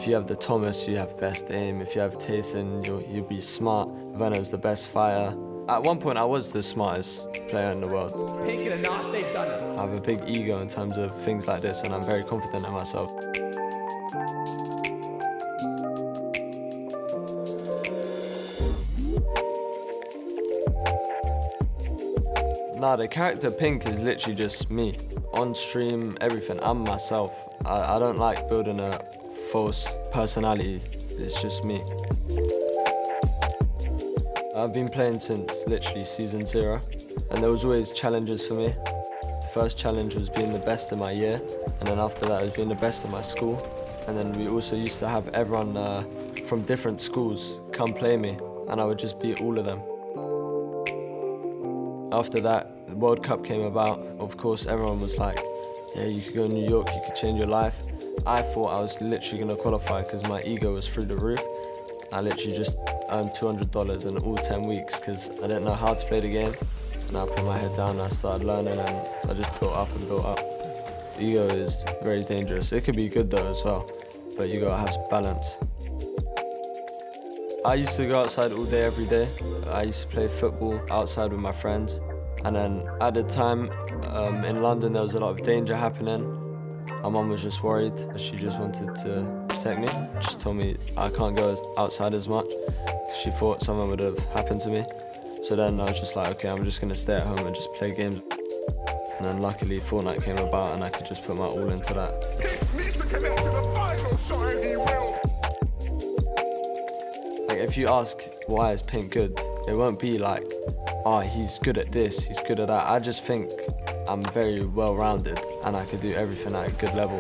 If you have the Thomas, you have best aim. If you have Tayson, you'll be smart. Venom's the best fighter. At one point, I was the smartest player in the world. I have a big ego in terms of things like this, and I'm very confident in myself. Nah, the character Pink is literally just me. On stream, everything, I'm myself. I don't like building a false personality, it's just me. I've been playing since literally season 0, and there was always challenges for me. The first challenge was being the best in my year, and then after that was being the best in my school. And then we also used to have everyone from different schools come play me, and I would just beat all of them. After that, the World Cup came about. Of course, everyone was like, yeah, you could go to New York, you could change your life. I thought I was literally gonna qualify because my ego was through the roof. I literally just earned $200 in all 10 weeks because I didn't know how to play the game. And I put my head down and I started learning, and I just built up and built up. The ego is very dangerous. It could be good though as well, but you gotta have balance. I used to go outside all day, every day. I used to play football outside with my friends. And then at the time, in London, there was a lot of danger happening. My mum was just worried. She just wanted to protect me. Just told me I can't go outside as much. She thought something would have happened to me. So then I was just like, okay, I'm just gonna stay at home and just play games. And then luckily Fortnite came about and I could just put my all into that. Like, if you ask why is Pink good, it won't be like, oh, he's good at this, he's good at that. I just think I'm very well-rounded and I can do everything at a good level.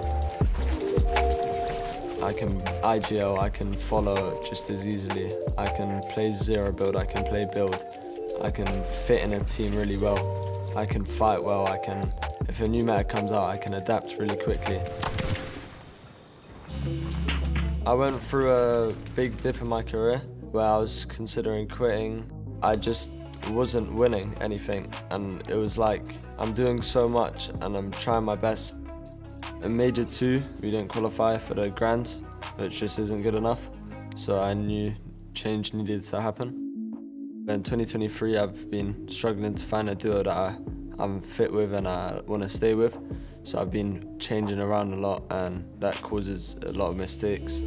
I can IGL, I can follow just as easily. I can play zero build, I can play build. I can fit in a team really well. I can fight well, if a new meta comes out, I can adapt really quickly. I went through a big dip in my career where I was considering quitting. I just wasn't winning anything, and it was like, I'm doing so much and I'm trying my best. In Major 2, we didn't qualify for the Grands, which just isn't good enough, so I knew change needed to happen. In 2023, I've been struggling to find a duo that I'm fit with and I want to stay with, so I've been changing around a lot, and that causes a lot of mistakes.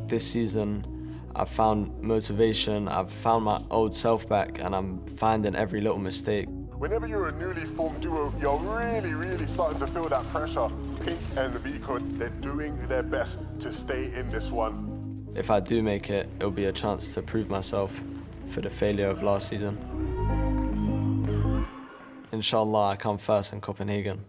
This season, I've found motivation, I've found my old self back, and I'm finding every little mistake. Whenever you're a newly formed duo, you're really starting to feel that pressure. Pink and Vico, they're doing their best to stay in this one. If I do make it, it'll be a chance to prove myself for the failure of last season. Inshallah, I come first in Copenhagen.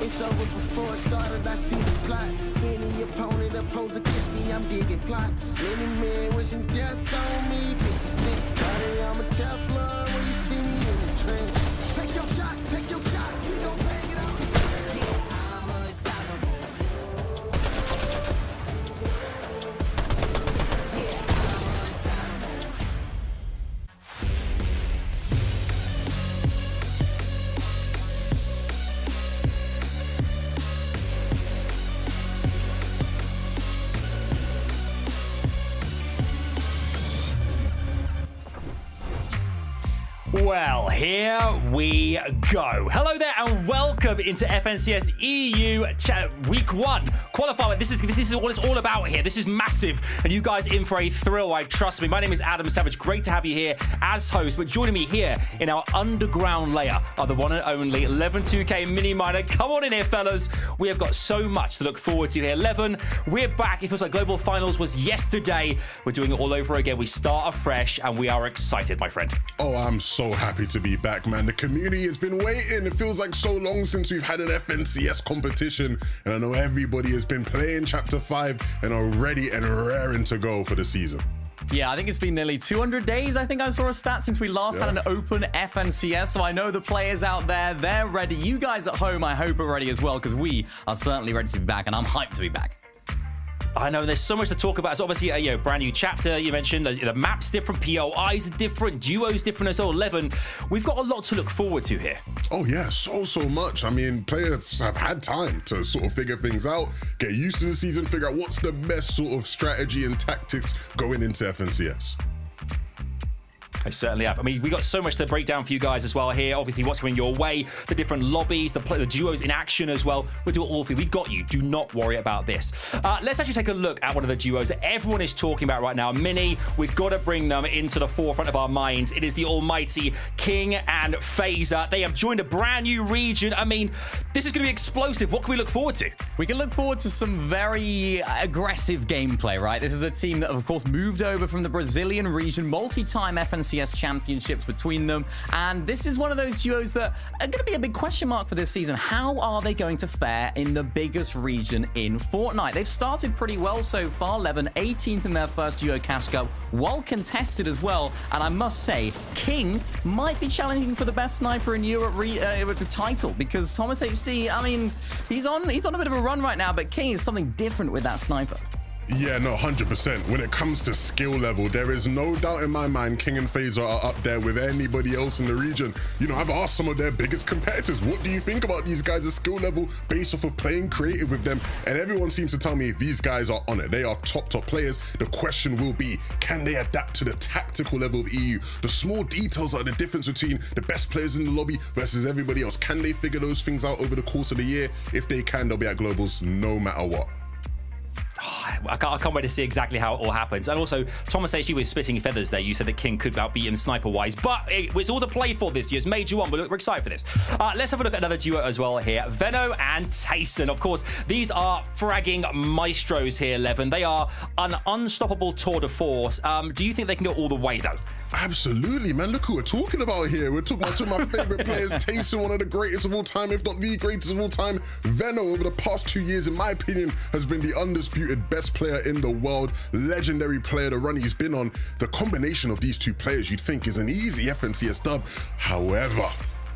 It's over before it started, I see the plot. Any opponent oppose against me, I'm digging plots. Any man wishing death on me, 50 Cent. Body, I'm a Teflon when you see me in the trench. Take your shot, we gon' bang it out. I'm unstoppable. Well, here we go. Hello there and welcome into FNCS EU Week 1 Qualifier. This is what it's all about here. This is massive and you guys in for a thrill, trust me. My name is Adam Savage. Great to have you here as host, but joining me here in our underground layer are the one and only 11-2K Mini Miner. Come on in here, fellas. We have got so much to look forward to here. 11, we're back. It feels like Global Finals was yesterday. We're doing it all over again. We start afresh and we are excited, my friend. Oh, I'm so happy to be back, man. The community has been waiting. It feels like so long since we've had an FNCS competition, and I know everybody has been playing Chapter 5 and are ready and raring to go for the season. Yeah, I think it's been nearly 200 days, I think I saw a stat, since we last had an open FNCS, so I know the players out there, they're ready. You guys at home, I hope, are ready as well, because we are certainly ready to be back, and I'm hyped to be back. I know there's so much to talk about. It's obviously a brand new chapter. You mentioned the map's different, POI's different, duo's different as well. 11. We've got a lot to look forward to here. Oh yeah, so much. I mean, players have had time to sort of figure things out, get used to the season, figure out what's the best sort of strategy and tactics going into FNCS. I certainly have. I mean, we got so much to break down for you guys as well here. Obviously, what's coming your way, the different lobbies, the duos in action as well. We'll do it all for you. We got you. Do not worry about this. Let's actually take a look at one of the duos that everyone is talking about right now. Mini, we've got to bring them into the forefront of our minds. It is the almighty King and Phaser. They have joined a brand new region. I mean, this is going to be explosive. What can we look forward to? We can look forward to some very aggressive gameplay, right? This is a team that, of course, moved over from the Brazilian region, multi-time FNCS championships between them, and this is one of those duos that are going to be a big question mark for this season. How are they going to fare in the biggest region in Fortnite? They've started pretty well so far. 11, 18th in their first duo cash cup, well contested as well, and I must say, King might be challenging for the best sniper in Europe with the title, because Thomas HD, I mean, he's on a bit of a run right now, but King is something different with that sniper. Yeah, no, 100%. When it comes to skill level, there is no doubt in my mind King and Phaser are up there with anybody else in the region. You know, I've asked some of their biggest competitors, what do you think about these guys' skill level based off of playing creative with them? And everyone seems to tell me these guys are on it. They are top players. The question will be, can they adapt to the tactical level of EU? The small details are the difference between the best players in the lobby versus everybody else. Can they figure those things out over the course of the year? If they can, they'll be at Globals no matter what. I can't wait to see exactly how it all happens. And also, Thomas actually was spitting feathers there. You said that King could outbeat him sniper-wise, but it's all to play for this year. It's Major 1, but we're excited for this. Let's have a look at another duo as well here. Veno and Tayson. Of course, these are fragging maestros here, 11. They are an unstoppable tour de force. Do you think they can go all the way, though? Absolutely, man. Look who we're talking about here. We're talking about two of my favorite players. Tayson, one of the greatest of all time, if not the greatest of all time. Veno, over the past 2 years, in my opinion, has been the undisputed best player in the world. Legendary player, the run he's been on. The combination of these two players you'd think is an easy FNCS dub. However,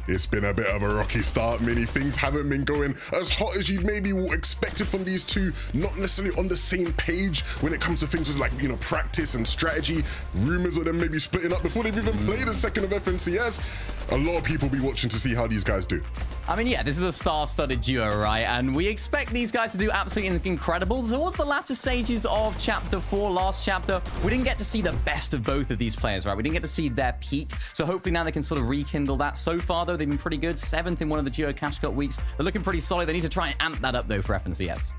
it's been a bit of a rocky start. Many things haven't been going as hot as you'd maybe expected from these two. Not necessarily on the same page when it comes to things like, you know, practice and strategy. Rumors of them maybe splitting up before they've even played a second of FNCS. A lot of people be watching to see how these guys do. I mean, yeah, this is a star-studded duo, right? And we expect these guys to do absolutely incredible. Towards the latter stages of Chapter 4, last chapter, we didn't get to see the best of both of these players, right? We didn't get to see their peak. So hopefully now they can sort of rekindle that. So far, though, they've been pretty good. 7th in one of the duo cash cup weeks. They're looking pretty solid. They need to try and amp that up, though, for FNCS.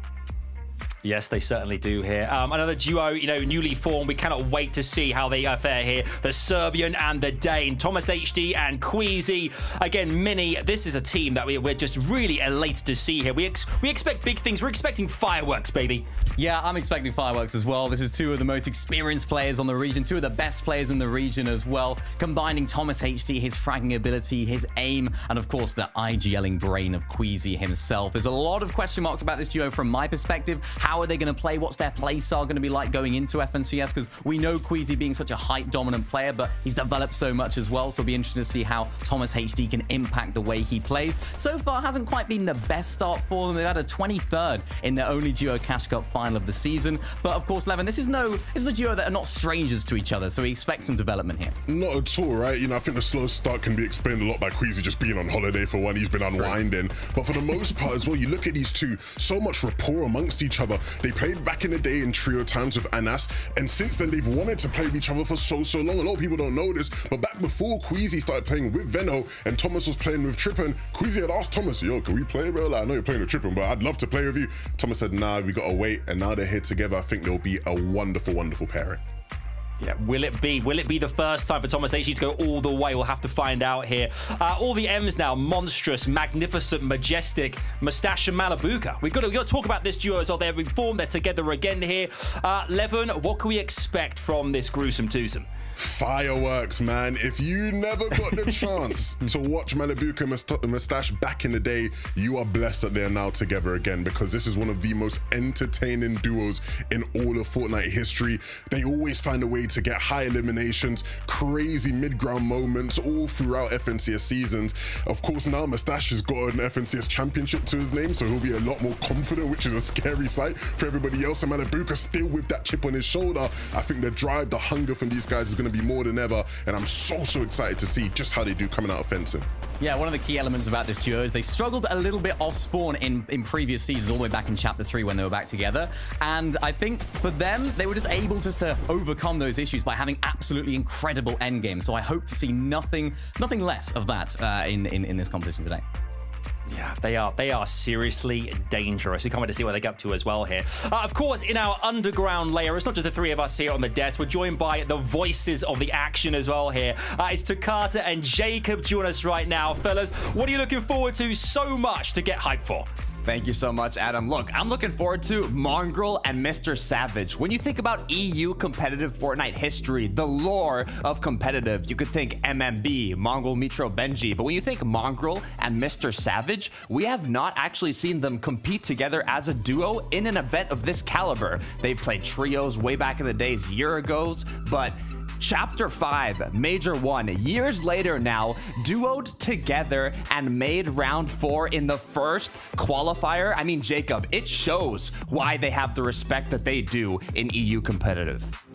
Yes, they certainly do here. Another duo, you know, newly formed. We cannot wait to see how they fare here. The Serbian and the Dane. Thomas HD and Queasy. Again, Mini, this is a team that we're just really elated to see here. We expect big things. We're expecting fireworks, baby. Yeah, I'm expecting fireworks as well. This is two of the most experienced players on the region, two of the best players in the region as well, combining Thomas HD, his fragging ability, his aim, and of course the IGLing brain of Queasy himself. There's a lot of question marks about this duo from my perspective. How are they going to play? What's their play style going to be like going into FNCS? Because we know Queasy being such a height-dominant player, but he's developed so much as well, so it'll be interesting to see how Thomas HD can impact the way he plays. So far, hasn't quite been the best start for them. They've had a 23rd in their only duo Cash Cup final of the season. But of course, Levin, this is a duo that are not strangers to each other, so we expect some development here. Not at all, right? You know, I think the slow start can be explained a lot by Queasy just being on holiday for one. He's been unwinding. But for the most part as well, you look at these two, so much rapport amongst each other. They played back in the day in trio times with Anas, and since then they've wanted to play with each other for so long. A lot of people don't know this, but back before Queasy started playing with Veno and Thomas was playing with Trippin, Queasy had asked Thomas, yo, can we play, bro? Like, I know you're playing with Trippin, but I'd love to play with you. Thomas said, nah, we gotta wait, and now they're here together. I think they'll be a wonderful, wonderful pairing. Yeah, will it be? Will it be the first time for Thomas HD to go all the way? We'll have to find out here. All the M's now: monstrous, magnificent, majestic, Mustache and Malabuka. We've got to talk about this duo as well. They're reformed. They're together again here. Levin, what can we expect from this gruesome twosome? Fireworks, man. If you never got the chance to watch Malabuka and Mustache back in the day, you are blessed that they're now together again, because this is one of the most entertaining duos in all of Fortnite history. They always find a way to get high eliminations, crazy mid-ground moments all throughout FNCS seasons. Of course, now Mustache has got an FNCS championship to his name, so he'll be a lot more confident, which is a scary sight for everybody else. And Malabuka still with that chip on his shoulder. I think the drive, the hunger from these guys is going to be more than ever, and I'm so excited to see just how they do coming out of fencing. Yeah, one of the key elements about this duo is they struggled a little bit off spawn in previous seasons, all the way back in Chapter 3 when they were back together. And I think for them, they were just able to overcome those issues by having absolutely incredible endgame. So I hope to see nothing less of that in this competition today. Yeah, they are seriously dangerous. We can't wait to see what they get up to as well here. Of course, in our underground layer, it's not just the three of us here on the desk. We're joined by the voices of the action as well here. It's Takata and Jacob join us right now. Fellas, what are you looking forward to so much to get hyped for? Thank you so much, Adam. Look, I'm looking forward to Mongrel and MrSavage. When you think about EU competitive Fortnite history, the lore of competitive, you could think MMB, Mongrel, Mitro, Benji. But when you think Mongrel and MrSavage, we have not actually seen them compete together as a duo in an event of this caliber. They've played trios way back in the days, year ago, but Chapter 5, Major 1, years later now, duoed together and made round 4 in the first qualifier. I mean, Jacob, it shows why they have the respect that they do in EU competitive.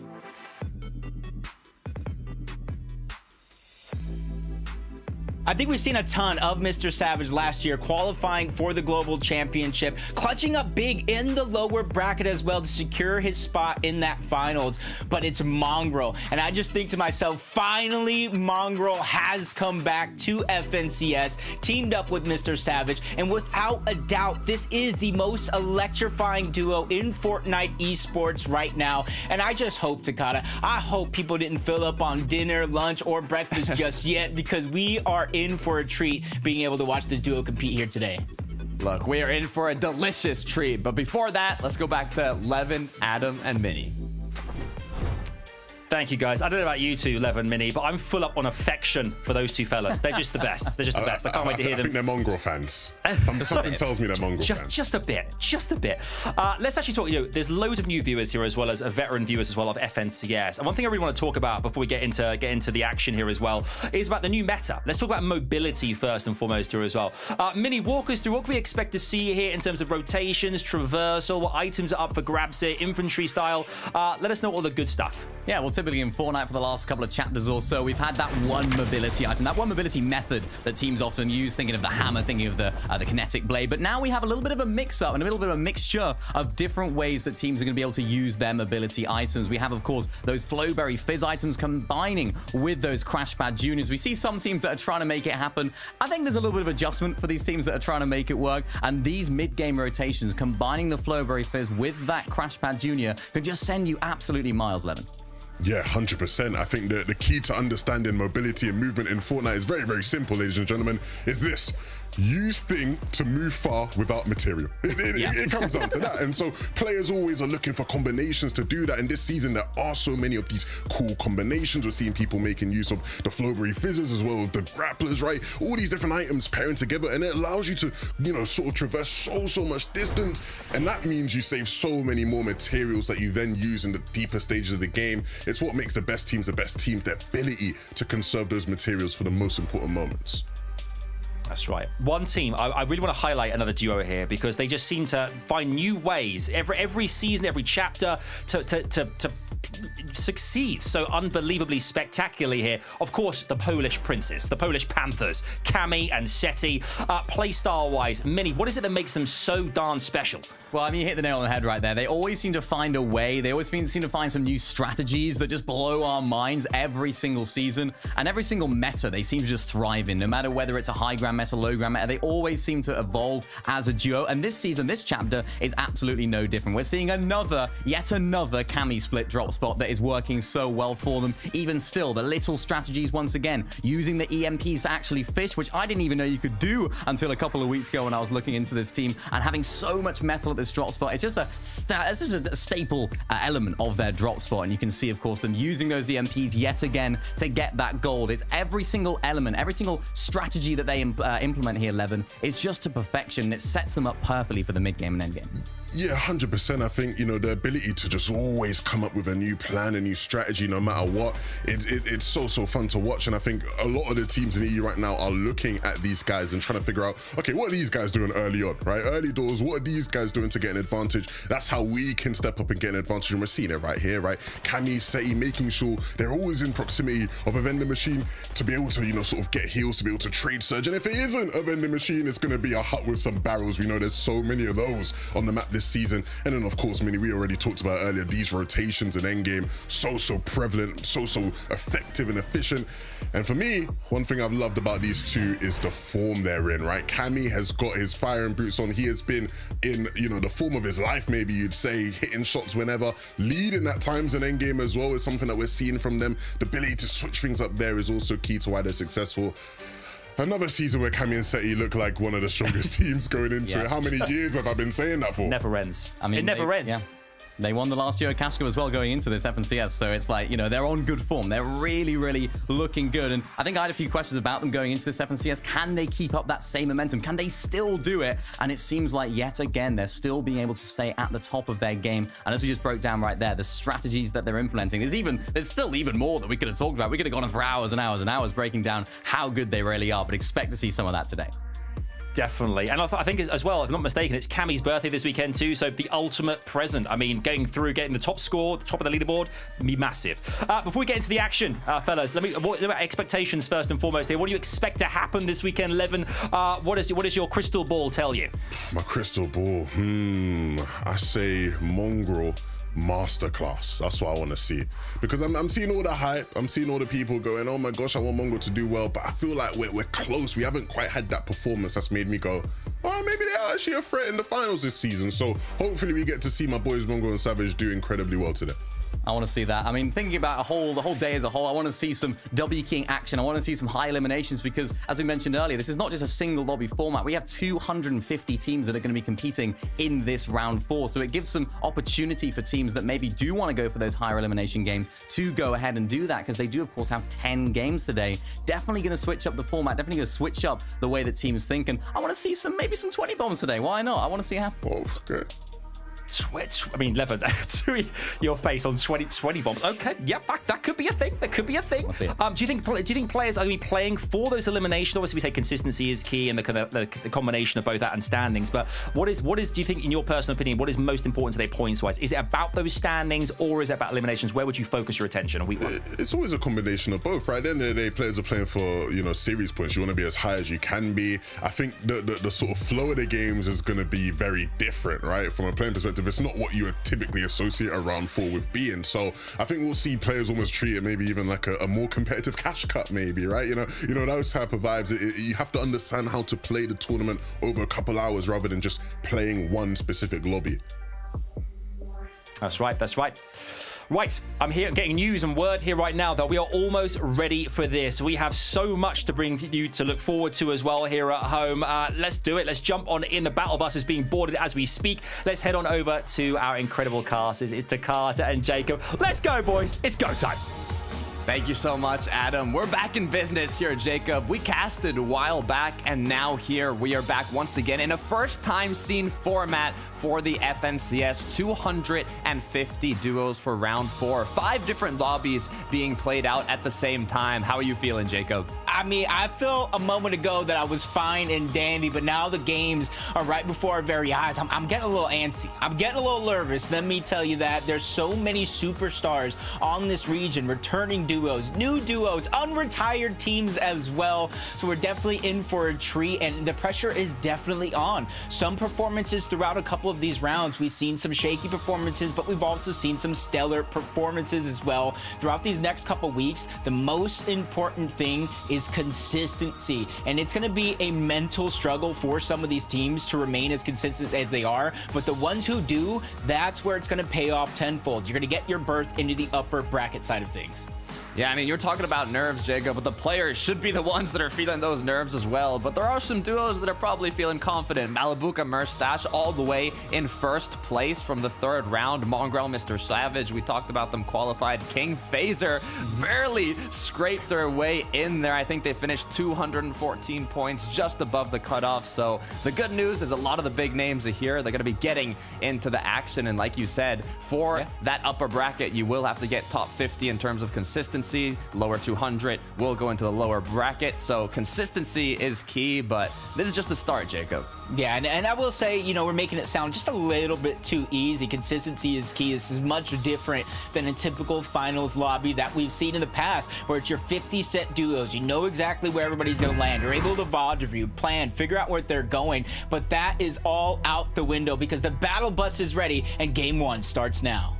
I think we've seen a ton of MrSavage last year, qualifying for the Global Championship, clutching up big in the lower bracket as well to secure his spot in that finals. But it's Mongrel, and I just think to myself, finally Mongrel has come back to FNCS, teamed up with MrSavage, and without a doubt, this is the most electrifying duo in Fortnite esports right now. And I just hope, Takata, I hope people didn't fill up on dinner, lunch, or breakfast just yet, because we are in for a treat being able to watch this duo compete here today. Look, we are in for a delicious treat, but before that, let's go back to Levin, Adam, and Mini. Thank you, guys. I don't know about you two, Levin, Mini, but I'm full up on affection for those two fellas. They're just the best. They're just the best. I can't wait to hear I them. think they're Mongrel fans. Something tells me they're Mongrel fans. Just a bit. Let's actually talk. There's loads of new viewers here as well as veteran viewers as well of FNCS. And one thing I really want to talk about before we get into the action here as well is about the new meta. Let's talk about mobility first and foremost here as well. Mini, walk us through what can we expect to see here in terms of rotations, traversal, what items are up for grabs here, infantry style. Let us know all the good stuff. Yeah, well, typically typically in Fortnite for the last couple of chapters or so, we've had that one mobility item, that one mobility method that teams often use, thinking of the hammer, thinking of the kinetic blade. But now we have a little bit of a mix-up and a little bit of a mixture of different ways that teams are going to be able to use their mobility items. We have, of course, those Flowberry Fizz items combining with those Crash Pad Juniors. We see some teams that are trying to make it happen. I think there's a little bit of adjustment for these teams that are trying to make it work. And these mid-game rotations, combining the Flowberry Fizz with that Crash Pad Junior, can just send you absolutely miles, Levin. Yeah, 100%. I think the key to understanding mobility and movement in Fortnite is very, very simple, ladies and gentlemen, is this. Use thing to move far without material. It comes down to that. And so players always are looking for combinations to do that. And this season, there are so many of these cool combinations. We're seeing people making use of the Flowberry Fizzes as well as the grapplers, right? All these different items pairing together, and it allows you to, sort of traverse so much distance. And that means you save so many more materials that you then use in the deeper stages of the game. It's what makes the best teams, their ability to conserve those materials for the most important moments. That's right. One team, I really want to highlight another duo here because they just seem to find new ways every season, every chapter to succeed so unbelievably spectacularly here. Of course, the Polish Princes, the Polish Panthers, Cammy and Seti. Playstyle-wise, Mini, what is it that makes them so darn special? Well, I mean, you hit the nail on the head right there. They always seem to find a way. They always seem to find some new strategies that just blow our minds every single season. And every single meta, they seem to just thrive in. No matter whether it's a high ground meta, low ground meta, they always seem to evolve as a duo. And this season, this chapter is absolutely no different. We're seeing yet another Cammy split drop spot that is working so well for them. Even still, the little strategies once again, using the EMPs to actually fish, which I didn't even know you could do until a couple of weeks ago when I was looking into this team, and having so much metal at this drop spot. It's just a staple element of their drop spot. And you can see, of course, them using those EMPs yet again to get that gold. It's every single element, every single strategy that they implement here, Levin, is just to perfection. It sets them up perfectly for the mid-game and endgame. Yeah, 100%. I think, the ability to just always come up with a new plan, a new strategy, no matter what, it's so fun to watch. And I think a lot of the teams in the EU right now are looking at these guys and trying to figure out, okay, what are these guys doing early on, right? Early doors, what are these guys doing to get an advantage? That's how we can step up and get an advantage. And we're seeing it right here, right? Cammy, Seti, making sure they're always in proximity of a vending machine to be able to, sort of get heals, to be able to trade surge. And if it isn't a vending machine, it's going to be a hut with some barrels. We know there's so many of those on the map this season. And then, of course, Mini, we already talked about earlier, these rotations in endgame, so prevalent, so effective and efficient. And for me, one thing I've loved about these two is the form they're in, right? Cammy has got his firing boots on. He has been in, the form of his life, maybe you'd say, hitting shots whenever, leading at times in endgame as well is something that we're seeing from them. The ability to switch things up there is also key to why they're successful. Another season where Cammy and Seti look like one of the strongest teams going into it. How many years have I been saying that for? Never ends. I mean, it never ends. Yeah. They won the last Euro Cash Cup as well going into this FNCS, so it's like, they're on good form. They're really looking good. And I think I had a few questions about them going into this FNCS. Can they keep up that same momentum? Can they still do it? And it seems like, yet again, they're still being able to stay at the top of their game. And as we just broke down right there, the strategies that they're implementing, there's still even more that we could have talked about. We could have gone on for hours and hours and hours breaking down how good they really are, but expect to see some of that today. Definitely. And I think as well, if I'm not mistaken, it's Cammy's birthday this weekend too, so the ultimate present. I mean, getting the top score, the top of the leaderboard, be massive. Before we get into the action, fellas, what about expectations first and foremost here? What do you expect to happen this weekend, Levin? What does your crystal ball tell you? My crystal ball, I say Mongrel masterclass. That's what I want to see, because I'm seeing all the hype. I'm seeing all the people going, oh my gosh, I want Mongrel to do well, but I feel like we're close. We haven't quite had that performance that's made me go, oh, maybe they're actually a threat in the finals this season. So hopefully we get to see my boys Mongrel and Savage do incredibly well today. I want to see that. I mean, thinking about the whole day as a whole, I want to see some W King action. I want to see some high eliminations because, as we mentioned earlier, this is not just a single lobby format. We have 250 teams that are going to be competing in this round 4. So it gives some opportunity for teams that maybe do want to go for those higher elimination games to go ahead and do that, because they do, of course, have 10 games today. Definitely going to switch up the format. Definitely going to switch up the way that teams think. And I want to see maybe some 20 bombs today. Why not? I want to see it happen. Oh, okay. I mean, Leather, to your face on 20 bombs. Okay, yep, that could be a thing. That could be a thing. see it. Do you think players are going to be playing for those eliminations? Obviously, we say consistency is key and the combination of both that and standings. But what is? Do you think, in your personal opinion, what is most important today points-wise? Is it about those standings or is it about eliminations? Where would you focus your attention on week 1? It's always a combination of both, right? At the end of the day, players are playing for, you know, series points. You want to be as high as you can be. I think the sort of flow of the games is going to be very different, right? From a playing perspective, it's not what you would typically associate a round 4 with being. So I think we'll see players almost treat it maybe even like a more competitive cash cup, maybe, right? You know those type of vibes. You have to understand how to play the tournament over a couple hours rather than just playing one specific lobby. That's right. Right, I'm here getting news and word here right now that we are almost ready for this. We have so much to bring you to look forward to as well here at home. Let's do it. Let's jump on in. The battle bus is being boarded as we speak. Let's head on over to our incredible casters. It's Takata and Jacob. Let's go, boys. It's go time. Thank you so much, Adam. We're back in business here, Jacob. We casted a while back, and now here we are back once again in a first-time seen format for the FNCS. 250 duos for round 4. 5 different lobbies being played out at the same time. How are you feeling, Jacob? I mean, I felt a moment ago that I was fine and dandy, but now the games are right before our very eyes. I'm getting a little antsy. I'm getting a little nervous. Let me tell you that. There's so many superstars on this region, returning duos, new duos, unretired teams as well. So we're definitely in for a treat, and the pressure is definitely on. Some performances throughout a couple of these rounds, we've seen some shaky performances, but we've also seen some stellar performances as well. Throughout these next couple weeks, the most important thing is consistency, and it's going to be a mental struggle for some of these teams to remain as consistent as they are, but the ones who do, that's where it's going to pay off tenfold. You're going to get your berth into the upper bracket side of things. Yeah, I mean, you're talking about nerves, Jacob, but the players should be the ones that are feeling those nerves as well. But there are some duos that are probably feeling confident. Malibuca MrSavage all the way in first place from the 3rd round. Mongrel and MrSavage, we talked about them qualified. King Phaser barely scraped their way in there. I think they finished 214 points, just above the cutoff. So the good news is a lot of the big names are here. They're going to be getting into the action. And like you said, for that upper bracket, you will have to get top 50 in terms of consistency. Lower 200 will go into the lower bracket, so consistency is key, but this is just the start, Jacob. Yeah, and I will say, you know, we're making it sound just a little bit too easy. Consistency is key. This is much different than a typical finals lobby that we've seen in the past, where it's your 50 set duos. You know exactly where everybody's going to land. You're able to VOD review, plan, figure out where they're going, but that is all out the window because the battle bus is ready and game 1 starts now.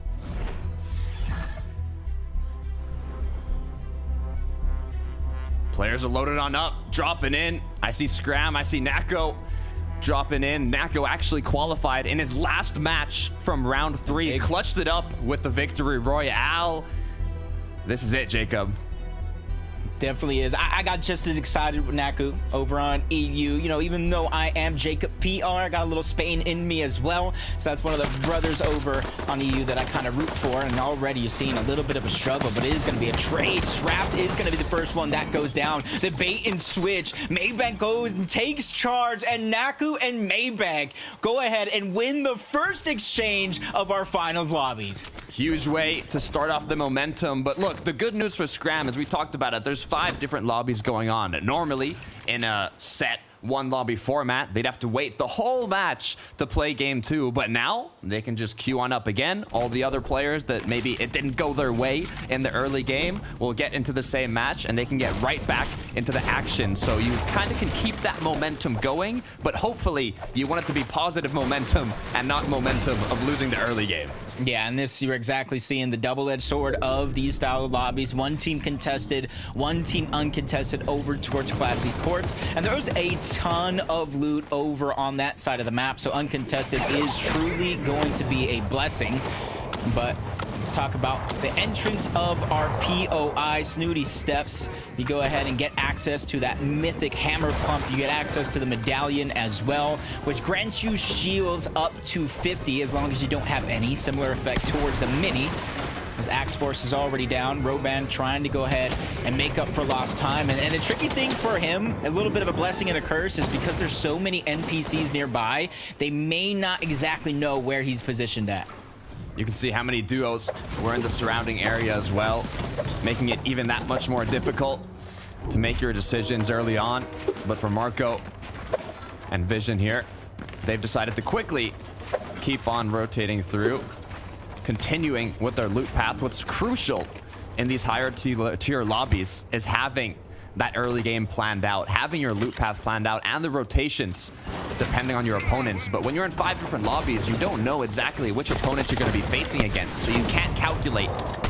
Players are loaded on up, dropping in. I see Scram, I see Nako dropping in. Nako actually qualified in his last match from round 3. Clutched it up with the victory royale. This is it, Jacob. Definitely is. I got just as excited with Naku over on EU. You know, even though I am Jacob PR, I got a little Spain in me as well. So that's one of the brothers over on EU that I kind of root for. And already you're seeing a little bit of a struggle, but it is going to be a trade. Srapped is going to be the first one that goes down. The bait and switch. Maybank goes and takes charge, and Naku and Maybank go ahead and win the first exchange of our finals lobbies. Huge way to start off the momentum. But look, the good news for Scram, as we talked about it, there's 5 different lobbies going on. Normally, in a set 1 lobby format, they'd have to wait the whole match to play game 2, but now they can just queue on up again. All the other players that maybe it didn't go their way in the early game will get into the same match, and they can get right back into the action. So you kind of can keep that momentum going, but hopefully you want it to be positive momentum and not momentum of losing the early game. Yeah, and this, you're exactly seeing the double-edged sword of these style of lobbies. 1 team contested, 1 team uncontested over towards Classic Courts. And there was a ton of loot over on that side of the map, so uncontested is truly going to be a blessing. But let's talk about the entrance of our POI Snooty Steps. You go ahead and get access to that mythic hammer pump. You get access to the medallion as well, which grants you shields up to 50 as long as you don't have any. Similar effect towards the mini. His Axe Force is already down. Roban trying to go ahead and make up for lost time. And the tricky thing for him, a little bit of a blessing and a curse, is because there's so many NPCs nearby, they may not exactly know where he's positioned at. You can see how many duos were in the surrounding area as well, making it even that much more difficult to make your decisions early on. But for Marco and Vision here, they've decided to quickly keep on rotating through, continuing with their loot path. What's crucial in these higher tier lobbies is having that early game planned out, having your loot path planned out, and the rotations depending on your opponents. But when you're in 5 different lobbies, you don't know exactly which opponents you're going to be facing against, so you can't calculate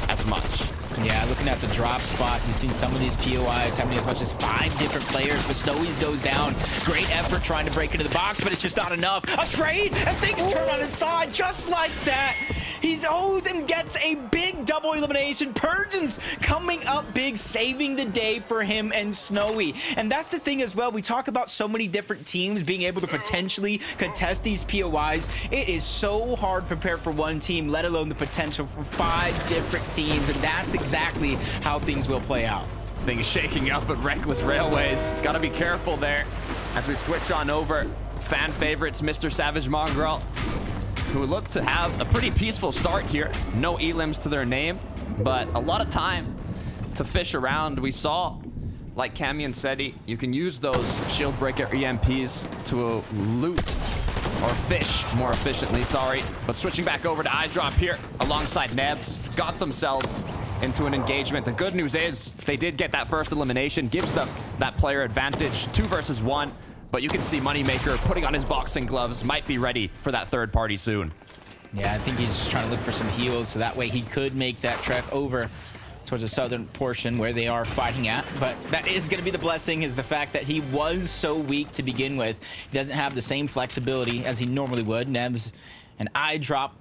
as much. Yeah, looking at the drop spot, you've seen some of these POIs having as much as 5 different players, but Snowy's goes down. Great effort trying to break into the box, but it's just not enough. A trade, and things turn on its side just like that. He's O's and gets a big double elimination. Persians coming up big, saving the day for him and Snowy. And that's the thing as well. We talk about so many different teams being able to potentially contest these POIs. It is so hard to prepare for one team, let alone the potential for 5 different teams. And that's exactly how things will play out. Things shaking up at Reckless Railways. Gotta be careful there as we switch on over. Fan favorites, MrSavage, Mongrel, who look to have a pretty peaceful start here. No elims to their name, but a lot of time to fish around. We saw, like Cammy and Seti, you can use those shield breaker EMPs to loot or fish more efficiently, sorry. But switching back over to iDrop here alongside Nebs, got themselves into an engagement. The good news is they did get that first elimination, gives them that player advantage, 2 versus 1. But you can see Moneymaker putting on his boxing gloves, might be ready for that third party soon. Yeah, I think he's just trying to look for some heals so that way he could make that trek over towards the southern portion where they are fighting at. But that is going to be the blessing, is the fact that he was so weak to begin with. He doesn't have the same flexibility as he normally would. Nebs and iDrop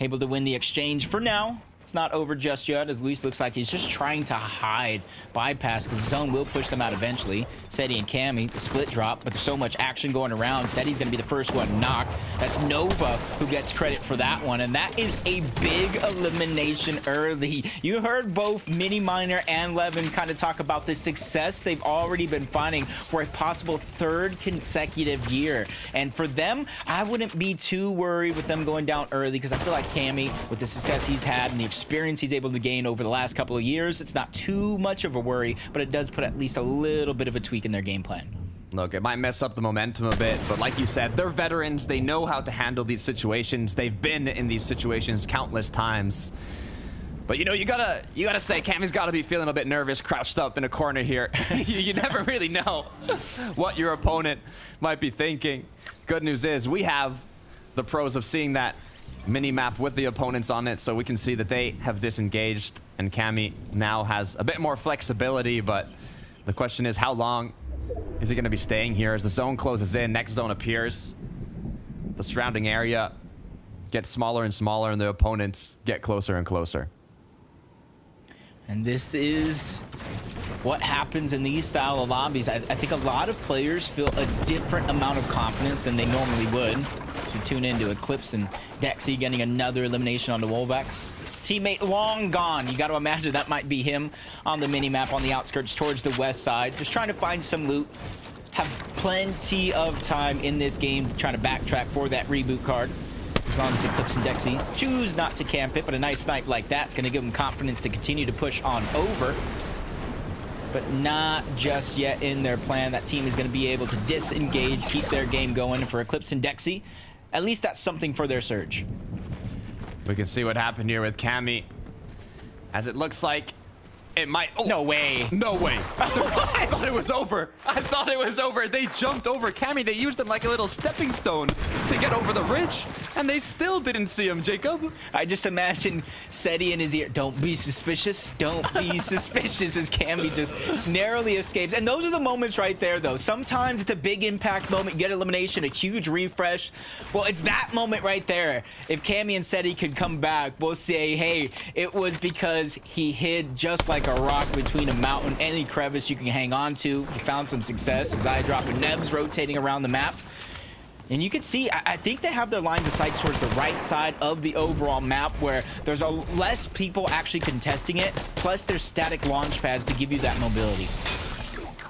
able to win the exchange for now. It's not over just yet, as Luis looks like he's just trying to hide, bypass, because the zone will push them out eventually. Seti and Cammy, the split drop, but there's so much action going around. Seti's going to be the first one knocked. That's Nova who gets credit for that one, and that is a big elimination early. You heard both Mini Miner and Levin kind of talk about the success they've already been finding for a possible 3rd consecutive year. And for them, I wouldn't be too worried with them going down early, because I feel like Cammy, with the success he's had and the experience he's able to gain over the last couple of years, it's not too much of a worry, but it does put at least a little bit of a tweak in their game plan. Look, it might mess up the momentum a bit, but like you said, they're veterans. They know how to handle these situations. They've been in these situations countless times. But you know, you gotta say, Cammy's gotta be feeling a bit nervous, crouched up in a corner here. You never really know what your opponent might be thinking. Good news is we have the pros of seeing that mini-map with the opponents on it, so we can see that they have disengaged, and Cammy now has a bit more flexibility. But the question is, how long is he going to be staying here as the zone closes in? Next zone appears. The surrounding area gets smaller and smaller, and the opponents get closer and closer. And this is what happens in these style of lobbies. I think a lot of players feel a different amount of confidence than they normally would. You tune into Eclipse and Dexy getting another elimination on the Wolvex. His teammate long gone. You got to imagine that might be him on the mini-map on the outskirts towards the west side. Just trying to find some loot. Have plenty of time in this game trying to backtrack for that reboot card. As long as Eclipse and Dexy choose not to camp it, but a nice snipe like that's going to give them confidence to continue to push on over. But not just yet in their plan. That team is going to be able to disengage, keep their game going. For Eclipse and Dexy, at least that's something for their surge. We can see what happened here with Cammy, as it looks like it might... Oh, no way. No way. I thought it was over. I thought it was over. They jumped over Cammy. They used him like a little stepping stone to get over the ridge, and they still didn't see him, Jacob. I just imagine Seti in his ear, don't be suspicious, don't be suspicious, as Cammy just narrowly escapes. And those are the moments right there, though. Sometimes it's a big impact moment, you get elimination, a huge refresh. Well, it's that moment right there. If Cammy and Seti could come back, we'll say, hey, it was because he hid just like a rock between a mountain, any crevice you can hang on to. He found some success. His iDrop and Nebs rotating around the map. And you can see, I think they have their lines of sight towards the right side of the overall map where there's less people actually contesting it, plus there's static launch pads to give you that mobility.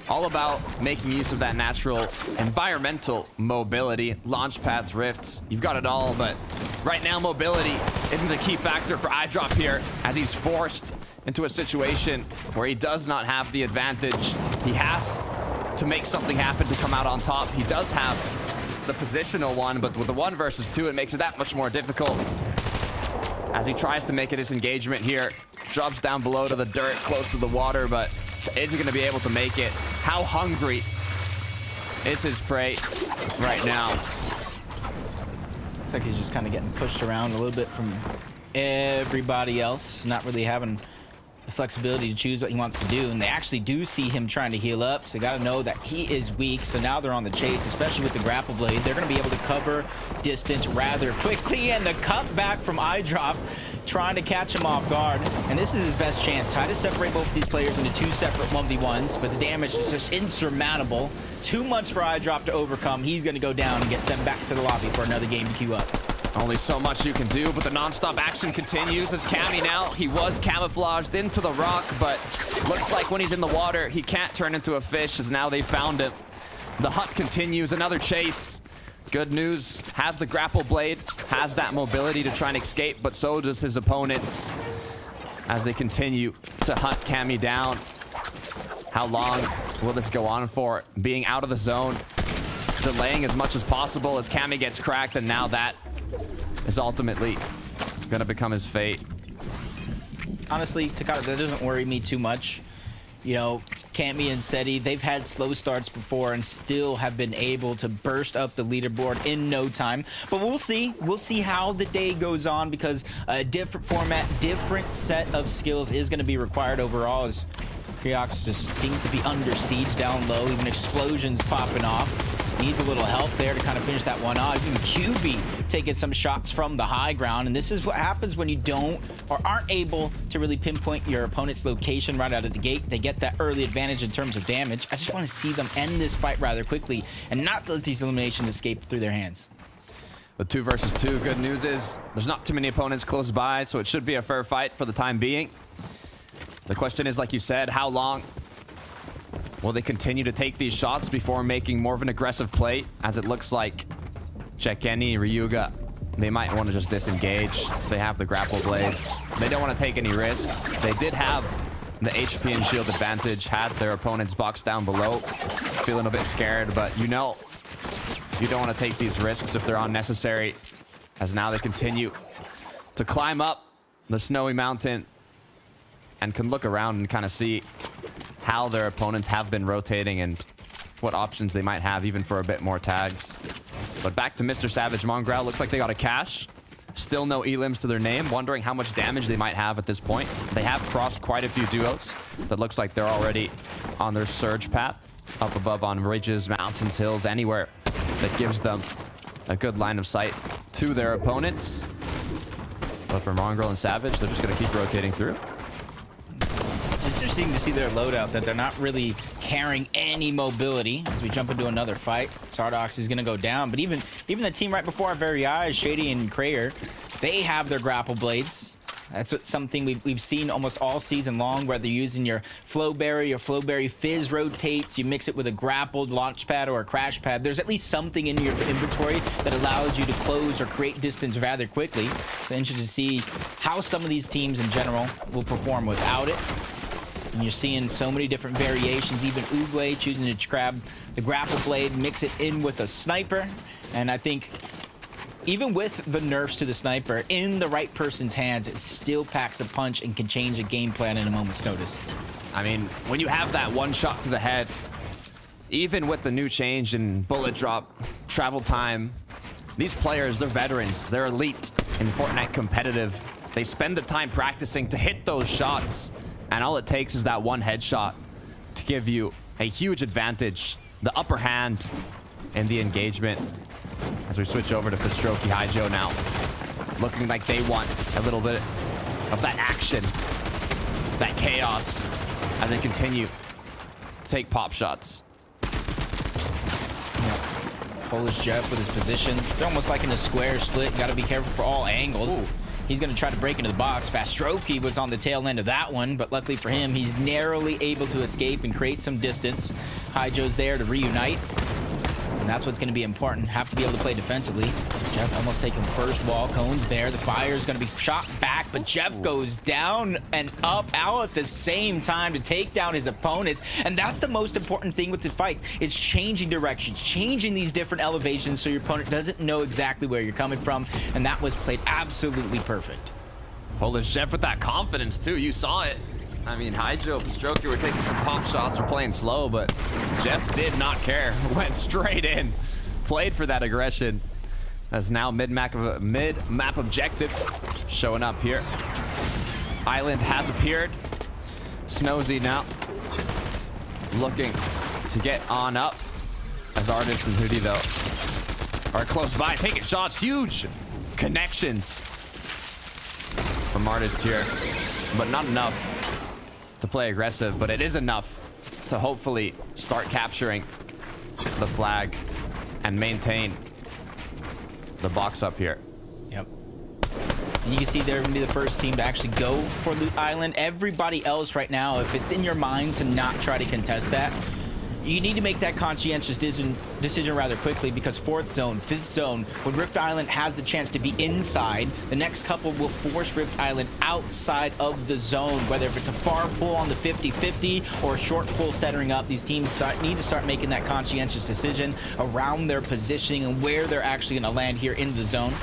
All about making use of that natural environmental mobility, launch pads, rifts, you've got it all, but right now mobility isn't the key factor for iDrop here as he's forced into a situation where he does not have the advantage. He has to make something happen to come out on top. He does have the positional one, but with the 1 versus 2, it makes it that much more difficult as he tries to make a disengagement here. Drops down below to the dirt, close to the water, but is he going to be able to make it? How hungry is his prey right now? Looks like he's just kind of getting pushed around a little bit from everybody else, not really having the flexibility to choose what he wants to do. And they actually do see him trying to heal up, so they got to know that he is weak. So now they're on the chase, especially with the grapple blade. They're going to be able to cover distance rather quickly, and the cut back from iDrop trying to catch him off guard. And this is his best chance. Try to separate both of these players into 2 separate 1v1s, but the damage is just insurmountable. Too much for iDrop to overcome. He's going to go down and get sent back to the lobby for another game to queue up. Only so much you can do, but the non-stop action continues as Cammy now, he was camouflaged into the rock, but looks like when he's in the water, he can't turn into a fish as now they found him. The hunt continues, another chase. Good news, has the grapple blade, has that mobility to try and escape, but so does his opponents as they continue to hunt Cammy down. How long will this go on for? Being out of the zone, delaying as much as possible as Cammy gets cracked, and now that is ultimately gonna become his fate. Honestly, Takata, that doesn't worry me too much. You know, Cammy and Seti, they've had slow starts before and still have been able to burst up the leaderboard in no time. But we'll see. We'll see how the day goes on, because a different format, different set of skills is going to be required overall, as Creox just seems to be under siege down low, even explosions popping off. Needs a little help there to kind of finish that one off. Even QB taking some shots from the high ground. And this is what happens when you don't or aren't able to really pinpoint your opponent's location right out of the gate. They get that early advantage in terms of damage. I just want to see them end this fight rather quickly and not let these eliminations escape through their hands. The 2 versus 2, good news is there's not too many opponents close by, so it should be a fair fight for the time being. The question is, like you said, how long will they continue to take these shots before making more of an aggressive play? As it looks like Chekeni, Ryuga, they might want to just disengage. They have the grapple blades. They don't want to take any risks. They did have the HP and shield advantage, had their opponents boxed down below. Feeling a bit scared, but you know, you don't want to take these risks if they're unnecessary. As now they continue to climb up the snowy mountain and can look around and kind of see how their opponents have been rotating and what options they might have even for a bit more tags. But back to MrSavage, Mongrel. Looks like they got a cash. Still no elims to their name. Wondering how much damage they might have at this point. They have crossed quite a few duos. That looks like they're already on their surge path. Up above on ridges, mountains, hills, anywhere that gives them a good line of sight to their opponents. But for Mongrel and Savage, they're just going to keep rotating through. It's interesting to see their loadout, that they're not really carrying any mobility. As we jump into another fight, Sardox is going to go down. But even the team right before our very eyes, Shady and Krayer, they have their grapple blades. That's something we've seen almost all season long, whether you're using your Flowberry or Flowberry Fizz rotates, you mix it with a grappled launch pad or a crash pad. There's at least something in your inventory that allows you to close or create distance rather quickly. So interested to see how some of these teams in general will perform without it. And you're seeing so many different variations, even Ugle choosing to grab the grapple blade, mix it in with a sniper. And I think even with the nerfs to the sniper, in the right person's hands, it still packs a punch and can change a game plan in a moment's notice. I mean, when you have that one shot to the head, even with the new change in bullet drop, travel time, these players, they're veterans, they're elite in Fortnite competitive. They spend the time practicing to hit those shots, and all it takes is that one headshot to give you a huge advantage, the upper hand in the engagement. As we switch over to Fistroki Hijo now, looking like they want a little bit of that action, that chaos, as they continue to take pop shots. Polish Jeff with his position. They're almost like in a square split. Got to be careful for all angles. Ooh. He's going to try to break into the box. Fastroki was on the tail end of that one, but luckily for him, he's narrowly able to escape and create some distance. Hydro's there to reunite, and that's what's going to be important. Have to be able to play defensively. Jeff almost taking first wall. Cone's there. The fire is going to be shot back, but Jeff goes down and up out at the same time to take down his opponents, and that's the most important thing with the fight. It's changing directions, changing these different elevations so your opponent doesn't know exactly where you're coming from, and that was played absolutely perfect. Polish Jeff with that confidence too. You saw it. I mean, Hydro and Stroker were taking some pop shots, were playing slow, but Jeff did not care. Went straight in, played for that aggression. As now mid-map objective showing up here. Island has appeared. Snowy now looking to get on up. As Artist and Hoodie though are close by, taking shots. Huge connections from Artist here, but not enough to play aggressive. But it is enough to hopefully start capturing the flag and maintain the box up here. Yep. And you can see they're going to be the first team to actually go for Loot Island. Everybody else right now, if it's in your mind to not try to contest that, you need to make that conscientious decision rather quickly, because 4th zone, 5th zone, when Rift Island has the chance to be inside, the next couple will force Rift Island outside of the zone. Whether if it's a far pull on the 50-50 or a short pull setting up, these teams need to start making that conscientious decision around their positioning and where they're actually going to land here in the zone.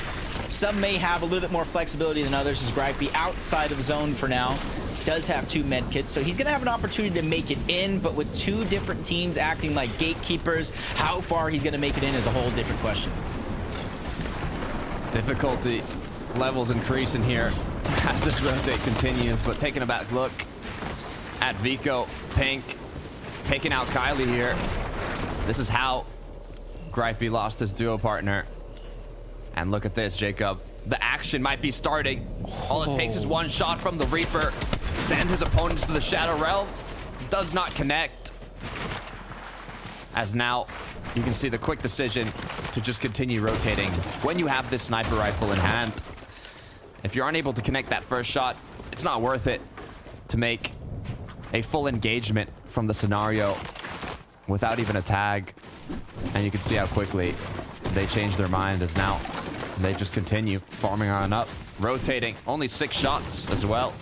Some may have a little bit more flexibility than others, as Gripey outside of zone for now. Does have 2 med kits, so he's gonna have an opportunity to make it in, but with 2 different teams acting like gatekeepers, how far he's gonna make it in is a whole different question. Difficulty levels increasing here as this rotate continues, but taking a back look at Vico, Pink, taking out Kylie here. This is how Gripey lost his duo partner. And look at this, Jacob. The action might be starting. All it takes is one shot from the Reaper. Send his opponents to the Shadow Realm. Does not connect. As now, you can see the quick decision to just continue rotating. When you have this sniper rifle in hand, if you're unable to connect that first shot, it's not worth it to make a full engagement from the scenario without even a tag. And you can see how quickly they change their mind, as now they just continue farming on up, rotating. Only 6 shots as well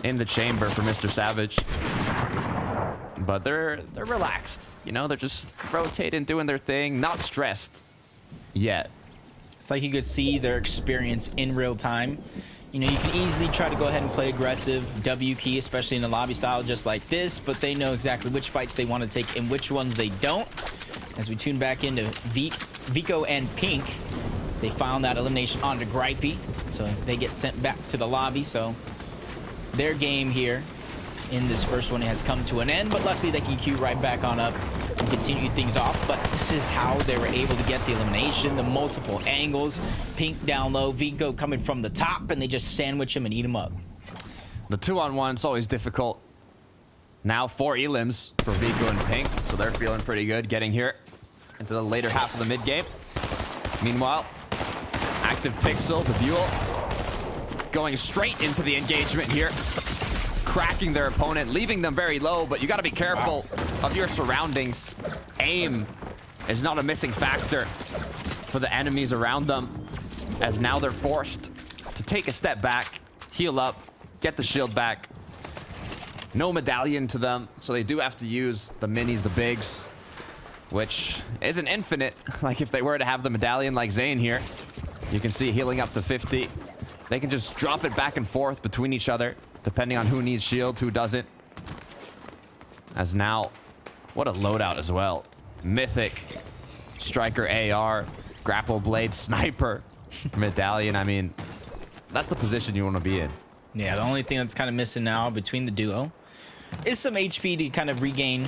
in the chamber for MrSavage. But they're relaxed, you know, they're just rotating, doing their thing, not stressed yet. It's like you could see their experience in real time. You know, you can easily try to go ahead and play aggressive W key, especially in a lobby style just like this, but they know exactly which fights they want to take and which ones they don't. As we tune back into Vico and Pink, they found that elimination onto Gripey, so they get sent back to the lobby. So their game here in this first one has come to an end, but luckily they can queue right back on up and continue things off. But this is how they were able to get the elimination, the multiple angles. Pink down low, Vico coming from the top, and they just sandwich him and eat him up. The 2-on-1 is always difficult. Now 4 elims for Vico and Pink, so they're feeling pretty good getting here into the later half of the mid game. Meanwhile, Active Pixel, the duel, going straight into the engagement here, cracking their opponent, leaving them very low, but you got to be careful of your surroundings. Aim is not a missing factor for the enemies around them, as now they're forced to take a step back, heal up, get the shield back. No medallion to them, so they do have to use the minis, the bigs, which isn't infinite. Like if they were to have the medallion like Zane here, you can see healing up to 50. They can just drop it back and forth between each other, depending on who needs shield, who doesn't. As now, what a loadout as well. Mythic, Striker AR, Grapple Blade, Sniper, Medallion. I mean, that's the position you want to be in. Yeah, the only thing that's kind of missing now between the duo is some HP to kind of regain.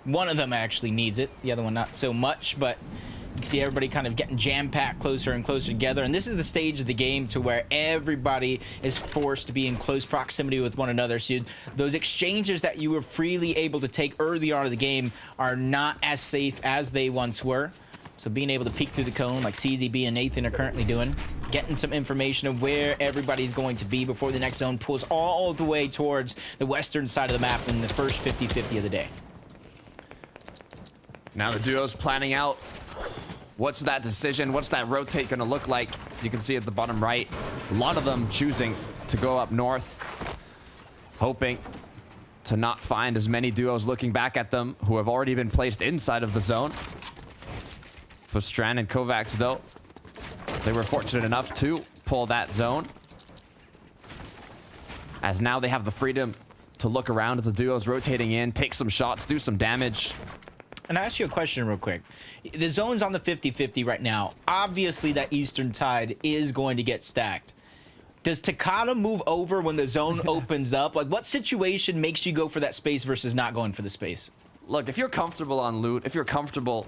One of them actually needs it, the other one not so much, but You see everybody kind of getting jam-packed closer and closer together. And this is the stage of the game to where everybody is forced to be in close proximity with one another. So those exchanges that you were freely able to take early on in the game are not as safe as they once were. So being able to peek through the cone like CZB and Nathan are currently doing, getting some information of where everybody's going to be before the next zone pulls all the way towards the western side of the map in the first 50-50 of the day. Now the duo's planning out what's that decision, what's that rotate going to look like. You can see at the bottom right, a lot of them choosing to go up north, hoping to not find as many duos looking back at them who have already been placed inside of the zone. For Strand and Kovacs, though, they were fortunate enough to pull that zone, as now they have the freedom to look around at the duos rotating in, take some shots, do some damage. And I ask you a question real quick. The zone's on the 50-50 right now. Obviously, that Eastern Tide is going to get stacked. Does Takada move over when the zone opens up? Like, what situation makes you go for that space versus not going for the space? Look, if you're comfortable on loot, if you're comfortable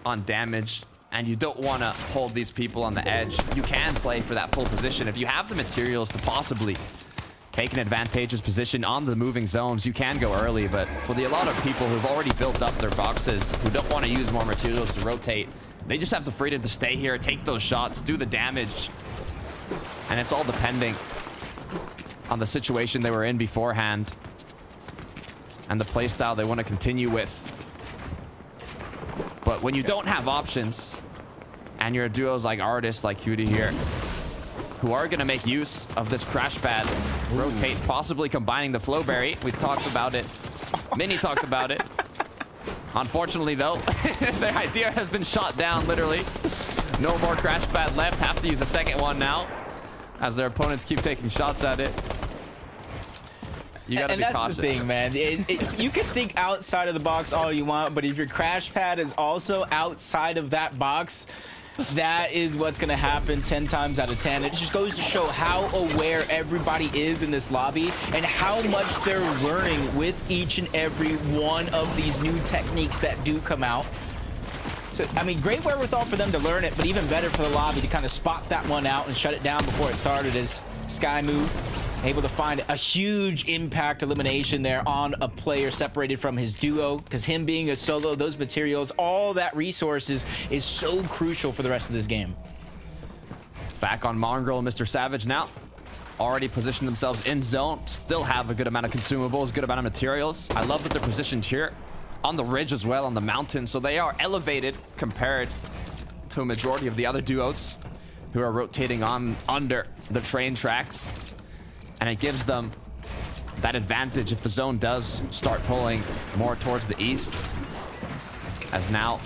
on damage, and you don't want to hold these people on the edge, you can play for that full position. If you have the materials to possibly take an advantageous position on the moving zones, you can go early. But for a lot of people who've already built up their boxes, who don't want to use more materials to rotate, they just have the freedom to stay here, take those shots, do the damage. And it's all depending on the situation they were in beforehand and the playstyle they want to continue with. But when you don't have options, and your duos like Artist, like Cutie here, who are going to make use of this crash pad, rotate, possibly combining the Flowberry. We talked about it. Mini talked about it. Unfortunately, though, their idea has been shot down, literally. No more crash pad left. Have to use a second one now, as their opponents keep taking shots at it. You gotta be cautious. And that's the thing, man. You can think outside of the box all you want, but if your crash pad is also outside of that box, that is what's going to happen 10 times out of 10. It just goes to show how aware everybody is in this lobby and how much they're learning with each and every one of these new techniques that do come out. So, I mean, great wherewithal for them to learn it, but even better for the lobby to kind of spot that one out and shut it down before it started as Sky Move able to find a huge impact elimination there on a player separated from his duo, because him being a solo, those materials, all that resources is so crucial for the rest of this game. Back on Mongrel and MrSavage now. Already positioned themselves in zone. Still have a good amount of consumables, good amount of materials. I love that they're positioned here on the ridge as well, on the mountain. So they are elevated compared to a majority of the other duos who are rotating on under the train tracks. And it gives them that advantage if the zone does start pulling more towards the east. As now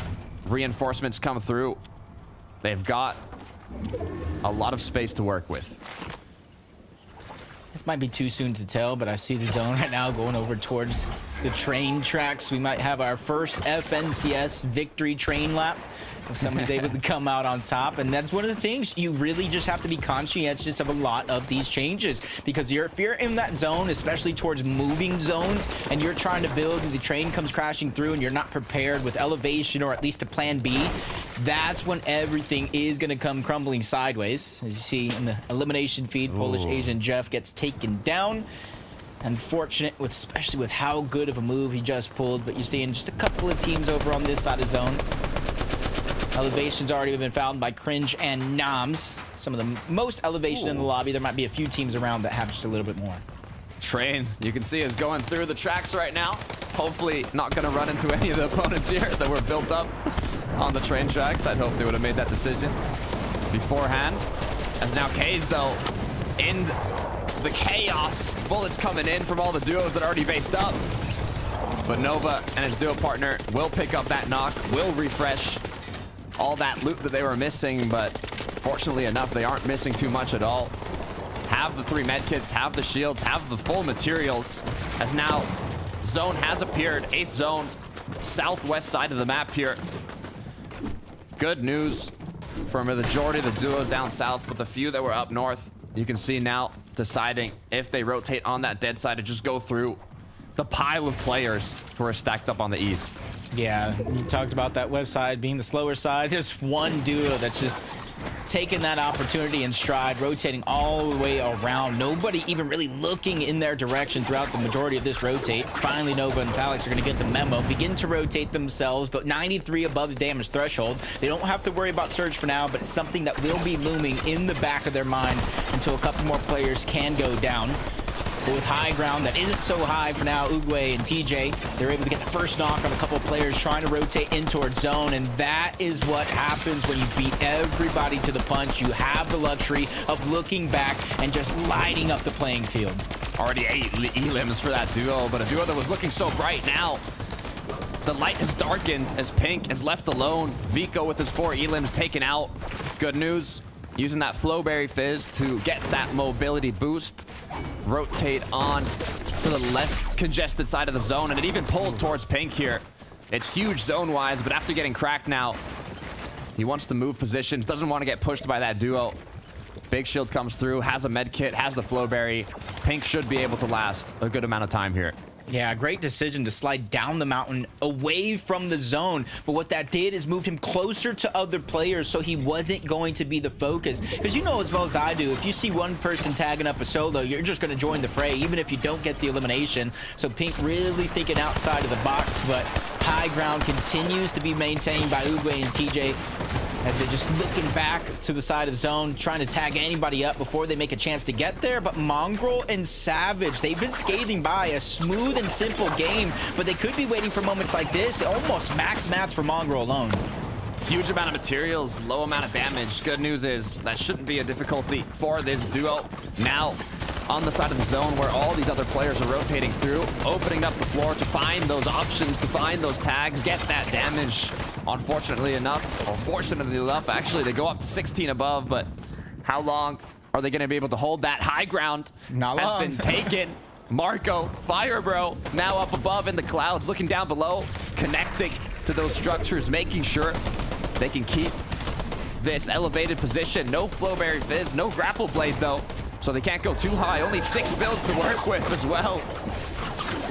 reinforcements come through, they've got a lot of space to work with. This might be too soon to tell, but I see the zone right now going over towards the train tracks. We might have our first FNCS victory train lap if someone's able to come out on top. And that's one of the things, you really just have to be conscientious of a lot of these changes, because if you're in that zone, especially towards moving zones, and you're trying to build and the train comes crashing through and you're not prepared with elevation or at least a plan B, that's when everything is going to come crumbling sideways. As you see in the elimination feed, Polish Asian Jeff gets taken down. Unfortunate, especially with how good of a move he just pulled, but you're seeing just a couple of teams over on this side of zone. Elevation's already been found by Cringe and Noms. Some of the most elevation in the lobby. There might be a few teams around that have just a little bit more. Train, you can see, is going through the tracks right now. Hopefully not going to run into any of the opponents here that were built up on the train tracks. I'd hope they would have made that decision beforehand. As now K's, though, in the chaos. Bullets coming in from all the duos that are already based up. But Nova and his duo partner will pick up that knock, will refresh all that loot that they were missing, but fortunately enough, they aren't missing too much at all. Have the 3 medkits, have the shields, have the full materials, as now zone has appeared. 8th zone, southwest side of the map here. Good news for a majority of the duos down south, but the few that were up north, you can see now deciding if they rotate on that dead side to just go through the pile of players who are stacked up on the east. Yeah, you talked about that west side being the slower side. There's one duo that's just taking that opportunity in stride, rotating all the way around. Nobody even really looking in their direction throughout the majority of this rotate. Finally, Nova and Phalanx are going to get the memo, begin to rotate themselves, but 93 above the damage threshold. They don't have to worry about Surge for now, but it's something that will be looming in the back of their mind until a couple more players can go down. But with high ground that isn't so high for now, Oogway and TJ, they're able to get the first knock on a couple of players trying to rotate in towards zone, and that is what happens when you beat everybody to the punch. You have the luxury of looking back and just lighting up the playing field. Already 8 elims for that duo, but a duo that was looking so bright now. The light has darkened as Pink is left alone. Vico with his 4 elims taken out. Good news, using that Flowberry Fizz to get that mobility boost. Rotate on to the less congested side of the zone, and it even pulled towards Pink here. It's huge zone-wise, but after getting cracked now, he wants to move positions, doesn't want to get pushed by that duo. Big Shield comes through, has a med kit, has the Flowberry. Pink should be able to last a good amount of time here. Yeah, great decision to slide down the mountain away from the zone. But what that did is moved him closer to other players, so he wasn't going to be the focus. Because you know as well as I do, if you see one person tagging up a solo, you're just going to join the fray, even if you don't get the elimination. So Pink really thinking outside of the box, but high ground continues to be maintained by Oogway and TJ, as they're just looking back to the side of zone, trying to tag anybody up before they make a chance to get there. But Mongrel and Savage, they've been scathing by a smooth and simple game, but they could be waiting for moments like this. Almost max mats for Mongrel alone. Huge amount of materials, low amount of damage. Good news is that shouldn't be a difficulty for this duo. Now, on the side of the zone where all these other players are rotating through, opening up the floor to find those options, to find those tags, get that damage. Unfortunately enough, or fortunately enough, actually, they go up to 16 above, but how long are they going to be able to hold that? High ground Not long. has been taken. Marco, Fire Bro, now up above in the clouds, looking down below, connecting to those structures, making sure they can keep this elevated position. No Flowberry Fizz, no Grapple Blade though, so they can't go too high. Only 6 builds to work with as well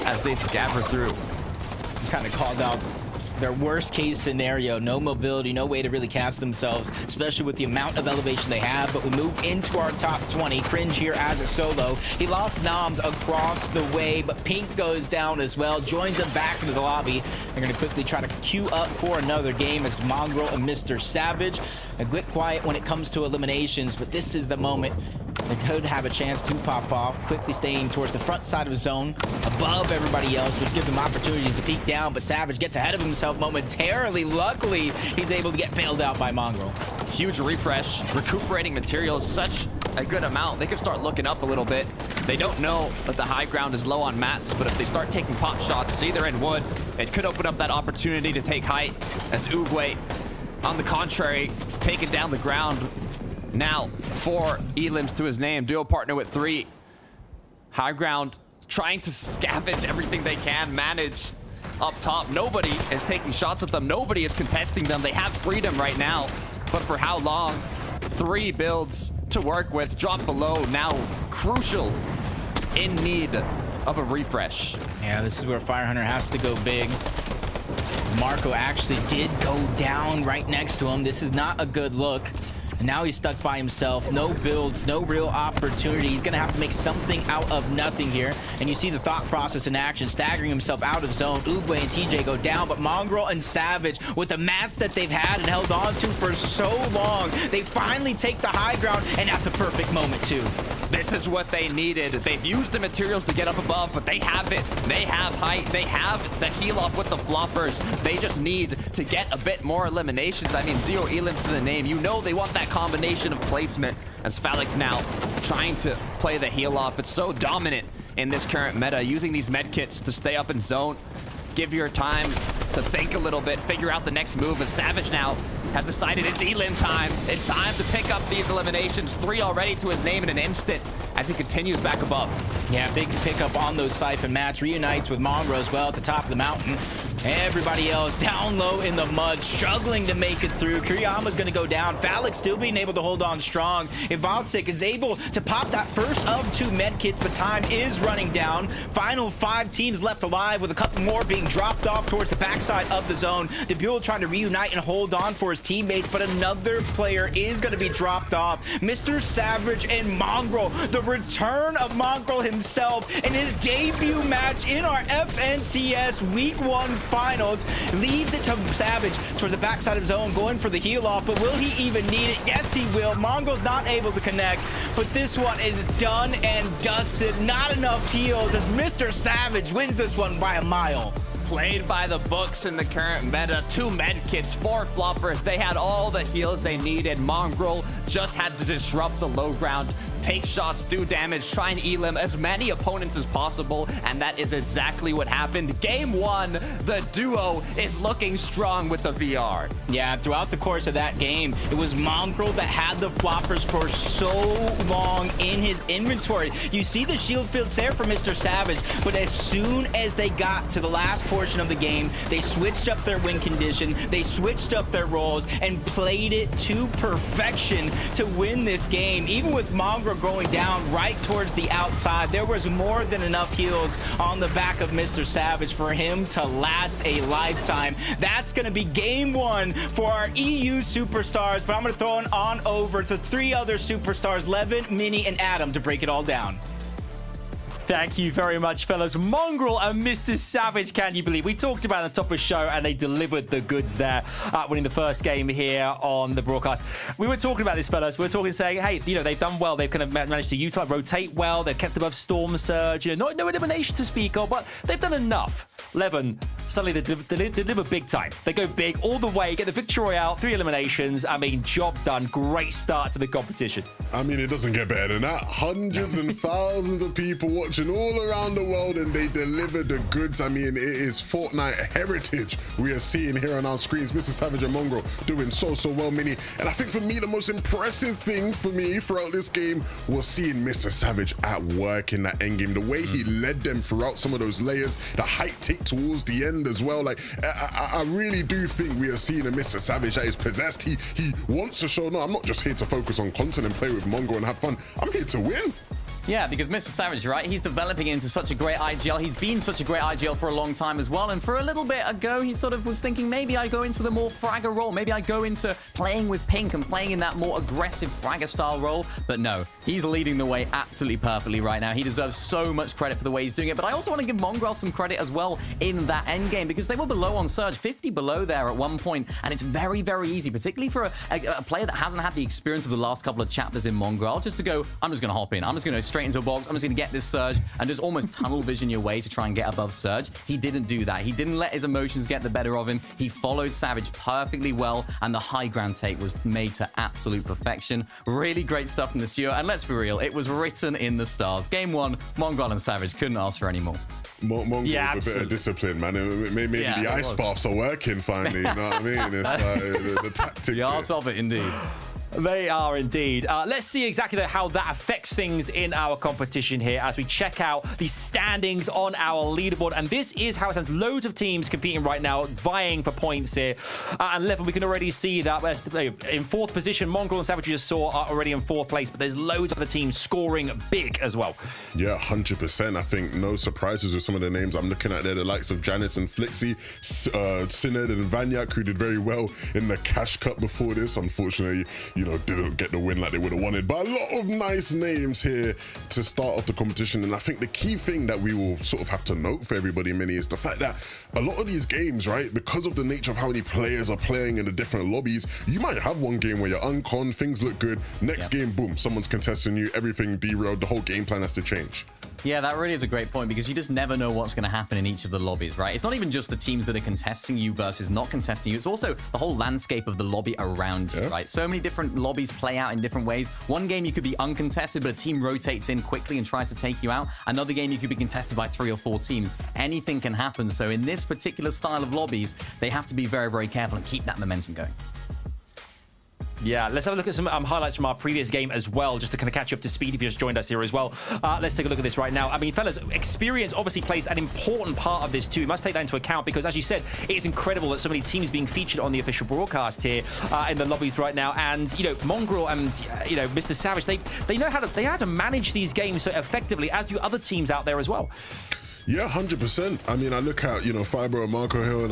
as they scabber through. Kind of called out their worst case scenario. No mobility, no way to really catch themselves, especially with the amount of elevation they have. But we move into our top 20. Cringe here as a solo. He lost Noms across the way, but Pink goes down as well, joins him back into the lobby. They're going to quickly try to queue up for another game as Mongrel and MrSavage. A bit quiet when it comes to eliminations, but this is the moment they could have a chance to pop off, quickly staying towards the front side of the zone, above everybody else, which gives them opportunities to peek down, but Savage gets ahead of himself momentarily. Luckily, he's able to get bailed out by Mongrel. Huge refresh, recuperating materials, such a good amount. They could start looking up a little bit. They don't know that the high ground is low on mats, but if they start taking pot shots, see they're in wood, it could open up that opportunity to take height, as Oogway, on the contrary, taking down the ground. Now, 4 elims to his name, duo partner with 3. High ground, trying to scavenge everything they can, manage up top. Nobody is taking shots at them. Nobody is contesting them. They have freedom right now, but for how long? 3 builds to work with, drop below, now crucial, in need of a refresh. Yeah, this is where Firehunter has to go big. Marco actually did go down right next to him. This is not a good look. And now he's stuck by himself. No builds, no real opportunity. He's going to have to make something out of nothing here. And you see the thought process in action, staggering himself out of zone. Oogway and TJ go down, but Mongrel and Savage, with the mats that they've had and held on to for so long, they finally take the high ground, and at the perfect moment too. This is what they needed. They've used the materials to get up above, but they have it. They have height. They have the heal up with the floppers. They just need to get a bit more eliminations. I mean, 0 elims to the name. You know they want that combination of placement, as Phalanx now trying to play the heal off. It's so dominant in this current meta, using these med kits to stay up in zone. Give your time to think a little bit, figure out the next move, as Savage now has decided it's elim time. It's time to pick up these eliminations. 3 already to his name in an instant as he continues back above. Yeah, big pickup on those Siphon mats. Reunites with Mongrel as well at the top of the mountain. Everybody else down low in the mud, struggling to make it through. Kuriyama's going to go down. Phallic still being able to hold on strong. Ivalsik is able to pop that first of 2 med kits, but time is running down. Final 5 teams left alive, with a couple more being dropped off towards the backside of the zone. Debule trying to reunite and hold on for his teammates, but another player is going to be dropped off. MrSavage and Mongrel. The return of Mongrel himself in his debut match in our FNCS Week 1 finals leaves it to Savage towards the backside of his own, going for the heal off, but will he even need it? Yes, he will. Mongrel's not able to connect, but this one is done and dusted. Not enough heals as MrSavage wins this one by a mile. Played by the books in the current meta. 2 med kits, 4 floppers. They had all the heals they needed. Mongrel just had to disrupt the low ground, take shots, do damage, try and elim as many opponents as possible, and that is exactly what happened. Game 1, the duo is looking strong with the VR. Yeah, throughout the course of that game, it was Mongrel that had the floppers for so long in his inventory. You see the shield fields there for MrSavage, but as soon as they got to the last portion of the game, they switched up their win condition, they switched up their roles, and played it to perfection to win this game. Even with Mongrel going down right towards the outside, there was more than enough heals on the back of MrSavage for him to last a lifetime. That's going to be game 1 for our EU superstars, but I'm going to throw it on over to 3 other superstars, Levin, Mini, and Adam, to break it all down. Thank you very much, fellas. Mongrel and MrSavage, can you believe? We talked about it at the top of the show, and they delivered the goods there, winning the first game here on the broadcast. We were talking about this, fellas. We were talking, saying, hey, you know, they've done well. They've kind of managed to utilize, rotate well. They've kept above Storm Surge. You know, no elimination to speak of, but they've done enough. Levin, suddenly they deliver big time. They go big all the way, get the victory royale, 3 eliminations. I mean, job done. Great start to the competition. I mean, it doesn't get better than that. Hundreds and thousands of people watching all around the world, and they deliver the goods. I mean, it is Fortnite heritage we are seeing here on our screens. MrSavage and Mongrel doing so well, Mini. And I think for me, the most impressive thing for me throughout this game was seeing MrSavage at work in that endgame. The way he led them throughout some of those layers, the height take towards the end as well. Like, I really do think we are seeing a MrSavage that is possessed. He wants to show, no, I'm not just here to focus on content and play with Mongrel and have fun. I'm here to win. Yeah, because MrSavage, right, he's developing into such a great IGL. He's been such a great IGL for a long time as well. And for a little bit ago, he sort of was thinking, maybe I go into the more fragger role. Maybe I go into playing with Pink and playing in that more aggressive fragger style role. But no, he's leading the way absolutely perfectly right now. He deserves so much credit for the way he's doing it. But I also want to give Mongrel some credit as well in that end game, because they were below on Surge, 50 below there at one point. And it's very, very easy, particularly for a player that hasn't had the experience of the last couple of chapters in Mongrel, just to go, I'm just going to hop in. I'm just going to go straight into a box. I'm just going to get this Surge and just almost tunnel vision your way to try and get above Surge. He didn't do that. He didn't let his emotions get the better of him. He followed Savage perfectly well, and the high ground take was made to absolute perfection. Really great stuff from this duo, and let's be real, it was written in the stars. Game 1, Mongrel and Savage couldn't ask for any more. Mongrel with a bit of discipline, man. Maybe the ice baths are working finally, you know what I mean? It's the tactics. The art of it, indeed. They are indeed. Let's see exactly how that affects things in our competition here as we check out the standings on our leaderboard. And this is how it stands. Loads of teams competing right now, vying for points here. And Levin, we can already see that in 4th position, Mongrel and Savage, you just saw, are already in 4th place, but there's loads of other teams scoring big as well. Yeah, 100%. I think no surprises with some of the names I'm looking at there. The likes of Janice and Flixie, Synod and Vanyak, who did very well in the Cash Cup before this. Unfortunately, didn't get the win like they would have wanted. But a lot of nice names here to start off the competition. And I think the key thing that we will sort of have to note for everybody, Mini, is the fact that a lot of these games, right, because of the nature of how many players are playing in the different lobbies, you might have one game where you're uncon, things look good. Next game, boom, someone's contesting you, everything derailed, the whole game plan has to change. Yeah, that really is a great point, because you just never know what's going to happen in each of the lobbies, right? It's not even just the teams that are contesting you versus not contesting you. It's also the whole landscape of the lobby around you, right? So many different lobbies play out in different ways. One game you could be uncontested, but a team rotates in quickly and tries to take you out. Another game you could be contested by 3 or 4 teams. Anything can happen. So in this particular style of lobbies, they have to be very, very careful and keep that momentum going. Yeah, let's have a look at some highlights from our previous game as well, just to kind of catch you up to speed if you just joined us here as well. Let's take a look at this right now. I mean, fellas, experience obviously plays an important part of this too. We must take that into account because, as you said, it is incredible that so many teams being featured on the official broadcast here in the lobbies right now. And, you know, Mongrel and, you know, MrSavage, they know how to manage these games so effectively, as do other teams out there as well. Yeah, 100%. I mean, I look at, you know, Fibro and Marco here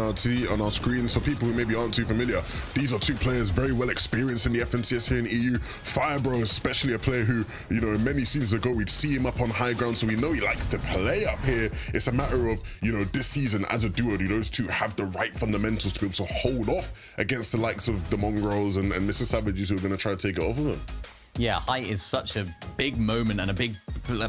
on our screens. For people who maybe aren't too familiar, these are two players very well experienced in the FNCS here in EU. Fibro, especially a player who, you know, many seasons ago, we'd see him up on high ground, so we know he likes to play up here. It's a matter of, you know, this season as a duo, do those two have the right fundamentals to be able to hold off against the likes of the Mongrels and MrSavages who are going to try to take it off of them? Yeah, height is such a big moment and a big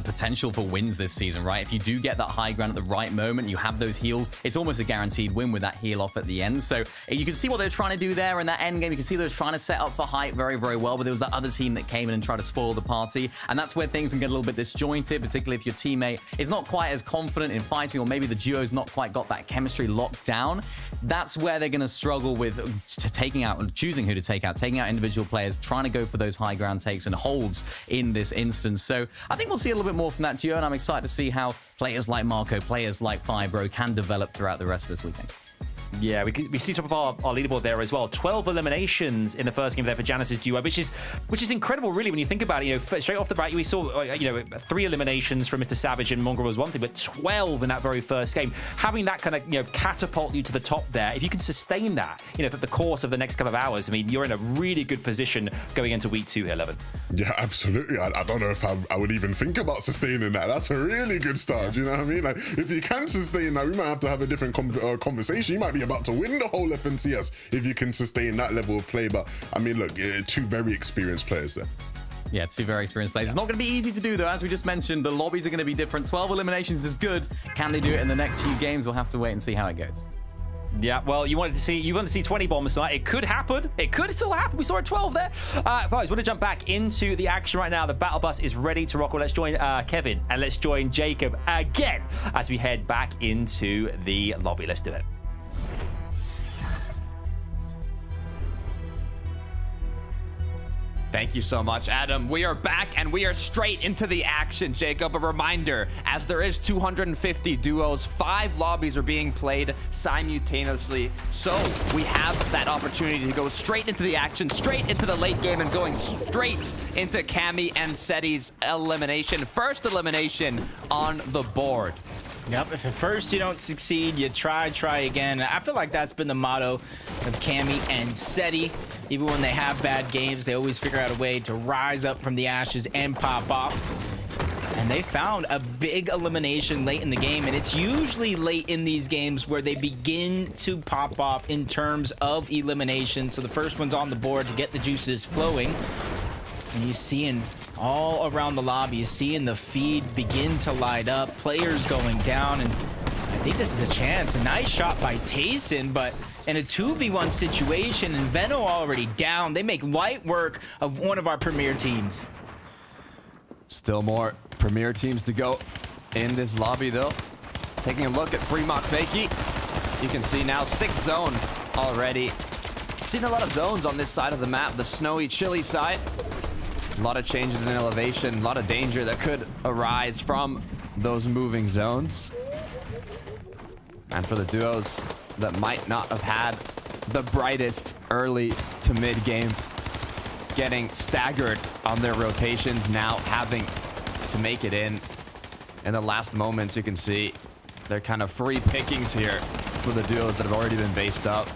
potential for wins this season, right? If you do get that high ground at the right moment, you have those heals, it's almost a guaranteed win with that heal off at the end. So you can see what they're trying to do there in that end game. You can see they're trying to set up for height very, very well, but there was that other team that came in and tried to spoil the party. And that's where things can get a little bit disjointed, particularly if your teammate is not quite as confident in fighting, or maybe the duo's not quite got that chemistry locked down. That's where they're going to struggle with taking out and choosing who to take out individual players, trying to go for those high ground takes and holds in this instance. So I think we'll see a little bit more from that duo, and I'm excited to see how players like Marco, players like Fibro can develop throughout the rest of this weekend. Yeah, we see top of our leaderboard there as well. 12 eliminations in the first game there for Janice's duo, which is incredible, really, when you think about it. You know, straight off the bat, we saw 3 eliminations from MrSavage and Mongrel was one thing, but 12 in that very first game. Having that kind of catapult you to the top there, if you can sustain that, for the course of the next couple of hours, I mean, you're in a really good position going into week 2 here, Levin. Yeah, absolutely. I don't know if I would even think about sustaining that. That's a really good start. You know what I mean? Like, if you can sustain that, we might have to have a different conversation. You might be about to win the whole FNCS if you can sustain that level of play. But I mean, look, 2 very experienced players there. Yeah, 2 very experienced players. It's not going to be easy to do, though. As we just mentioned, the lobbies are going to be different. 12 eliminations is good. Can they do it in the next few games? We'll have to wait and see how it goes. Yeah, well, you wanted to see 20 bombs tonight. It could happen. It could still happen. We saw a 12 there. Guys, we're going to jump back into the action right now. The battle bus is ready to rock. Well, let's join Kevin and let's join Jacob again as we head back into the lobby. Let's do it. Thank you so much, Adam. We are back and we are straight into the action, Jacob. A reminder, as there is 250 duos, 5 lobbies are being played simultaneously. So we have that opportunity to go straight into the action, straight into the late game, and going straight into Cammy and Seti's elimination. First elimination on the board. Yep, if at first you don't succeed, you try again. I feel like that's been the motto of Cammy and Seti. Even when they have bad games, they always figure out a way to rise up from the ashes and pop off. And they found a big elimination late in the game, and it's usually late in these games where they begin to pop off in terms of elimination. So the first one's on the board to get the juices flowing. And you're seeing all around the lobby, you're seeing the feed begin to light up, players going down, and I think this is a chance. A nice shot by Tayson, but in a 2v1 situation, and Veno already down, they make light work of one of our premier teams. Still more premier teams to go in this lobby, though. Taking a look at Fremont Fakey, you can see now 6 zone already. Seen a lot of zones on this side of the map, the snowy, chilly side. A lot of changes in elevation, a lot of danger that could arise from those moving zones. And for the duos that might not have had the brightest early to mid game, getting staggered on their rotations, now having to make it in the last moments. You can see they're kind of free pickings here for the duos that have already been based up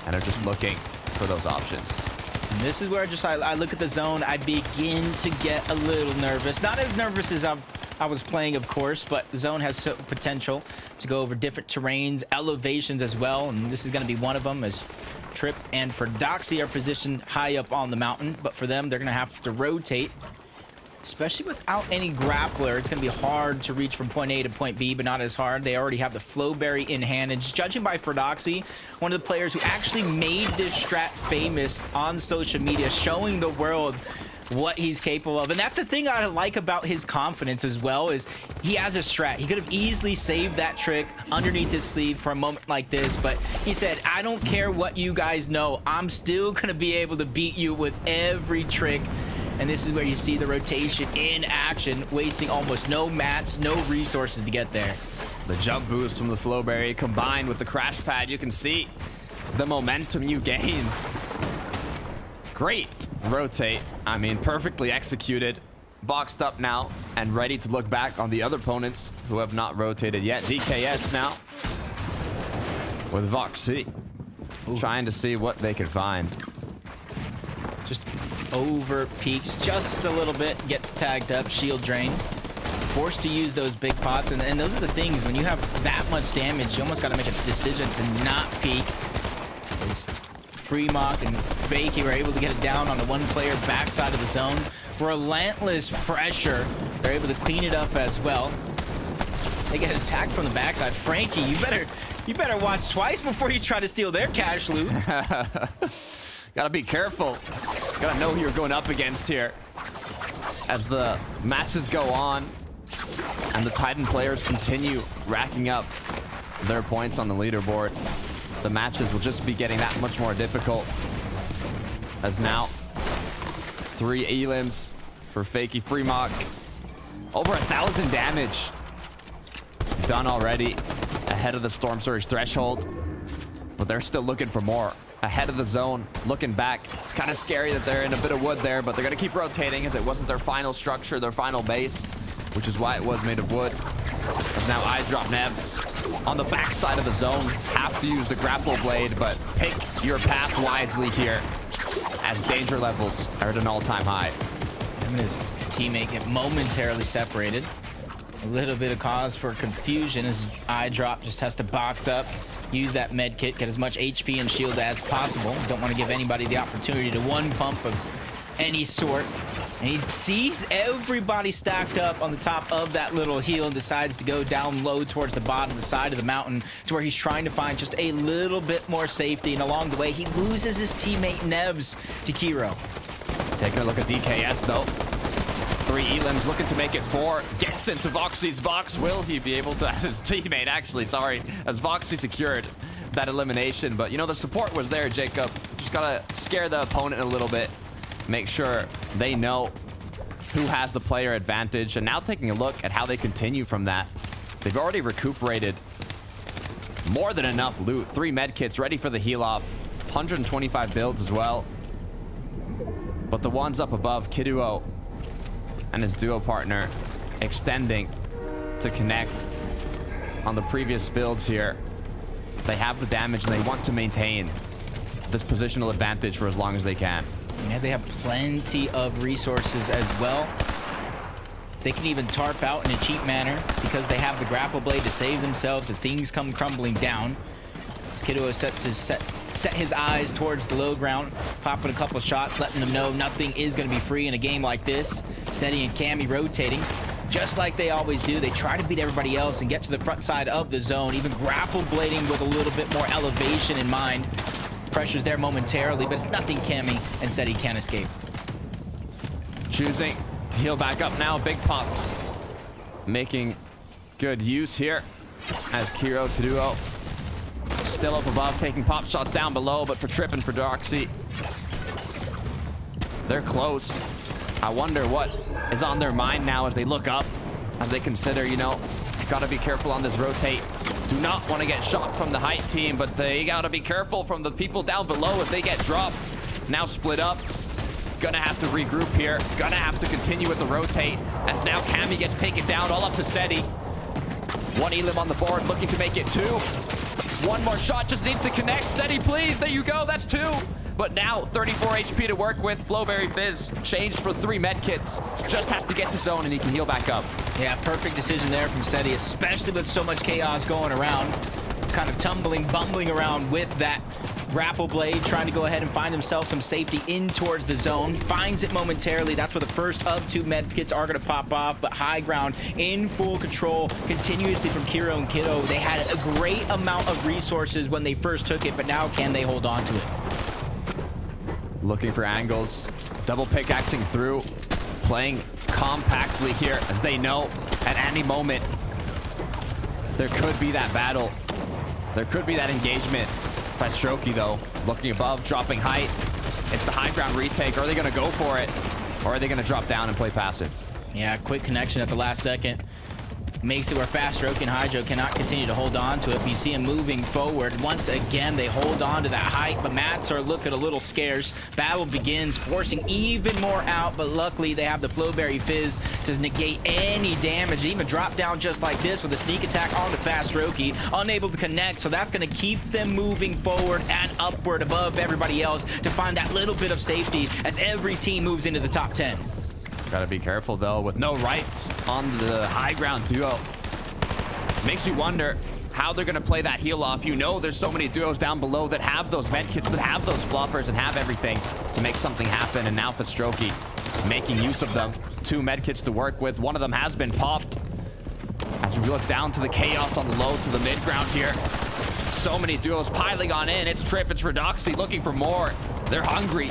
and are just looking for those options. And this is where I look at the zone, I begin to get a little nervous. Not as nervous as I was playing, of course, but the zone has potential to go over different terrains, elevations as well, and this is going to be one of them, as Trip and Fordoxy are positioned high up on the mountain, but for them, they're going to have to rotate. Especially without any grappler, it's going to be hard to reach from point A to point B, but not as hard. They already have the Flowberry in hand. And judging by Fordoxy, one of the players who actually made this strat famous on social media, showing the world what he's capable of. And that's the thing I like about his confidence as well, is he has a strat. He could have easily saved that trick underneath his sleeve for a moment like this, but he said, I don't care what you guys know. I'm still going to be able to beat you with every trick. And this is where you see the rotation in action, wasting almost no mats, no resources to get there. The jump boost from the Flowberry combined with the crash pad, you can see the momentum you gain. Great rotate. I mean, perfectly executed. Boxed up now and ready to look back on the other opponents who have not rotated yet. DKS now with Voxy trying to see what they can find. Just over peaks just a little bit, gets tagged up, shield drain. Forced to use those big pots, and those are the things, when you have that much damage, you almost got to make a decision to not peek. As Freemock and Fakey were able to get it down on the one-player backside of the zone. Relentless pressure. They're able to clean it up as well. They get attacked from the backside. Frankie, you better watch twice before you try to steal their cash loot. Gotta be careful. Gotta know who you're going up against here. As the matches go on and the Titan players continue racking up their points on the leaderboard, the matches will just be getting that much more difficult. As now, 3 elims for Fakey Freemock. Over 1,000 damage done already, ahead of the Storm Surge threshold. But they're still looking for more. Ahead of the zone, looking back. It's kind of scary that they're in a bit of wood there, but they're going to keep rotating as it wasn't their final structure, their final base, which is why it was made of wood. As now I drop Nebs on the backside of the zone. Have to use the grapple blade, but pick your path wisely here, as danger levels are at an all-time high. Him and his teammate get momentarily separated. A little bit of cause for confusion as I drop just has to box up, use that med kit, get as much HP and shield as possible. Don't want to give anybody the opportunity to one pump of any sort. And he sees everybody stacked up on the top of that little hill and decides to go down low towards the bottom of the side of the mountain to where he's trying to find just a little bit more safety. And along the way, he loses his teammate Nebs to Kiro. Taking a look at DKS though. 3 elims looking to make it 4. Gets into Voxy's box. Will he be able to, as his teammate actually, sorry, as Voxy secured that elimination. But you know, the support was there, Jacob. Just gotta scare the opponent a little bit. Make sure they know who has the player advantage. And now taking a look at how they continue from that. They've already recuperated more than enough loot. 3 medkits ready for the heal off. 125 builds as well. But the ones up above, Kiduo and his duo partner extending to connect on the previous builds here. They have the damage and they want to maintain this positional advantage for as long as they can. Yeah, they have plenty of resources as well. They can even tarp out in a cheap manner because they have the grapple blade to save themselves if things come crumbling down. As Kiduo set his eyes towards the low ground, popping a couple shots, letting them know nothing is going to be free in a game like this. Seti and Cammy rotating, just like they always do. They try to beat everybody else and get to the front side of the zone, even grapple blading with a little bit more elevation in mind. Pressure's there momentarily, but it's nothing Cammy and Seti can't escape. Choosing to heal back up now. Big pots making good use here as Kiro Kiduo still up above, taking pop shots down below, but for Trip and for Doxy, they're close. I wonder what is on their mind now as they look up, as they consider, you know, gotta be careful on this rotate. Do not want to get shot from the height team, but they gotta be careful from the people down below as they get dropped. Now split up. Gonna have to regroup here. Gonna have to continue with the rotate as now Cammy gets taken down all up to Seti. 1 elim on the board, looking to make it 2. 1 more shot, just needs to connect. Seti, please, there you go, that's 2. But now 34 HP to work with. Flowberry Fizz changed for 3 medkits. Just has to get the zone and he can heal back up. Yeah, perfect decision there from Seti, especially with so much chaos going around. Kind of bumbling around with that grapple blade, trying to go ahead and find himself some safety in towards the zone. Finds it momentarily. That's where the first of 2 med kits are going to pop off, but high ground in full control continuously from Kiro and Kiddo. They had a great amount of resources when they first took it, but now can they hold on to it? Looking for angles. Double pickaxing through. Playing compactly here as they know at any moment there could be that battle. There could be that engagement. Fastroki though, looking above, dropping height. It's the high ground retake. Are they going to go for it? Or are they going to drop down and play passive? Yeah, quick connection at the last second. Makes it where Fastroki and Hydro cannot continue to hold on to it. But you see him moving forward. Once again, they hold on to that height, but mats are looking a little scarce. Battle begins, forcing even more out, but luckily they have the Flowberry Fizz to negate any damage. They even drop down just like this with a sneak attack onto Fastroki, unable to connect, so that's going to keep them moving forward and upward above everybody else to find that little bit of safety as every team moves into the top 10. Gotta be careful though, with no rights on the high ground duo. Makes you wonder how they're gonna play that heal off. You know there's so many duos down below that have those medkits, that have those floppers, and have everything to make something happen. And now Fastroki making use of them. 2 medkits to work with. One of them has been popped. As we look down to the chaos on the low to the mid ground here. So many duos piling on in. It's Trip, it's Redoxy looking for more. They're hungry,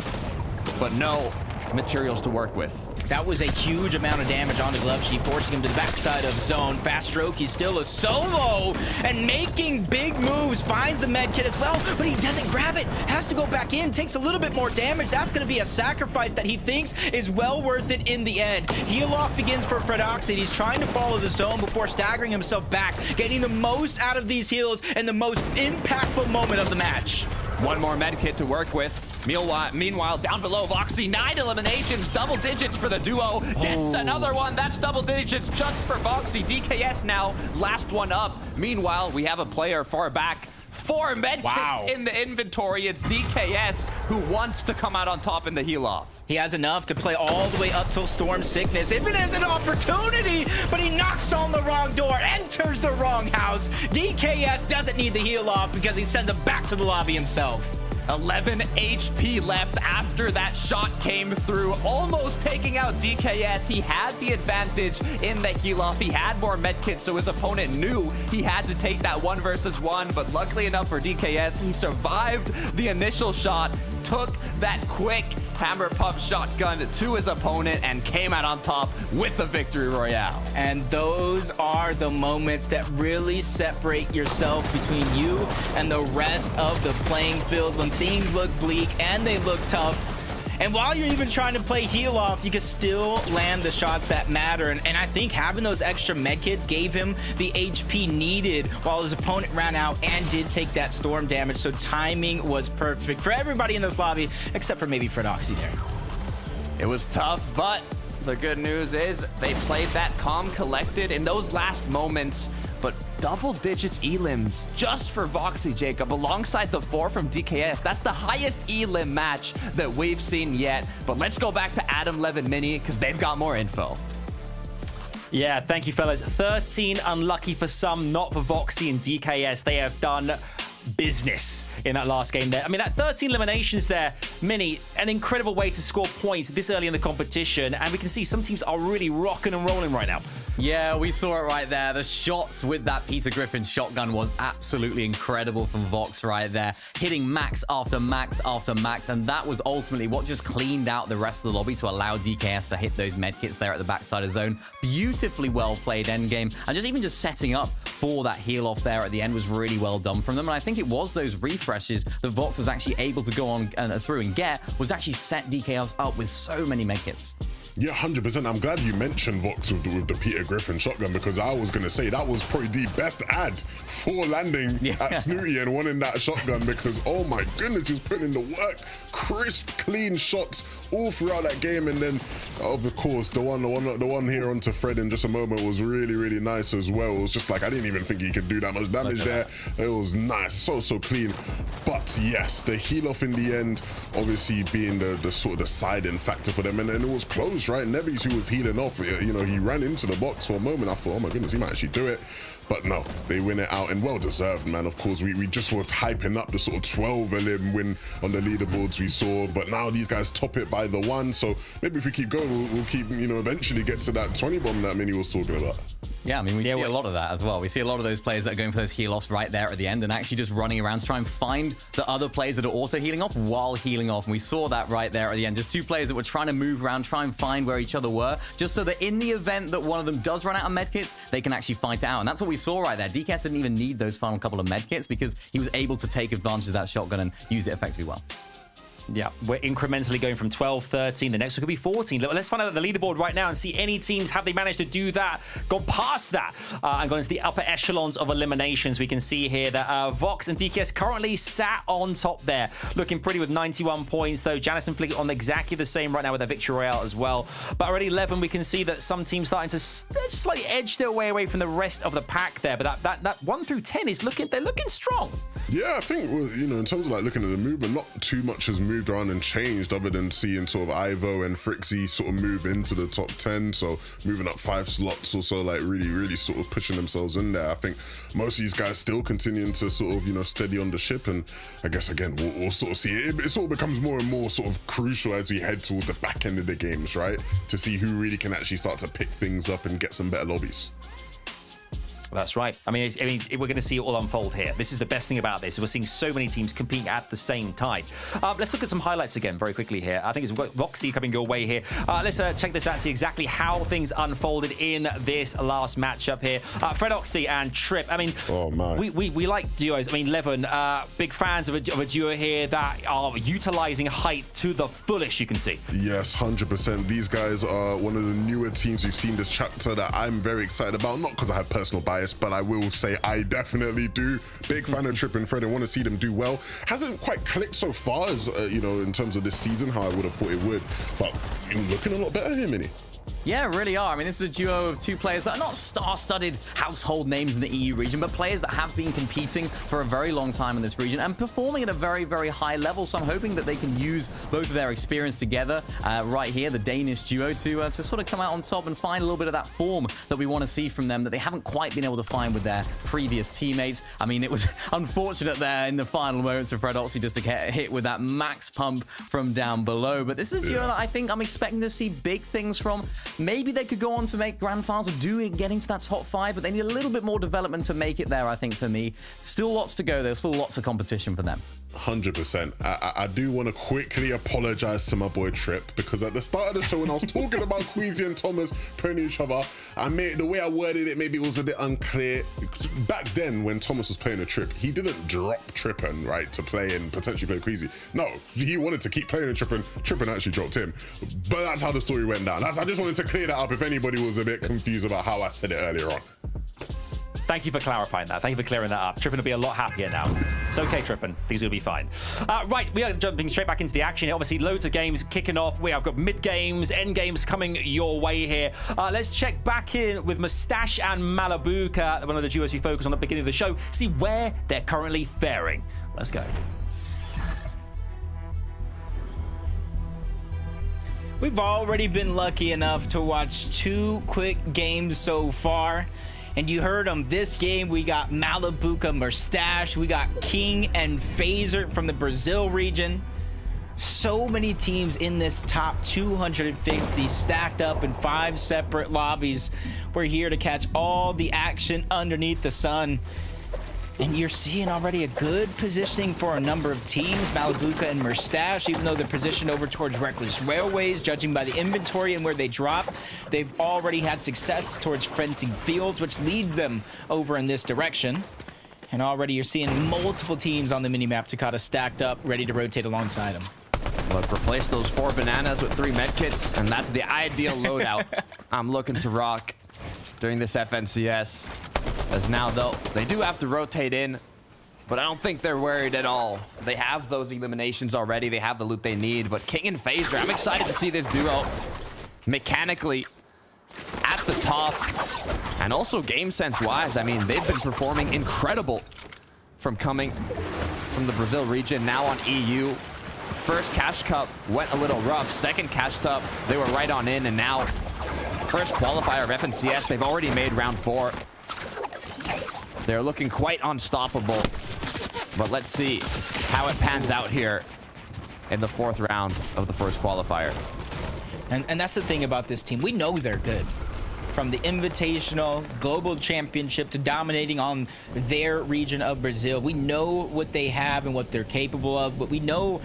but no materials to work with. That was a huge amount of damage on the glove sheet, forcing him to the backside of zone. Fastroki still a solo and making big moves. Finds the med kit as well, but he doesn't grab it. Has to go back in, takes a little bit more damage. That's going to be a sacrifice that he thinks is well worth it in the end. Heal off begins for Fredoxy. He's trying to follow the zone before staggering himself back, getting the most out of these heals in the most impactful moment of the match. One more med kit to work with. Meanwhile, down below, Voxy, 9 eliminations, double digits for the duo. Gets another one. That's double digits just for Voxy. DKS now, last one up. Meanwhile, we have a player far back. 4 medkits in the inventory. It's DKS who wants to come out on top in the heal off. He has enough to play all the way up till Storm Sickness. If it is an opportunity, but he knocks on the wrong door, enters the wrong house. DKS doesn't need the heal off because he sends him back to the lobby himself. 11 HP left after that shot came through, almost taking out DKS. He had the advantage in the heal off. He had more medkits, so his opponent knew he had to take that 1 versus 1. But luckily enough for DKS, he survived the initial shot, took that quick hammer pump shotgun to his opponent, and came out on top with the victory royale. And those are the moments that really separate yourself between you and the rest of the playing field when things look bleak and they look tough. And while you're even trying to play heal off, you can still land the shots that matter. And I think having those extra medkits gave him the HP needed while his opponent ran out and did take that storm damage. So timing was perfect for everybody in this lobby, except for maybe Fredoxy there. It was tough, but the good news is they played that calm, collected in those last moments. But double digits elims just for Voxy, Jacob, alongside the 4 from DKS. That's the highest elim match that we've seen yet. But let's go back to Adam Levin Mini because they've got more info. Yeah, thank you, fellas. 13 unlucky for some, not for Voxy and DKS. They have done business in that last game there. I mean, that 13 eliminations there, Mini, an incredible way to score points this early in the competition. And we can see some teams are really rocking and rolling right now. Yeah, we saw it right there. The shots with that Peter Griffin shotgun was absolutely incredible from Vox right there. Hitting max after max after max, and that was ultimately what just cleaned out the rest of the lobby to allow DKS to hit those medkits there at the backside of zone. Beautifully well played endgame, and just setting up for that heal off there at the end was really well done from them. And I think it was those refreshes that Vox was actually able to go on through and get, was actually set DKS up with so many medkits. Yeah, 100%. I'm glad you mentioned Vox with the Peter Griffin shotgun, because I was going to say that was probably the best ad for landing at Snooty and winning that shotgun, because, oh my goodness, he was putting in the work. Crisp, clean shots all throughout that game. And then, of course, the one here onto Fred in just a moment was really, really nice as well. It was just like, I didn't even think he could do that much damage there. It was nice, so clean. But yes, the heal off in the end, obviously being the sort of deciding factor for them. And it was close, right? Neves, who was healing off, you know, he ran into the box for a moment. I thought, oh my goodness, he might actually do it. But no, they win it out, and well deserved, man. Of course, we just were hyping up the sort of 12 elim win on the leaderboards we saw, but now these guys top it by the 1. So maybe if we keep going, we'll keep, you know, eventually get to that 20 bomb that Mini was talking about. Yeah, I mean, we see a lot of that as well. We see a lot of those players that are going for those heal-offs right there at the end and actually just running around to try and find the other players that are also healing off while healing off. And we saw that right there at the end. Just two players that were trying to move around, try and find where each other were, just so that in the event that one of them does run out of medkits, they can actually fight it out. And that's what we saw right there. DKS didn't even need those final couple of medkits because he was able to take advantage of that shotgun and use it effectively well. Yeah, we're incrementally going from 12, 13. The next one could be 14. Let's find out the leaderboard right now and see any teams, have they managed to do that, gone past that, and gone into the upper echelons of eliminations. We can see here that Vox and DKS currently sat on top there, looking pretty with 91 points, though. Janice and Flick on exactly the same right now with their victory royale as well. But already 11, we can see that some teams starting to slightly edge their way away from the rest of the pack there. But that 1 through 10 is looking strong. Yeah, I think, you know, in terms of like looking at the movement, not too much has moved around and changed other than seeing sort of Ivo and Frixie sort of move into the top 10. So moving up 5 slots or so, like really sort of pushing themselves in there. I think most of these guys still continuing to sort of, you know, steady on the ship. And I guess, again, we'll sort of see it. It sort of becomes more and more sort of crucial as we head towards the back end of the games, right? To see who really can actually start to pick things up and get some better lobbies. That's right. I mean, we're going to see it all unfold here. This is the best thing about this. We're seeing so many teams competing at the same time. Let's look at some highlights again very quickly here. I think it's Roxy coming your way here. Let's check this out, see exactly how things unfolded in this last matchup here. Fredoxy and Trip. I mean, oh my, we like duos. I mean, Levin, big fans of a duo here that are utilizing height to the fullest, you can see. Yes, 100%. These guys are one of the newer teams we've seen this chapter that I'm very excited about. Not because I have personal bias, but I will say I definitely do. Big fan of Trip and Fred and want to see them do well. Hasn't quite clicked so far as, you know, in terms of this season, how I would have thought it would. But looking a lot better here, Mini. Yeah, really are. I mean, this is a duo of two players that are not star-studded household names in the EU region, but players that have been competing for a very long time in this region and performing at a very, very high level. So I'm hoping that they can use both of their experience together right here, the Danish duo, to sort of come out on top and find a little bit of that form that we want to see from them that they haven't quite been able to find with their previous teammates. I mean, it was unfortunate there in the final moments of Fred Oxley just to get hit with that max pump from down below. But this is a duo that I think I'm expecting to see big things from. Maybe they could go on to make grand finals or getting to that top 5, but they need a little bit more development to make it there, I think, for me. Still lots to go. There's still lots of competition for them. 100%. I do want to quickly apologize to my boy Trip, because at the start of the show when I was talking about Queasy and Thomas playing each other, the way I worded it, maybe it was a bit unclear. Back then when Thomas was playing a Trip, he didn't drop Trippin, right, to play and potentially play Queasy. No, he wanted to keep playing a Trippin. Trippin actually dropped him. But that's how the story went down. I just wanted to clear that up if anybody was a bit confused about how I said it earlier on. Thank you for clarifying that. Thank you for clearing that up. Trippin will be a lot happier now. It's okay, Trippin. Things will be fine. Right, we are jumping straight back into the action here. Obviously, loads of games kicking off. We have got mid-games, end games coming your way here. Let's check back in with Mustache and Malabuka, one of the duos we focus on at the beginning of the show, see where they're currently faring. Let's go. We've already been lucky enough to watch 2 quick games so far. And you heard them. This game, we got Malabuka, Mustache. We got King and Phaser from the Brazil region. So many teams in this top 250 stacked up in 5 separate lobbies. We're here to catch all the action underneath the sun. And you're seeing already a good positioning for a number of teams, Malabuka and Mustache, even though they're positioned over towards Reckless Railways, judging by the inventory and where they drop. They've already had success towards Fencing Fields, which leads them over in this direction. And already you're seeing multiple teams on the minimap Takata stacked up, ready to rotate alongside them. Look, replace those 4 bananas with 3 medkits, and that's the ideal loadout I'm looking to rock during this FNCS. As now, though, they do have to rotate in, but I don't think they're worried at all. They have those eliminations already. They have the loot they need, but King and Phaser, I'm excited to see this duo mechanically at the top, and also game sense-wise. I mean, they've been performing incredible from coming from the Brazil region, now on EU. First Cash Cup went a little rough. Second Cash Cup, they were right on in, and now first qualifier of FNCS, they've already made round 4. They're looking quite unstoppable, but let's see how it pans out here in the 4th round of the first qualifier. And that's the thing about this team. We know they're good. from the Invitational Global Championship to dominating on their region of Brazil. We know what they have and what they're capable of, but we know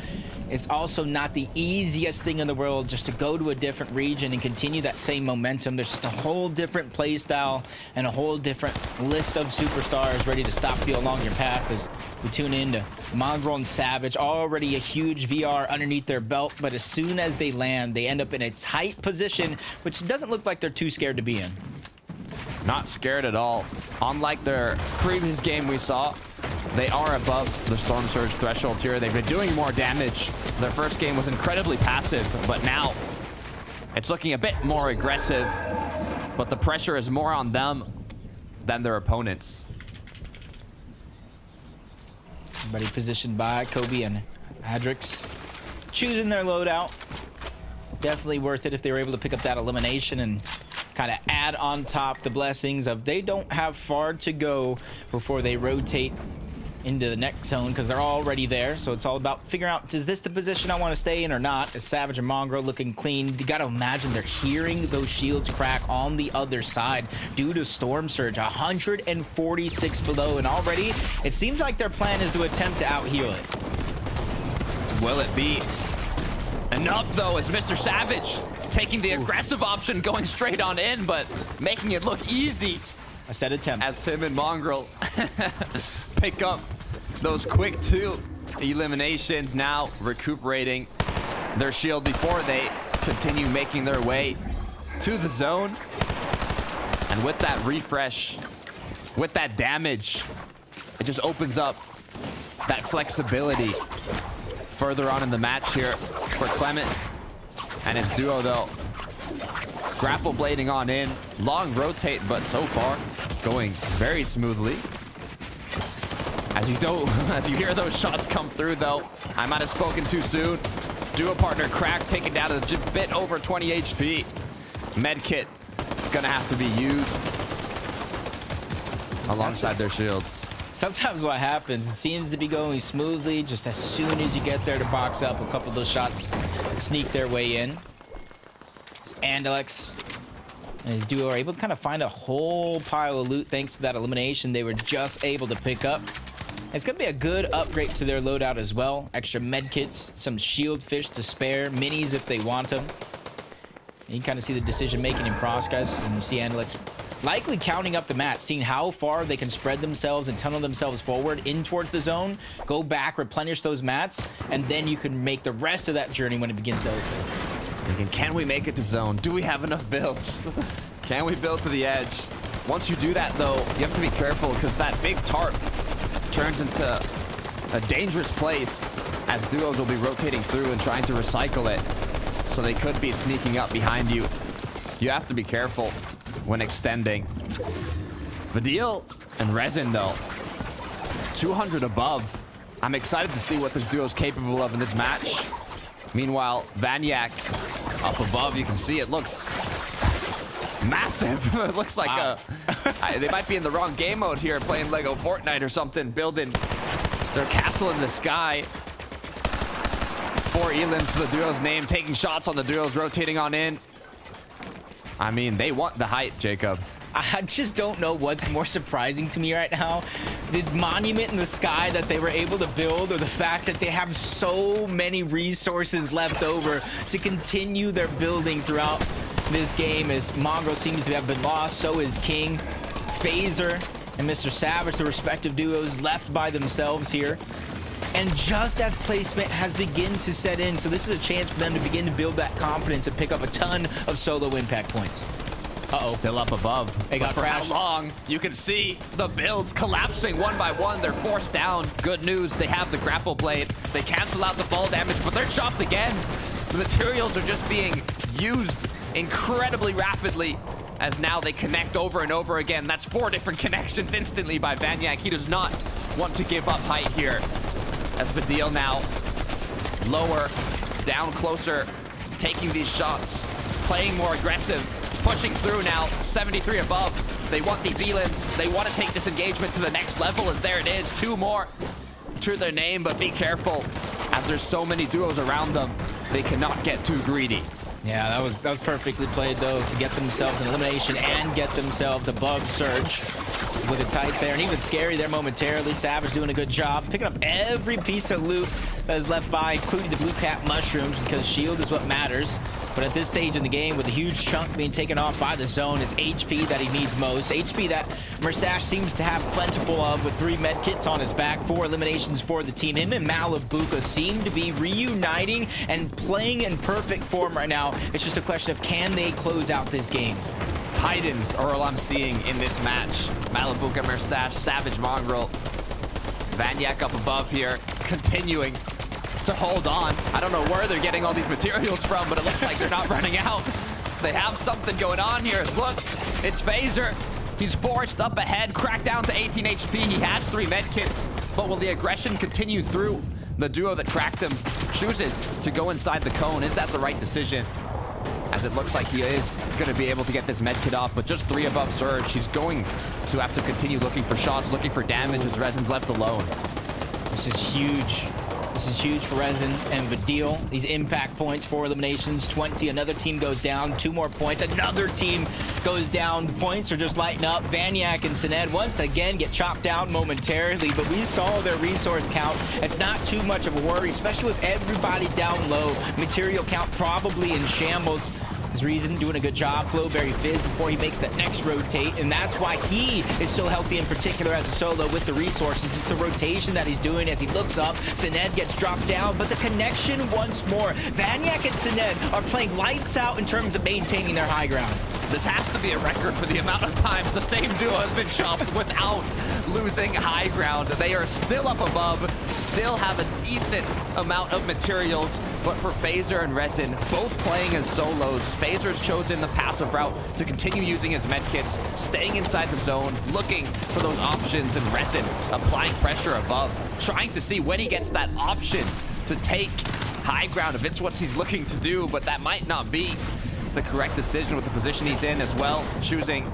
it's also not the easiest thing in the world just to go to a different region and continue that same momentum. There's just a whole different play style and a whole different list of superstars ready to stop you along your path as we tune in to Mongrel and MrSavage. Already a huge VR underneath their belt, but as soon as they land, they end up in a tight position, which doesn't look like they're too scared to be in. Not scared at all. Unlike their previous game we saw, they are above the Storm Surge threshold here. They've been doing more damage. Their first game was incredibly passive, but now it's looking a bit more aggressive, but the pressure is more on them than their opponents. Everybody positioned by Kobe and Hadrix, choosing their loadout. Definitely worth it if they were able to pick up that elimination and kind of add on top the blessings of they don't have far to go before they rotate into the next zone, because they're already there. So it's all about figuring out, is this the position I want to stay in or not? Is Savage and Mongrel looking clean? You got to imagine they're hearing those shields crack on the other side due to Storm Surge. 146 below, and already it seems like their plan is to attempt to out-heal it. Will it be enough, though, as MrSavage taking the aggressive option, going straight on in, but making it look easy. I said attempt. As him and Mongrel pick up those quick 2 eliminations, now recuperating their shield before they continue making their way to the zone. And with that refresh, with that damage, it just opens up that flexibility further on in the match here for Clement and his duo, though. Grapple blading on in, long rotate, but so far going very smoothly. As you hear those shots come through, though, I might have spoken too soon. Duo partner cracked, taken down a bit over 20 HP. Medkit gonna have to be used alongside their shields. Sometimes what happens, it seems to be going smoothly. Just as soon as you get there to box up, a couple of those shots sneak their way in. Andalex and his duo are able to kind of find a whole pile of loot thanks to that elimination they were just able to pick up. It's going to be a good upgrade to their loadout as well. Extra medkits, some shield fish to spare, minis if they want them. And you kind of see the decision making in progress, and you see Andalex likely counting up the mats, seeing how far they can spread themselves and tunnel themselves forward in towards the zone, go back, replenish those mats, and then you can make the rest of that journey when it begins to open. Thinking, can we make it to zone? Do we have enough builds? Can we build to the edge? Once you do that, though, you have to be careful, because that big tarp turns into a dangerous place, as duos will be rotating through and trying to recycle it. So they could be sneaking up behind you. You have to be careful when extending. Vidil and Resin, though, 200 above. I'm excited to see what this duo is capable of in this match. Meanwhile, Vanyak up above, you can see it looks massive. It looks like they might be in the wrong game mode here, playing Lego Fortnite or something, building their castle in the sky. 4 elims to the duo's name, taking shots on the duos, rotating on in. I mean, they want the height, Jacob. I just don't know what's more surprising to me right now. This monument in the sky that they were able to build, or the fact that they have so many resources left over to continue their building throughout this game, as Mongrel seems to have been lost, so is King. Phaser and MrSavage, the respective duos, left by themselves here. And just as placement has begun to set in, so this is a chance for them to begin to build that confidence and pick up a ton of solo impact points. Uh-oh. Still up above. They got for crashed. how long? You can see the builds collapsing one by one. They're forced down. Good news, they have the grapple blade. They cancel out the fall damage, but they're chopped again. The materials are just being used incredibly rapidly, as now they connect over and over again. That's 4 different connections instantly by Vanyak. He does not want to give up height here, as Vidil now lower, down closer, taking these shots, playing more aggressive, pushing through now, 73 above. They want these elims. They want to take this engagement to the next level, as there it is, 2 more to their name, but be careful, as there's so many duos around them. They cannot get too greedy. Yeah, that was perfectly played though to get themselves an elimination and get themselves above Surge. Looking tight there and even scary there momentarily. Savage doing a good job picking up every piece of loot that is left by, including the blue cap mushrooms, because shield is what matters. But at this stage in the game, with a huge chunk being taken off by the zone, is HP that he needs most. HP that MrSavage seems to have plentiful of, with 3 med kits on his back, 4 eliminations for the team. Him and Malabuka seem to be reuniting and playing in perfect form right now. It's just a question of, can they close out this game? Titans are all I'm seeing in this match. Malabuka, MrSavage, Savage, Mongrel. Vanyak up above here, continuing to hold on. I don't know where they're getting all these materials from, but it looks like they're not running out. They have something going on here. Look, it's Phaser. He's forced up ahead, cracked down to 18 HP. He has 3 medkits, but will the aggression continue through? The duo that cracked him chooses to go inside the cone. Is that the right decision? As it looks like he is going to be able to get this medkit off, but just 3 above Surge. He's going to have to continue looking for shots, looking for damage as Resin's left alone. This is huge. This is huge for Resin and Vidil. These impact points, 4 eliminations, 20. Another team goes down, 2 more points. Another team goes down. The points are just lighting up. Vanyak and Sined once again get chopped down momentarily, but we saw their resource count. It's not too much of a worry, especially with everybody down low. Material count probably in shambles. His Reason doing a good job. Flowberry Fizz before he makes that next rotate, and that's why he is so healthy in particular as a solo with the resources. It's the rotation that he's doing as he looks up. Sined gets dropped down, but the connection once more. Vanyak and Sined are playing lights out in terms of maintaining their high ground. This has to be a record for the amount of times the same duo has been chopped without losing high ground. They are still up above, still have a decent amount of materials, but for Phaser and Resin, both playing as solos, Phaser's chosen the passive route to continue using his medkits, staying inside the zone, looking for those options, and Resin applying pressure above, trying to see when he gets that option to take high ground if it's what he's looking to do, but that might not be the correct decision with the position he's in as well, choosing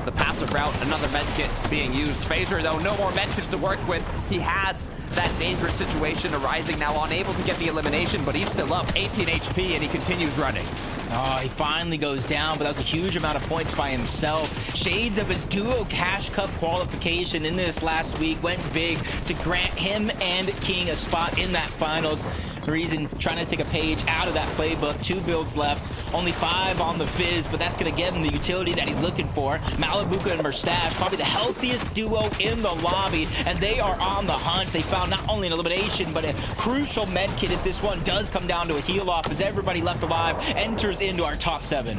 the passive route, another medkit being used. Phaser, though, no more medkits to work with. He has that dangerous situation arising now, unable to get the elimination, but he's still up, 18 HP, and he continues running. Oh, he finally goes down, but that was a huge amount of points by himself. Shades of his duo Cash Cup qualification in this last week went big to grant him and King a spot in that finals. The Reason trying to take a page out of that playbook. 2 builds left, only 5 on the Fizz, but that's going to give him the utility that he's looking for. Malabuka and MrSavage, probably the healthiest duo in the lobby, and they are on the hunt. They found not only an elimination, but a crucial medkit if this one does come down to a heal-off, as everybody left alive enters into our top 7.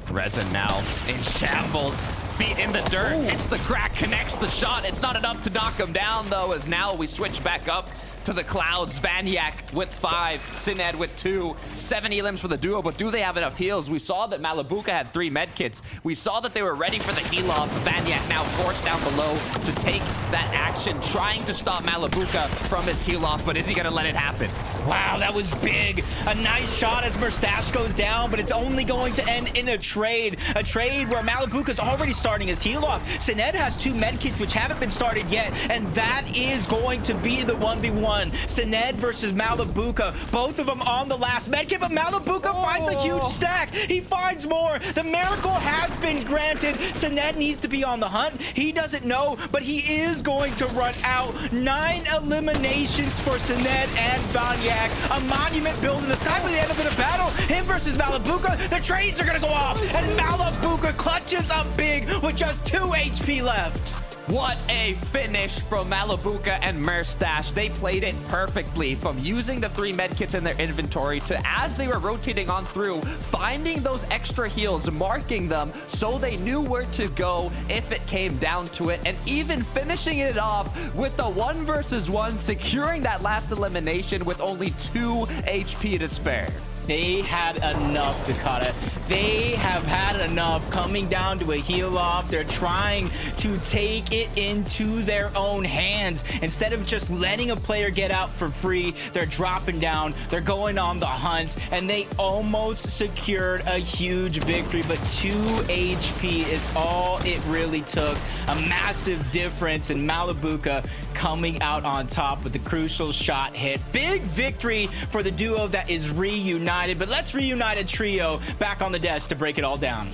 Resin now in shambles, feet in the dirt, hits the crack, connects the shot. It's not enough to knock him down, though, as now we switch back up to the clouds. Vanyak with 5, Sined with 2, 7 elims for the duo, but do they have enough heals? We saw that Malabuka had 3 medkits. We saw that they were ready for the heal off. Vanyak now forced down below to take that action, trying to stop Malabuka from his heal off, but is he gonna let it happen? Wow, that was big. A nice shot as MrSavage goes down, but it's only going to end in a trade. A trade where Malabuka's already starting his heal off. Sined has 2 medkits which haven't been started yet, and that is going to be the 1v1. Sined versus Malabuka. Both of them on the last medkit, but Malabuka finds a huge stack. He finds more. The miracle has been granted. Sined needs to be on the hunt. He doesn't know, but he is going to run out. 9 eliminations for Sined and Vanyak. A monument built in the sky, but at the end of the battle, him versus Malabuka, the trades are going to go off, and Malabuka clutches up big with just 2 HP left. What a finish from Malabuka and MrSavage. They played it perfectly, from using the 3 medkits in their inventory to, as they were rotating on through, finding those extra heals, marking them so they knew where to go if it came down to it, and even finishing it off with the 1 versus 1, securing that last elimination with only 2 HP to spare. They had enough, Dakota. They have had enough coming down to a heal off. They're trying to take it into their own hands. Instead of just letting a player get out for free, they're dropping down. They're going on the hunt, and they almost secured a huge victory, but 2 HP is all it really took. A massive difference, in Malabuka coming out on top with the crucial shot hit. Big victory for the duo that is reunited. reunited, but let's reunite a trio back on the desk to break it all down.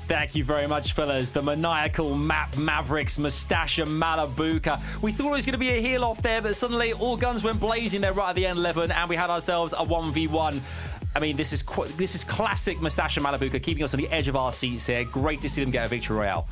Thank you very much, fellas. The maniacal map Mavericks, Mustache and Malabuka. We thought it was going to be a heel off there, but suddenly all guns went blazing there right at the end 11, and we had ourselves a 1v1. I mean, this is classic Mustache and Malabuka, keeping us on the edge of our seats here. Great to see them get a victory royale.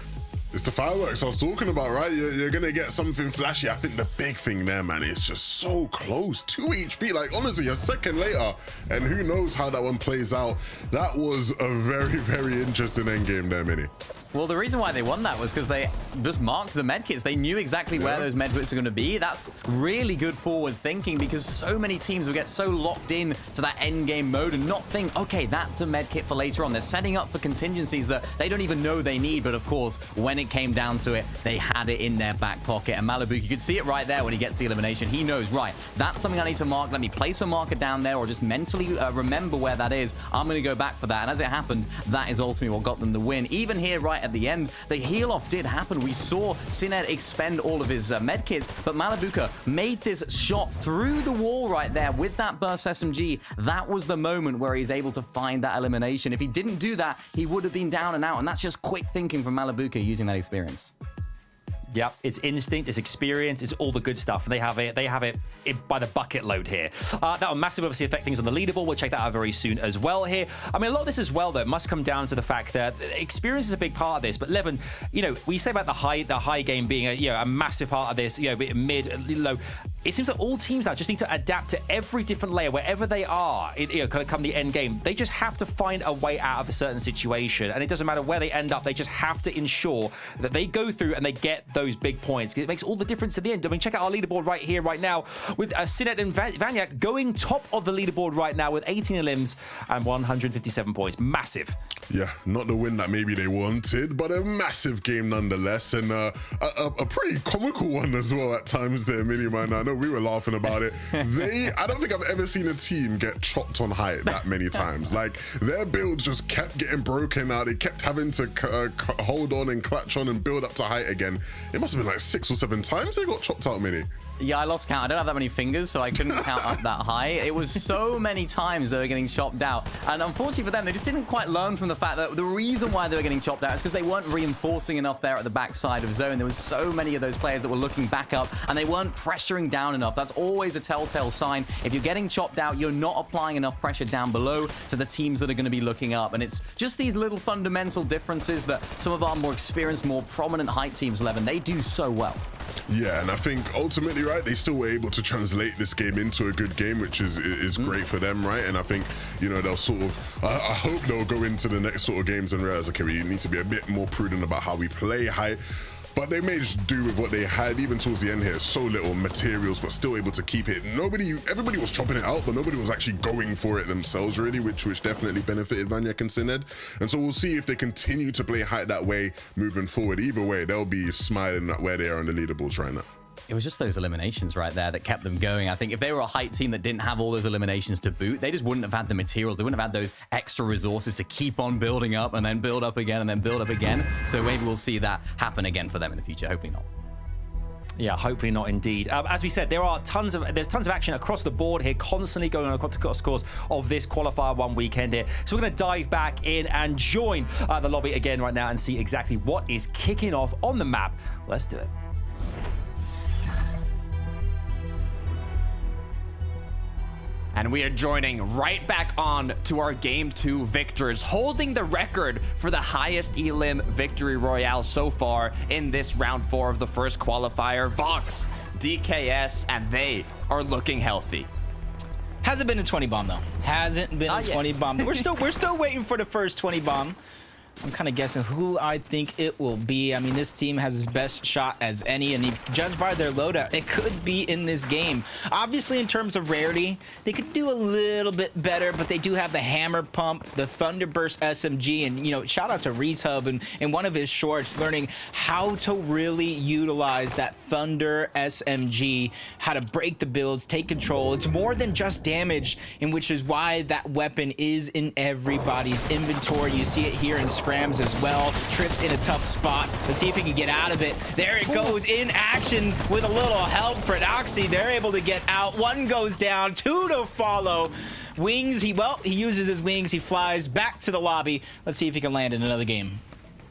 It's the fireworks I was talking about, right? You're going to get something flashy. I think the big thing there, man, is just so close. 2 HP, like, honestly, a second later, and who knows how that one plays out. That was a very, very interesting endgame there, Mini. Well, the reason why they won that was because they just marked the medkits. They knew exactly where those medkits are going to be. That's really good forward thinking, because so many teams will get so locked in to that end game mode and not think, okay, that's a medkit for later on. They're setting up for contingencies that they don't even know they need. But of course, when it came down to it, they had it in their back pocket. And Malibu, you could see it right there when he gets the elimination. He knows, right, that's something I need to mark. Let me place a marker down there, or just mentally remember where that is. I'm going to go back for that. And as it happened, that is ultimately what got them the win. Even here, right at the end, the heal off did happen. We saw Sined expend all of his medkits, but Malabuka made this shot through the wall right there with that burst SMG. That was the moment where he's able to find that elimination. If he didn't do that, he would have been down and out, and that's just quick thinking from Malabuka using that experience. Yep, it's instinct, it's experience, it's all the good stuff. And they have it by the bucket load here. That will massively obviously affect things on the leaderboard. We'll check that out very soon as well here. I mean, a lot of this as well, though, must come down to the fact that experience is a big part of this. But Levin, you know, we say about the high game being a massive part of this, mid, low. It seems that all teams now just need to adapt to every different layer, wherever they are, kind of come the end game. They just have to find a way out of a certain situation. And it doesn't matter where they end up. They just have to ensure that they go through and they get those big points. It makes all the difference in the end. I mean, check out our leaderboard right here, right now, with Sined and Vanyak going top of the leaderboard right now with 18 elims and 157 points. Massive. Yeah, not the win that maybe they wanted, but a massive game nonetheless, and a pretty comical one as well at times there, Mini Man. I know we were laughing about it. I don't think I've ever seen a team get chopped on height that many times. Like, their builds just kept getting broken out. They kept having to hold on and clutch on and build up to height again. It must have been like 6 or 7 times they got chopped out, Mini. Yeah, I lost count. I don't have that many fingers, so I couldn't count up that high. It was so many times they were getting chopped out. And unfortunately for them, they just didn't quite learn from the fact that the reason why they were getting chopped out is because they weren't reinforcing enough there at the backside of zone. There was so many of those players that were looking back up, and they weren't pressuring down enough. That's always a telltale sign. If you're getting chopped out, you're not applying enough pressure down below to the teams that are going to be looking up. And it's just these little fundamental differences that some of our more experienced, more prominent height teams, Levin, they do so well. Yeah, and I think ultimately, right, they still were able to translate this game into a good game, which is great for them, right? And I think, they'll sort of, I hope they'll go into the next sort of games and realize, okay, we need to be a bit more prudent about how we play height. But they may just do with what they had, even towards the end here. So little materials, but still able to keep it. Everybody was chopping it out, but nobody was actually going for it themselves, really, which definitely benefited Vanyak and Sined. And so we'll see if they continue to play height that way moving forward. Either way, they'll be smiling at where they are on the leaderboard right now. It was just those eliminations right there that kept them going. I think if they were a height team that didn't have all those eliminations to boot, they just wouldn't have had the materials. They wouldn't have had those extra resources to keep on building up and then build up again and then build up again. So maybe we'll see that happen again for them in the future. Hopefully not. Yeah, hopefully not indeed. As we said, there's tons of action across the board here, constantly going on across the course of this qualifier one weekend here. So we're going to dive back in and join the lobby again right now and see exactly what is kicking off on the map. Let's do it. And we are joining right back on to our Game 2 victors, holding the record for the highest elim victory royale so far in this round 4 of the first qualifier. Vox, DKS, and they are looking healthy. Hasn't been a 20 bomb though. Hasn't been a 20 bomb. We're still waiting for the first 20 bomb. I'm kind of guessing who I think it will be. I mean, this team has his best shot as any, and if judged by their loadout, it could be in this game. Obviously, in terms of rarity, they could do a little bit better, but they do have the Hammer Pump, the Thunderburst SMG, and, shout out to ReeseHub and in one of his shorts, learning how to really utilize that Thunder SMG, how to break the builds, take control. It's more than just damage, and which is why that weapon is in everybody's inventory. You see it here in Scrams as well. Trips in a tough spot. Let's see if he can get out of it. There it goes in action with a little help for Noxy. They're able to get out. 1 goes down, 2 to follow. Wings, he uses his wings. He flies back to the lobby. Let's see if he can land in another game.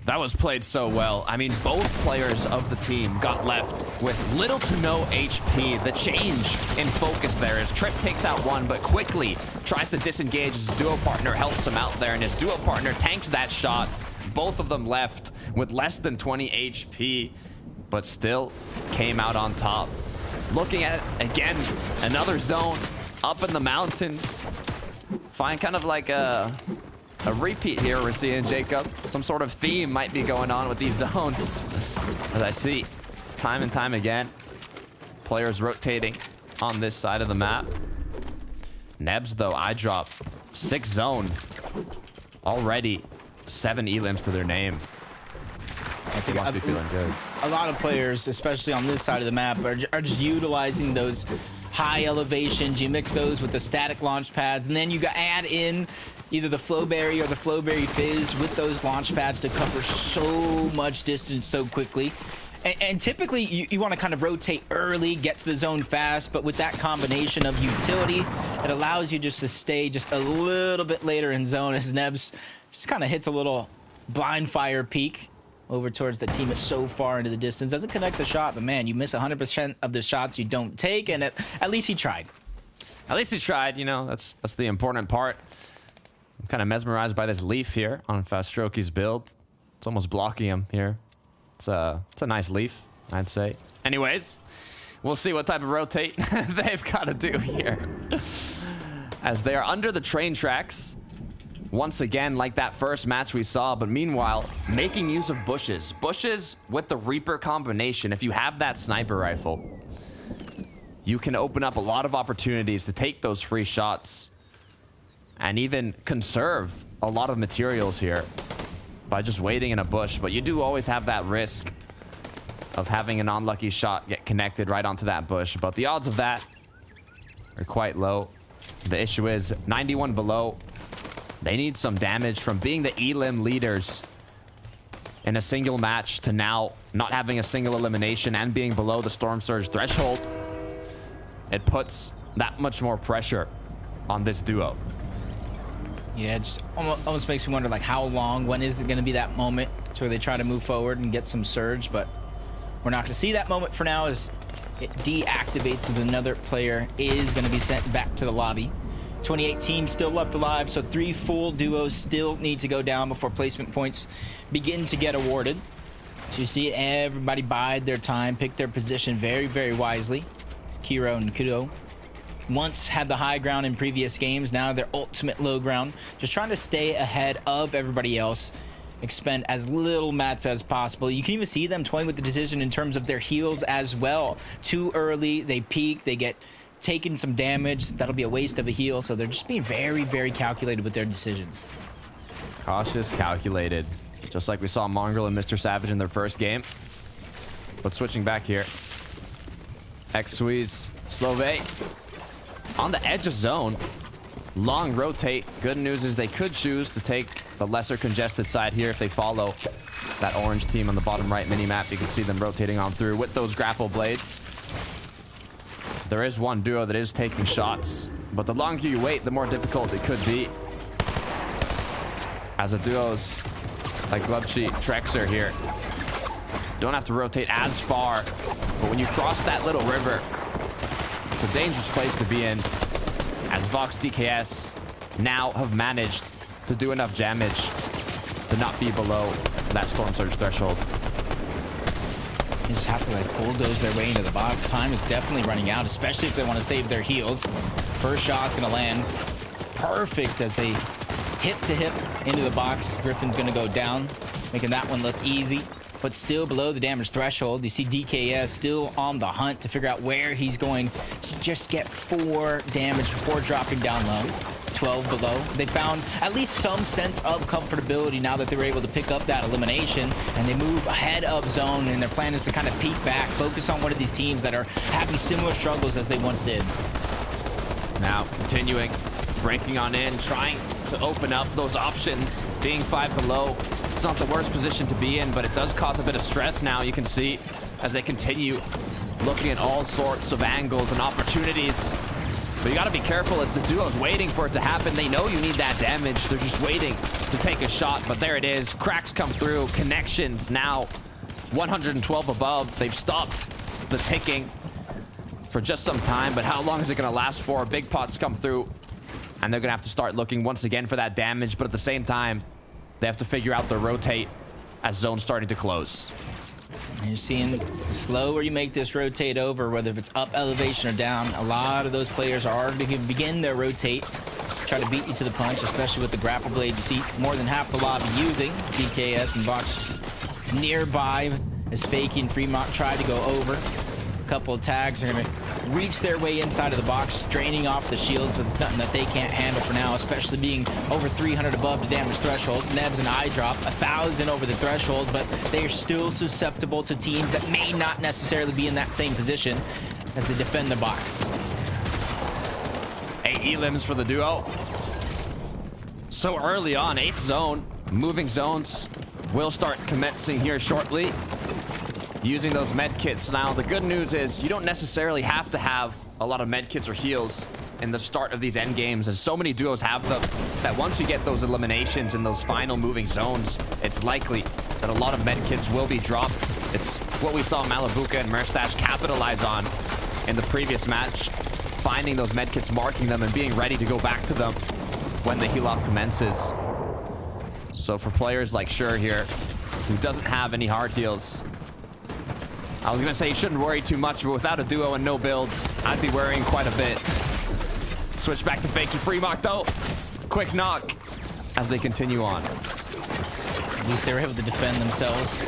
That was played so well. I mean, both players of the team got left with little to no HP. The change in focus there is Trip takes out one, but quickly tries to disengage. His duo partner helps him out there, and his duo partner tanks that shot. Both of them left with less than 20 HP, but still came out on top. Looking at it again, another zone up in the mountains. Find kind of like a repeat here we're seeing, Jacob. Some sort of theme might be going on with these zones. As I see time and time again, players rotating on this side of the map. Nebs, though, eye drop. 6 zone. Already 7 elims to their name. I think Must be feeling good. A lot of players, especially on this side of the map, are just utilizing those high elevations. You mix those with the static launch pads, and then you add in either the Flowberry or the Flowberry Fizz with those launch pads to cover so much distance so quickly. And typically, you want to kind of rotate early, get to the zone fast, but with that combination of utility, it allows you just to stay just a little bit later in zone as Nebs just kind of hits a little blind fire peek over towards the team. It's so far into the distance. Doesn't connect the shot, but man, you miss 100% of the shots you don't take, and at least he tried. At least he tried, you know, that's the important part. I'm kind of mesmerized by this leaf here on Fastrokey's build. It's almost blocking him here. It's a nice leaf, I'd say. Anyways, we'll see what type of rotate they've got to do here. As they are under the train tracks, once again, like that first match we saw, but meanwhile, making use of bushes. Bushes with the Reaper combination. If you have that sniper rifle, you can open up a lot of opportunities to take those free shots and even conserve a lot of materials here by just waiting in a bush. But you do always have that risk of having an unlucky shot get connected right onto that bush. But the odds of that are quite low. The issue is 91 below. They need some damage from being the elim leaders in a single match to now not having a single elimination and being below the Storm Surge threshold. It puts that much more pressure on this duo. Yeah, it just almost makes me wonder, like, how long, when is it going to be that moment to where they try to move forward and get some surge, but we're not going to see that moment for now as it deactivates as another player is going to be sent back to the lobby. 28 teams still left alive, so 3 full duos still need to go down before placement points begin to get awarded. So you see everybody bide their time, pick their position very, very wisely. Kiro and Kudo once had the high ground in previous games, now their ultimate low ground. Just trying to stay ahead of everybody else, expend as little mats as possible. You can even see them toying with the decision in terms of their heals as well. Too early, they peak, they get taken some damage. That'll be a waste of a heal, so they're just being very, very calculated with their decisions. Cautious, calculated. Just like we saw Mongrel and MrSavage in their first game. But switching back here. X-Squeeze, Slove on the edge of zone. Long rotate. Good news is they could choose to take the lesser congested side here if they follow that orange team on the bottom right minimap. You can see them rotating on through with those grapple blades. There is one duo that is taking shots, but the longer you wait, the more difficult it could be. As the duos like Glubchi, Trexer here don't have to rotate as far, but when you cross that little river, it's a dangerous place to be in, as Vox DKS now have managed to do enough damage to not be below that Storm Surge threshold. You just have to, like, bulldoze their way into the box. Time is definitely running out, especially if they want to save their heals. First shot's going to land perfect as they hip to hip into the box. Griffin's going to go down, making that one look easy, but still below the damage threshold. You see DKS still on the hunt to figure out where he's going to just get 4 damage before dropping down low. 12 below. They found at least some sense of comfortability now that they were able to pick up that elimination, and they move ahead of zone, and their plan is to kind of peek back, focus on one of these teams that are having similar struggles as they once did. Now continuing, breaking on in, trying to open up those options. Being 5 below, it's not the worst position to be in, but it does cause a bit of stress now. You can see as they continue looking at all sorts of angles and opportunities But you got to be careful as the duo's waiting for it to happen. They know you need that damage. They're just waiting to take a shot. But there it is. Cracks come through. Connections now 112 above. They've stopped the ticking for just some time. But how long is it going to last for? Big pots come through. And they're going to have to start looking once again for that damage. But at the same time, they have to figure out the rotate as zone's starting to close. You're seeing the slower you make this rotate over, whether if it's up elevation or down, a lot of those players are already going to begin their rotate, try to beat you to the punch, especially with the grapple blade. You see more than half the lobby using DKS and Vox nearby as Fakey and Fremont try to go over. A couple of tags are going to reach their way inside of the box, draining off the shields, but it's nothing that they can't handle for now, especially being over 300 above the damage threshold. Nebs and I drop 1,000 over the threshold, but they are still susceptible to teams that may not necessarily be in that same position as they defend the box. 8 elims for the duo. So early on, 8th zone. Moving zones will start commencing here shortly. Using those med kits. Now, the good news is you don't necessarily have to have a lot of med kits or heals in the start of these end games, as so many duos have them, that once you get those eliminations in those final moving zones, it's likely that a lot of med kits will be dropped. It's what we saw Malabuka and MrSavage capitalize on in the previous match, finding those med kits, marking them, and being ready to go back to them when the heal off commences. So for players like Sure here, who doesn't have any hard heals, I was gonna say you shouldn't worry too much, but without a duo and no builds, I'd be worrying quite a bit. Switch back to Fakey Fremont though. Quick knock as they continue on. At least they were able to defend themselves.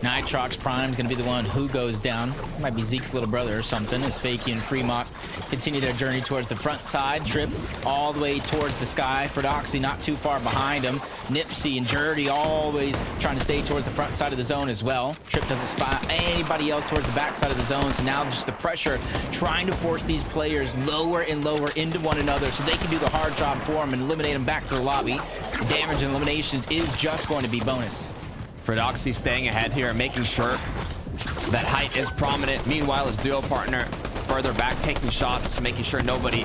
Nitrox Prime is going to be the one who goes down. Might be Zeke's little brother or something, as Fakey and Fremont continue their journey towards the front side. Trip all the way towards the sky. Fordoxy not too far behind him. Nipsey and Jerdy always trying to stay towards the front side of the zone as well. Trip doesn't spot anybody else towards the back side of the zone, so now just the pressure trying to force these players lower and lower into one another so they can do the hard job for them and eliminate them back to the lobby. The damage and eliminations is just going to be bonus. Fordoxy staying ahead here, making sure that height is prominent. Meanwhile, his duo partner further back, taking shots, making sure nobody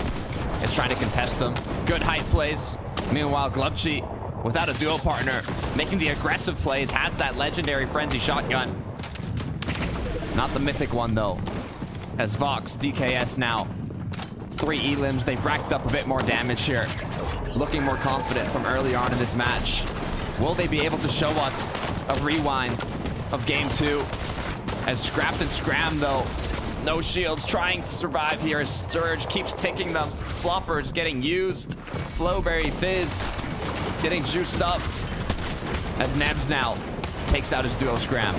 is trying to contest them. Good height plays. Meanwhile, Glubchi, without a duo partner, making the aggressive plays, has that legendary frenzy shotgun. Not the mythic one, though. As Vox, DKS now. 3 elims, they've racked up a bit more damage here. Looking more confident from early on in this match. Will they be able to show us a rewind of game 2? As Scrapped and Scram, though, no shields, trying to survive here as Sturge keeps ticking them. Floppers getting used. Flowberry Fizz getting juiced up as Nebs now takes out his duo Scram.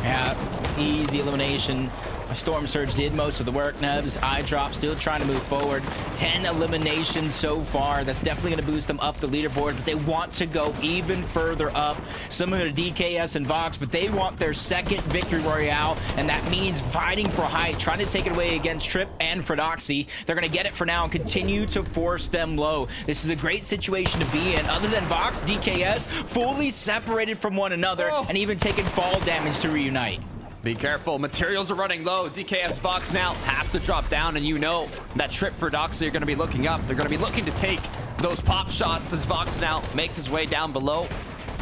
Yeah, easy elimination. Storm Surge did most of the work. Nebs, eye drop, still trying to move forward. 10 eliminations so far. That's definitely going to boost them up the leaderboard, but they want to go even further up. Similar to DKS and Vox, but they want their second victory royale, and that means fighting for height, trying to take it away against Trip and Fordoxy. They're going to get it for now and continue to force them low. This is a great situation to be in. Other than Vox, DKS, fully separated from one another and even taking fall damage to reunite. Be careful, materials are running low. DKS Vox now have to drop down, and you know that Trip for Doxy are going to be looking up. They're going to be looking to take those pop shots as Vox now makes his way down below.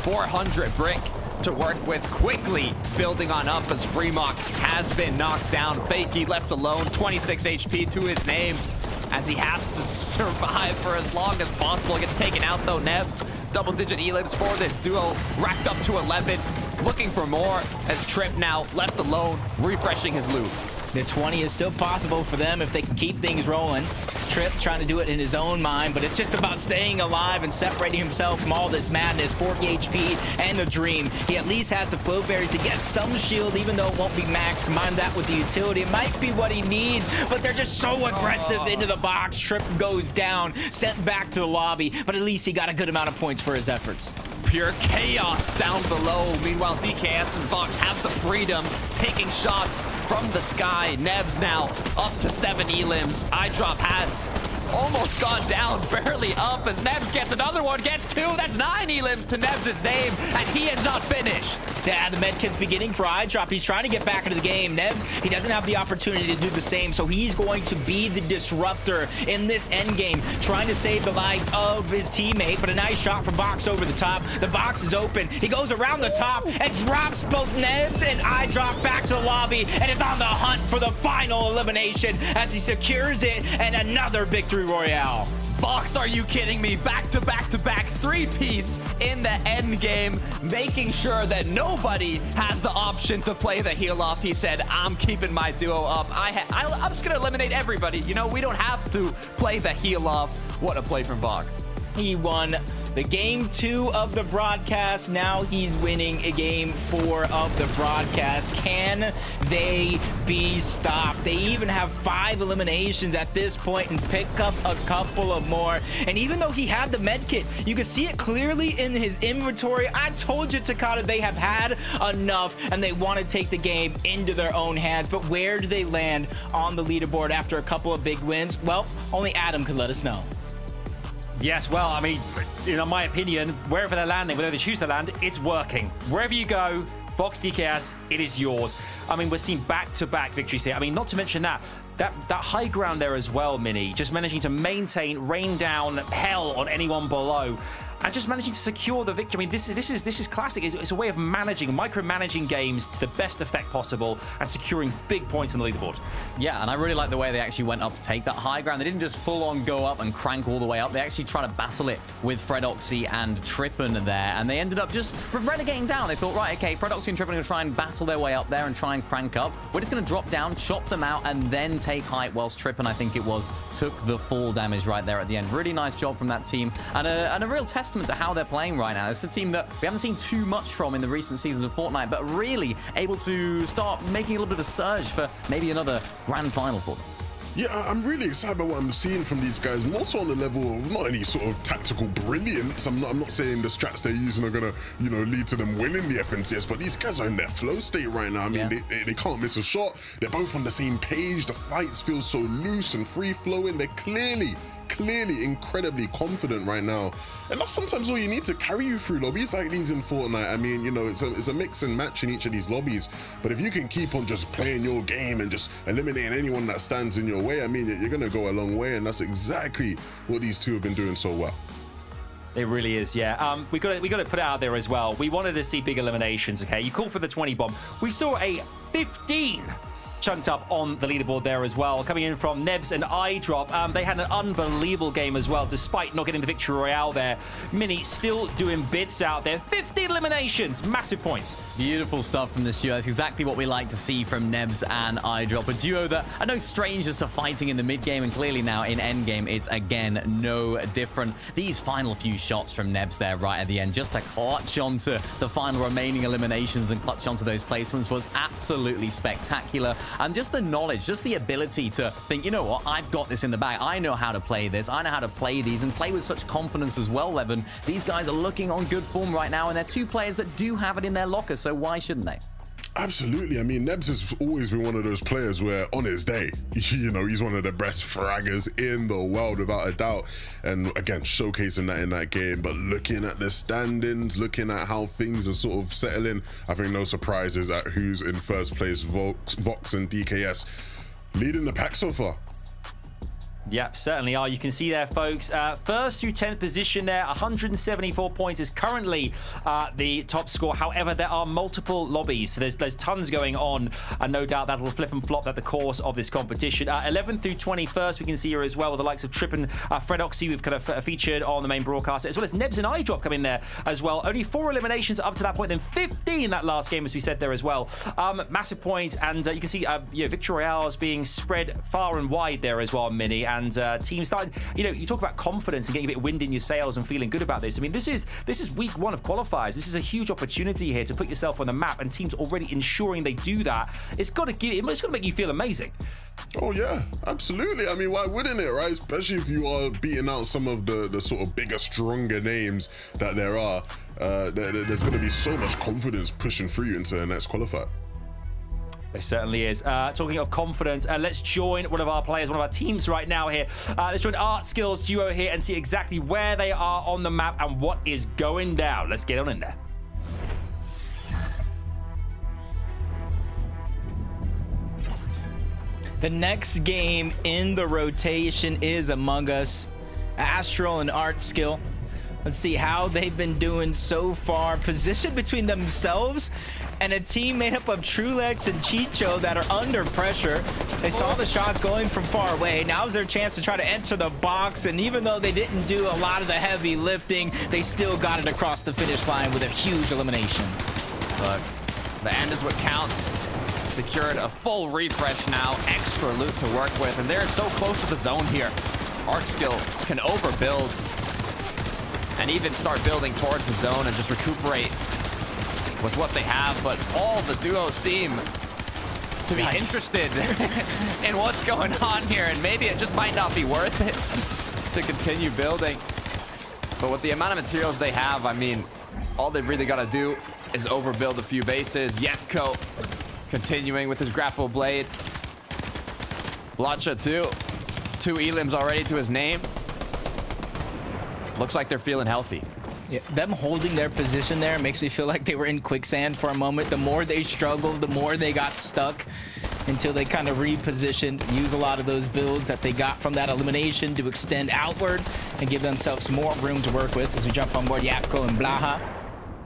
400 brick to work with, quickly building on up as Fremont has been knocked down. Fakey left alone, 26 HP to his name as he has to survive for as long as possible. Gets taken out though. Nebs, double-digit elims for this duo, racked up to 11. Looking for more as Trip now left alone, refreshing his loot. The 20 is still possible for them if they can keep things rolling. Trip trying to do it in his own mind, but it's just about staying alive and separating himself from all this madness. 40 HP and a dream. He at least has the flow berries to get some shield, even though it won't be max. Combine that with the utility. It might be what he needs, but they're just so aggressive into the box. Trip goes down, sent back to the lobby, but at least he got a good amount of points for his efforts. Pure chaos down below. Meanwhile, DKS and Vox have the freedom, taking shots from the sky. Nebs now up to 7 elims. iDrop has almost gone down, barely up as Nebs gets another one, gets 2. That's 9 elims to Nebs' name, and he is not finished. Yeah, the medkit's beginning for iDrop. He's trying to get back into the game. Nebs, he doesn't have the opportunity to do the same, so he's going to be the disruptor in this endgame, trying to save the life of his teammate, but a nice shot from Box over the top. The box is open. He goes around the top and drops both Nebs and iDrop back to the lobby, and is on the hunt for the final elimination as he secures it and another victory royale. Fox, are you kidding me? Back to back to back, 3-piece in the end game, making sure that nobody has the option to play the heal off. He said, I'm keeping my duo up. I'm just going to eliminate everybody. You know, we don't have to play the heal off. What a play from Fox. He won the game 2 of the broadcast. Now he's winning a game 4 of the broadcast. Can they be stopped? They even have 5 eliminations at this point and pick up a couple of more. And even though he had the medkit, you can see it clearly in his inventory. I told you, Takada, they have had enough and they want to take the game into their own hands. But where do they land on the leaderboard after a couple of big wins? Well, only Adam could let us know. Yes, well, I mean, in my opinion, wherever they're landing, whether they choose to land, it's working. Wherever you go, Fox DKS, it is yours. I mean, we're seeing back-to-back victories here. I mean, not to mention that high ground there as well, Mini, just managing to maintain, rain down hell on anyone below. And just managing to secure the victory. I mean, this is classic. It's a way of micromanaging games to the best effect possible and securing big points on the leaderboard. Yeah, and I really like the way they actually went up to take that high ground. They didn't just full-on go up and crank all the way up. They actually tried to battle it with Fredoxy and Trippin there, and they ended up just relegating down. They thought, right, okay, Fredoxy and Trippin are going to try and battle their way up there and try and crank up. We're just going to drop down, chop them out, and then take height, whilst Trippin, I think it was, took the fall damage right there at the end. Really nice job from that team, and a real testament to how they're playing right now. It's a team that we haven't seen too much from in the recent seasons of Fortnite, but really able to start making a little bit of a surge for maybe another grand final for them. Yeah, I'm really excited about what I'm seeing from these guys, more so on the level of not any sort of tactical brilliance. I'm not saying the strats they're using are gonna, lead to them winning the FNCS, but these guys are in their flow state right now. I mean, they can't miss a shot. They're both on the same page. The fights feel so loose and free flowing. They're clearly incredibly confident right now, and that's sometimes all you need to carry you through lobbies like these in Fortnite. I mean, it's a mix and match in each of these lobbies, but if you can keep on just playing your game and just eliminating anyone that stands in your way, I mean, you're gonna go a long way, and that's exactly what these two have been doing so well. It really is, yeah. We got to put it out there as well. We wanted to see big eliminations, okay? You called for the 20 bomb. We saw a 15 chunked up on the leaderboard there as well, coming in from Nebs and iDrop. They had an unbelievable game as well, despite not getting the victory royale there. Mini still doing bits out there. 15 eliminations, massive points. Beautiful stuff from this duo. That's exactly what we like to see from Nebs and iDrop. A duo that are no strangers to fighting in the mid game, and clearly now in endgame, it's again no different. These final few shots from Nebs there right at the end, just to clutch onto the final remaining eliminations and clutch onto those placements, was absolutely spectacular. And just the knowledge, just the ability to think, you know what, I've got this in the bag. I know how to play this. I know how to play these and play with such confidence as well, Levin. These guys are looking on good form right now, and they're two players that do have it in their locker, so why shouldn't they? Absolutely. I mean, Nebs has always been one of those players where on his day, he's one of the best fraggers in the world without a doubt. And again, showcasing that in that game. But looking at the standings, looking at how things are sort of settling, I think no surprises at who's in first place. Vox and DKS leading the pack so far. Yep, certainly are. You can see there, folks. First through 10th position there, 174 points is currently the top score. However, there are multiple lobbies, so there's tons going on, and no doubt that'll flip and flop at the course of this competition. 11th through 21st, we can see here as well with the likes of Trip and Fredoxy, we've kind of featured on the main broadcast, as well as Nebs and iDrop come in there as well. Only 4 eliminations up to that point, then 15 that last game, as we said there as well. Massive points, and you can see victory royales being spread far and wide there as well, Mini. And teams starting, you talk about confidence and getting a bit of wind in your sails and feeling good about this. I mean, this is week 1 of qualifiers. This is a huge opportunity here to put yourself on the map, and teams already ensuring they do that. It's got to make you feel amazing. Oh yeah, absolutely. I mean, why wouldn't it, right? Especially if you are beating out some of the sort of bigger, stronger names that there are. There's going to be so much confidence pushing through you into the next qualifier. It certainly is. Talking of confidence, let's join one of our players, one of our teams right now here. Let's join Art Skills duo here and see exactly where they are on the map and what is going down. Let's get on in there. The next game in the rotation is Among Us. Astral and Art Skill. Let's see how they've been doing so far. Positioned between themselves and a team made up of Trulex and Chicho that are under pressure. They saw the shots going from far away. Now's their chance to try to enter the box, and even though they didn't do a lot of the heavy lifting, they still got it across the finish line with a huge elimination. Look, the end is what counts. Secured a full refresh now, extra loot to work with, and they're so close to the zone here. Art Skill can overbuild and even start building towards the zone and just recuperate with what they have, but all the duos seem to be interested in what's going on here, and maybe it just might not be worth it to continue building. But with the amount of materials they have, I mean, all they've really got to do is overbuild a few bases. Yetko continuing with his grapple blade. Blotcha too. 2 elims already to his name. Looks like they're feeling healthy. Yeah, them holding their position there makes me feel like they were in quicksand for a moment. The more they struggled, the more they got stuck until they kind of repositioned, use a lot of those builds that they got from that elimination to extend outward and give themselves more room to work with as we jump on board Yapko and Blaha.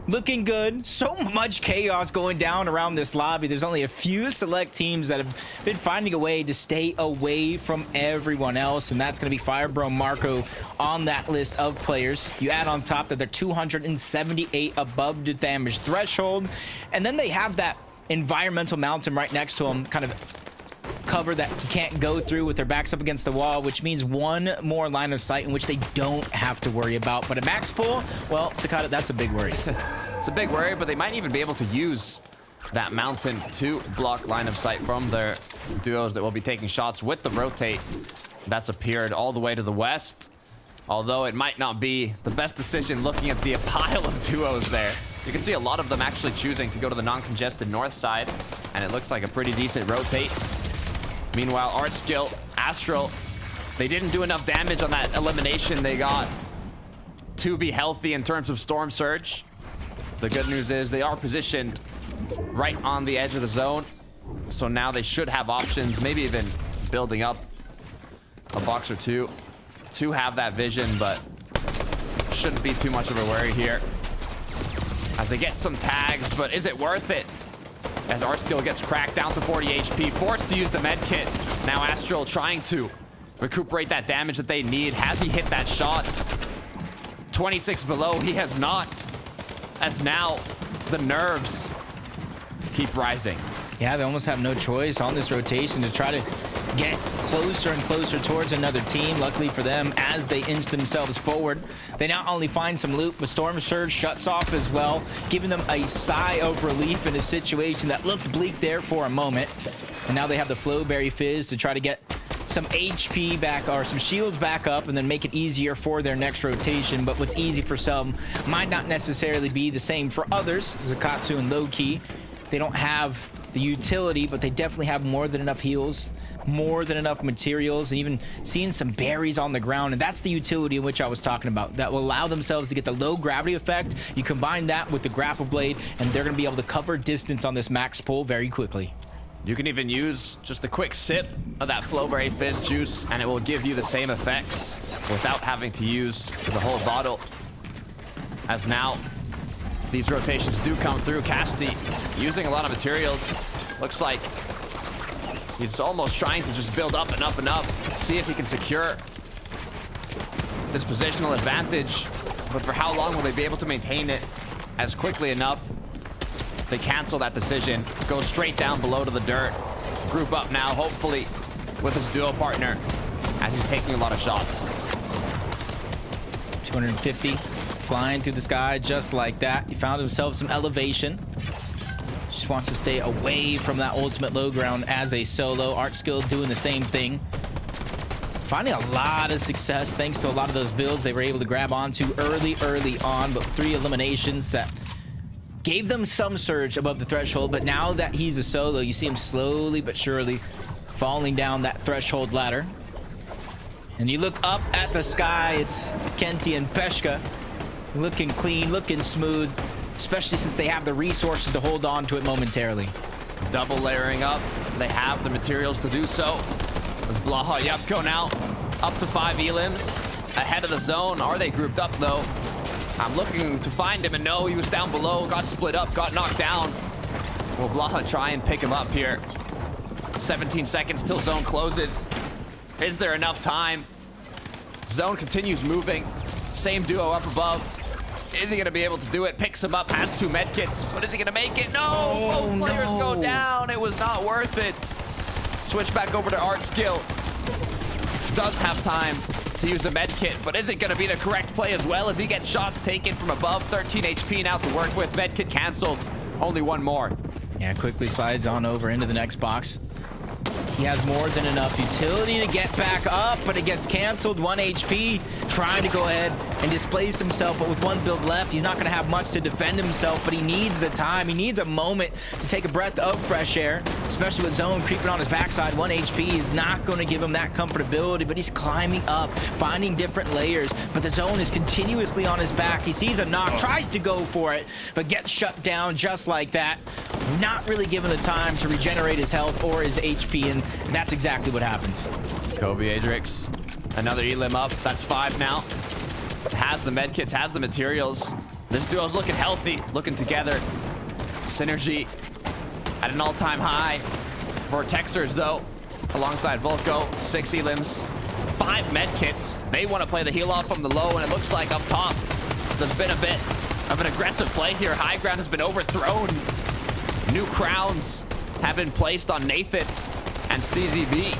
Looking good. So much chaos going down around this lobby. There's only a few select teams that have been finding a way to stay away from everyone else, and that's going to be Firebro Marco on that list of players. You add on top that they're 278 above the damage threshold, and then they have that environmental mountain right next to them, kind of cover that you can't go through with their backs up against the wall, which means one more line of sight in which they don't have to worry about. But a max pull, well, Takata, that's a big worry. It's a big worry, but they might even be able to use that mountain to block line of sight from their duos that will be taking shots with the rotate that's appeared all the way to the west. Although it might not be the best decision looking at the pile of duos there. You can see a lot of them actually choosing to go to the non-congested north side, and it looks like a pretty decent rotate. Meanwhile, Art Skill, Astral, they didn't do enough damage on that elimination they got to be healthy in terms of Storm Surge. The good news is they are positioned right on the edge of the zone, so now they should have options, maybe even building up a box or two to have that vision, but shouldn't be too much of a worry here as they get some tags. But is it worth it? As Art Skill gets cracked down to 40 HP, forced to use the med kit. Now Astral trying to recuperate that damage that they need. Has he hit that shot? 26 below, he has not. As now the nerves keep rising. Yeah, they almost have no choice on this rotation to try to get closer and closer towards another team. Luckily for them, as they inch themselves forward, they not only find some loot, but Storm Surge shuts off as well, giving them a sigh of relief in a situation that looked bleak there for a moment. And now they have the Flowberry Fizz to try to get some HP back, or some shields back up, and then make it easier for their next rotation. But what's easy for some might not necessarily be the same for others. Zakatsu and Low-Key, they don't have the utility, but they definitely have more than enough heals, more than enough materials, and even seeing some berries on the ground. And that's the utility in which I was talking about, that will allow themselves to get the low gravity effect. You combine that with the grapple blade, and they're going to be able to cover distance on this max pull very quickly. You can even use just a quick sip of that Flowberry Fizz juice, and it will give you the same effects without having to use the whole bottle. As now these rotations do come through, Casti using a lot of materials. Looks like he's almost trying to just build up and up and up, see if he can secure this positional advantage. But for how long will they be able to maintain it? As quickly enough, they cancel that decision, go straight down below to the dirt. Group up now, hopefully, with his duo partner, as he's taking a lot of shots. 250, flying through the sky just like that. He found himself some elevation. Just wants to stay away from that ultimate low ground as a solo. Art Skill doing the same thing. Finding a lot of success thanks to a lot of those builds they were able to grab onto early on, but 3 eliminations that gave them some surge above the threshold, but now that he's a solo, you see him slowly but surely falling down that threshold ladder. And you look up at the sky, it's Kenty and Peshka looking clean, looking smooth, especially since they have the resources to hold on to it momentarily. Double layering up. They have the materials to do so. As Blaha Yupko now up to 5 elims ahead of the zone. Are they grouped up though? I'm looking to find him, and no, he was down below, got split up, got knocked down. Will Blaha try and pick him up here? 17 seconds till zone closes. Is there enough time? Zone continues moving. Same duo up above. Is he gonna be able to do it? Picks him up, has 2 medkits, but is he gonna make it? No! Both players go down. It was not worth it. Switch back over to Art Skill. Does have time to use a medkit, but is it gonna be the correct play as well as he gets shots taken from above? 13 HP now to work with. Medkit canceled. Only one more. Yeah, quickly slides on over into the next box. He has more than enough utility to get back up, but it gets canceled. 1 HP, trying to go ahead and displace himself, but with 1 build left, he's not going to have much to defend himself, but he needs the time. He needs a moment to take a breath of fresh air, especially with Zone creeping on his backside. 1 HP is not going to give him that comfortability, but he's climbing up, finding different layers, but the Zone is continuously on his back. He sees a knock, tries to go for it, but gets shut down just like that. Not really given the time to regenerate his health or his HP, and that's exactly what happens. Kobe Adrix, another elim up. That's 5 now. Has the medkits, has the materials. This duo's looking healthy, looking together. Synergy at an all-time high. Vortexers, though, alongside Volko, 6 elims, 5 medkits. They want to play the heal off from the low, and it looks like up top, there's been a bit of an aggressive play here. High ground has been overthrown. New crowns have been placed on Nathan and CZB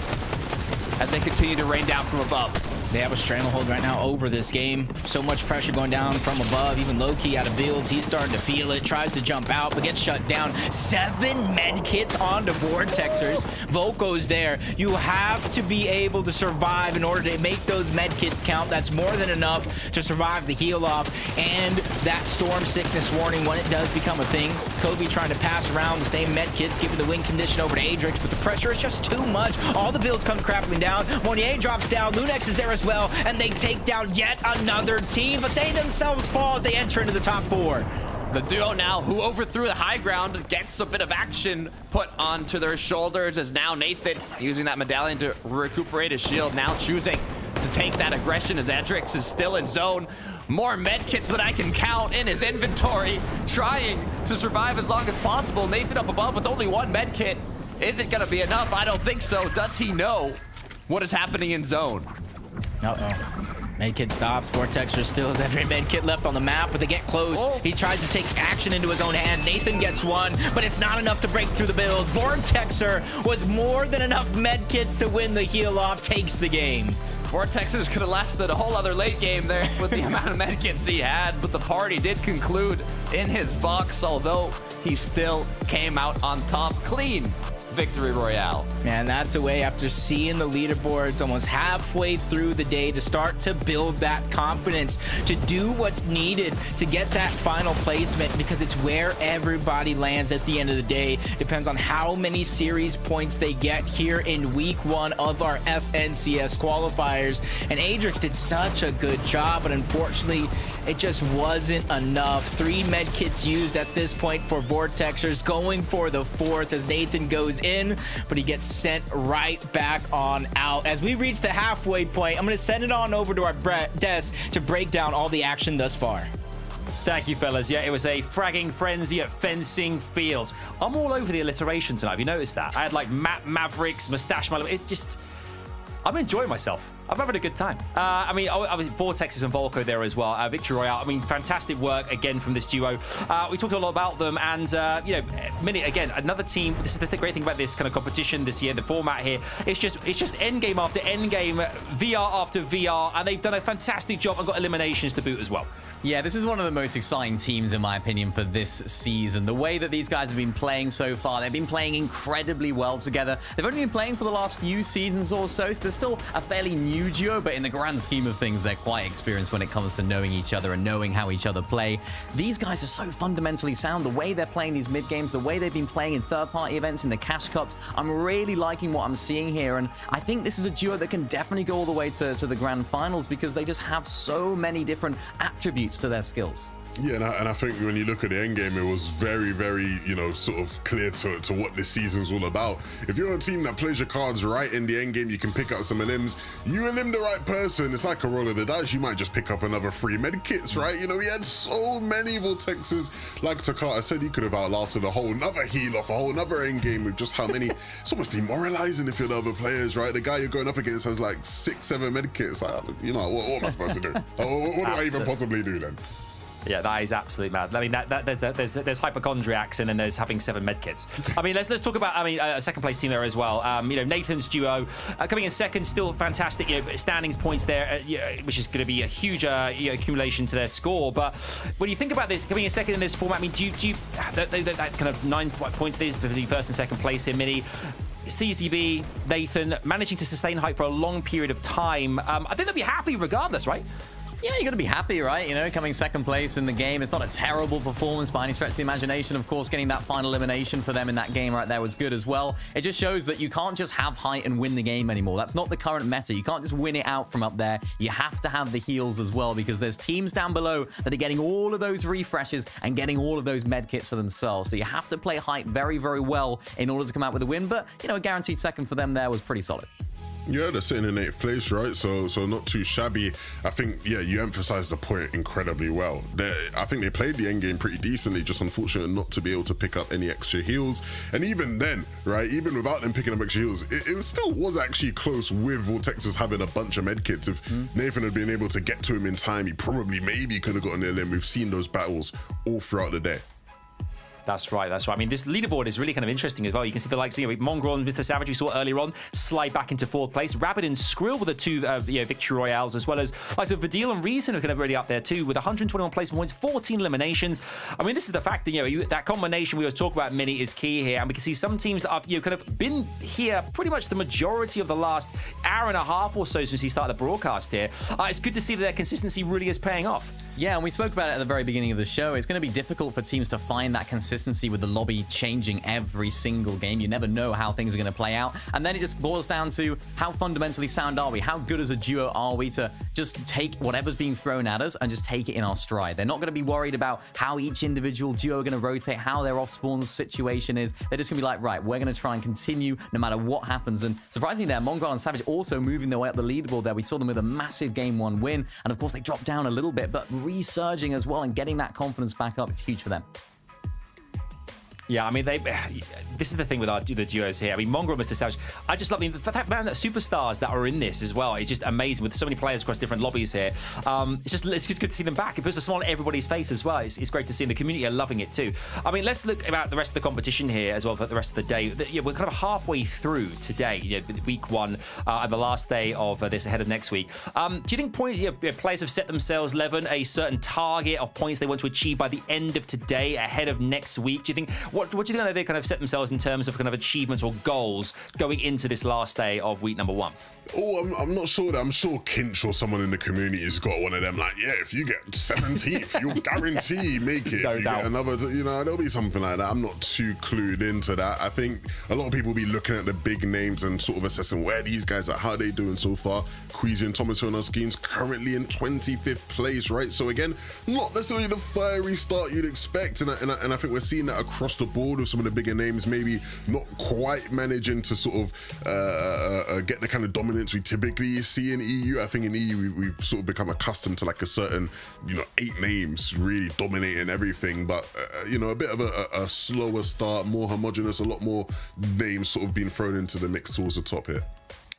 as they continue to rain down from above. They have a stranglehold right now over this game. So much pressure going down from above. Even Loki out of builds. He's starting to feel it. Tries to jump out, but gets shut down. 7 med kits onto Vortexers. Volko's there. You have to be able to survive in order to make those med kits count. That's more than enough to survive the heal off and that storm sickness warning when it does become a thing. Kobe trying to pass around the same med kits, giving the win condition over to Adrix, but the pressure is just too much. All the builds come crapping down. Monier drops down. Lunex is there as well, and they take down yet another team, but they themselves fall as they enter into the top 4. The duo now who overthrew the high ground gets a bit of action put onto their shoulders as now Nathan using that medallion to recuperate his shield, now choosing to take that aggression as Adrix is still in zone. More medkits that I can count in his inventory, trying to survive as long as possible. Nathan up above with only 1 medkit. Is it gonna be enough? I don't think so. Does he know what is happening in zone? Uh-oh. Medkit stops. Vortexer still has every medkit left on the map, but they get close. He tries to take action into his own hands. Nathan gets 1, but it's not enough to break through the build. Vortexer, with more than enough medkits to win the heal off, takes the game. Vortexers could have lasted a whole other late game there with the amount of medkits he had, but the party did conclude in his box, although he still came out on top clean. Victory Royale. Man, that's a way after seeing the leaderboards almost halfway through the day to start to build that confidence, to do what's needed to get that final placement, because it's where everybody lands at the end of the day. Depends on how many series points they get here in week 1 of our FNCS qualifiers. And Adrix did such a good job, but unfortunately, it just wasn't enough. 3 med kits used at this point for Vortexers, going for the 4th as Nathan goes in, but he gets sent right back on out. As we reach the halfway point, I'm going to send it on over to our desk to break down all the action thus far. Thank you, fellas. Yeah, it was a fragging frenzy at Fencing Fields. I'm all over the alliteration tonight. Have you noticed that? I had like Mavericks, Mustache Mallow. It's just, I'm enjoying myself. I'm having a good time. I mean, I was Vortexes and Volko there as well. Victory Royale. I mean, fantastic work again from this duo. We talked a lot about them, and you know, again, another team. This is the great thing about this kind of competition this year. The format here, it's just endgame after endgame, VR after VR, and they've done a fantastic job and got eliminations to boot as well. Yeah, this is one of the most exciting teams, in my opinion, for this season. The way that these guys have been playing so far, they've been playing incredibly well together. They've only been playing for the last few seasons or so, so they're still a fairly new new duo, but in the grand scheme of things, they're quite experienced when it comes to knowing each other and knowing how each other play. These guys are so fundamentally sound. The way they're playing these mid-games, the way they've been playing in third-party events, in the Cash Cups, I'm really liking what I'm seeing here, and I think this is a duo that can definitely go all the way to the grand finals because they just have so many different attributes to their skills. Yeah, and I think when you look at the endgame, it was very, very, sort of clear to what this season's all about. If you're a team that plays your cards right in the endgame, you can pick up some limbs. You limb the right person, it's like a roll of the dice. You might just pick up another 3 med kits, right? We had so many Vortexes. Like Takata said, he could have outlasted a whole nother heal off, a whole nother endgame with just how many. It's almost demoralizing if you're the other players, right? The guy you're going up against has like 6, 7 med kits. Like, what am I supposed to do? What do I even possibly do then? Yeah, that is absolute mad. I mean, there's hypochondriacs and then there's having 7 medkits. I mean, let's talk about a second place team there as well. Nathan's duo coming in second, still fantastic. Standings points there, which is going to be a huge accumulation to their score. But when you think about this, coming in second in this format, I mean, do you that kind of 9 points is the first and second place here, Mini. CZB, Nathan, managing to sustain hype for a long period of time. I think they'll be happy regardless, right? Yeah, you're going to be happy, right? Coming second place in the game. It's not a terrible performance by any stretch of the imagination. Of course, getting that final elimination for them in that game right there was good as well. It just shows that you can't just have height and win the game anymore. That's not the current meta. You can't just win it out from up there. You have to have the heals as well because there's teams down below that are getting all of those refreshes and getting all of those med kits for themselves. So you have to play height very, very well in order to come out with a win. But, a guaranteed second for them there was pretty solid. Yeah, they're sitting in 8th place, right? So not too shabby. I think, you emphasized the point incredibly well. I think they played the endgame pretty decently, just unfortunate not to be able to pick up any extra heals. And even then, right, even without them picking up extra heals, it still was actually close with Vortexes having a bunch of medkits. If Nathan had been able to get to him in time, he maybe could have gotten there. And we've seen those battles all throughout the day. That's right. I mean, this leaderboard is really kind of interesting as well. You can see the likes of Mongrel and MrSavage we saw earlier on slide back into 4th place. Rabbit and Skrill with the 2 victory royales, as well as likes of Vidil and Reason are kind of really up there too with 121 placement points, 14 eliminations. I mean, this is the fact that that combination we always talk about, Mini, is key here, and we can see some teams that have kind of been here pretty much the majority of the last hour and a half or so since we started the broadcast here. It's good to see that their consistency really is paying off. Yeah, and we spoke about it at the very beginning of the show. It's going to be difficult for teams to find that consistency with the lobby changing every single game. You never know how things are going to play out. And then it just boils down to how fundamentally sound are we? How good as a duo are we to just take whatever's being thrown at us and just take it in our stride? They're not going to be worried about how each individual duo are going to rotate, how their off-spawn situation is. They're just going to be like, right, we're going to try and continue no matter what happens. And surprisingly there, Mongrel and Savage also moving their way up the leaderboard there. We saw them with a massive Game 1 win. And of course, they dropped down a little bit, but resurging as well and getting that confidence back up, it's huge for them. Yeah, I mean, this is the thing with the duos here. I mean, Mongrel and MrSavage, I just love the fact, man, that superstars that are in this as well. It's just amazing with so many players across different lobbies here. It's just good to see them back. It puts a smile on everybody's face as well. It's great to see, and the community are loving it too. I mean, let's look about the rest of the competition here as well for the rest of the day. We're kind of halfway through today, week 1, and the last day of this ahead of next week. Do you think players have set themselves, Levin, a certain target of points they want to achieve by the end of today ahead of next week? Do you think what do you think they kind of set themselves in terms of kind of achievements or goals going into this last day of week number 1? Oh, I'm not sure that. I'm sure Kinch or someone in the community has got one of them. Like, yeah, if you get 17th, you'll guarantee make it. No if you doubt. get another, there'll be something like that. I'm not too clued into that. I think a lot of people will be looking at the big names and sort of assessing where these guys are, how they doing so far. Queasy and Thomas on our schemes currently in 25th place, right? So again, not necessarily the fiery start you'd expect, and I think we're seeing that across the board with some of the bigger names, maybe not quite managing to sort of get the kind of dominance we typically see in EU. I think in EU we've sort of become accustomed to like a certain 8 names really dominating everything, but a bit of a slower start, more homogenous, a lot more names sort of being thrown into the mix towards the top here.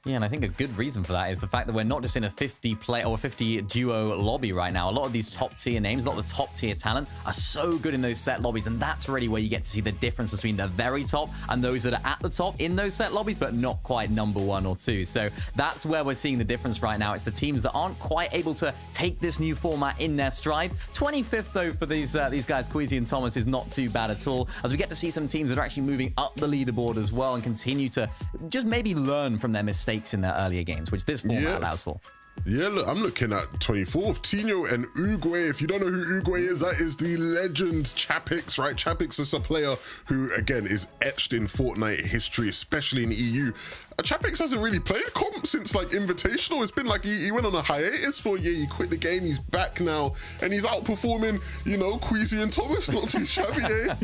Yeah, and I think a good reason for that is the fact that we're not just in a 50 duo lobby right now. A lot of these top tier names, a lot of the top tier talent are so good in those set lobbies, and that's really where you get to see the difference between the very top and those that are at the top in those set lobbies, but not quite number 1 or 2. So that's where we're seeing the difference right now. It's the teams that aren't quite able to take this new format in their stride. 25th though for these guys, Queasy and Thomas, is not too bad at all, as we get to see some teams that are actually moving up the leaderboard as well and continue to just maybe learn from their mistakes mistakes in their earlier games, which this format allows for. Yeah, look, I'm looking at 24th. Tino and Uguay. If you don't know who Uguay is, that is the legend Chapix, right? Chapix is a player who, again, is etched in Fortnite history, especially in EU. Chapix hasn't really played comp since like Invitational. It's been like he went on a hiatus for a year. He quit the game. He's back now, and he's outperforming, you know, Queasy and Thomas. Not too shabby, eh?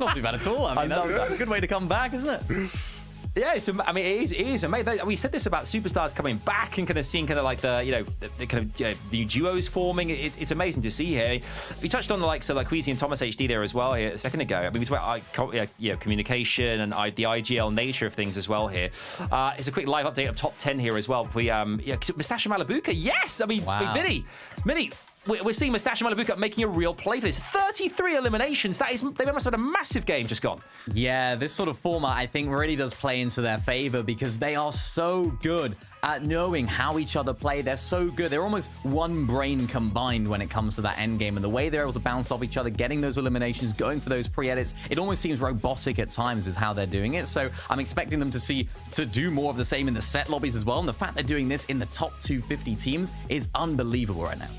Not too bad at all. I mean, that's a good way to come back, isn't it? Yeah, I mean, it is amazing. We said this about superstars coming back and kind of seeing kind of like the, you know, the kind of new duos forming. It's amazing to see here. We touched on the likes of like Queasy and Thomas HD there as well here a second ago. I mean, we talked about communication and the IGL nature of things as well here. It's a quick live update of top 10 here as well. We Mustache Malabuka, yes. I mean, wow. Minnie. We're seeing Mustache Malabuka making a real play for this. 33 eliminations. They must have had a massive game just gone. Yeah, this sort of format, I think, really does play into their favor because they are so good at knowing how each other play. They're so good. They're almost one brain combined when it comes to that end game. And the way they're able to bounce off each other, getting those eliminations, going for those pre-edits, it almost seems robotic at times is how they're doing it. So I'm expecting them to do more of the same in the set lobbies as well. And the fact they're doing this in the top 250 teams is unbelievable right now.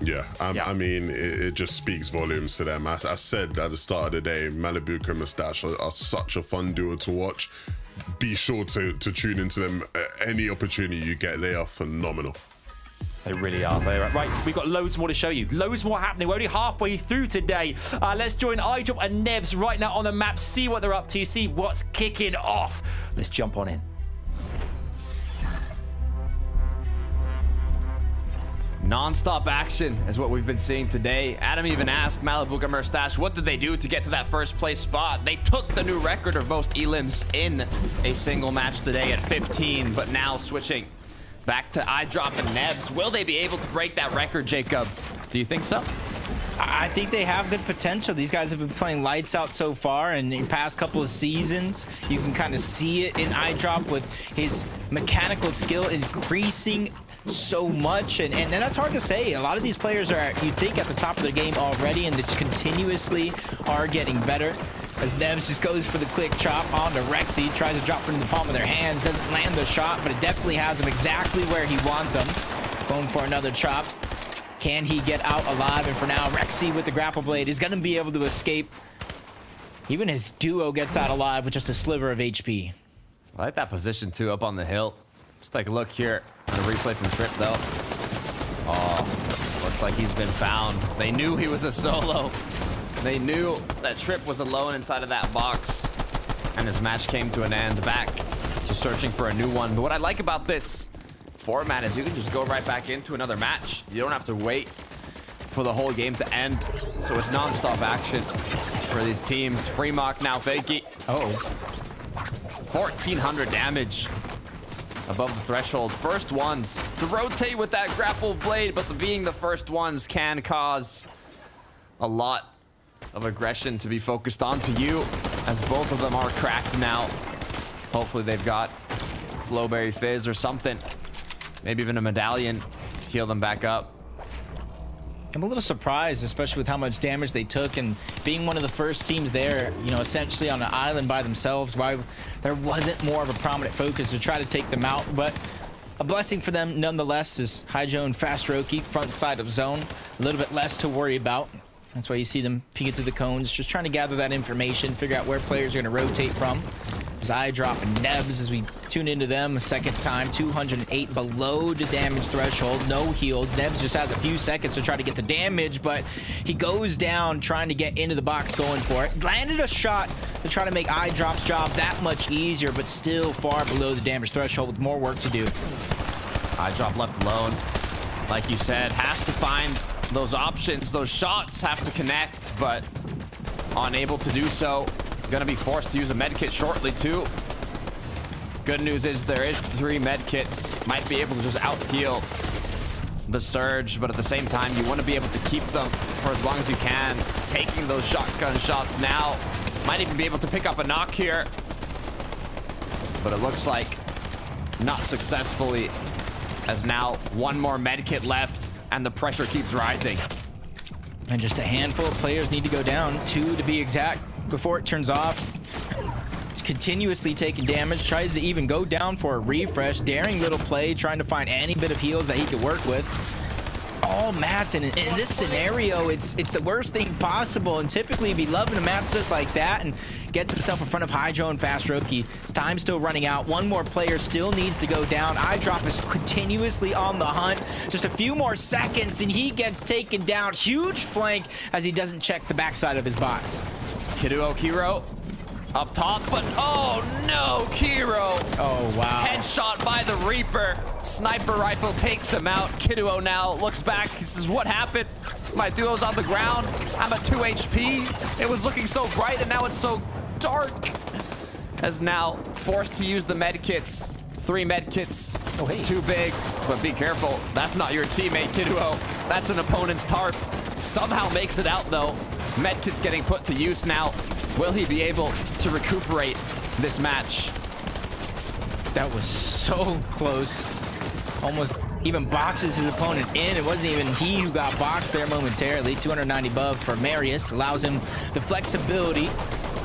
Yeah, I mean, it just speaks volumes to them. I said at the start of the day, Malabuka and Mustache are such a fun duo to watch. Be sure to tune into them any opportunity you get. They are phenomenal. They really are. Right, we've got loads more to show you. Loads more happening. We're only halfway through today. Let's join iDrop and Nebs right now on the map, see what they're up to, see what's kicking off. Let's jump on in. Non-stop action is what we've been seeing today. Adam even asked Malabuka MrSavage, what did they do to get to that first place spot? They took the new record of most elims in a single match today at 15, but now switching back to iDrop and Nebs. Will they be able to break that record, Jacob? Do you think so? I think they have good potential. These guys have been playing lights out so far, and in the past couple of seasons, you can kind of see it in iDrop with his mechanical skill increasing so much, and that's hard to say. A lot of these players are, you'd think, at the top of their game already, and they just continuously are getting better. As Nebs just goes for the quick chop onto Rexy, tries to drop it in the palm of their hands, doesn't land the shot, but it definitely has him exactly where he wants him. Going for another chop. Can he get out alive? And for now, Rexy with the grapple blade is going to be able to escape. Even his duo gets out alive with just a sliver of HP. I like that position too, up on the hill. Just take a look here. The replay from Trip though. Oh, looks like he's been found. They knew he was a solo. They knew that Trip was alone inside of that box. And his match came to an end. Back to searching for a new one. But what I like about this format is you can just go right back into another match. You don't have to wait for the whole game to end. So it's non-stop action for these teams. Fremont now fakey. Oh. 1,400 damage. Above the threshold. First ones to rotate with that grapple blade, but being the first ones can cause a lot of aggression to be focused onto you, as both of them are cracked now. Hopefully they've got Flowberry Fizz or something. Maybe even a medallion to heal them back up. I'm a little surprised, especially with how much damage they took and being one of the first teams there, you know, essentially on an island by themselves, why there wasn't more of a prominent focus to try to take them out. But a blessing for them nonetheless is Hydro and Fast Roki, front side of zone, a little bit less to worry about. That's why you see them peeking through the cones, just trying to gather that information, figure out where players are going to rotate from. As iDrop and Nebs, as we tune into them a second time, 208 below the damage threshold, no heals. Nebs just has a few seconds to try to get the damage, but he goes down trying to get into the box, going for it. Landed a shot to try to make iDrop's job that much easier, but still far below the damage threshold with more work to do. iDrop left alone, like you said, has to find those options. Those shots have to connect, but unable to do so. Gonna be forced to use a medkit shortly too. Good news is there is 3 medkits. Might be able to just out heal the Surge, but at the same time you want to be able to keep them for as long as you can. Taking those shotgun shots now. Might even be able to pick up a knock here, but it looks like not successfully, as now 1 more medkit left and the pressure keeps rising. And just a handful of players need to go down, 2 to be exact, before it turns off. continuously taking damage, tries to even go down for a refresh. Daring little play, trying to find any bit of heals that he could work with. All mats, and in this scenario, it's the worst thing possible, and typically be loving a mats just like that, and gets himself in front of Hydro and Fast Roki. His time's still running out. One more player still needs to go down. iDrop is continuously on the hunt. Just a few more seconds, and he gets taken down. Huge flank as he doesn't check the backside of his box. Kiduo Kiro up top, but oh no, Kiro. Oh, wow. Headshot by the Reaper. Sniper rifle takes him out. Kiduo now looks back. He says, what happened? My duo's on the ground. I'm at 2 HP. It was looking so bright, and now it's so dark. As now forced to use the med kits. 3 med kits, Oh, hey. 2 bigs, but be careful. That's not your teammate, Kiduo. That's an opponent's tarp. Somehow makes it out, though. Med kits getting put to use now. Will he be able to recuperate this match? That was so close. Almost even boxes his opponent in. It wasn't even he who got boxed there momentarily. 290 buff for Marius allows him the flexibility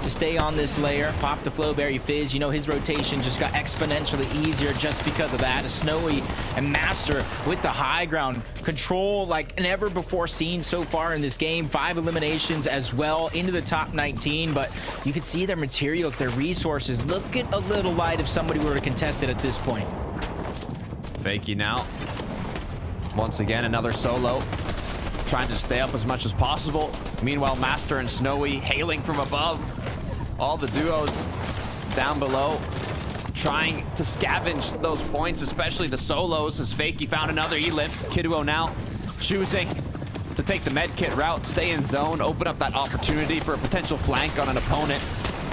to stay on this layer, pop the Flowberry Fizz. You know, his rotation just got exponentially easier just because of that. A Snowy and Master with the high ground. Control like never before seen so far in this game. 5 eliminations as well into the top 19, but you can see their materials, their resources looking a little light if somebody were to contest it at this point. Fakey now. Once again, another solo. Trying to stay up as much as possible. Meanwhile, Master and Snowy hailing from above. All the duos down below trying to scavenge those points, especially the solos, as Fakey found another elim. Kiduo now choosing to take the medkit route, stay in zone, open up that opportunity for a potential flank on an opponent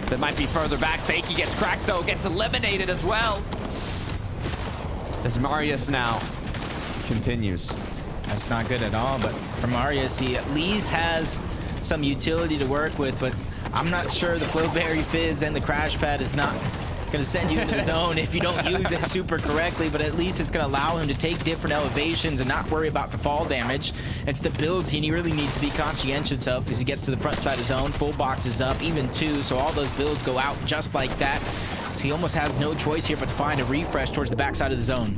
that might be further back. Fakey gets cracked though, gets eliminated as well. As Marius now continues. That's not good at all, but for Marius, he at least has some utility to work with, but I'm not sure the Flowberry Fizz and the Crash Pad is not going to send you into the zone if you don't use it super correctly, but at least it's going to allow him to take different elevations and not worry about the fall damage. It's the builds he really needs to be conscientious of as he gets to the front side of zone. Full box is up, even 2, so all those builds go out just like that. So he almost has no choice here but to find a refresh towards the backside of the zone.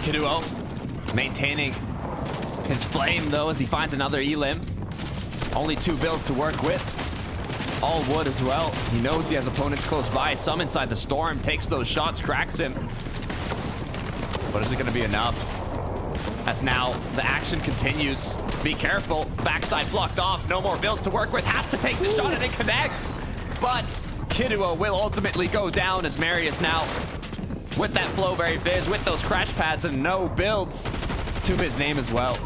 Kiduo maintaining his flame though as he finds another elim. Only 2 builds to work with. All wood as well. He knows he has opponents close by. Some inside the storm, takes those shots, cracks him. But is it going to be enough? As now the action continues. Be careful. Backside blocked off. No more builds to work with. Has to take the shot and it connects. But Kiduo will ultimately go down as Marius now with that Flowberry Fizz, with those crash pads and no builds to his name as well.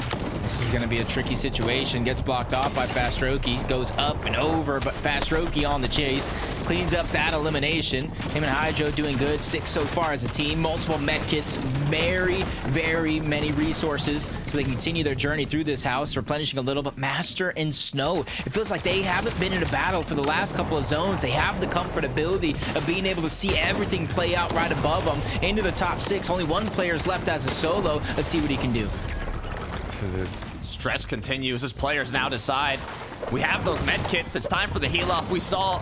This is going to be a tricky situation. Gets blocked off by Fast Roki. Goes up and over, but Fast Roki on the chase. Cleans up that elimination. Him and Hydro doing good. 6 so far as a team. Multiple medkits. Very, very many resources so they can continue their journey through this house. Replenishing a little, but Master and Snow, it feels like they haven't been in a battle for the last couple of zones. They have the comfortability of being able to see everything play out right above them into the top 6. Only 1 player's left as a solo. Let's see what he can do. Stress continues as players now decide. We have those med kits. It's time for the heal off. We saw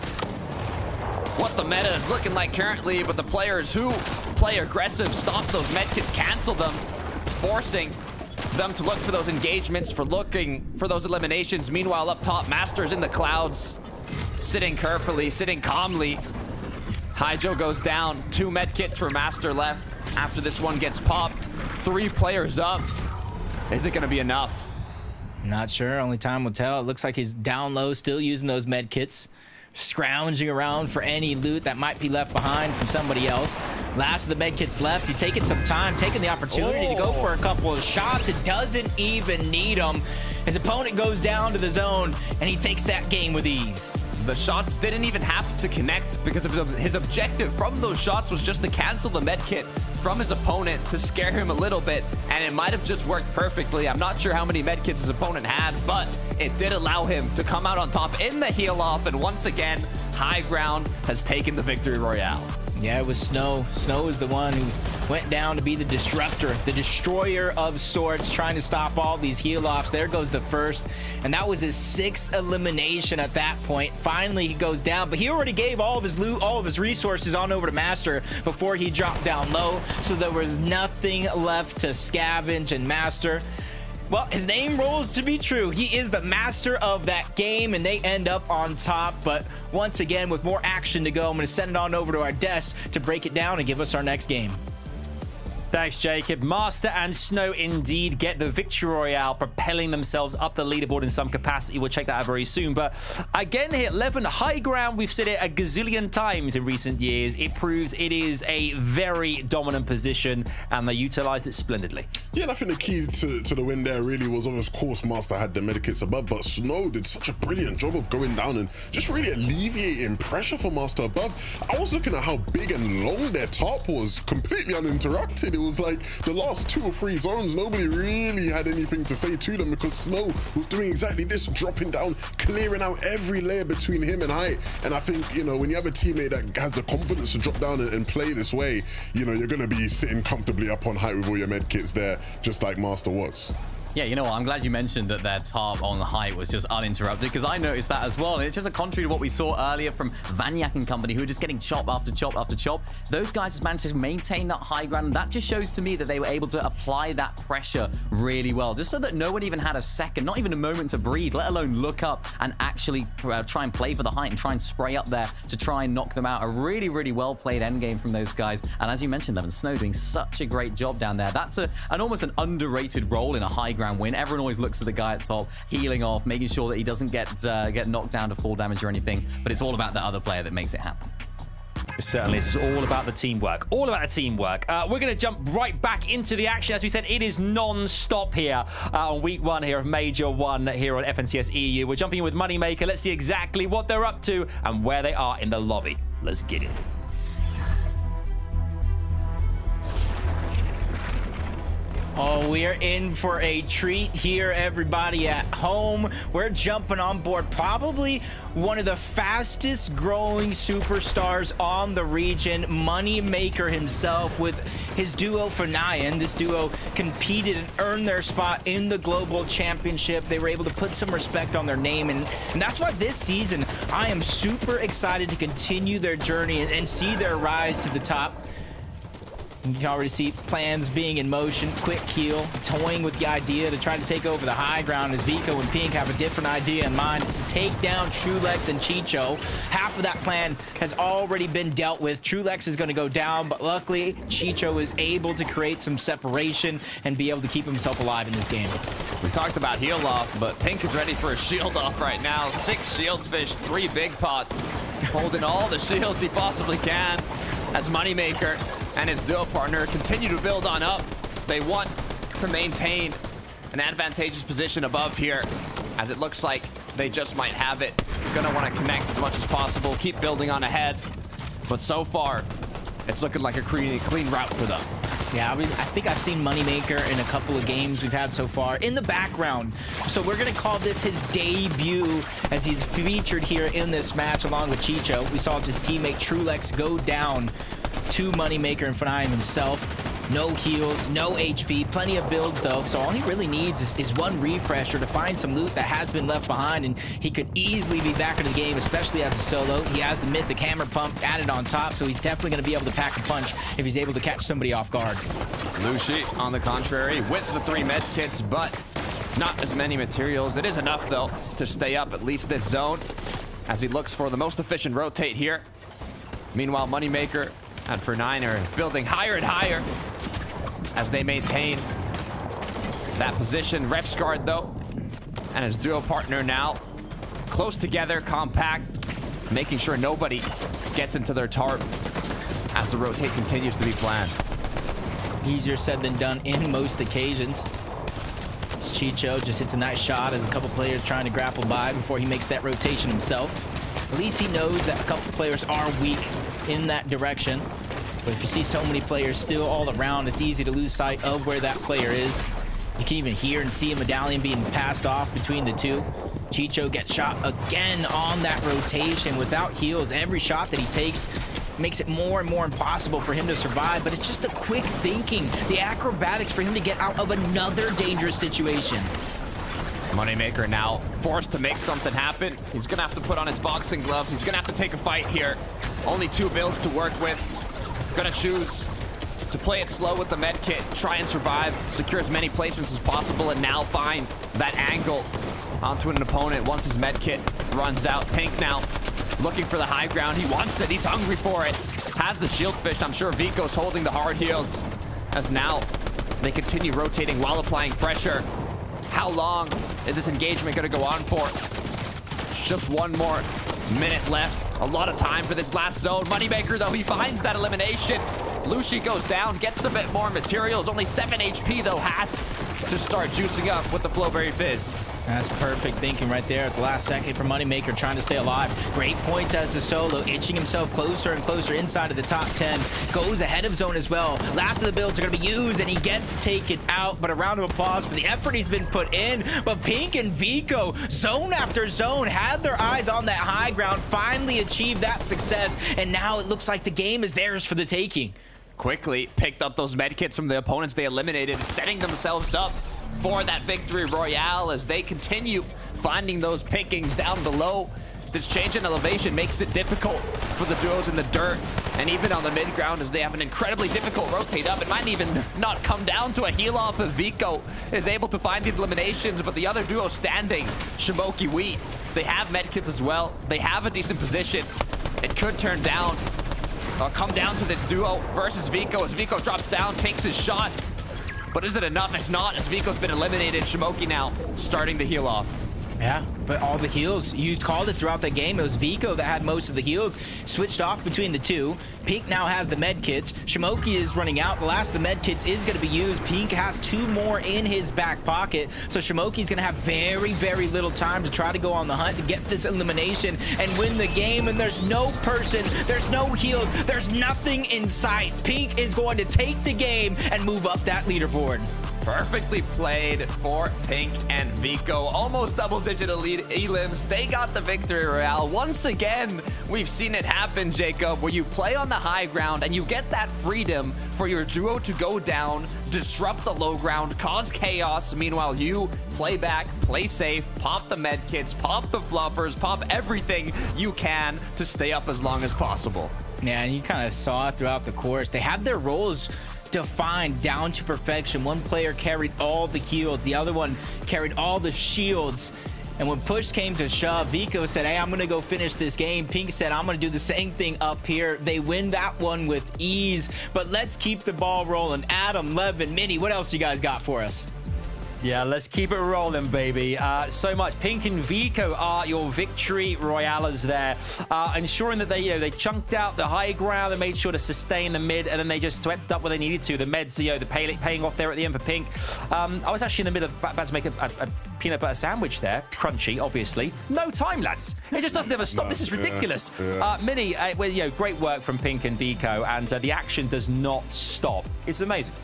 what the meta is looking like currently, but the players who play aggressive stop those med kits, cancel them, forcing them to look for those engagements, for looking for those eliminations. Meanwhile, up top, Master's in the clouds, sitting carefully, sitting calmly. Hydro goes down. 2 med kits for Master left after this one gets popped. 3 players up. Is it going to be enough? Not sure. Only time will tell. It looks like he's down low, still using those med kits, scrounging around for any loot that might be left behind from somebody else. Last of the med kits left. He's taking some time, taking the opportunity to go for a couple of shots. It doesn't even need them. His opponent goes down to the zone, and he takes that game with ease. The shots didn't even have to connect because of his objective from those shots was just to cancel the medkit from his opponent to scare him a little bit, and it might have just worked perfectly. I'm not sure how many medkits his opponent had, but it did allow him to come out on top in the heal off, and once again, High Ground has taken the victory royale. Yeah, it was Snow. Snow is the one who went down to be the disruptor, the destroyer of sorts, trying to stop all these heal-offs. There goes the first, and that was his 6th elimination at that point. Finally, he goes down, but he already gave all of his loot, all of his resources on over to Master before he dropped down low, so there was nothing left to scavenge, and Master, well, his name rolls to be true. He is the master of that game, and they end up on top. But once again, with more action to go, I'm going to send it on over to our desk to break it down and give us our next game. Thanks, Jacob. Master and Snow indeed get the victory royale, propelling themselves up the leaderboard in some capacity. We'll check that out very soon. But again here, 11 high ground. We've said it a gazillion times in recent years. It proves it is a very dominant position, and they utilized it splendidly. Yeah, and I think the key to the win there really was, of course, Master had the medikits above, but Snow did such a brilliant job of going down and just really alleviating pressure for Master above. I was looking at how big and long their top was, completely uninterrupted. It was like the last 2 or 3 zones, nobody really had anything to say to them because Snow was doing exactly this, dropping down, clearing out every layer between him and Height. And I think, you know, when you have a teammate that has the confidence to drop down and play this way, you know, you're going to be sitting comfortably up on Height with all your med kits there, just like Master was. Yeah, you know what? I'm glad you mentioned that their top on the height was just uninterrupted, because I noticed that as well. And it's just a contrary to what we saw earlier from Vanyak and company, who were just getting chop after chop after chop. Those guys just managed to maintain that high ground. And that just shows to me that they were able to apply that pressure really well, just so that no one even had a second, not even a moment to breathe, let alone look up and actually try and play for the height and try and spray up there to try and knock them out. A really, really well played endgame from those guys. And as you mentioned, Levin, Snow doing such a great job down there. That's almost an underrated role in a high ground win. Everyone always looks at the guy at top, healing off, making sure that he doesn't get knocked down to full damage or anything, but it's all about the other player that makes it happen. Certainly, this is all about the teamwork. All about the teamwork. We're going to jump right back into the action. As we said, it is non-stop here on week 1 here of Major 1 here on FNCS EU. We're jumping in with Moneymaker. Let's see exactly what they're up to and where they are in the lobby. Let's get it. Oh, we are in for a treat here, everybody at home. We're jumping on board probably one of the fastest growing superstars on the region, Moneymaker himself, with his duo Fortnite. This duo competed and earned their spot in the global championship. They were able to put some respect on their name, and that's why this season I am super excited to continue their journey and see their rise to the top. You can already see plans being in motion. Quick heal, toying with the idea to try to take over the high ground, as Vico and Pink have a different idea in mind. It's to take down Trulex and Chicho. Half of that plan has already been dealt with. Trulex is going to go down, but luckily Chicho is able to create some separation and be able to keep himself alive in this game. We talked about heal off, but Pink is ready for a shield off right now. 6 shield fish, 3 big pots, holding all the shields he possibly can as Moneymaker and his duo partner continue to build on up. They want to maintain an advantageous position above here, as it looks like they just might have it. Gonna want to connect as much as possible, keep building on ahead. But so far, it's looking like a clean route for them. Yeah, I think I've seen Moneymaker in a couple of games we've had so far in the background. So we're going to call this his debut, as he's featured here in this match along with Chicho. We saw his teammate Trulex go down to Moneymaker and Fortnite himself. No heals, no HP, plenty of builds though, so all he really needs is one refresher to find some loot that has been left behind, and he could easily be back into the game, especially as a solo. He has the mythic hammer pump added on top, so he's definitely going to be able to pack a punch if he's able to catch somebody off guard. Lucy, on the contrary, with the 3 med kits, but not as many materials. It is enough though to stay up at least this zone, as he looks for the most efficient rotate here. Meanwhile, Moneymaker and Fortnite are building higher and higher as they maintain that position. Ref's guard though, and his duo partner now close together, compact, making sure nobody gets into their tarp as the rotate continues to be planned. Easier said than done in most occasions. Chicho just hits a nice shot as a couple players trying to grapple by before he makes that rotation himself. At least he knows that a couple players are weak in that direction. But if you see so many players still all around, it's easy to lose sight of where that player is. You can even hear and see a medallion being passed off between the two. Chicho gets shot again on that rotation without heals. Every shot that he takes makes it more and more impossible for him to survive, but it's just the quick thinking, the acrobatics for him to get out of another dangerous situation. Moneymaker now forced to make something happen. He's gonna have to put on his boxing gloves. He's gonna have to take a fight here. Only 2 builds to work with. Gonna choose to play it slow with the med kit, try and survive, secure as many placements as possible, and now find that angle onto an opponent once his med kit runs out. Pink now looking for the high ground. He wants it. He's hungry for it. Has the shield fish. I'm sure Vico's holding the hard heals as now they continue rotating while applying pressure. How long is this engagement going to go on for? Just 1 more minute left. A lot of time for this last zone. Moneymaker, though, he finds that elimination. Lucy goes down, gets a bit more materials. Only 7 HP, though, has to start juicing up with the Flowberry Fizz. That's perfect thinking right there at the last second for Moneymaker, trying to stay alive. Great points as a solo, itching himself closer and closer inside of the top 10. Goes ahead of zone as well. Last of the builds are going to be used, and he gets taken out. But a round of applause for the effort he's been put in. But Pink and Vico, zone after zone, had their eyes on that high ground, finally achieved that success, and now it looks like the game is theirs for the taking. Quickly picked up those medkits from the opponents they eliminated, setting themselves up for that victory royale as they continue finding those pickings down below. This change in elevation makes it difficult for the duos in the dirt and even on the mid ground as they have an incredibly difficult rotate up. It might even not come down to a heal off if Vico is able to find these eliminations, but the other duo standing, Shimoki Wheat, they have medkits as well. They have a decent position. It could turn down or come down to this duo versus Vico as Vico drops down, takes his shot. But is it enough? It's not, as Vico's been eliminated. Shimoki now starting to heal off. Yeah, but all the heals, you called it throughout the game. It was Vico that had most of the heals. Switched off between the two. Pink now has the med kits. Shimoki is running out. The last of the med kits is going to be used. Pink has 2 more in his back pocket. So Shimoki's going to have very, very little time to try to go on the hunt to get this elimination and win the game. And there's no person, there's no heals, there's nothing in sight. Pink is going to take the game and move up that leaderboard. Perfectly played for Pink and Vico. Almost double-digit elite elims. They got the victory royale. Once again, we've seen it happen, Jacob, where you play on the high ground and you get that freedom for your duo to go down, disrupt the low ground, cause chaos. Meanwhile, you play back, play safe, pop the med kits, pop the floppers, pop everything you can to stay up as long as possible. Yeah, and you kind of saw it throughout the course. They have their roles defined down to perfection. One player carried all the heals, the other one carried all the shields. And when push came to shove, Vico said, hey, I'm gonna go finish this game. Pink said, I'm gonna do the same thing up here. They win that one with ease. But let's keep the ball rolling. Adam, Levin, Minnie, what else you guys got for us? Yeah, let's keep it rolling, baby. So much. Pink and Vico are your victory royales there, ensuring that they chunked out the high ground and made sure to sustain the mid, and then they just swept up where they needed to. The meds, the paying off there at the end for Pink. I was actually in the middle of about to make a peanut butter sandwich there. Crunchy, obviously. No time, lads. It just doesn't ever stop. This is ridiculous. Minnie, great work from Pink and Vico, and the action does not stop. It's amazing.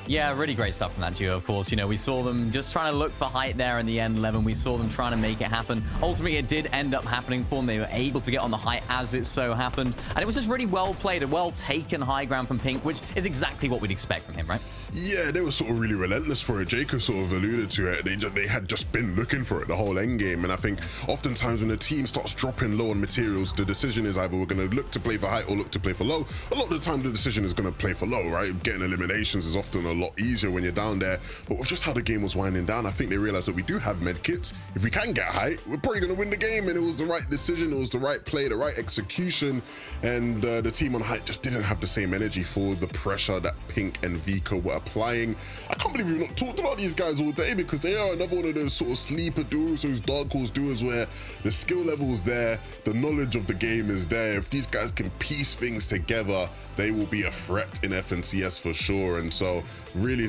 Yeah, really great stuff from that duo, of course. We saw them just trying to look for height there in the end 11. We saw them trying to make it happen. Ultimately, it did end up happening for them. They were able to get on the height as it so happened. And it was just really well played, a well-taken high ground from Pink, which is exactly what we'd expect from him, right? Yeah, they were sort of really relentless for it. Jacob sort of alluded to it. They had just been looking for it the whole end game. And I think oftentimes when the team starts dropping low on materials, the decision is either we're going to look to play for height or look to play for low. A lot of the time, the decision is going to play for low, right? Getting eliminations is often a lot easier when you're down there. But with just how the game was winding down, I think they realized that we do have med kits. If we can get height, we're probably going to win the game. And it was the right decision. It was the right play, the right execution. And the team on height just didn't have the same energy for the pressure that Pink and Vico were applying. I can't believe we've not talked about these guys all day, because they are another one of those sort of sleeper duos, those dark horse duos where the skill level is there, the knowledge of the game is there. If these guys can piece things together, they will be a threat in FNCS for sure. And so really,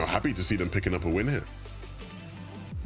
happy to see them picking up a win here.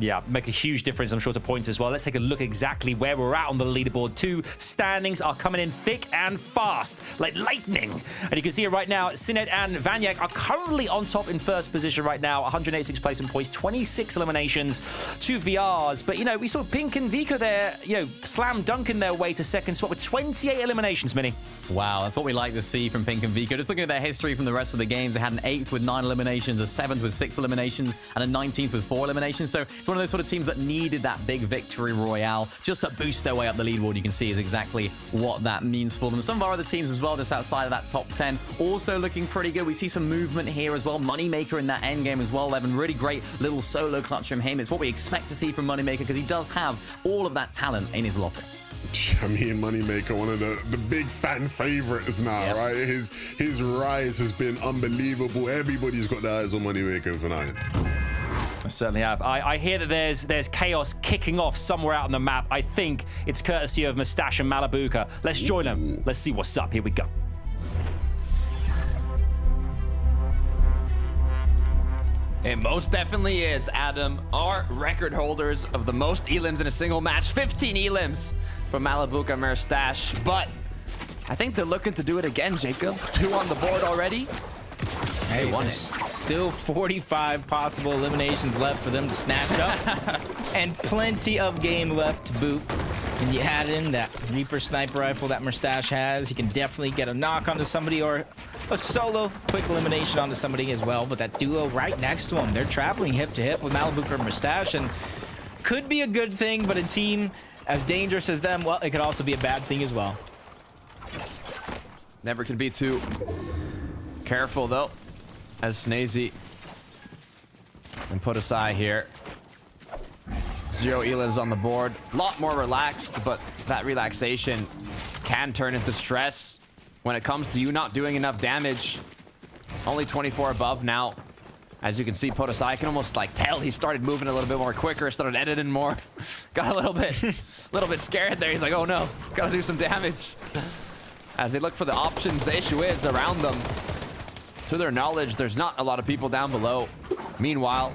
Yeah, make a huge difference, I'm sure, to points as well. Let's take a look exactly where we're at on the leaderboard. 2 standings are coming in thick and fast, like lightning. And you can see it right now. Sinet and Vanyak are currently on top in first position right now. 186 placement points, 26 eliminations, 2 VRs. But, you know, we saw Pink and Vika there, you know, slam dunking their way to second spot with 28 eliminations, Mini. Wow, that's what we like to see from Pink and Vika. Just looking at their history from the rest of the games, they had an 8th with 9 eliminations, a 7th with 6 eliminations, and a 19th with 4 eliminations. So it's one of those sort of teams that needed that big victory royale just to boost their way up the leaderboard. You can see is exactly what that means for them. Some of our other teams as well, just outside of that top 10, also looking pretty good. We see some movement here as well. Moneymaker in that end game as well. Evan, really great little solo clutch from him. It's what we expect to see from Moneymaker because he does have all of that talent in his locker. I mean, Moneymaker, one of the big fan favorites now, right? His rise has been unbelievable. Everybody's got their eyes on Moneymaker for now. I certainly have. I hear that there's chaos kicking off somewhere out on the map. I think it's courtesy of Mustache and Malabuka. Let's join them. Let's see what's up. Here we go. It most definitely is, Adam. Our record holders of the most elims in a single match. 15 elims from Malabuka and MrSavage. But I think they're looking to do it again, Jacob. 2 on the board already. Hey, won it. Still 45 possible eliminations left for them to snatch up. And plenty of game left to boot. And you add in that Reaper sniper rifle that MrSavage has, he can definitely get a knock onto somebody or a solo quick elimination onto somebody as well. But that duo right next to him, they're traveling hip to hip with Malabuka and MrSavage, and could be a good thing, but a team as dangerous as them, well, it could also be a bad thing as well. Never can be too careful, though, as Snazy and put aside here. 0 elims on the board. A lot more relaxed, but that relaxation can turn into stress when it comes to you not doing enough damage. Only 24 above now. As you can see, Podesai, I can almost like tell he started moving a little bit more quicker, started editing more. Got a little bit scared there. He's like, oh no, gotta do some damage. As they look for the options, the issue is around them. To their knowledge, there's not a lot of people down below. Meanwhile,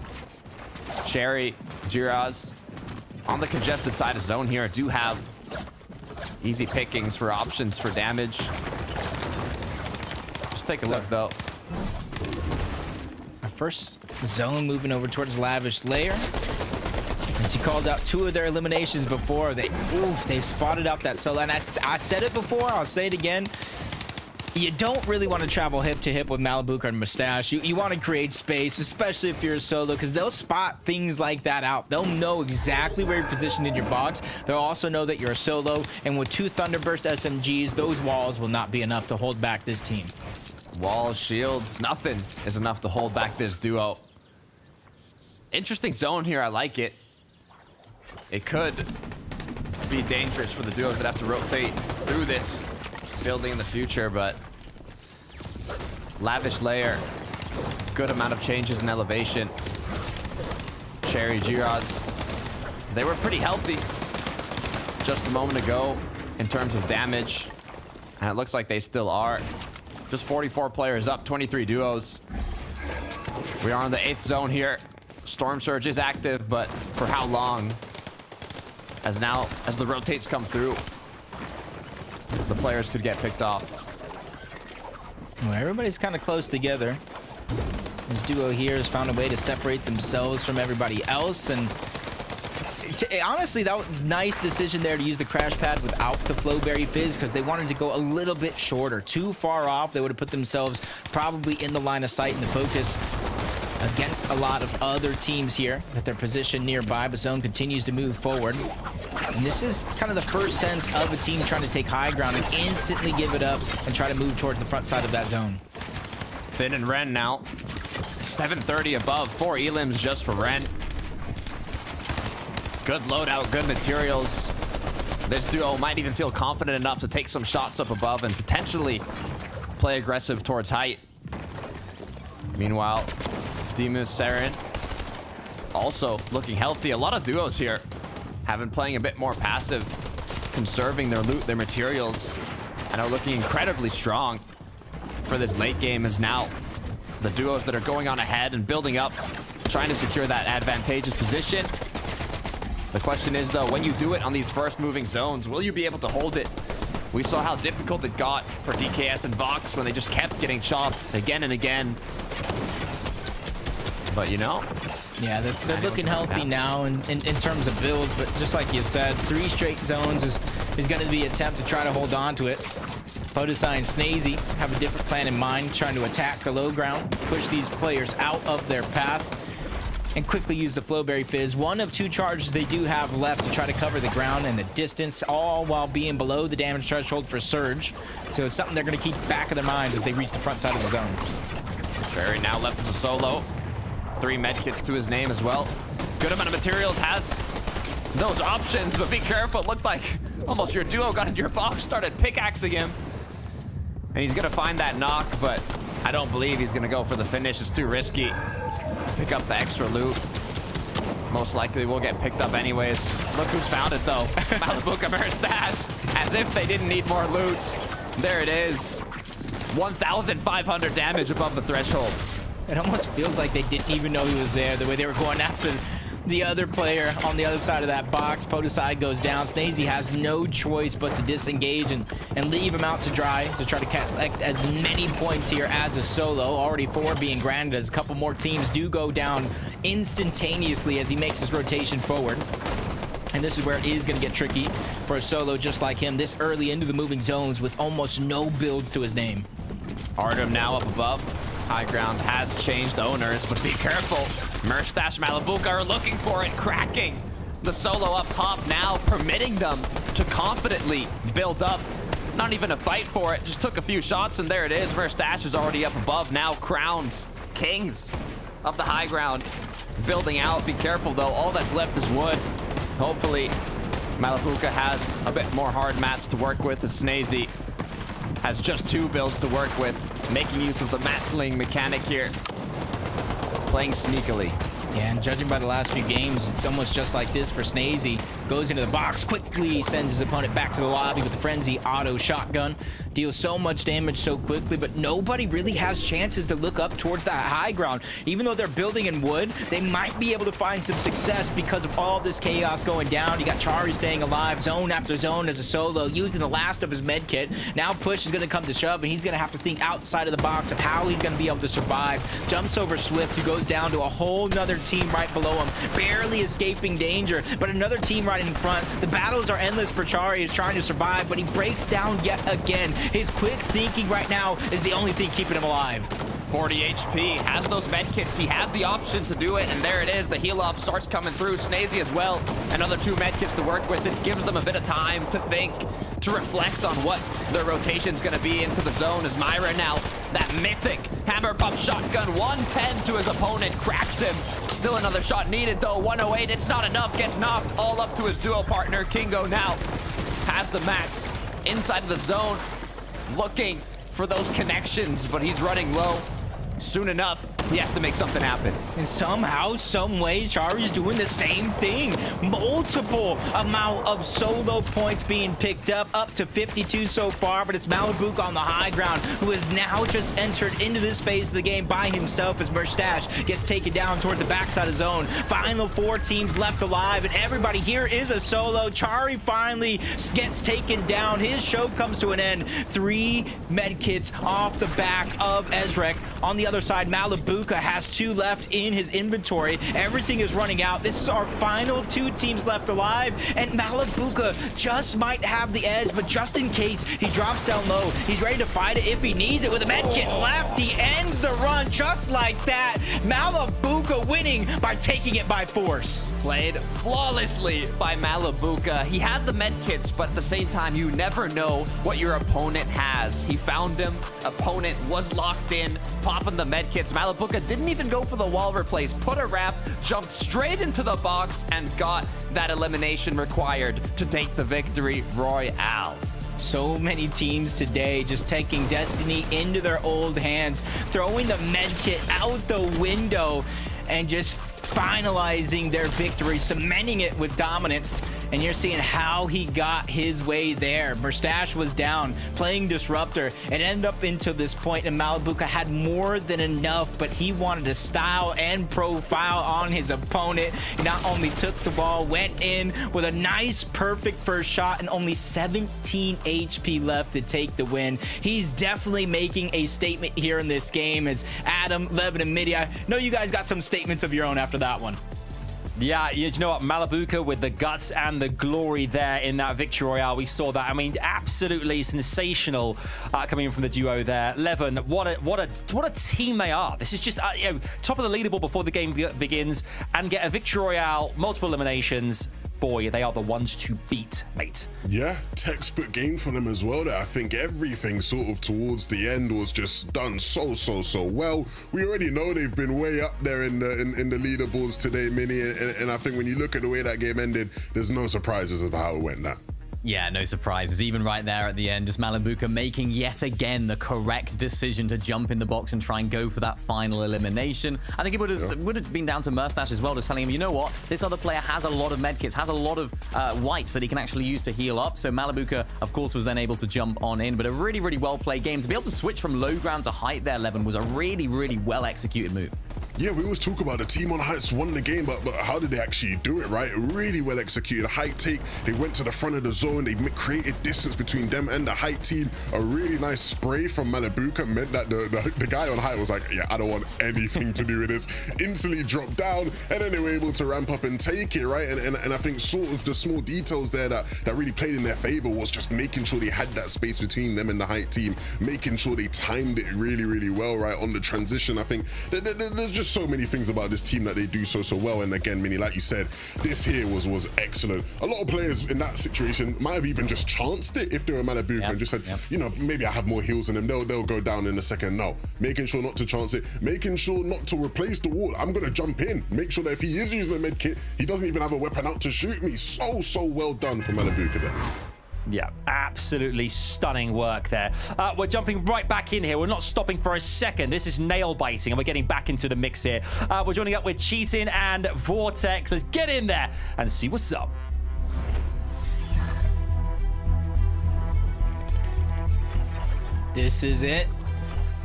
Cherry, Jiraz, on the congested side of zone here, do have easy pickings for options for damage. Just take a look, though. Our first zone moving over towards Lavish Lair. As you called out 2 of their eliminations before, they spotted up that solo. And I said it before, I'll say it again. You don't really want to travel hip to hip with Malabuka and Mustache. You want to create space, especially if you're a solo, because they'll spot things like that out. They'll know exactly where you're positioned in your box. They'll also know that you're a solo, and with 2 Thunderburst SMGs, those walls will not be enough to hold back this team. Walls, shields, nothing is enough to hold back this duo. Interesting zone here, I like it. It could be dangerous for the duos that have to rotate through this building in the future, but Lavish Layer, good amount of changes in elevation. Cherry, Jiraz, they were pretty healthy just a moment ago in terms of damage, and it looks like they still are. Just 44 players up, 23 duos. We are in the 8th zone here. Storm Surge is active, but for how long? As the rotates come through, the players could get picked off. Well, everybody's kind of close together. This duo here has found a way to separate themselves from everybody else, and honestly, that was a nice decision there to use the crash pad without the Flowberry Fizz, because they wanted to go a little bit shorter. Too far off, they would have put themselves probably in the line of sight and the focus against a lot of other teams here that they're positioned nearby, but zone continues to move forward. And this is kind of the first sense of a team trying to take high ground and instantly give it up and try to move towards the front side of that zone. Finn and Ren now. 730 above, 4 elims just for Ren. Good loadout, good materials. This duo might even feel confident enough to take some shots up above and potentially play aggressive towards height. Meanwhile, Demus Saren also looking healthy. A lot of duos here have been playing a bit more passive, conserving their loot, their materials, and are looking incredibly strong for this late game. As now the duos that are going on ahead and building up, trying to secure that advantageous position. The question is, though, when you do it on these first moving zones, will you be able to hold it? We saw how difficult it got for DKS and Vox when they just kept getting chopped again and again. But, you know, Yeah, they're looking healthy now in terms of builds, but just like you said, 3 straight zones is going to be an attempt to try to hold on to it. Podesai and Snazy have a different plan in mind, trying to attack the low ground, push these players out of their path, and quickly use the Flowberry Fizz. 1 of 2 charges they do have left to try to cover the ground and the distance, all while being below the damage threshold for Surge. So it's something they're going to keep back of their minds as they reach the front side of the zone. Cherry now left as a solo. 3 medkits to his name as well. Good amount of materials, has those options, but be careful. It looked like almost your duo got in your box, started pickaxing him. And he's gonna find that knock, but I don't believe he's gonna go for the finish. It's too risky. Pick up the extra loot. Most likely will get picked up anyways. Look who's found it though. Malibuka MrSavage, as if they didn't need more loot. There it is. 1,500 damage above the threshold. It almost feels like they didn't even know he was there, the way they were going after the other player on the other side of that box. Podesai goes down. Snazy has no choice but to disengage and leave him out to dry to try to collect as many points here as a solo. Already 4 being granted as a couple more teams do go down instantaneously as he makes his rotation forward. And this is where it is going to get tricky for a solo just like him this early into the moving zones with almost no builds to his name. Artem now up above. High ground has changed owners, but be careful. MrSavage, Malibuka are looking for it, cracking the solo up top now, permitting them to confidently build up. Not even a fight for it, just took a few shots, and there it is. MrSavage is already up above now, crowns, kings of the high ground. Building out, be careful though, all that's left is wood. Hopefully, Malibuka has a bit more hard mats to work with, as Snazy has just 2 builds to work with, making use of the matling mechanic here. Playing sneakily. Yeah, and judging by the last few games, it's almost just like this for Snazy. Goes into the box, quickly sends his opponent back to the lobby with the Frenzy auto shotgun. Deals so much damage so quickly, but nobody really has chances to look up towards that high ground. Even though they're building in wood, they might be able to find some success because of all this chaos going down. You got Chari staying alive, zone after zone as a solo, using the last of his med kit. Now push is going to come to shove, and he's going to have to think outside of the box of how he's going to be able to survive. Jumps over Swift, who goes down to a whole nother team right below him, barely escaping danger, but another team right in front. The battles are endless for Chari. He's trying to survive, but he breaks down yet again. His quick thinking right now is the only thing keeping him alive. 40 HP, has those medkits, he has the option to do it, and there it is. The heal off starts coming through. Snazy as well, another 2 medkits to work with. This gives them a bit of time to think, to reflect on what their rotation's gonna be into the zone. As Myra now, that mythic hammer pump shotgun, 110 to his opponent, cracks him. Still another shot needed though, 108, it's not enough, gets knocked all up to his duo partner. Kingo now has the mats inside of the zone, looking for those connections, but he's running low. Soon enough, he has to make something happen. And somehow, some way, Chari's doing the same thing. Multiple amount of solo points being picked up to 52 so far, but it's Malibuka on the high ground, who has now just entered into this phase of the game by himself as MrSavage gets taken down towards the backside of zone. Final 4 teams left alive, and everybody here is a solo. Chari finally gets taken down. His show comes to an end. 3 medkits off the back of Ezreq. On the other side, Malibuka has 2 left in his inventory. Everything is running out. This is our final 2 teams left alive, and Malibuka just might have the edge, but just in case, he drops down low. He's ready to fight it if he needs it with a medkit left. He ends the run just like that. Malibuka winning by taking it by force. Played flawlessly by Malibuka. He had the medkits, but at the same time, you never know what your opponent has. He found him. Opponent was locked in, popping the medkits. Malibuka didn't even go for the wall replace, put a wrap, jumped straight into the box, and got that elimination required to take the victory royale. So many teams today just taking destiny into their old hands, throwing the medkit out the window, and just finalizing their victory, cementing it with dominance. and you're seeing how he got his way there. Mustache was down, playing Disruptor, and ended up into this point, and Malibuca had more than enough, but he wanted to style and profile on his opponent. He not only took the ball, went in with a nice, perfect first shot, and only 17 HP left to take the win. He's definitely making a statement here in this game. As Adam, Levin, and Midi, I know you guys got some statements of your own after that one. Yeah, you know what? Malibuca with the guts and the glory there in that victory royale. We saw that. I mean, absolutely sensational coming in from the duo there. Levin, what a team they are. This is just you know, top of the leaderboard before the game begins, and get a victory royale, multiple eliminations. Boy, they are the ones to beat, mate. Yeah, textbook game for them as well. That I think everything sort of towards the end was just done so well. We already know they've been way up there in the leaderboards today, Mini, and I think when you look at the way that game ended, there's no surprises of how it went down. Yeah, no surprises. Even right there at the end, just Malibuca making yet again the correct decision to jump in the box and try and go for that final elimination. I think it would have been down to Mustache as well, just telling him, you know what, this other player has a lot of medkits, has a lot of whites that he can actually use to heal up. So Malibuca, of course, was then able to jump on in, but a really, really well-played game. To be able to switch from low ground to height there, Levin, was a really, really well-executed move. Yeah, we always talk about the team on heights won the game, but how did they actually do it, right? Really well executed. Height take, they went to the front of the zone, they created distance between them and the height team. A really nice spray from Malibuca meant that the guy on height was like, yeah, I don't want anything to do with this. Instantly dropped down, and then they were able to ramp up and take it, right? And I think sort of the small details there that really played in their favor was just making sure they had that space between them and the height team, making sure they timed it really, really well, right? On the transition, I think there's just so many things about this team that they do so well. And again, Mini, like you said, this here was excellent. A lot of players in that situation might have even just chanced it if they were Malibuca and just said, you know, maybe I have more heals than them, they'll go down in a second. No, making sure not to chance it, making sure not to replace the wall. I'm gonna jump in, make sure that if he is using a med kit, he doesn't even have a weapon out to shoot me. So well done for Malibuca there. Yeah, absolutely stunning work there. We're jumping right back in here. We're not stopping for a second. This is nail biting, and we're getting back into the mix here. We're joining up with Cheating and Vortex. Let's get in there and see what's up. This is it.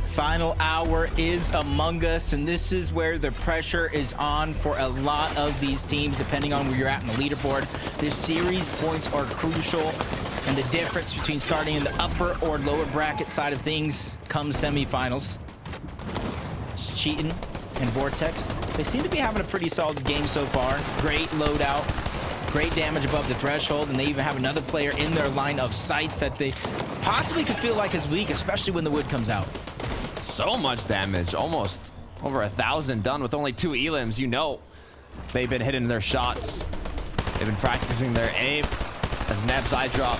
Final hour is among us, and this is where the pressure is on for a lot of these teams, depending on where you're at in the leaderboard. The series points are crucial, and the difference between starting in the upper or lower bracket side of things comes semifinals. It's Cheating and Vortex. They seem to be having a pretty solid game so far. Great loadout, great damage above the threshold, and they even have another player in their line of sights that they possibly could feel like is weak, especially when the wood comes out. So much damage, almost over 1,000 done with only 2 elims. You know they've been hitting their shots. They've been practicing their aim. As Neb's eye drop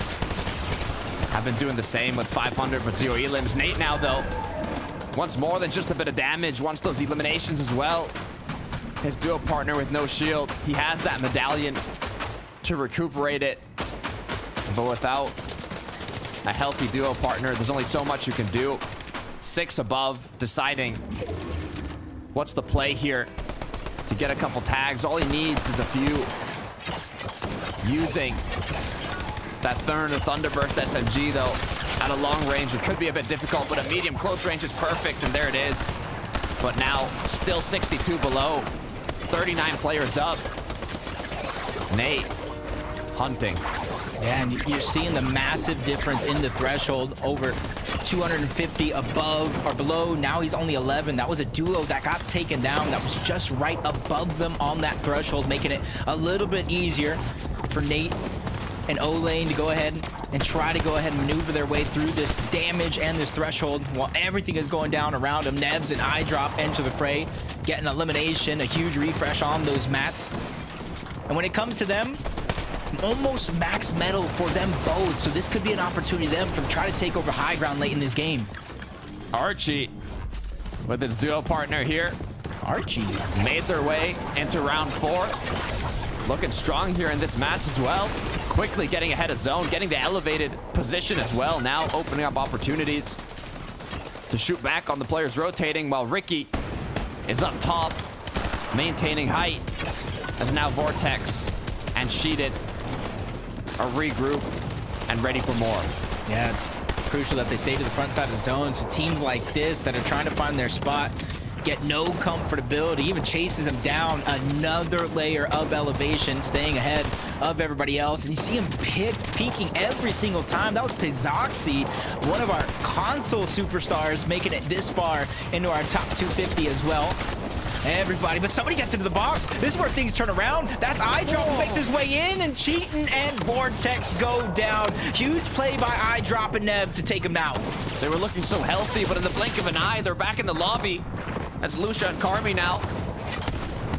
have been doing the same with 500 but 0 elims. Nate now though wants more than just a bit of damage, wants those eliminations as well. His duo partner with no shield, he has that medallion to recuperate it, but without a healthy duo partner, there's only so much you can do. 6 above, deciding what's the play here to get a couple tags. All he needs is a few. Using that Thurn and Thunderburst SMG though, at a long range, it could be a bit difficult, but a medium close range is perfect, and there it is. But now, still 62 below, 39 players up. Nate, hunting. Yeah, and you're seeing the massive difference in the threshold, over 250 above or below. Now he's only 11. That was a duo that got taken down. That was just right above them on that threshold, making it a little bit easier for Nate and O-Lane to go ahead and try to go ahead and maneuver their way through this damage and this threshold while everything is going down around them. Nebs and Eye Drop enter the fray, getting elimination, a huge refresh on those mats. And when it comes to them, almost max metal for them both, so this could be an opportunity for them to try to take over high ground late in this game. Archie with his duo partner here. Archie Made their way into round 4. Looking strong here in this match as well. Quickly getting ahead of zone, getting the elevated position as well. Now opening up opportunities to shoot back on the players rotating, while Ricky is up top, maintaining height, as now Vortex and Sheeted are regrouped and ready for more. Yeah, it's crucial that they stay to the front side of the zone. So teams like this that are trying to find their spot get no comfortability, even chases him down another layer of elevation, staying ahead of everybody else. And you see him peaking every single time. That was Pizoxy, one of our console superstars, making it this far into our top 250 as well. Everybody, but somebody gets into the box. This is where things turn around. That's iDrop who makes his way in, and Cheatin' and Vortex go down. Huge play by iDrop and Nebs to take him out. They were looking so healthy, but in the blink of an eye, they're back in the lobby. That's Lucia and Carmi now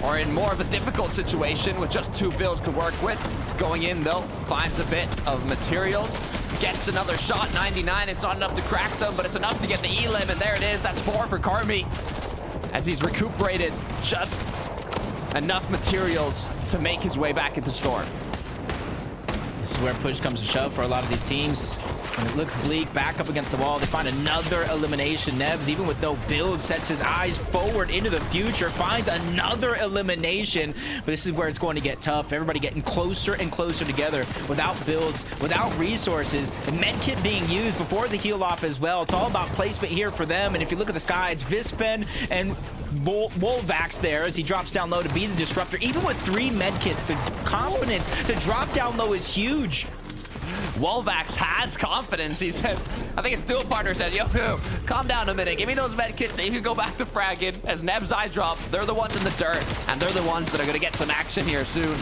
are in more of a difficult situation with just 2 builds to work with. Going in, though, finds a bit of materials. Gets another shot, 99. It's not enough to crack them, but it's enough to get the elim, and there it is. That's 4 for Carmi, as he's recuperated just enough materials to make his way back into Storm. This is where push comes to shove for a lot of these teams. When it looks bleak, back up against the wall, they find another elimination. Nebs, even with no build, sets his eyes forward into the future, finds another elimination. But this is where it's going to get tough. Everybody getting closer and closer together without builds, without resources. The med kit being used before the heal off as well. It's all about placement here for them. And if you look at the sky, it's Vispen and Wolvax there as he drops down low to be the disruptor. Even with 3 med kits, the confidence to drop down low is huge. Wolvax has confidence. He says, I think his dual partner said, yo, calm down a minute. Give me those med kits that you can go back to fragging. As Neb's eye drop, they're the ones in the dirt, and they're the ones that are going to get some action here soon.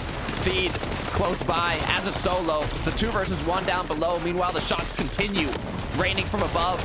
Feed close by as a solo. The 2 versus 1 down below. Meanwhile, the shots continue raining from above.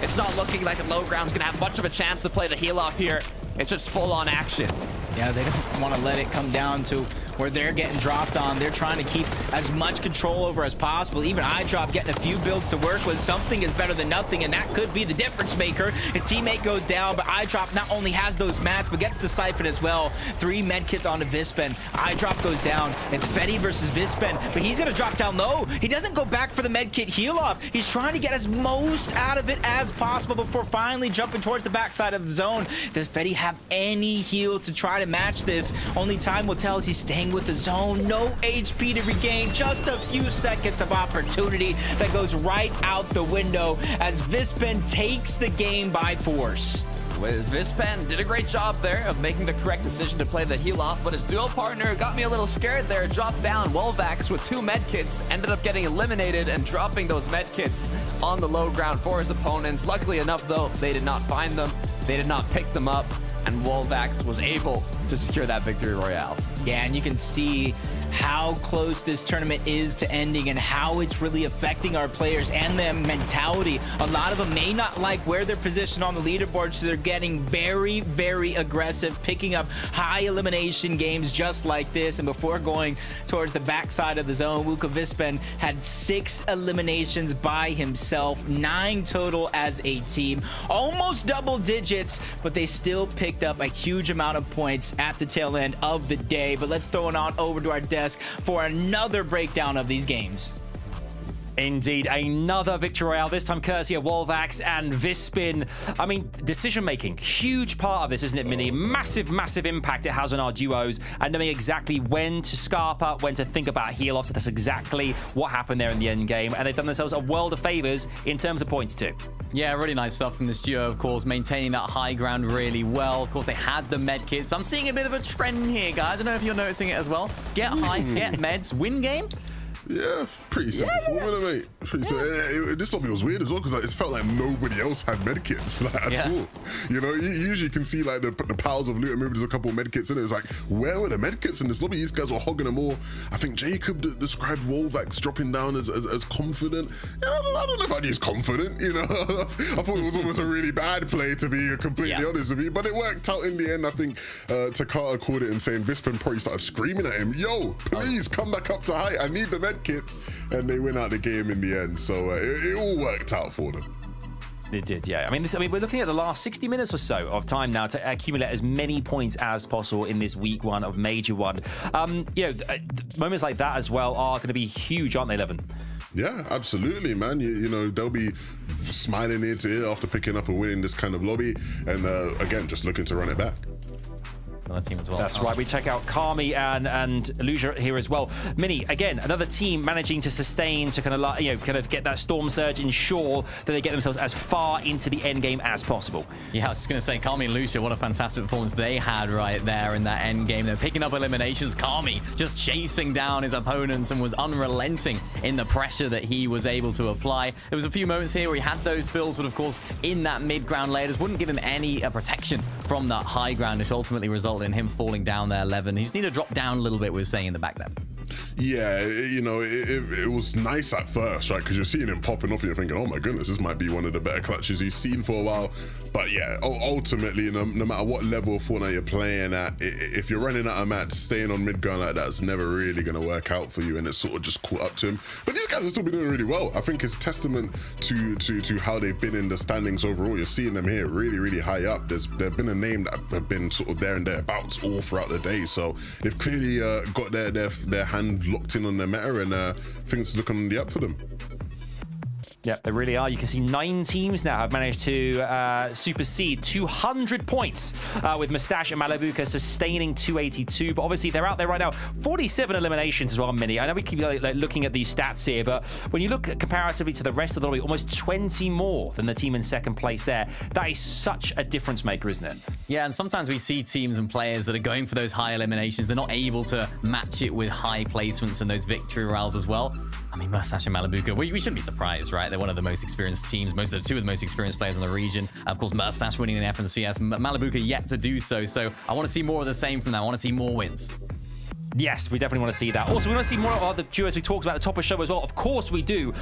It's not looking like low ground's going to have much of a chance to play the heal off here. It's just full on action. Yeah, they don't want to let it come down to where they're getting dropped on. They're trying to keep as much control over as possible. Even iDrop getting a few builds to work with. Something is better than nothing, and that could be the difference maker. His teammate goes down, but iDrop not only has those mats, but gets the siphon as well. 3 medkits onto Vispen. iDrop goes down. It's Fetty versus Vispen, but he's going to drop down low. He doesn't go back for the medkit heal off. He's trying to get as most out of it as possible before finally jumping towards the backside of the zone. Does Fetty have any heals to try to match this? Only time will tell as he's staying with the zone. No HP to regain. Just a few seconds of opportunity that goes right out the window as Vispen takes the game by force. Vispen did a great job there of making the correct decision to play the heal off, but his dual partner got me a little scared there. Dropped down. Wolvax with 2 medkits ended up getting eliminated and dropping those medkits on the low ground for his opponents. Luckily enough, though, they did not find them. They did not pick them up, and Wolvax was able to secure that victory royale. Yeah, and you can see how close this tournament is to ending and how it's really affecting our players and their mentality. A lot of them may not like where they're positioned on the leaderboard, so they're getting very, very aggressive, picking up high elimination games just like this. And before going towards the backside of the zone, Luka Vispen had 6 eliminations by himself, 9 total as a team. Almost double digits, but they still picked up a huge amount of points at the tail end of the day. But let's throw it on over to our desk for another breakdown of these games. Indeed, another victory royale, this time courtesy of Wolvax and Vispen. I mean, decision-making, huge part of this, isn't it, Minnie? Massive, massive impact it has on our duos, and knowing exactly when to scarp up, when to think about heal-offs. That's exactly what happened there in the end game, and they've done themselves a world of favors in terms of points too. Yeah, really nice stuff from this duo, of course, maintaining that high ground really well. Of course, they had the med kits. I'm seeing a bit of a trend here, guys. I don't know if you're noticing it as well. Get high, get meds, win game. Yeah, pretty simple formula, mate. This lobby was weird as well because it felt like nobody else had medkits at all. You know, you usually can see like the powers of loot. Maybe there's a couple of medkits in it. It's like, where were the medkits in this lobby? These guys were hogging them all. I think Jacob described Wolvax dropping down as confident. You know, I don't know if I'd use confident. You know, I thought it was almost a really bad play, to be completely honest with you. But it worked out in the end. I think Takata called it and saying Vispen probably started screaming at him, "Yo, please come back up to height. I need the medkits." And they win out the game in the end, so it all worked out for them. It did, yeah. I mean, we're looking at the last 60 minutes or so of time now to accumulate as many points as possible in this week 1 of Major 1. Moments like that as well are going to be huge, aren't they, Levin? Yeah, absolutely, man. You know, they'll be smiling ear to ear after picking up and winning this kind of lobby, and again, just looking to run it back. on the team as well. That's right. We check out Kami and Illusia here as well. Mini, again, another team managing to sustain, to kind of get that storm surge, ensure that they get themselves as far into the end game as possible. Yeah, I was just going to say, Kami and Lucia, what a fantastic performance they had right there in that end game. They're picking up eliminations. Kami just chasing down his opponents and was unrelenting in the pressure that he was able to apply. There was a few moments here where he had those builds, but of course, in that mid-ground layer, just wouldn't give him any protection from that high ground, which ultimately resulted in him falling down there 11. He just need to drop down a little bit, we were saying in the back there. Yeah, you know, it was nice at first, right? Because you're seeing him popping off and you're thinking, oh my goodness, this might be one of the better clutches you've seen for a while. But yeah, ultimately, no matter what level of Fortnite you're playing at, if you're running out of match, staying on mid-ground like that's never really going to work out for you, and it's sort of just caught up to him. But these guys have still been doing really well. I think it's testament to how they've been in the standings overall. You're seeing them here really, really high up. There's been a name that have been sort of there and thereabouts all throughout the day. So they've clearly got their hand locked in on their meta, and things looking on the up for them. Yeah, they really are. You can see 9 teams now have managed to supersede 200 points with Mustache and Malabuka sustaining 282. But obviously, they're out there right now. 47 eliminations as well, Mini. I know we keep looking at these stats here, but when you look comparatively to the rest of the lobby, almost 20 more than the team in second place there. That is such a difference maker, isn't it? Yeah, and sometimes we see teams and players that are going for those high eliminations. They're not able to match it with high placements and those victory royales as well. I mean, Mustache and Malabuka, we shouldn't be surprised, right? They're one of the most experienced teams, two of the most experienced players in the region. Of course, Mustache winning in FNCS, Malabuka yet to do so. So I want to see more of the same from them. I want to see more wins. Yes, we definitely want to see that. Also, we want to see more of the duos we talked about at the top of the show as well. Of course we do.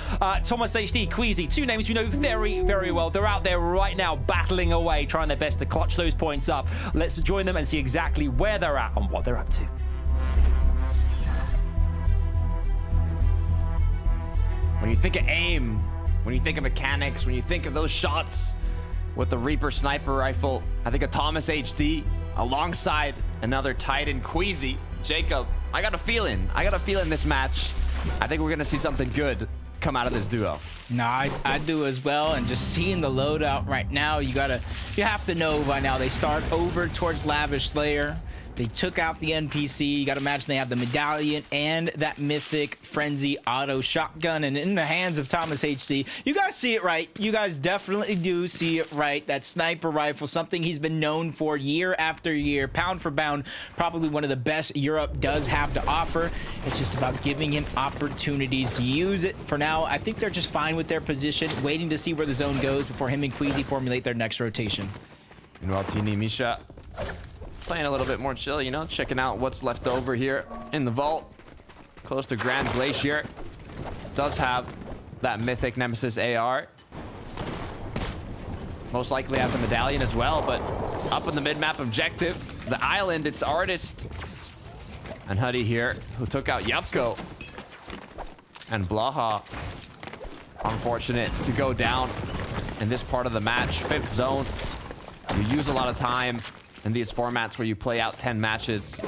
Thomas HD, Queasy, 2 names we know very, very well. They're out there right now battling away, trying their best to clutch those points up. Let's join them and see exactly where they're at and what they're up to. When you think of aim, when you think of mechanics, when you think of those shots with the Reaper sniper rifle, I think of Thomas HD alongside another Titan, Queasy. Jacob, I got a feeling this match, I think we're going to see something good come out of this duo. No, I do as well, and just seeing the loadout right now, you have to know by now they start over towards Lavish Layer. They took out the NPC. You got to imagine they have the medallion and that mythic frenzy auto shotgun, and in the hands of Thomas HD, you guys see it right. You guys definitely do see it right. That sniper rifle, something he's been known for year after year, pound for pound, probably one of the best Europe does have to offer. It's just about giving him opportunities to use it. For now, I think they're just fine with their position, waiting to see where the zone goes before him and Queasy formulate their next rotation. Meanwhile, Tini Misha playing a little bit more chill, you know, checking out what's left over here in the vault. Close to Grand Glacier. Does have that mythic Nemesis AR. Most likely has a medallion as well, but up in the mid-map objective, the island, it's Artist and Huddy here, who took out Yupko. And Blaha, unfortunate to go down in this part of the match. 5th zone. You use a lot of time in these formats where you play out 10 matches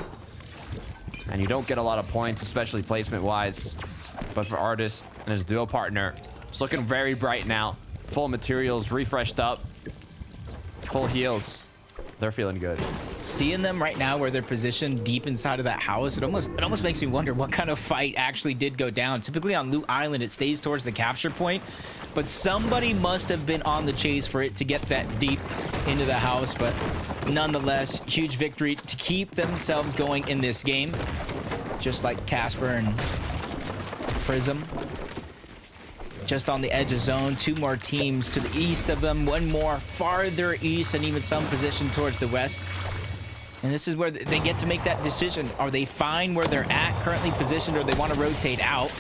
and you don't get a lot of points, especially placement wise. But for Artist and his duo partner, it's looking very bright now. Full materials, refreshed up, full heals. They're feeling good. Seeing them right now where they're positioned deep inside of that house, it almost makes me wonder what kind of fight actually did go down. Typically on Loot Island, it stays towards the capture point, but somebody must have been on the chase for it to get that deep into the house. But nonetheless, huge victory to keep themselves going in this game, just like Casper and Prism. Just on the edge of zone, 2 more teams to the east of them, 1 more farther east, and even some position towards the west. And this is where they get to make that decision. Are they fine where they're at, currently positioned, or they want to rotate out?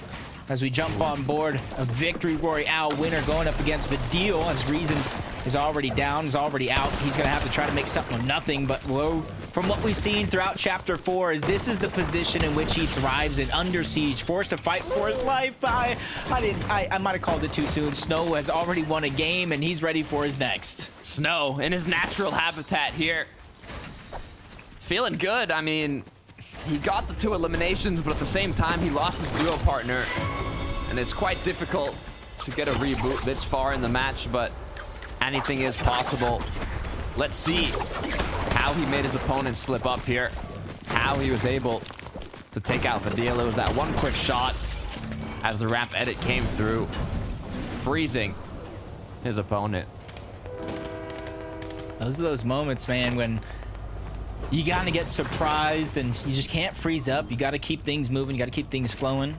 As we jump on board, a Victory Royale winner going up against Vidil, as Reason is already down, is already out. He's going to have to try to make something of nothing, but whoa. From what we've seen throughout Chapter 4, is this is the position in which he thrives in, under siege, forced to fight for his life. But I might have called it too soon. Snow has already won a game, and he's ready for his next. Snow in his natural habitat here. Feeling good. I mean, he got the 2 eliminations, but at the same time, he lost his duo partner. And it's quite difficult to get a reboot this far in the match, but anything is possible. Let's see how he made his opponent slip up here, how he was able to take out Padilla. It was that one quick shot as the ramp edit came through, freezing his opponent. Those are those moments, man, when you gotta get surprised and you just can't freeze up. You gotta keep things moving, you gotta keep things flowing.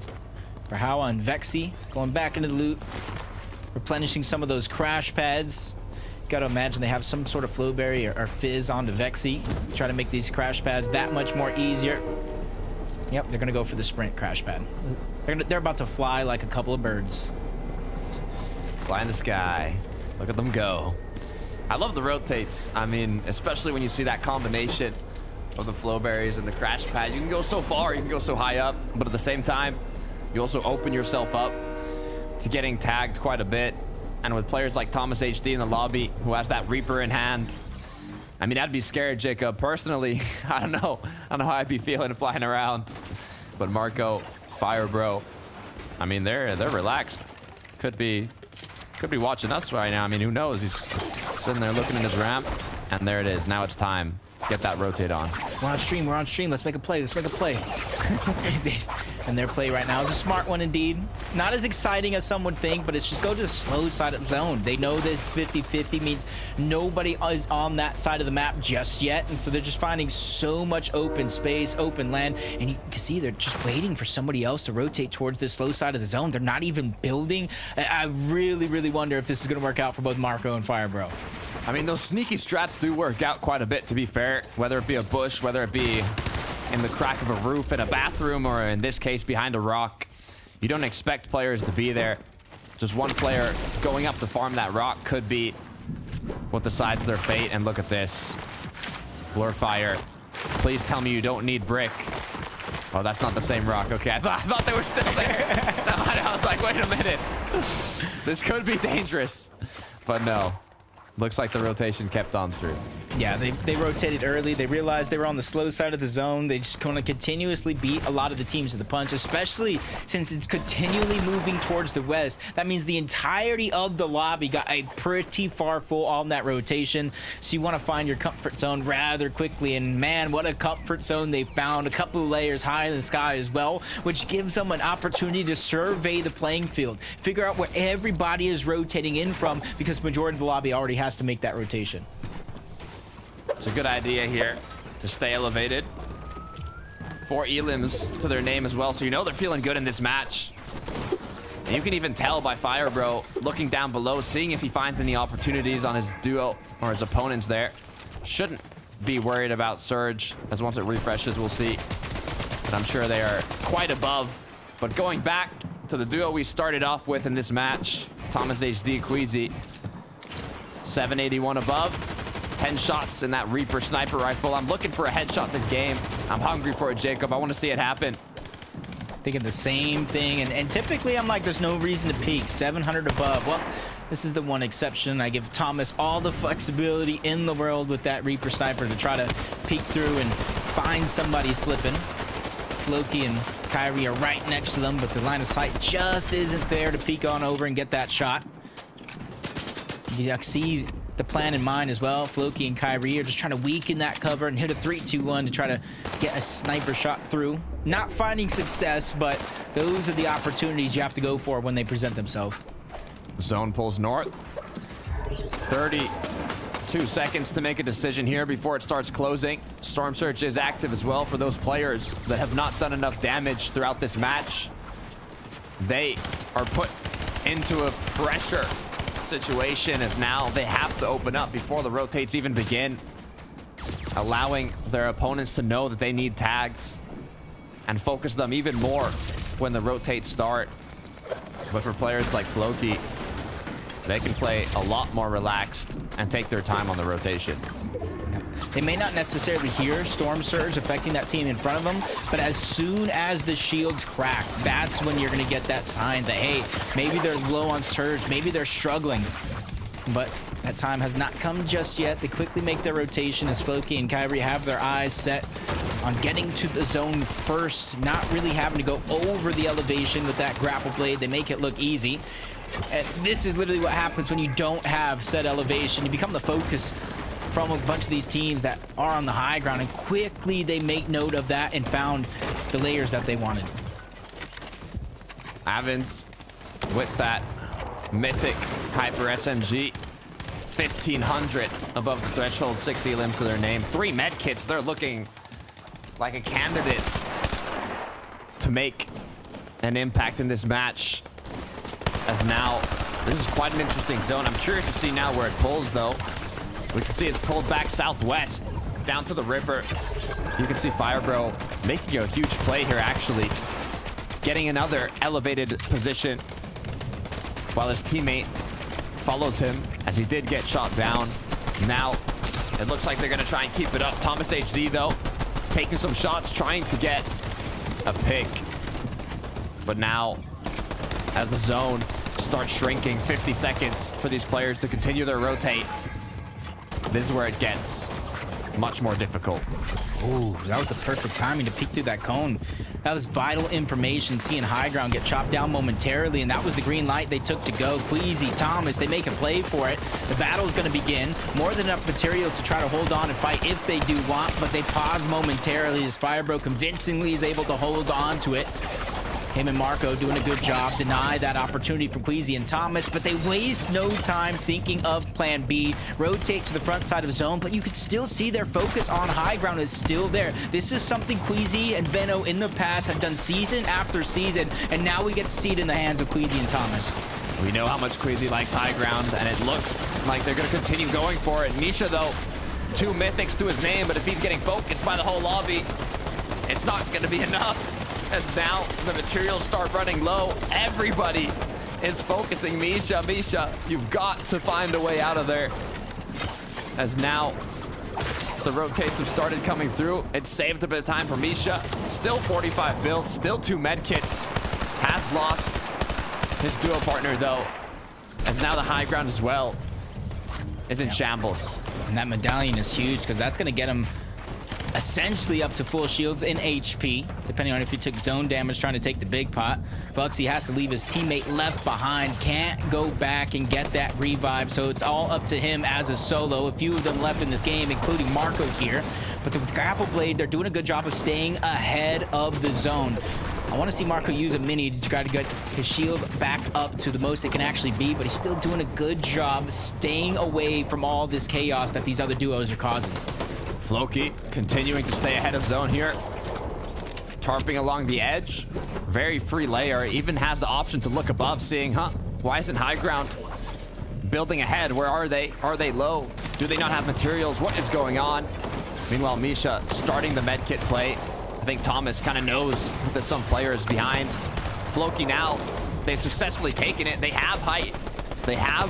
Brahao and Vexy going back into the loot, replenishing some of those crash pads. Gotta imagine they have some sort of flow berry or fizz onto Vexy. Try to make these crash pads that much more easier. Yep, they're gonna go for the sprint crash pad. They're about to fly like a couple of birds. Fly in the sky. Look at them go. I love the rotates. I mean, especially when you see that combination of the flow berries and the crash pad. You can go so far, you can go so high up, but at the same time, you also open yourself up to getting tagged quite a bit. And with players like Thomas HD in the lobby, who has that Reaper in hand, I mean, I'd be scared, Jacob. Personally, I don't know how I'd be feeling flying around. But Marco, Fire Bro, I mean, they're relaxed. Could be watching us right now. I mean, who knows? He's sitting there looking at his ramp, and there it is. Now it's time. Get that rotate on. We're on stream. We're on stream. Let's make a play. Let's make a play. And their play right now is a smart one indeed. Not as exciting as some would think, but it's just go to the slow side of the zone. They know this 50-50 means nobody is on that side of the map just yet, and so they're just finding so much open space, open land, and you can see they're just waiting for somebody else to rotate towards the slow side of the zone. They're not even building. I really, really wonder if this is going to work out for both Marco and Firebro. I mean, those sneaky strats do work out quite a bit, to be fair. Whether it be a bush, whether it be in the crack of a roof in a bathroom, or in this case, behind a rock. You don't expect players to be there. Just one player going up to farm that rock could be what decides their fate. And look at this. Blurfire. Please tell me you don't need brick. Oh, that's not the same rock. Okay, I thought they were still there. I was like, wait a minute. This could be dangerous. But no. Looks like the rotation kept on through. Yeah, they rotated early. They realized they were on the slow side of the zone. They just kind of continuously beat a lot of the teams to the punch, especially since it's continually moving towards the west. That means the entirety of the lobby got a pretty far full on that rotation. So you want to find your comfort zone rather quickly. And man, what a comfort zone they found. A couple of layers high in the sky as well, which gives them an opportunity to survey the playing field, figure out where everybody is rotating in from, because majority of the lobby already has to make that rotation. It's a good idea here to stay elevated. 4 elims to their name as well, so you know they're feeling good in this match. And you can even tell by Firebro looking down below, seeing if he finds any opportunities on his duo or his opponents there. Shouldn't be worried about Surge, as once it refreshes, we'll see. But I'm sure they are quite above. But going back to the duo we started off with in this match, Thomas HD, Queasy. 781 above, 10 shots in that Reaper sniper rifle. I'm looking for a headshot this game. I'm hungry for it, Jacob. I want to see it happen. Thinking the same thing, and typically I'm like, there's no reason to peek. 700 above. Well, this is the one exception. I give Thomas all the flexibility in the world with that Reaper sniper to try to peek through and find somebody slipping. Floki and Kyrie are right next to them, but the line of sight just isn't there to peek on over and get that shot. You see the plan in mind as well. Floki and Kyrie are just trying to weaken that cover and hit a 3-2-1 to try to get a sniper shot through. Not finding success, but those are the opportunities you have to go for when they present themselves. Zone pulls north. 32 seconds to make a decision here before it starts closing. Storm Surge is active as well for those players that have not done enough damage throughout this match. They are put into a pressure situation as now they have to open up before the rotates even begin, allowing their opponents to know that they need tags and focus them even more when the rotates start. But for players like Floki, they can play a lot more relaxed and take their time on the rotation. They may not necessarily hear Storm Surge affecting that team in front of them, but as soon as the shields crack, that's when you're going to get that sign that, hey, maybe they're low on Surge, maybe they're struggling. But that time has not come just yet. They quickly make their rotation as Floki and Kyrie have their eyes set on getting to the zone first, not really having to go over the elevation with that grapple blade. They make it look easy. And this is literally what happens when you don't have set elevation. You become the focus from a bunch of these teams that are on the high ground, and quickly they make note of that and found the layers that they wanted. Avens with that mythic Hyper SMG. 1,500 above the threshold, 6 elims to their name. 3 med kits. They're looking like a candidate to make an impact in this match. As now, this is quite an interesting zone. I'm curious to see now where it pulls, though. We can see it's pulled back southwest, down to the river. You can see Firebro making a huge play here, actually. Getting another elevated position while his teammate follows him, as he did get shot down. Now, it looks like they're going to try and keep it up. Thomas HD, though, taking some shots, trying to get a pick. But now, as the zone starts shrinking, 50 seconds for these players to continue their rotate. This is where it gets much more difficult. Ooh, that was the perfect timing to peek through that cone. That was vital information, seeing high ground get chopped down momentarily, and that was the green light they took to go. Queasy, Thomas, they make a play for it. The battle is going to begin. More than enough material to try to hold on and fight if they do want, but they pause momentarily as Firebro convincingly is able to hold on to it. Him and Marco doing a good job, deny that opportunity from Queasy and Thomas, but they waste no time thinking of plan B, rotate to the front side of zone, but you can still see their focus on high ground is still there. This is something Queasy and Veno in the past have done season after season, and now we get to see it in the hands of Queasy and Thomas. We know how much Queasy likes high ground, and it looks like they're going to continue going for it. Misha, though, 2 mythics to his name, but if he's getting focused by the whole lobby, it's not going to be enough. As now the materials start running low, everybody is focusing Misha. Misha, you've got to find a way out of there. As now the rotates have started coming through. It saved a bit of time for Misha. Still 45 build, still 2 med kits. Has lost his duo partner, though, as now the high ground as well is in shambles. And that medallion is huge because that's going to get him essentially up to full shields in HP, depending on if he took zone damage trying to take the big pot. Bugsy has to leave his teammate left behind, can't go back and get that revive, so it's all up to him as a solo. A few of them left in this game, including Marco here. But the grapple blade, they're doing a good job of staying ahead of the zone. I want to see Marco use a mini to try to get his shield back up to the most it can actually be, but he's still doing a good job staying away from all this chaos that these other duos are causing. Floki continuing to stay ahead of zone here. Tarping along the edge. Very free layer. Even has the option to look above, seeing, why isn't high ground building ahead? Where are they? Are they low? Do they not have materials? What is going on? Meanwhile, Misha starting the medkit play. I think Thomas kind of knows that there's some players behind. Floki now, they've successfully taken it. They have height. They have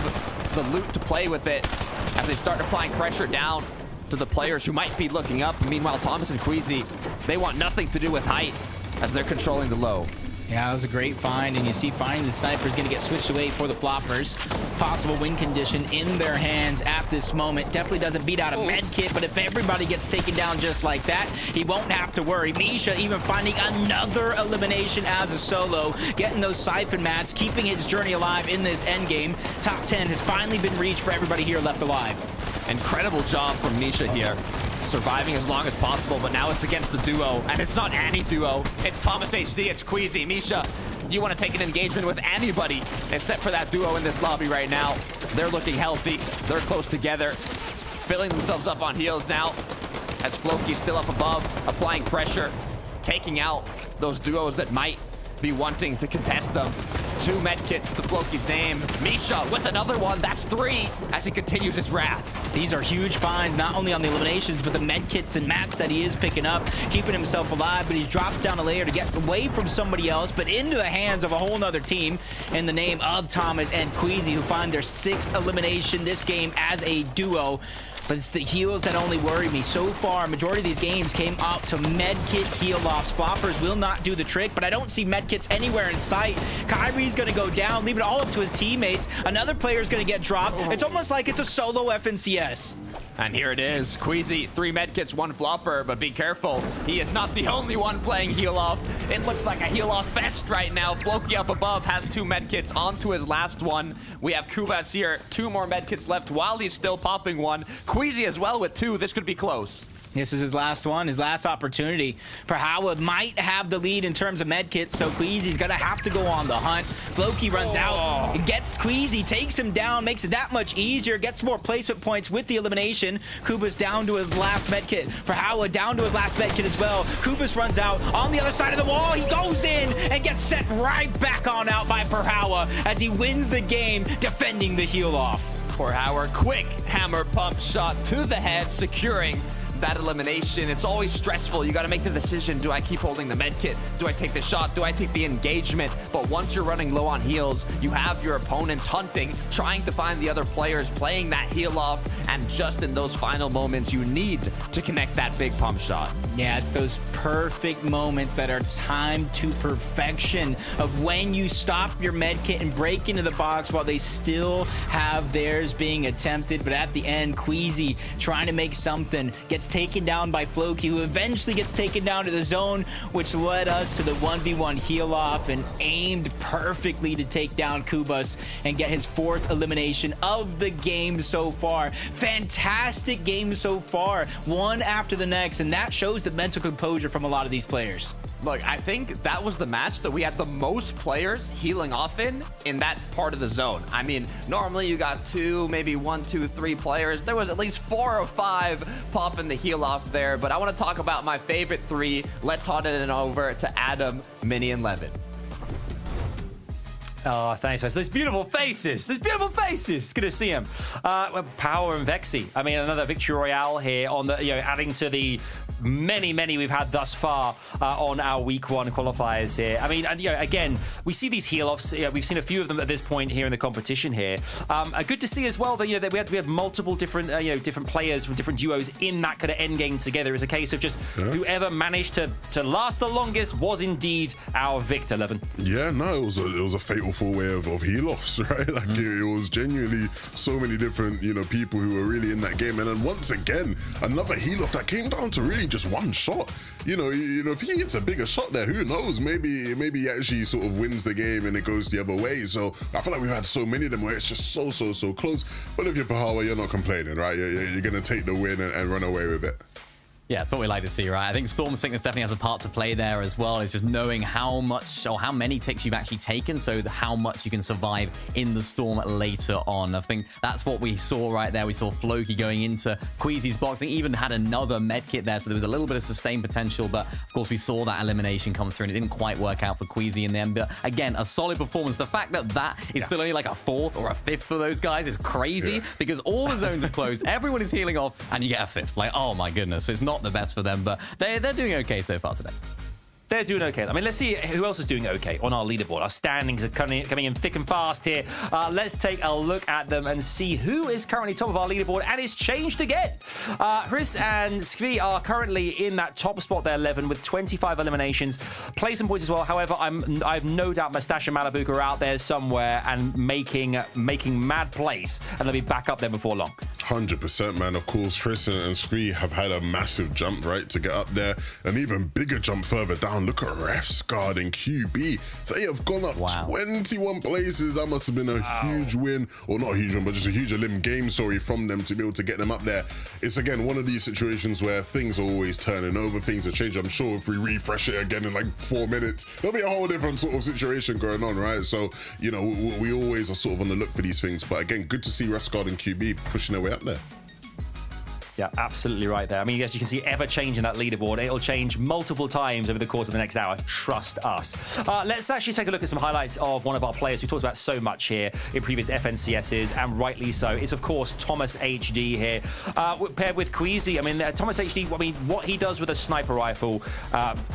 the loot to play with it as they start applying pressure down to the players who might be looking up. Meanwhile, Thomas and Queasy, they want nothing to do with height as they're controlling the low. Yeah, that was a great find, and you see finding the sniper is going to get switched away for the floppers. Possible win condition in their hands at this moment. Definitely doesn't beat out a med kit, but if everybody gets taken down just like that, he won't have to worry. Misha even finding another elimination as a solo, getting those siphon mats, keeping his journey alive in this endgame. Top 10 has finally been reached for everybody here left alive. Incredible job from Misha here, surviving as long as possible, but now it's against the duo, and it's not any duo. It's Thomas HD, it's Queasy. Misha, you want to take an engagement with anybody except for that duo in this lobby right now. They're looking healthy. They're close together, filling themselves up on heals now, as Floki's still up above, applying pressure, taking out those duos that might be wanting to contest them. 2 medkits to Floki's name. Misha with another one. That's 3 as he continues his wrath. These are huge finds, not only on the eliminations, but the medkits and mats that he is picking up, keeping himself alive, but he drops down a layer to get away from somebody else, but into the hands of a whole nother team in the name of Thomas and Queasy, who find their 6th elimination this game as a duo. But it's the heals that only worry me. So far, majority of these games came out to medkit heal-offs. Floppers will not do the trick, but I don't see medkits anywhere in sight. Kyrie's going to go down, leave it all up to his teammates. Another player is going to get dropped. It's almost like it's a solo FNCS. And here it is, Queasy, 3 medkits, 1 flopper, but be careful. He is not the only one playing heal off. It looks like a heal off fest right now. Floki up above has 2 medkits onto his last one. We have Kubas here, 2 more medkits left while he's still popping 1. Queasy as well with 2. This could be close. This is his last one, his last opportunity. Perhawa might have the lead in terms of medkits, so Queasy's gonna have to go on the hunt. Floki runs out, gets Queasy, takes him down, makes it that much easier, gets more placement points with the elimination. Kubas down to his last medkit. Perhawa down to his last medkit as well. Kubas runs out on the other side of the wall. He goes in and gets sent right back on out by Perhawa as he wins the game defending the heal off. Perhawa, quick hammer pump shot to the head, securing that elimination. It's always stressful. You got to make the decision. Do I keep holding the med kit? Do I take the shot? Do I take the engagement? But once you're running low on heals, you have your opponents hunting, trying to find the other players, playing that heal off, and just in those final moments, you need to connect that big pump shot. Yeah, it's those perfect moments that are timed to perfection of when you stop your med kit and break into the box while they still have theirs being attempted. But at the end, Queasy trying to make something, gets taken down by Floki, who eventually gets taken down to the zone, which led us to the 1v1 heal off and aimed perfectly to take down Kubas and get his 4th elimination of the game so far. Fantastic game so far, one after the next, and that shows the mental composure from a lot of these players. Look, I think that was the match that we had the most players healing off in that part of the zone. I mean, normally you got 2, maybe 1, 2, 3 players. There was at least 4 or 5 popping the heal off there. But I want to talk about my favorite 3. Let's hot it over to Adam, Mini, and Levin. Oh, thanks, guys. Those beautiful faces. Those beautiful faces. Good to see him. Power and Vexy. I mean, another victory royale here on the, adding to the many we've had thus far on our week 1 qualifiers here. I mean, and again, we see these heal offs. We've seen a few of them at this point here in the competition here. Good to see as well that that we had multiple different different players from different duos in that kind of end game together. It's a case of just whoever managed to last the longest was indeed our victor. Levin. Yeah, no, it was a fatal 4-way of heal offs, right? Like it was genuinely so many different people who were really in that game, and then once again another heal off that came down to really just one shot. If he hits a bigger shot there, who knows? Maybe he actually sort of wins the game and it goes the other way. So I feel like we've had so many of them where it's just so close. But if you're Perhawa, you're not complaining, right? You're gonna take the win and run away with it. Yeah, that's what we like to see, right? I think Storm Sickness definitely has a part to play there as well. It's just knowing how much or how many ticks you've actually taken, so how much you can survive in the storm later on. I think that's what we saw right there. We saw Floki going into Queasy's box. I think he even had another medkit there, so there was a little bit of sustained potential, but of course we saw that elimination come through and it didn't quite work out for Queasy in the end. But again, a solid performance. The fact that that is still only like a 4th or a 5th for those guys is crazy because all the zones are closed, everyone is healing off, and you get a 5th. Like, oh my goodness, it's not the best for them, but they're doing okay so far today. They're doing okay. I mean, let's see who else is doing okay on our leaderboard. Our standings are coming in thick and fast here. Let's take a look at them and see who is currently top of our leaderboard, and it's changed again. Chris and Skvi are currently in that top spot there, 11, with 25 eliminations. Play some points as well. However, I have no doubt Mustache and Malibu are out there somewhere and making mad plays, and they'll be back up there before long. 100%, man. Of course, Chris and Scree have had a massive jump, right, to get up there. An even bigger jump further down. Look at Refsguard and QB. They have gone up 21 places. That must have been a huge win. Or not a huge win, but just a huge game, from them to be able to get them up there. It's, again, one of these situations where things are always turning over. Things are changing. I'm sure if we refresh it again in like 4 minutes, there'll be a whole different sort of situation going on, right? So, we always are sort of on the look for these things. But, again, good to see Refsguard and QB pushing their way up there. Yeah, absolutely right there. I mean, as you can see, ever changing that leaderboard. It'll change multiple times over the course of the next hour. Trust us. Let's actually take a look at some highlights of one of our players. We talked about so much here in previous FNCSs, and rightly so. It's, of course, Thomas HD here, paired with Queasy. I mean, Thomas HD, I mean, what he does with a sniper rifle,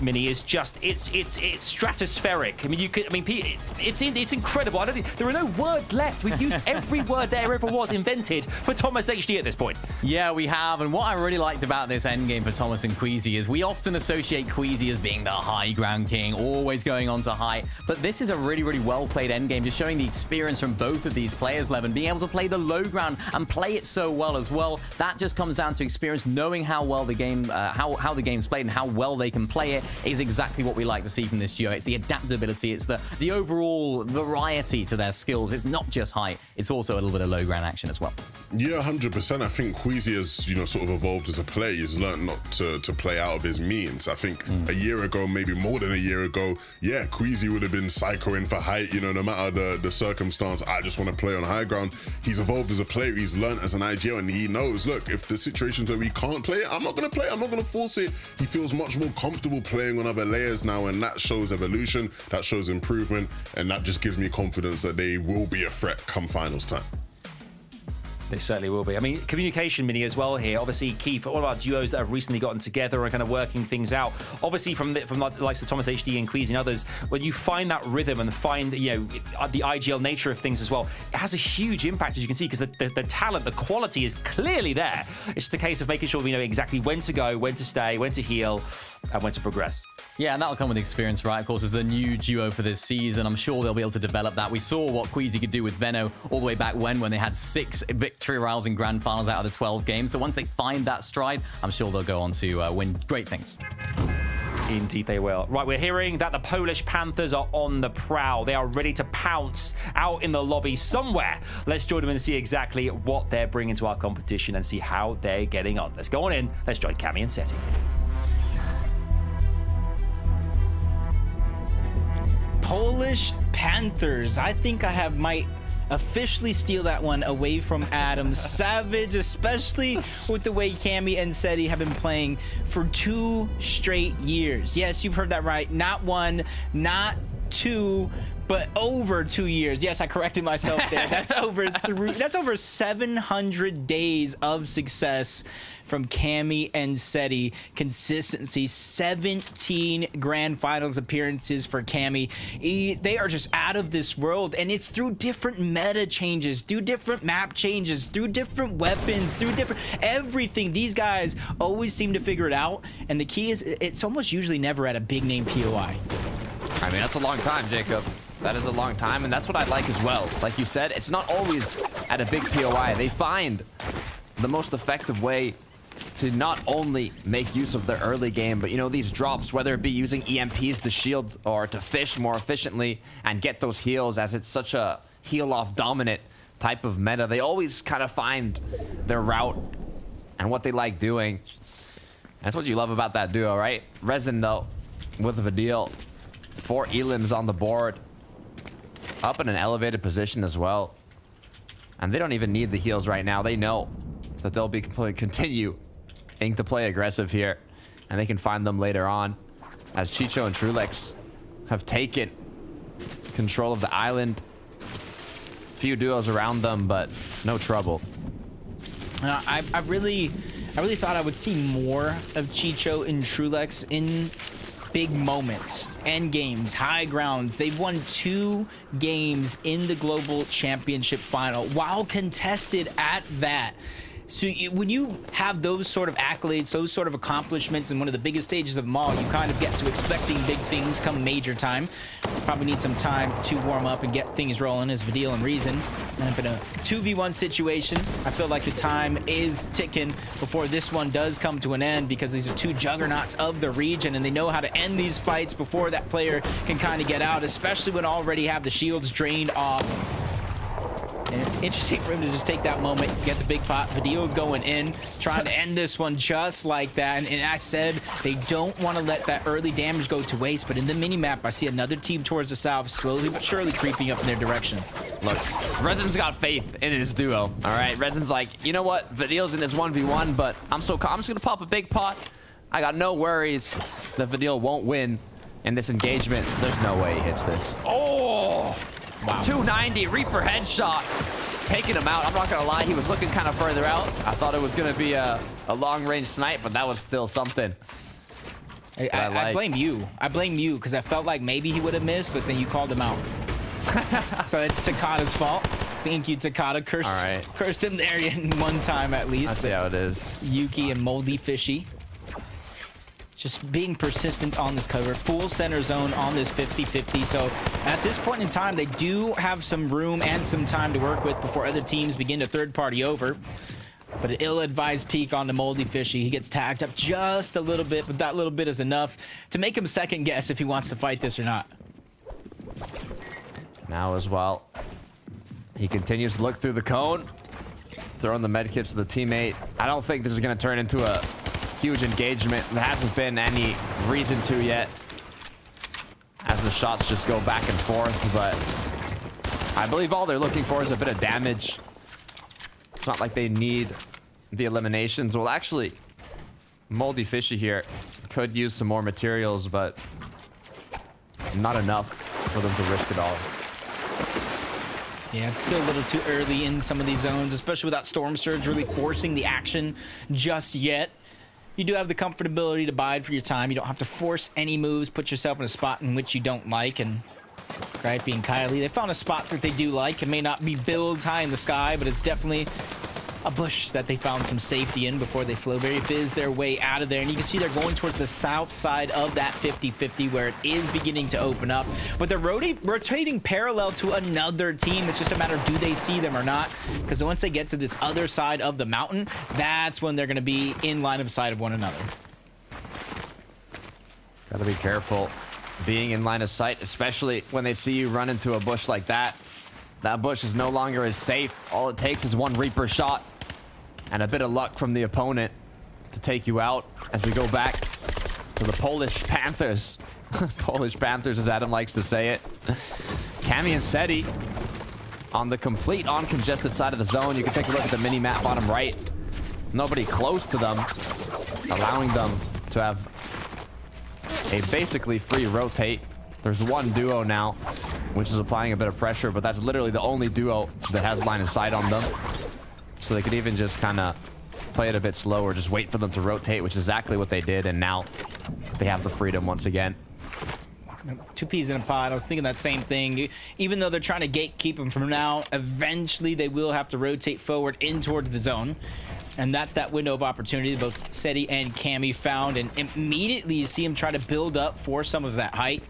Mini, is just, it's stratospheric. I mean, it's incredible. There are no words left. We've used every word there ever was invented for Thomas HD at this point. Yeah, we have have. And what I really liked about this endgame for Thomas and Queasy is we often associate Queasy as being the high ground king, always going on to high. But this is a really, really well-played endgame, just showing the experience from both of these players, Levin, being able to play the low ground and play it so well as well. That just comes down to experience, knowing how well the game, how the game's played and how well they can play it is exactly what we like to see from this duo. It's the adaptability, it's the overall variety to their skills. It's not just height, it's also a little bit of low ground action as well. Yeah, 100%. I think Queasy has, you know, sort of evolved as a player. He's learned not to play out of his means. I think a year ago, maybe more than a year ago, yeah, Queasy would have been psychoing for height, you know, no matter the circumstance. I just want to play on high ground. He's evolved as a player. He's learned as an IGL, and he knows, look, if the situations where we can't play it, I'm not going to play it. I'm not going to force it. He feels much more comfortable playing on other layers now, and that shows evolution, that shows improvement, and that just gives me confidence that they will be a threat come finals time. They certainly will be. I mean, communication, Mini, as well here. Obviously, key for all of our duos that have recently gotten together and kind of working things out. Obviously, from the likes of Thomas HD and Queasy and others, when you find that rhythm and find, you know, the IGL nature of things as well, it has a huge impact, as you can see, because the talent, the quality is clearly there. It's just a case of making sure we know exactly when to go, when to stay, when to heal, and when to progress. Yeah, and that'll come with experience, right? Of course, as a new duo for this season, I'm sure they'll be able to develop that. We saw what Queasy could do with Veno all the way back when they had 6 victory royales in grand finals out of the 12 games. So once they find that stride, I'm sure they'll go on to win great things. Indeed they will. Right, we're hearing that the Polish Panthers are on the prowl. They are ready to pounce out in the lobby somewhere. Let's join them and see exactly what they're bringing to our competition and see how they're getting on. Let's go on in. Let's join Cammy and Seti. Polish Panthers. I think I might officially steal that one away from Adam Savage, especially with the way Cammy and Seti have been playing for 2 straight years. Yes, you've heard that right. Not 1, not 2, but over 2 years. Yes, I corrected myself there. That's over 3. That's over 700 days of success from Cammy and Seti. Consistency, 17 grand finals appearances for Cammy. They are just out of this world, and it's through different meta changes, through different map changes, through different weapons, through different everything. These guys always seem to figure it out, and the key is it's almost usually never at a big name POI. I mean, that's a long time, Jacob. That is a long time, and that's what I like as well. Like you said, it's not always at a big POI. They find the most effective way to not only make use of the early game, but, you know, these drops, whether it be using EMPs to shield or to fish more efficiently and get those heals, as it's such a heal-off dominant type of meta. They always kind of find their route and what they like doing. That's what you love about that duo, right? Resin, though, with Vidil. 4 elims on the board. Up in an elevated position as well. And they don't even need the heals right now. They know that they'll be continuing to play aggressive here. And they can find them later on. As Chicho and Trulex have taken control of the island. Few duos around them, but no trouble. I really thought I would see more of Chicho and Trulex in big moments, end games, high grounds. They've won 2 games in the global championship final while contested at that. So when you have those sort of accolades, those sort of accomplishments in one of the biggest stages of them all, you kind of get to expecting big things come major time. Probably need some time to warm up and get things rolling as Vidil and Reason end up in a 2v1 situation. I feel like the time is ticking before this one does come to an end, because these are 2 juggernauts of the region and they know how to end these fights before that player can kind of get out, especially when already have the shields drained off. And interesting for him to just take that moment, get the big pot. Vidil's going in, trying to end this one just like that. And I said they don't want to let that early damage go to waste, but in the mini-map, I see another team towards the south, slowly but surely creeping up in their direction. Look, Resin's got faith in his duo, all right? Resin's like, you know what? Vidil's in his 1v1, but I'm just going to pop a big pot. I got no worries that Vidil won't win in this engagement. There's no way he hits this. Oh! Wow. 290 Reaper headshot, taking him out. I'm not gonna lie, he was looking kind of further out. I thought it was gonna be a long-range snipe, but that was still something. I blame you. I blame you because I felt like maybe he would have missed, but then you called him out. So it's Takada's fault. Thank you, Takata. Cursed him there in one time at least. I see how it is. Yuki and Moldy Fishy. Just being persistent on this cover. Full center zone on this 50-50. So at this point in time, they do have some room and some time to work with before other teams begin to third party over. But an ill-advised peek on the Moldy Fishy. He gets tagged up just a little bit, but that little bit is enough to make him second guess if he wants to fight this or not. Now as well, he continues to look through the cone, throwing the medkits to the teammate. I don't think this is going to turn into a huge engagement. There hasn't been any reason to yet, as the shots just go back and forth, but I believe all they're looking for is a bit of damage. It's not like they need the eliminations. Well, actually, Moldy Fishy here could use some more materials, but not enough for them to risk it all. Yeah, it's still a little too early in some of these zones, especially without Storm Surge really forcing the action just yet. You do have the comfortability to bide for your time. You don't have to force any moves, put yourself in a spot in which you don't like. And Gripey and Kylie, they found a spot that they do like. It may not be builds high in the sky, but it's definitely a bush that they found some safety in before they Flowberry Fizz their way out of there. And you can see they're going towards the south side of that 50-50 where it is beginning to open up. But they're rotating parallel to another team. It's just a matter of do they see them or not. Because once they get to this other side of the mountain, that's when they're going to be in line of sight of one another. Gotta be careful being in line of sight, especially when they see you run into a bush like that. That bush is no longer as safe. All it takes is one Reaper shot and a bit of luck from the opponent to take you out. As we go back to the Polish Panthers. Polish Panthers, as Adam likes to say it. Cammy and Seti on the complete uncongested side of the zone. You can take a look at the mini-map bottom right. Nobody close to them, allowing them to have a basically free rotate. There's one duo now, which is applying a bit of pressure, but that's literally the only duo that has line of sight on them. So they could even just kind of play it a bit slow or just wait for them to rotate, which is exactly what they did. And now they have the freedom once again. Two peas in a pod. I was thinking that same thing. Even though they're trying to gatekeep them from now, eventually they will have to rotate forward in towards the zone. And that's that window of opportunity that both Seti and Cammy found. And immediately you see him try to build up for some of that height.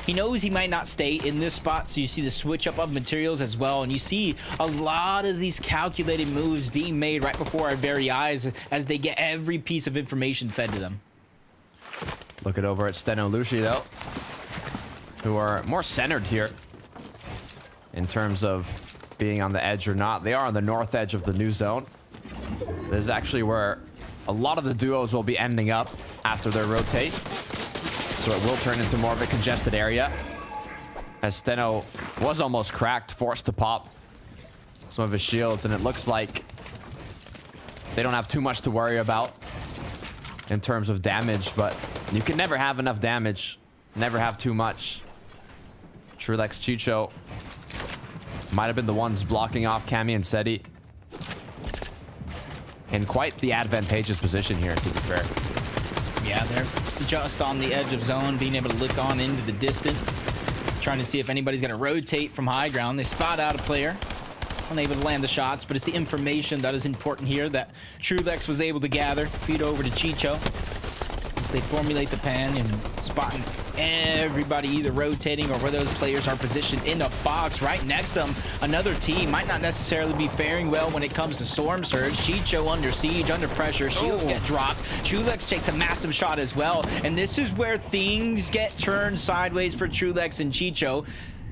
He knows he might not stay in this spot, so you see the switch up of materials as well. And you see a lot of these calculated moves being made right before our very eyes as they get every piece of information fed to them. Look it over at Steno Lushi, though, who are more centered here in terms of being on the edge or not. They are on the north edge of the new zone. This is actually where a lot of the duos will be ending up after their rotate. So it will turn into more of a congested area. As Steno was almost cracked, forced to pop some of his shields. And it looks like they don't have too much to worry about in terms of damage. But you can never have enough damage. Never have too much. Trulex, Chicho might have been the ones blocking off Cammy and Seti. In quite the advantageous position here, to be fair. Yeah, they're just on the edge of zone, being able to look on into the distance, trying to see if anybody's going to rotate from high ground. They spot out a player, unable to land the shots, but it's the information that is important here that Trulex was able to gather, feed over to Chicho. They formulate the pan and spotting everybody either rotating or where those players are positioned in a box right next to them. Another team might not necessarily be faring well when it comes to Storm Surge. Chicho under siege, under pressure, shields get dropped. Trulex takes a massive shot as well, and this is where things get turned sideways for Trulex and Chicho.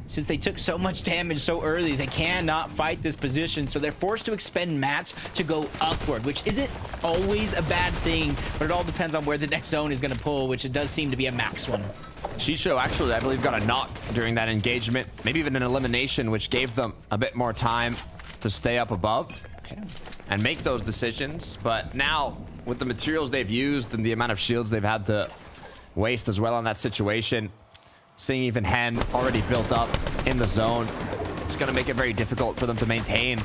Since they took so much damage so early, they cannot fight this position, so they're forced to expend mats to go upward, which isn't always a bad thing, but it all depends on where the next zone is going to pull, which it does seem to be a max one. Chicho actually, I believe, got a knock during that engagement, maybe even an elimination, which gave them a bit more time to stay up above and make those decisions. But now, with the materials they've used and the amount of shields they've had to waste as well on that situation, seeing even Hen already built up in the zone, it's going to make it very difficult for them to maintain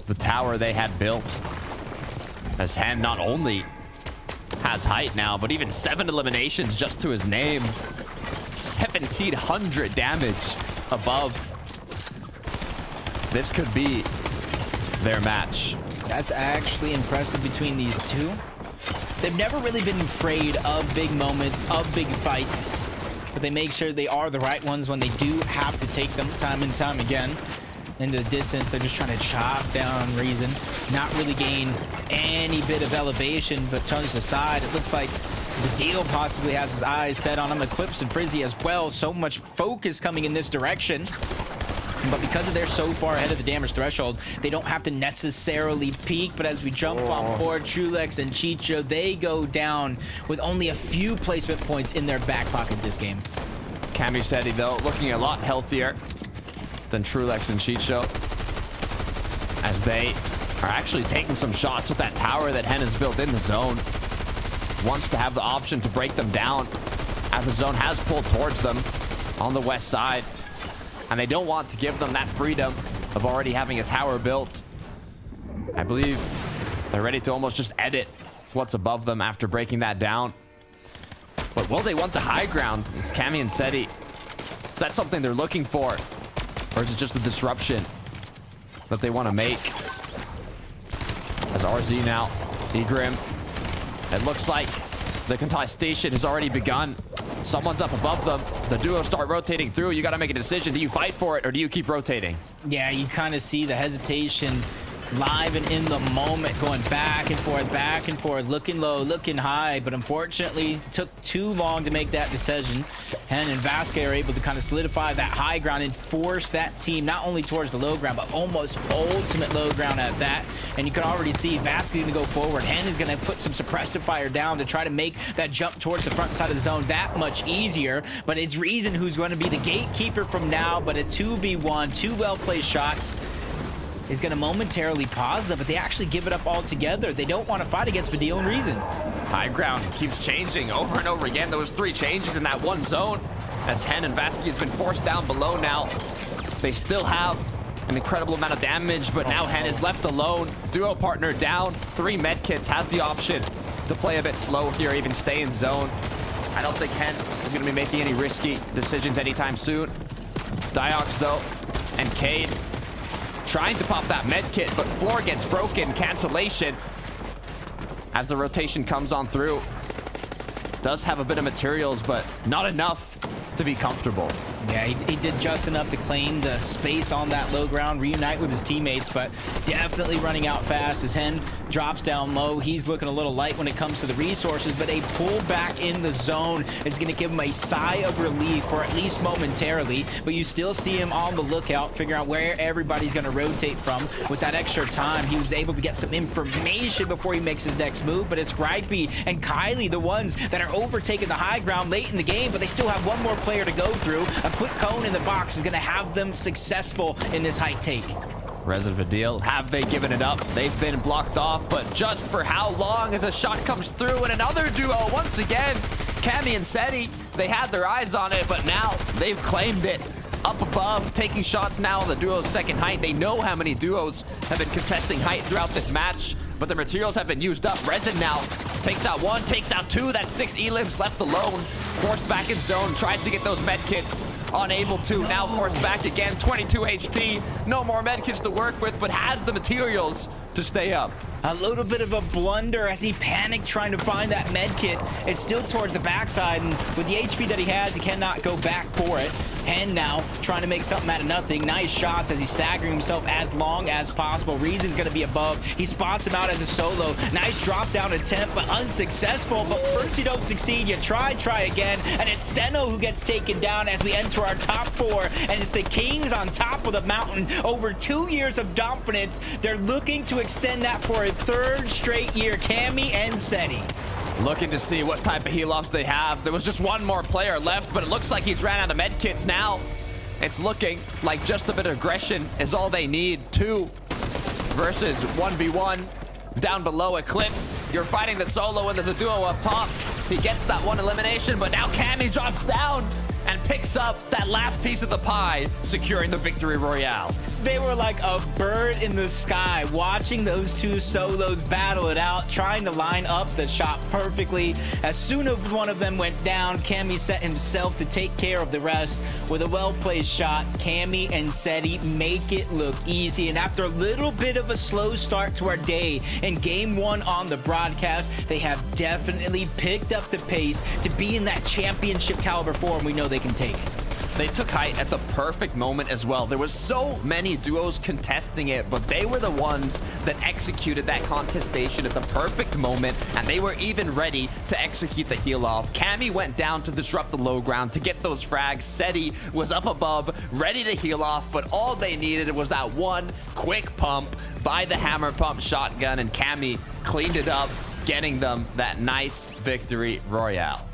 the tower they had built. As Hen not only has height now, but even 7 eliminations just to his name. 1,700 damage above This could be their match. That's actually impressive between these two. They've never really been afraid of big moments, of big fights, but they make sure they are the right ones when they do have to take them time and time again. Into the distance, they're just trying to chop down Reason, not really gain any bit of elevation, but turns aside. It looks like the deal possibly has his eyes set on him. Eclipse and Frizzy as well. So much focus coming in this direction. But because they're so far ahead of the damage threshold, they don't have to necessarily peak. But as we jump on board, Trulex and Chicho, they go down with only a few placement points in their back pocket this game. Camiseti, though, looking a lot healthier than Trulex and Chicho, as they are actually taking some shots with that tower that Hen has built in the zone. Wants to have the option to break them down as the zone has pulled towards them on the west side. And they don't want to give them that freedom of already having a tower built. I believe they're ready to almost just edit what's above them after breaking that down. But will they want the high ground? Is Cami and Seti, is that something they're looking for? Or is it just a disruption that they want to make? As RZ now, Egrim. It looks like the contestation has already begun. Someone's up above them. The duo start rotating through. You got to make a decision. Do you fight for it or do you keep rotating? Yeah, you kind of see the hesitation live and in the moment, going back and forth, looking low, looking high, but unfortunately it took too long to make that decision. Hen and Vasque are able to kind of solidify that high ground and force that team not only towards the low ground, but almost ultimate low ground at that. And you can already see Vasque is going to go forward. Hen is going to put some suppressive fire down to try to make that jump towards the front side of the zone that much easier. But it's Reason who's going to be the gatekeeper from now, but a 2v1, two well-placed shots is going to momentarily pause them, but they actually give it up altogether. They don't want to fight against Vidil and Reason. High ground keeps changing over and over again. There was 3 changes in that one zone as Hen and Vasque has been forced down below now. They still have an incredible amount of damage, but now Hen is left alone. Duo partner down. 3 medkits, has the option to play a bit slow here, even stay in zone. I don't think Hen is going to be making any risky decisions anytime soon. Diox, though, and Cade trying to pop that med kit, but floor gets broken. Cancellation as the rotation comes on through. Does have a bit of materials, but not enough to be comfortable. Yeah, he did just enough to claim the space on that low ground, reunite with his teammates, but definitely running out fast as Hen drops down low. He's looking a little light when it comes to the resources, but a pull back in the zone is going to give him a sigh of relief for at least momentarily, but you still see him on the lookout, figuring out where everybody's going to rotate from. With that extra time, he was able to get some information before he makes his next move, but it's Gripey and Kylie, the ones that are overtaking the high ground late in the game, but they still have one more player to go through. A quick cone in the box is going to have them successful in this high take. Resident Vidil, have they given it up? They've been blocked off, but just for how long as a shot comes through and another duo once again. Cami and Seti, they had their eyes on it, but now they've claimed it. Up above, taking shots now on the duo's second height. They know how many duos have been contesting height throughout this match, but the materials have been used up. Resin now takes out 1, takes out 2. That's 6 elims left alone. Forced back in zone, tries to get those medkits. Unable to, now forced back again. 22 HP, no more medkits to work with, but has the materials to stay up. A little bit of a blunder as he panicked trying to find that med kit. It's still towards the backside, and with the HP that he has, he cannot go back for it. Hen now trying to make something out of nothing. Nice shots as he's staggering himself as long as possible. Reason's going to be above. He spots him out as a solo. Nice drop down attempt, but unsuccessful. But first you don't succeed, you try again. And it's Steno who gets taken down as we enter our top 4. And it's the Kings on top of the mountain. Over 2 years of dominance. They're looking to extend that for a 3rd straight year. Cami and Seti. Looking to see what type of heal-offs they have. There was just one more player left, but it looks like he's ran out of medkits now. It's looking like just a bit of aggression is all they need. 2 versus 1v1. Down below, Eclipse. You're fighting the solo and there's a duo up top. He gets that one elimination, but now Cami drops down. and picks up that last piece of the pie, securing the victory royale. They were like a bird in the sky, watching those two solos battle it out, trying to line up the shot perfectly. As soon as one of them went down, Cammy set himself to take care of the rest. With a well-placed shot, Cammy and Seti make it look easy. And after a little bit of a slow start to our day in Game 1 on the broadcast, they have definitely picked up the pace to be in that championship caliber form we know they can take. They took height at the perfect moment as well. There was so many duos contesting it, but they were the ones that executed that contestation at the perfect moment, and they were even ready to execute the heal off. Cammy went down to disrupt the low ground to get those frags. Seti was up above, ready to heal off, but all they needed was that one quick pump by the hammer pump shotgun, and Cammy cleaned it up, getting them that nice victory royale.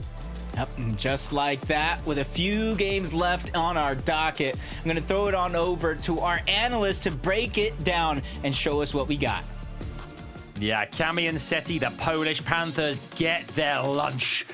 Yep, just like that, with a few games left on our docket, I'm going to throw it on over to our analyst to break it down and show us what we got. Yeah, Cammy and Seti, the Polish Panthers, get their lunch.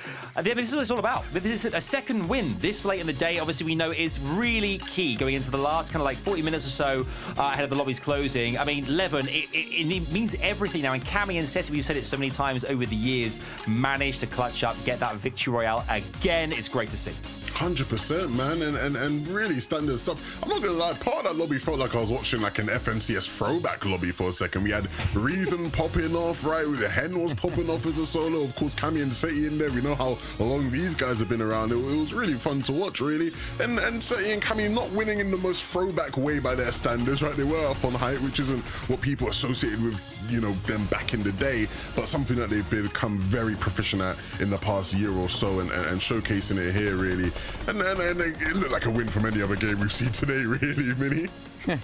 This is what it's all about. This is a second win this late in the day. Obviously, we know is really key going into the last kind of like 40 minutes or so ahead of the lobbies closing. I mean, Levin, it means everything now. And Cammy and Seti, we've said it so many times over the years, managed to clutch up, get that victory royale again. It's great to see. 100%, man, and really standard stuff. I'm not gonna lie, part of that lobby felt like I was watching like an FNCS throwback lobby for a second. We had Reason popping off, right? The Hen was popping off as a solo. Of course, Cammy and Seti in there. We know how long these guys have been around. It was really fun to watch, really. And Seti and Cammy not winning in the most throwback way by their standards, right? They were up on height, which isn't what people associated with, you know, them back in the day, but something that they've become very proficient at in the past year or so, and showcasing it here, really. And it looked like a win from any other game we've seen today, really, Minnie.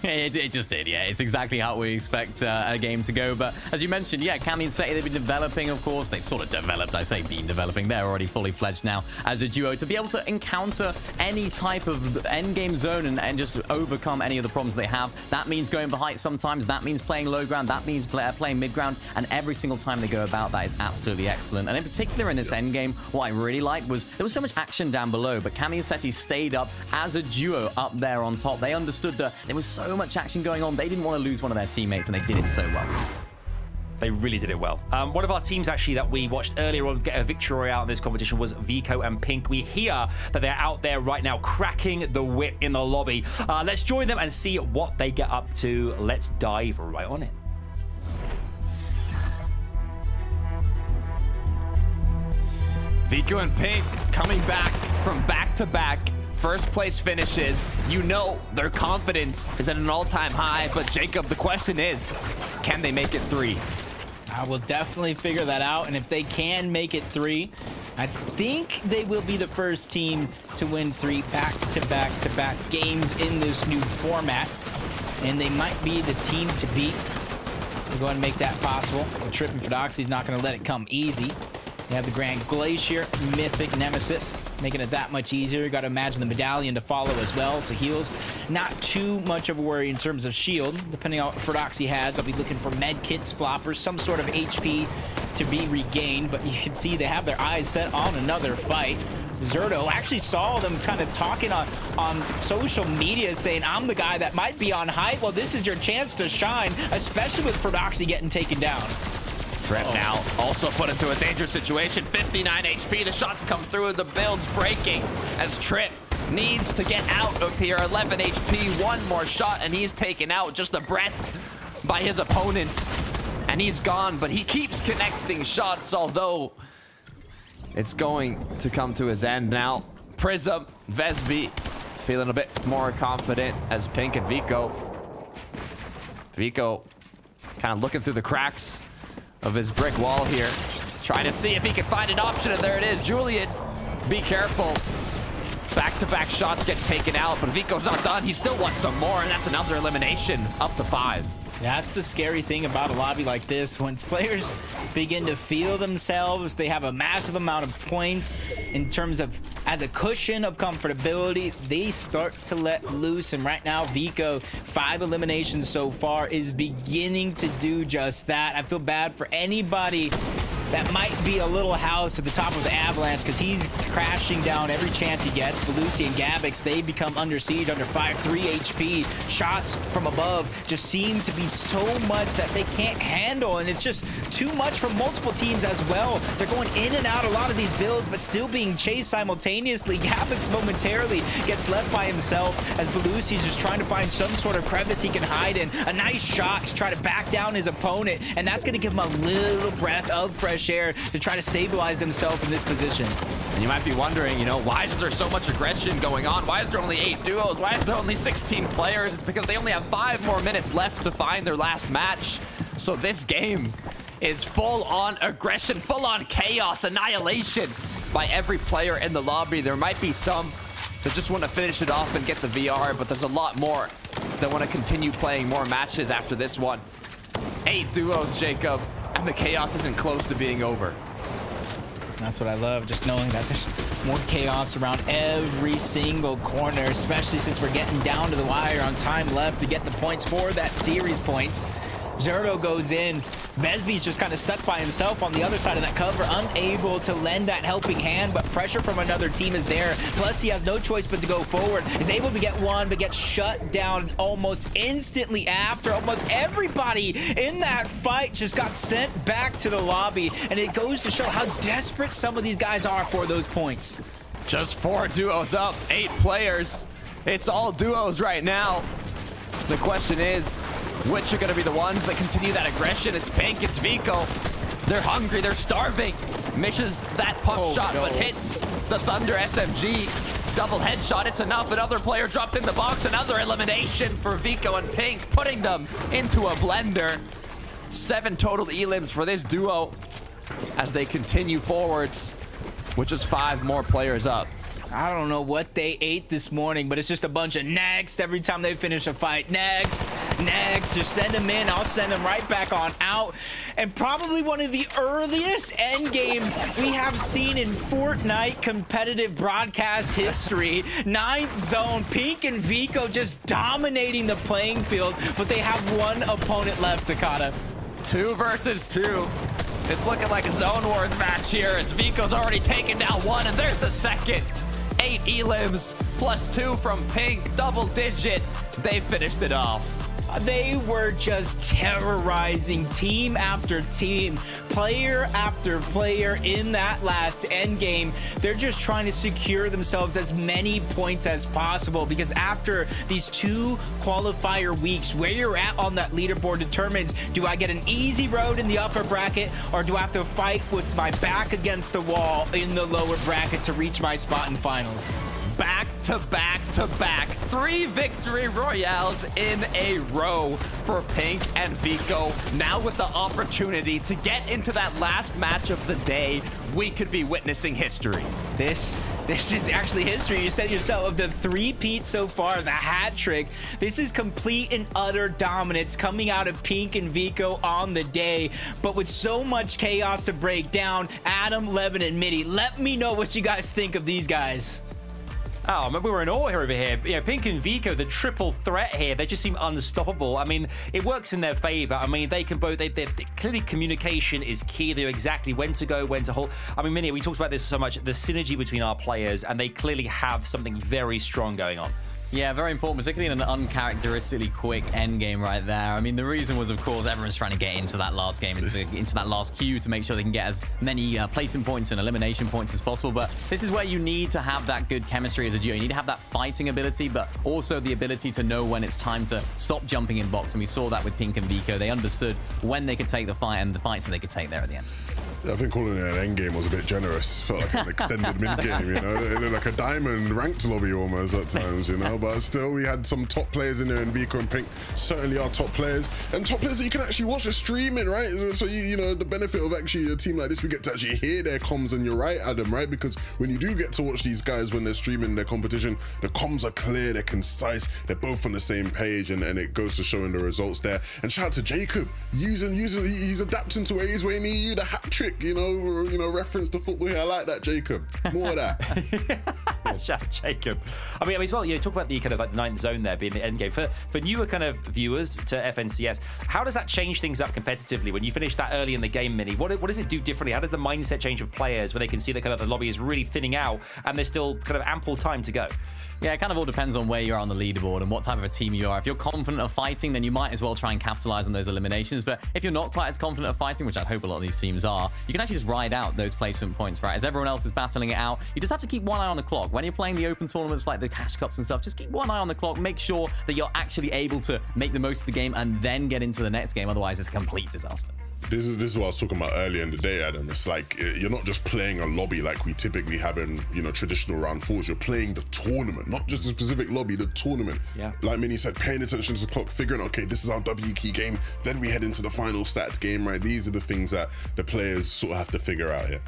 It just did, yeah. It's exactly how we expect a game to go. But as you mentioned, yeah, Cammy and Seti, they've been developing, of course. They've sort of developed, I say been developing. They're already fully fledged now as a duo. To be able to encounter any type of endgame zone and just overcome any of the problems they have, that means going for height sometimes. That means playing low ground. That means playing mid ground. And every single time they go about that is absolutely excellent. And in particular in this endgame, what I really liked was there was so much action down below, but Cammy and Seti stayed up as a duo up there on top. They understood that there was so much action going on. They didn't want to lose one of their teammates, and they did it so well. They really did it well. One of our teams actually that we watched earlier on get a victory royale in this competition was Vico and Pink. We hear that they're out there right now cracking the whip in the lobby. Let's join them and see what they get up to. Let's dive right on it. Vico and Pink coming back from back-to-back first place finishes. You know their confidence is at an all-time high, but Jacob, the question is, can they make it 3? I will definitely figure that out, and if they can make it 3, I think they will be the first team to win 3 back-to-back-to-back games in this new format, and they might be the team to beat. We'll go ahead and make that possible. Tripping for Doxy's not going to let it come easy. They have the Grand Glacier, Mythic Nemesis, making it that much easier. You got to imagine the Medallion to follow as well, so heals. Not too much of a worry in terms of shield. Depending on what Ferdoxy has, I'll be looking for med kits, floppers, some sort of HP to be regained, but you can see they have their eyes set on another fight. Zerto actually saw them kind of talking on social media saying, I'm the guy that might be on hype. Well, this is your chance to shine, especially with Ferdoxy getting taken down. Trip now also put into a dangerous situation. 59 HP, the shots come through, the build's breaking as Trip needs to get out of here. 11 HP, one more shot, and he's taken out. Just a breath by his opponents, and he's gone, but he keeps connecting shots, although it's going to come to his end now. Prism, Vesby, feeling a bit more confident as Pink and Vico. Vico kind of looking through the cracks of his brick wall here, trying to see if he can find an option, and there it is. Julian, be careful. Back-to-back shots gets taken out, but Vico's not done. He still wants some more, and that's another elimination, up to 5. That's the scary thing about a lobby like this. Once players begin to feel themselves, they have a massive amount of points in terms of, as a cushion of comfortability, they start to let loose. And right now, Vico, 5 eliminations so far, is beginning to do just that. I feel bad for anybody that might be a little house at the top of the Avalanche because he's crashing down every chance he gets. Belusi and Gabix, they become under siege, under 5-3 HP. Shots from above just seem to be so much that they can't handle, and it's just too much for multiple teams as well. They're going in and out a lot of these builds, but still being chased simultaneously. Gabix momentarily gets left by himself as Belusi's just trying to find some sort of crevice he can hide in. A nice shot to try to back down his opponent, and that's going to give him a little breath of fresh air to try to stabilize themselves in this position. And you might be wondering, you know, why is there so much aggression going on? Why is there only 8 duos? Why is there only 16 players? It's because they only have 5 more minutes left to find their last match. So this game is full-on aggression, full-on chaos, annihilation by every player in the lobby. There might be some that just want to finish it off and get the VR, but there's a lot more that want to continue playing more matches after this one. 8 duos, Jacob, and the chaos isn't close to being over. That's what I love, just knowing that there's more chaos around every single corner, especially since we're getting down to the wire on time left to get the points for that series points. Zerto goes in. Vesby's just kind of stuck by himself on the other side of that cover, unable to lend that helping hand, but pressure from another team is there. Plus, he has no choice but to go forward. Is able to get one, but gets shut down almost instantly after. Almost everybody in that fight just got sent back to the lobby, and it goes to show how desperate some of these guys are for those points. Just 4 duos up, 8 players. It's all duos right now. The question is, which are going to be the ones that continue that aggression? It's Pink, it's Vico. They're hungry, they're starving. Misses that pump shot, but hits the Thunder SMG. Double headshot, it's enough. Another player dropped in the box. Another elimination for Vico and Pink, putting them into a blender. 7 total elims for this duo as they continue forwards, with just 5 more players up. I don't know what they ate this morning, but it's just a bunch of next every time they finish a fight. Next, next, just send them in. I'll send them right back on out. And probably one of the earliest end games we have seen in Fortnite competitive broadcast history. 9th zone, Pink and Vico just dominating the playing field, but they have one opponent left, Takata. 2 versus 2. It's looking like a Zone Wars match here as Vico's already taken down 1, and there's the second. 8 elims plus 2 from Pink, double digit. They finished it off. They were just terrorizing team after team, player after player in that last end game. They're just trying to secure themselves as many points as possible, because after these 2 qualifier weeks, where you're at on that leaderboard determines, do I get an easy road in the upper bracket, or do I have to fight with my back against the wall in the lower bracket to reach my spot in finals? Back to back to back. 3 victory royales in a row for Pink and Vico. Now with the opportunity to get into that last match of the day, we could be witnessing history. This is actually history. You said it yourself, of the 3-peat so far, the hat trick. This is complete and utter dominance coming out of Pink and Vico on the day, but with so much chaos to break down. Adam, Levin, and Mitty, let me know what you guys think of these guys. Oh, we were in awe here over here. You know, Pink and Vico, the triple threat here, they just seem unstoppable. I mean, it works in their favor. I mean, they can both, clearly communication is key. They know exactly when to go, when to hold. I mean, Minnie, we talked about this so much, the synergy between our players, and they clearly have something very strong going on. Yeah, very important, particularly in an uncharacteristically quick end game right there. I mean, the reason was, of course, everyone's trying to get into that last game, into that last queue to make sure they can get as many placing points and elimination points as possible. But this is where you need to have that good chemistry as a duo. You need to have that fighting ability, but also the ability to know when it's time to stop jumping in box. And we saw that with Pink and Vico. They understood when they could take the fight and the fights that they could take there at the end. I think calling it an end game was a bit generous. Felt like an extended mid game, you know, like a diamond ranked lobby almost at times, you know. But still, we had some top players in there, and Vico and Pink certainly are top players, and top players that you can actually watch the streaming, right? So you know, the benefit of actually a team like this, we get to actually hear their comms, and you're right, Adam, right? Because when you do get to watch these guys when they're streaming their competition, the comms are clear, they're concise, they're both on the same page, and it goes to showing the results there. And shout out to Jacob, he's adapting to where he's winning you the hat trick. quick, reference to football here. I like that, Jacob. More of that. Shout out Jacob. I mean, as well, talk about the kind of like ninth zone there being the end game. For newer kind of viewers to FNCS, how does that change things up competitively when you finish that early in the game, Mini? What does it do differently? How does the mindset change of players when they can see that kind of the lobby is really thinning out and there's still kind of ample time to go? Yeah, it kind of all depends on where you are on the leaderboard and what type of a team you are. If you're confident of fighting, then you might as well try and capitalize on those eliminations. But if you're not quite as confident of fighting, which I hope a lot of these teams are, you can actually just ride out those placement points, right? As everyone else is battling it out, you just have to keep one eye on the clock. When you're playing the open tournaments like the Cash Cups and stuff, just keep one eye on the clock. Make sure that you're actually able to make the most of the game and then get into the next game. Otherwise, it's a complete disaster. This is what I was talking about earlier in the day, Adam. It's like you're not just playing a lobby like we typically have in traditional round fours. You're playing the tournament, not just a specific lobby, the tournament. Yeah. Like Minnie said, paying attention to the clock, figuring, okay, this is our W key game. Then we head into the final stats game, right? These are the things that the players sort of have to figure out here.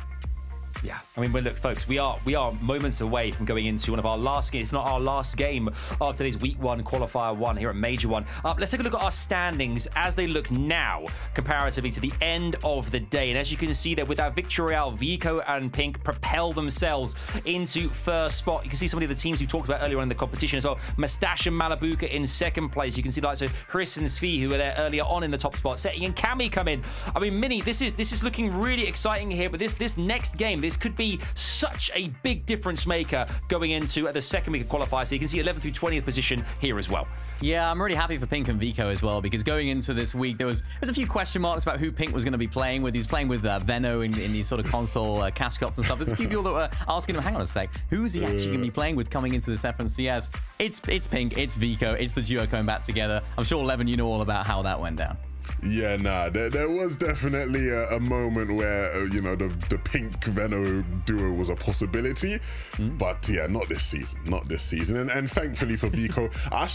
Yeah, I mean, well, look, folks, we are moments away from going into one of our last games, if not our last game of today's Week 1 Qualifier 1 here at Major 1. Let's take a look at our standings as they look now, comparatively to the end of the day. And as you can see there, with our Victory Royale, Vico and Pink propel themselves into first spot. You can see some of the teams we talked about earlier on in the competition as well. Mustache and Malabuka in second place. You can see the likes of Chris and Svi, who were there earlier on in the top spot. Setting and Cammy come in. I mean, Minnie, this is looking really exciting here, but this next game, this could be such a big difference maker going into the second week of qualifiers. So you can see 11th through 20th position here as well. Yeah, I'm really happy for Pink and Vico as well, because going into this week, there's a few question marks about who Pink was going to be playing with. He's playing with Venno in these sort of console Cash Cups and stuff. There's a few people that were asking him, hang on a sec, who's he actually going to be playing with coming into this FNCS? It's Pink, it's Vico, it's the duo coming back together. I'm sure, Levin, you know all about how that went down. Yeah, there was definitely a moment where, the Pink Venno duo was a possibility. But yeah, not this season. And thankfully for Vico, I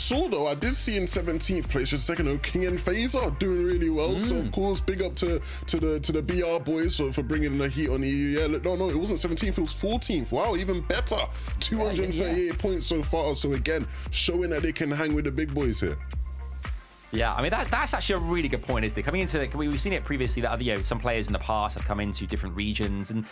did see in 17th place, just a second, King and Phaser doing really well. So of course, big up to the BR boys for bringing the heat on EU. Yeah, no, it wasn't 17th, it was 14th. Wow, even better. 238 points so far. So again, showing that they can hang with the big boys here. Yeah, I mean, that's actually a really good point, isn't it? Coming into we've seen it previously that other, some players in the past have come into different regions, and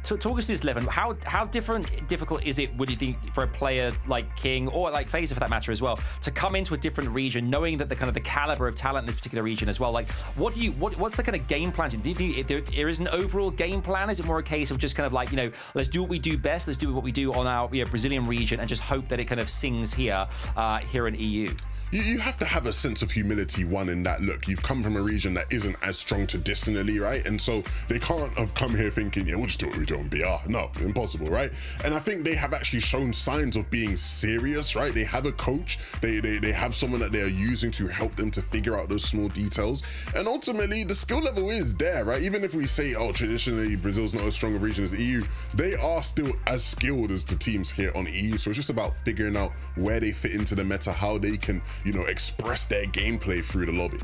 talk us through this, Levin. How difficult is it, would you think, for a player like King or like Phaser for that matter as well, to come into a different region, knowing that the kind of the caliber of talent in this particular region as well? Like, what's the kind of game plan? Do you think there is an overall game plan? Is it more a case of just kind of like, let's do what we do best, let's do what we do on our Brazilian region, and just hope that it kind of sings here in EU? You have to have a sense of humility, one, in that, look, you've come from a region that isn't as strong traditionally, right? And so they can't have come here thinking, yeah, we'll just do what we do on BR. No, impossible, right? And I think they have actually shown signs of being serious, right? They have a coach, they have someone that they are using to help them to figure out those small details. And ultimately, the skill level is there, right? Even if we say, traditionally, Brazil's not as strong a region as the EU, they are still as skilled as the teams here on EU. So it's just about figuring out where they fit into the meta, how they can express their gameplay through the lobby.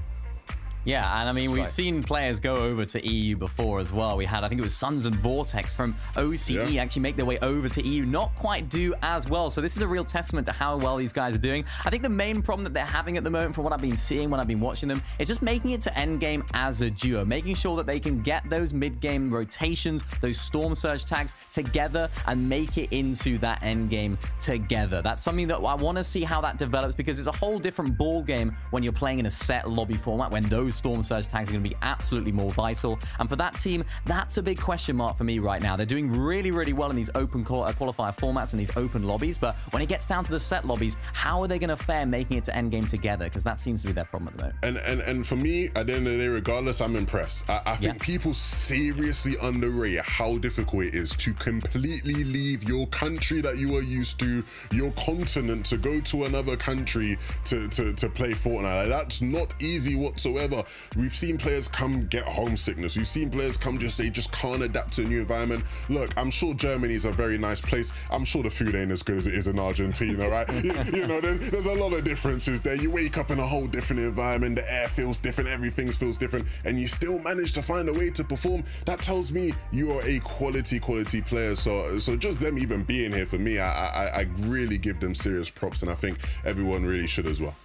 Yeah, and I mean, we've seen players go over to EU before as well. We had, I think it was Suns and Vortex from OCE actually make their way over to EU, not quite do as well. So this is a real testament to how well these guys are doing. I think the main problem that they're having at the moment, from what I've been seeing when I've been watching them, is just making it to endgame as a duo, making sure that they can get those mid-game rotations, those Storm Surge tags together and make it into that endgame together. That's something that I want to see how that develops, because it's a whole different ball game when you're playing in a set lobby format, when those Storm Surge tags are going to be absolutely more vital. And for that team, that's a big question mark for me right now. They're doing really, really well in these open qualifier formats and these open lobbies, but when it gets down to the set lobbies, how are they going to fare making it to endgame together? Because that seems to be their problem at the moment. And for me, at the end of the day, regardless, I'm impressed. I think people seriously underrate how difficult it is to completely leave your country that you are used to, your continent, to go to another country to play Fortnite. Like, that's not easy whatsoever. We've seen players come get homesickness. We've seen players come they just can't adapt to a new environment. Look, I'm sure Germany's a very nice place. I'm sure the food ain't as good as it is in Argentina, right? There's a lot of differences there. You wake up in a whole different environment. The air feels different. Everything feels different. And you still manage to find a way to perform. That tells me you are a quality player. So just them even being here, for me, I really give them serious props. And I think everyone really should as well.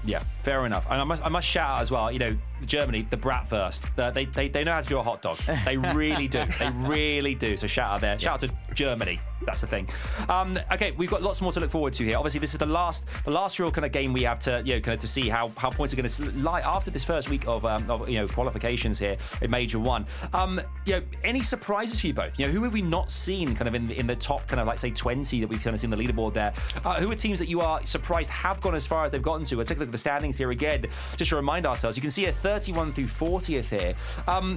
Yeah, fair enough. And I must shout out as well, you know, Germany, the bratwurst. They know how to do a hot dog. They really do. They really do. So shout out there. Shout out to Germany. That's the thing. Okay, we've got lots more to look forward to here. Obviously, this is the last real kind of game we have to, you know, kind of to see how points are going to lie after this first week of you know, qualifications here in Major 1. You know, any surprises for you both? You know, who have we not seen kind of in the top kind of like say 20 that we've kind of seen the leaderboard there? Who are teams that you are surprised have gone as far as they've gotten to? We'll take a look at the standings here again, just to remind ourselves. You can see a 31 through 40th here.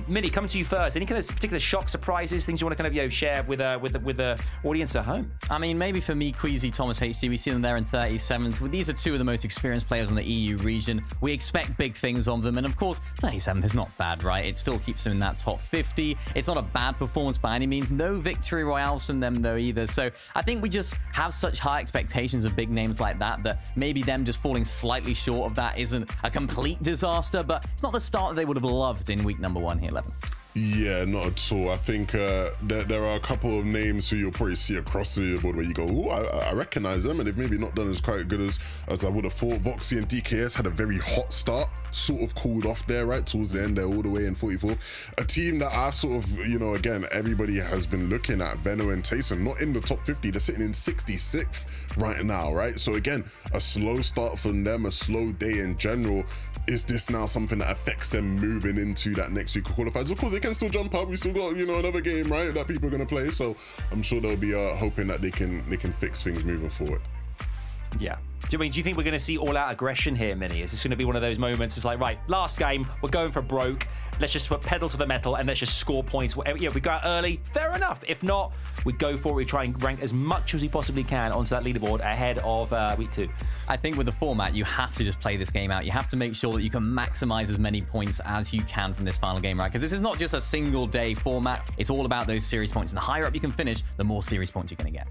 Minnie, coming to you first. Any kind of particular shock, surprises, things you want to kind of, you know, share with the audience at home? I mean, maybe for me, Queasy, Thomas HD, we see them there in 37th. Well, these are two of the most experienced players in the EU region. We expect big things of them. And of course, 37th is not bad, right? It still keeps them in that top 50. It's not a bad performance by any means. No victory royales from them, though, either. So I think we just have such high expectations of big names like that maybe them just falling slightly short of that isn't a complete disaster, but it's not the start that they would have loved in week number 1 here, 11. Yeah, not at all. I think there are a couple of names who you'll probably see across the board where you go, oh, I recognize them, and they've maybe not done as quite good as I would have thought. Voxy and DKS had a very hot start, sort of cooled off there, right, towards the end there, all the way in 44th. A team that I sort of, you know, again, everybody has been looking at, Venno and Tayson, not in the top 50, they're sitting in 66th right now, right? So again, a slow start from them, a slow day in general. Is this now something that affects them moving into that next week of qualifiers? Of course, they can still jump up. We still got, you know, another game, right, that people are going to play. So I'm sure they'll be hoping that they can fix things moving forward. Yeah. Do you think we're going to see all-out aggression here, Minnie? Is this going to be one of those moments? It's like, right, last game, we're going for broke. Let's just put pedal to the metal and let's just score points. You know, if we go out early, fair enough. If not, we go for it. We try and rank as much as we possibly can onto that leaderboard ahead of week 2. I think with the format, you have to just play this game out. You have to make sure that you can maximize as many points as you can from this final game, right? Because this is not just a single day format. It's all about those series points. And the higher up you can finish, the more series points you're going to get.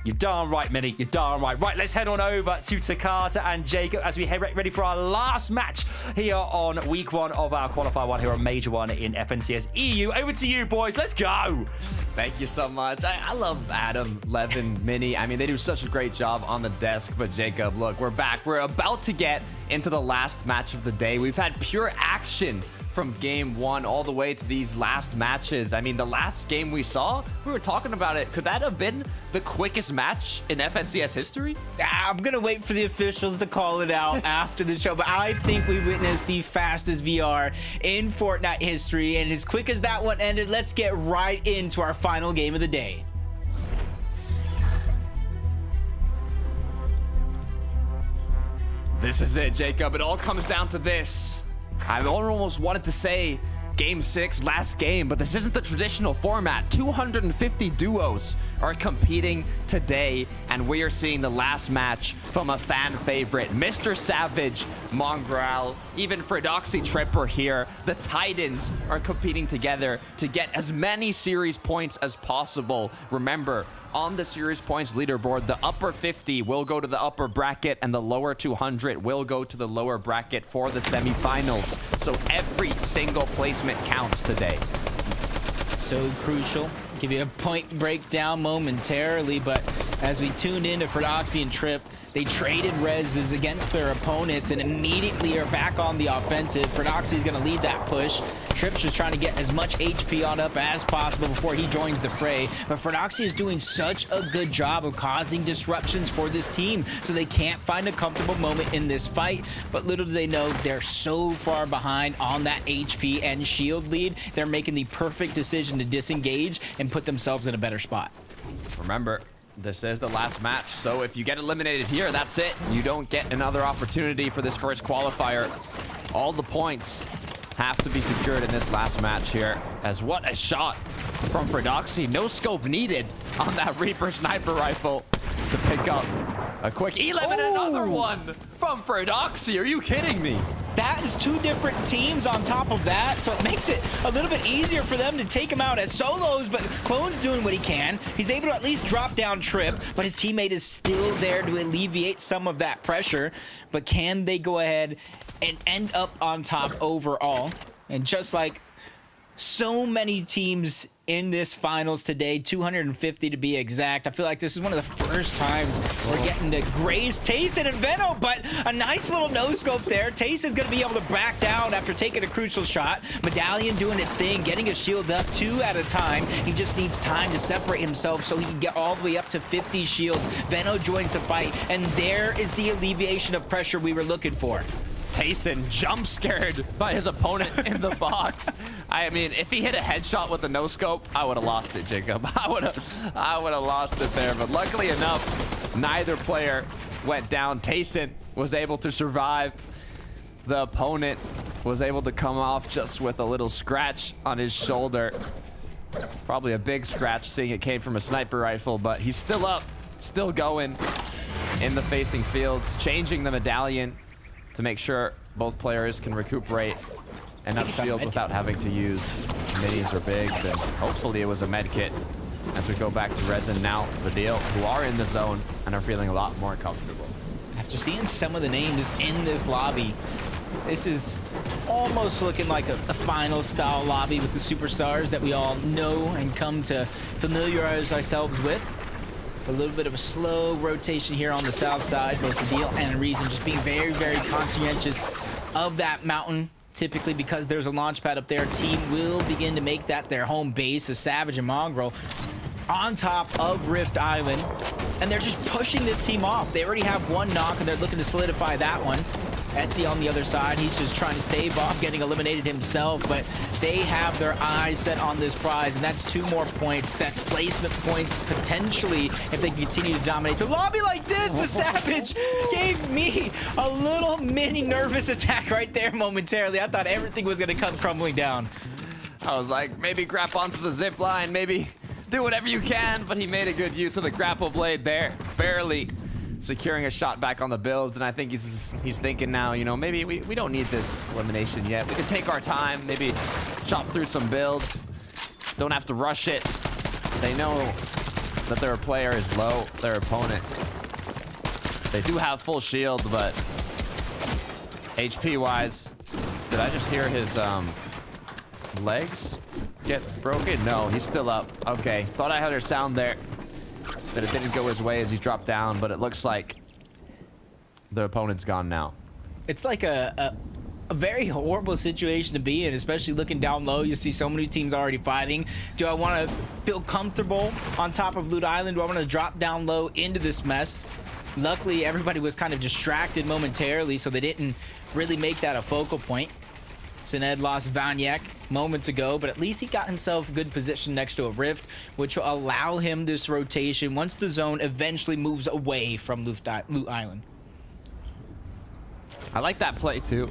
You're darn right, Minnie. You're darn right. Right, let's head on over to Takata and Jacob as we head ready for our last match here on week 1 of our Qualifier 1 here on Major 1 in FNCS EU. Over to you, boys. Let's go. Thank you so much. I love Adam, Levin, Minnie. I mean, they do such a great job on the desk. But Jacob, look, we're back. We're about to get into the last match of the day. We've had pure action from game 1 all the way to these last matches. I mean, the last game we saw, we were talking about it. Could that have been the quickest match in FNCS history? I'm gonna wait for the officials to call it out after the show, but I think we witnessed the fastest VR in Fortnite history, and as quick as that one ended, let's get right into our final game of the day. This is it, Jacob. It all comes down to this. I almost wanted to say Game 6, last game, but this isn't the traditional format. 250 duos are competing today, and we are seeing the last match from a fan favorite, MrSavage, Mongrel, even Fredoxy Tripper here. The Titans are competing together to get as many series points as possible. Remember, on the series points leaderboard, the upper 50 will go to the upper bracket and the lower 200 will go to the lower bracket for the semifinals. So every single placement counts today. So crucial. Give you a point breakdown momentarily, but as we tune into Fredoxy and Trip, they traded reses against their opponents and immediately are back on the offensive. Fredoxy's going to lead that push. Trip's just trying to get as much HP on up as possible before he joins the fray. But Fredoxy is doing such a good job of causing disruptions for this team, so they can't find a comfortable moment in this fight. But little do they know, they're so far behind on that HP and shield lead. They're making the perfect decision to disengage and put themselves in a better spot. Remember, this is the last match, so if you get eliminated here, that's it. You don't get another opportunity for this first qualifier. All the points have to be secured in this last match here. As what a shot from Fredoxy. No scope needed on that Reaper sniper rifle to pick up a quick 11 and another one from Fredoxy. Are you kidding me? That is two different teams on top of that, so it makes it a little bit easier for them to take him out as solos, but Clone's doing what he can. He's able to at least drop down Trip, but his teammate is still there to alleviate some of that pressure. But can they go ahead and end up on top overall? And just like so many teams in this finals today, 250 to be exact. I feel like this is one of the first times we're getting to graze Tayson and Veno, but a nice little no-scope there. Tayson's going to be able to back down after taking a crucial shot. Medallion doing its thing, getting his shield up 2 at a time. He just needs time to separate himself so he can get all the way up to 50 shields. Veno joins the fight, and there is the alleviation of pressure we were looking for. Tayson jump scared by his opponent in the box. I mean, if he hit a headshot with a no scope, I would have lost it, Jacob. I would have lost it there. But luckily enough, neither player went down. Tayson was able to survive. The opponent was able to come off just with a little scratch on his shoulder. Probably a big scratch, seeing it came from a sniper rifle, but he's still up, still going in the facing fields, changing the medallion to make sure both players can recuperate enough shield without having to use minis or bigs. And hopefully it was a med kit as we go back to Resin now, the deal, who are in the zone and are feeling a lot more comfortable. After seeing some of the names in this lobby, this is almost looking like a final style lobby with the superstars that we all know and come to familiarize ourselves with. A little bit of a slow rotation here on the south side, both the deal and Reason just being very, very conscientious of that mountain. Typically, because there's a launch pad up there, team will begin to make that their home base as Savage and Mongrel on top of Rift Island. And they're just pushing this team off. They already have one knock and they're looking to solidify that one. Etsy on the other side, he's just trying to stave off getting eliminated himself, but they have their eyes set on this prize, and that's 2 more points. That's placement points, potentially, if they continue to dominate the lobby like this. The Savage gave me a little mini nervous attack right there momentarily. I thought everything was going to come crumbling down. I was like, maybe grab onto the zip line, maybe do whatever you can, but he made a good use of the grapple blade there, barely securing a shot back on the builds. And I think he's thinking now, you know, maybe we don't need this elimination yet. We can take our time, maybe chop through some builds. Don't have to rush it. They know that their player is low, their opponent. They do have full shield, but HP-wise, did I just hear his legs get broken? No, he's still up. Okay, thought I heard a sound there. That it didn't go his way as he dropped down, but it looks like the opponent's gone now. It's like a very horrible situation to be in, especially looking down low. You see so many teams already fighting. Do I want to feel comfortable on top of Loot Island? Do I want to drop down low into this mess? Luckily, everybody was kind of distracted momentarily, so they didn't really make that a focal point. Sined lost Vanyak moments ago, but at least he got himself a good position next to a rift, which will allow him this rotation once the zone eventually moves away from Loot Island. I like that play too.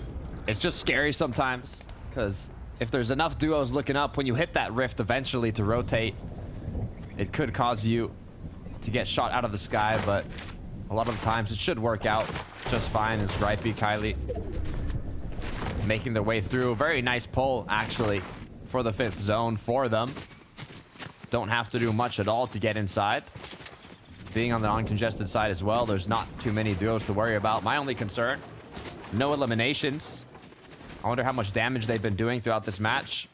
It's just scary sometimes, because if there's enough duos looking up, when you hit that rift eventually to rotate, it could cause you to get shot out of the sky, but a lot of the times it should work out just fine as Ripey, Kylie making their way through. A very nice pull, actually, for the 5th zone for them. Don't have to do much at all to get inside. Being on the uncongested side as well, there's not too many duos to worry about. My only concern, no eliminations. I wonder how much damage they've been doing throughout this match.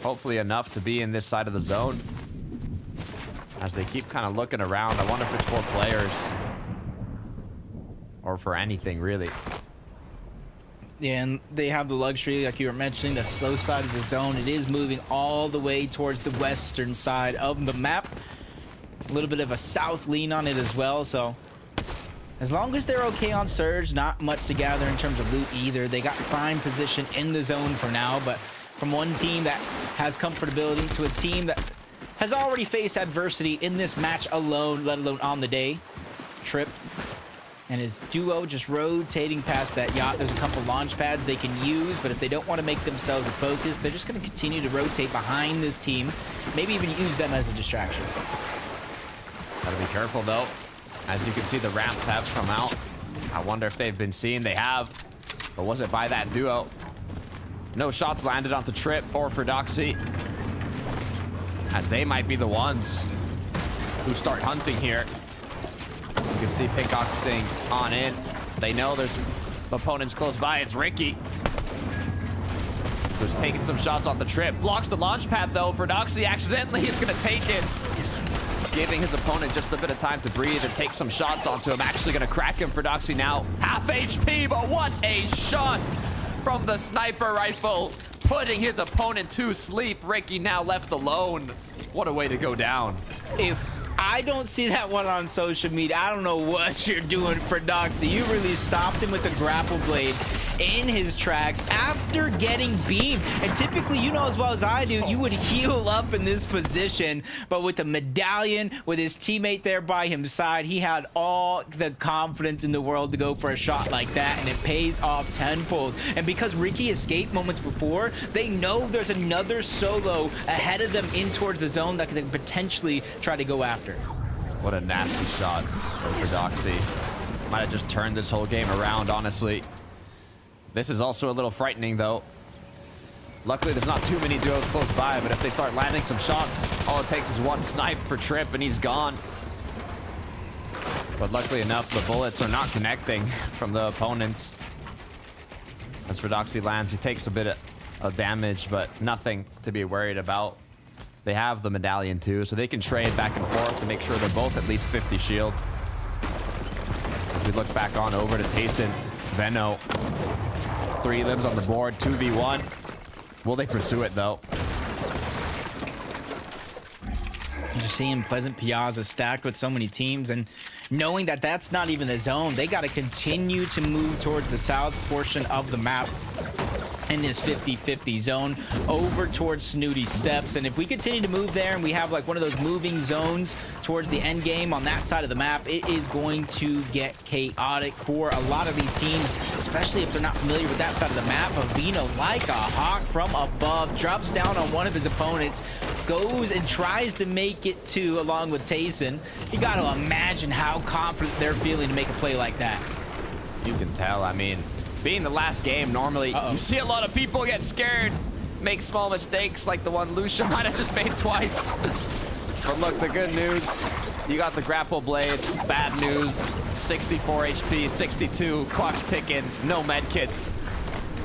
Hopefully enough to be in this side of the zone. As they keep kind of looking around, I wonder if it's for players or for anything, really. Yeah, and they have the luxury, like you were mentioning, the slow side of the zone. It is moving all the way towards the western side of the map. A little bit of a south lean on it as well, so as long as they're okay on Surge, not much to gather in terms of loot either. They got prime position in the zone for now, but from one team that has comfortability to a team that has already faced adversity in this match alone, let alone on the day. Trip and his duo just rotating past that yacht. There's a couple launch pads they can use, but if they don't want to make themselves a focus, they're just going to continue to rotate behind this team, maybe even use them as a distraction. Gotta be careful, though. As you can see, the ramps have come out. I wonder if they've been seen. They have, but was it by that duo? No shots landed onto Trip or for Doxy, as they might be the ones who start hunting here. You can see pickaxing on in. They know there's opponents close by. It's Ricky. Panthers taking some shots off the trip. Blocks the launch pad though. Fordoxy accidentally is going to take it. Giving his opponent just a bit of time to breathe and take some shots onto him. Actually going to crack him. Fordoxy now half HP, but what a shot from the sniper rifle. Putting his opponent to sleep. Ricky now left alone. What a way to go down. If I don't see that one on social media, I don't know what you're doing for Doxy. You really stopped him with the grapple blade in his tracks after getting beamed. And typically, you know as well as I do, you would heal up in this position. But with the medallion, with his teammate there by his side, he had all the confidence in the world to go for a shot like that, and it pays off tenfold. And because Ricky escaped moments before, they know there's another solo ahead of them in towards the zone that they could potentially try to go after. What a nasty shot for Doxy. Might have just turned this whole game around, honestly. This is also a little frightening, though. Luckily, there's not too many duos close by, but if they start landing some shots, all it takes is one snipe for Trip, and he's gone. But luckily enough, the bullets are not connecting from the opponents. As Fordoxy lands, he takes a bit of damage, but nothing to be worried about. They have the medallion too, so they can trade back and forth to make sure they're both at least 50 shield. As we look back on over to Tayson, Venno. 3 limbs on the board, 2v1. Will they pursue it though? You're just seeing Pleasant Piazza stacked with so many teams, and knowing that that's not even the zone, they got to continue to move towards the south portion of the map in this 50-50 zone over towards Snooty Steps. And if we continue to move there and we have like one of those moving zones towards the end game on that side of the map, it is going to get chaotic for a lot of these teams, especially if they're not familiar with that side of the map. Avino, like a hawk from above, drops down on one of his opponents, goes and tries to make it two along with Tayson. You got to imagine how confident they're feeling to make a play like that. You can tell, I mean, being the last game, normally you see a lot of people get scared, make small mistakes like the one Lucia might have just made twice. But look, the good news, you got the grapple blade. Bad news, 64 HP, 62, clock's ticking, no med kits.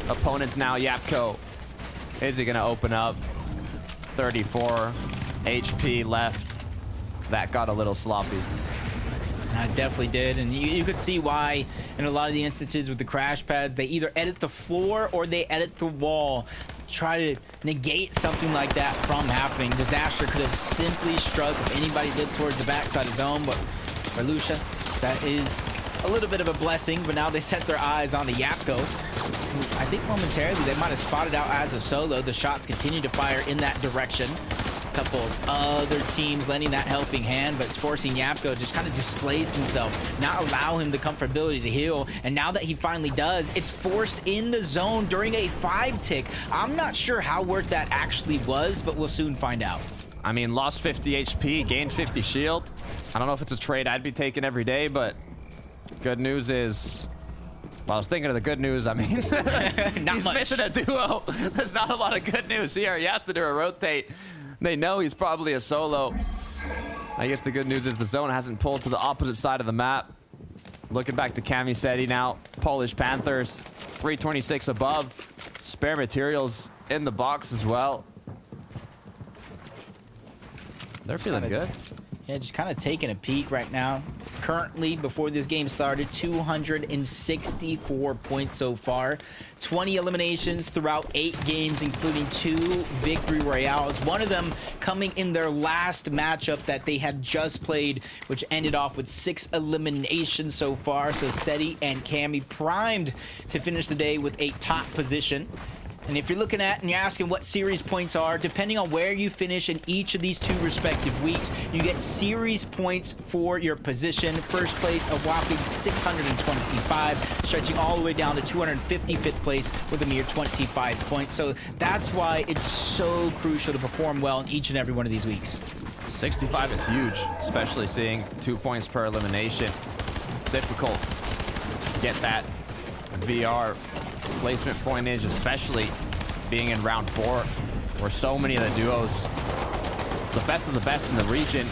Opponents now Yapko. Is he gonna open up? 34 HP left. That got a little sloppy. I definitely did, and you could see why in a lot of the instances with the crash pads, they either edit the floor or they edit the wall to try to negate something like that from happening. Disaster could have simply struck if anybody lived towards the backside of zone, but for Lucia, that is a little bit of a blessing, but now they set their eyes on the Yapko. I think momentarily they might have spotted out as a solo. The shots continue to fire in that direction. Couple of other teams lending that helping hand, but it's forcing Yapko to just kind of displace himself, not allow him the comfortability to heal. And now that he finally does, it's forced in the zone during a 5-tick. I'm not sure how worth that actually was, but we'll soon find out. I mean, lost 50 HP, gained 50 shield. I don't know if it's a trade I'd be taking every day, but good news is, well, I was thinking of the good news. I mean, he's missing a duo. There's not a lot of good news here. He has to do a rotate. They know he's probably a solo. I guess the good news is the zone hasn't pulled to the opposite side of the map. Looking back to Camiseti now. Polish Panthers, 326 above. Spare materials in the box as well. They're feeling good. Yeah, just kind of taking a peek right now. Currently, before this game started, 264 points so far. 20 eliminations throughout 8 games, including 2 victory royales. One of them coming in their last matchup that they had just played, which ended off with 6 eliminations so far. So Seti and Cami primed to finish the day with a top position. And if you're looking at and you're asking what series points are, depending on where you finish in each of these 2 respective weeks, you get series points for your position. First place, a whopping 625, stretching all the way down to 255th place with a mere 25 points. So that's why it's so crucial to perform well in each and every one of these weeks. 65 is huge, especially seeing 2 points per elimination. It's difficult to get that VR placement pointage, especially being in round 4, where so many of the duos, it's the best of the best in the region.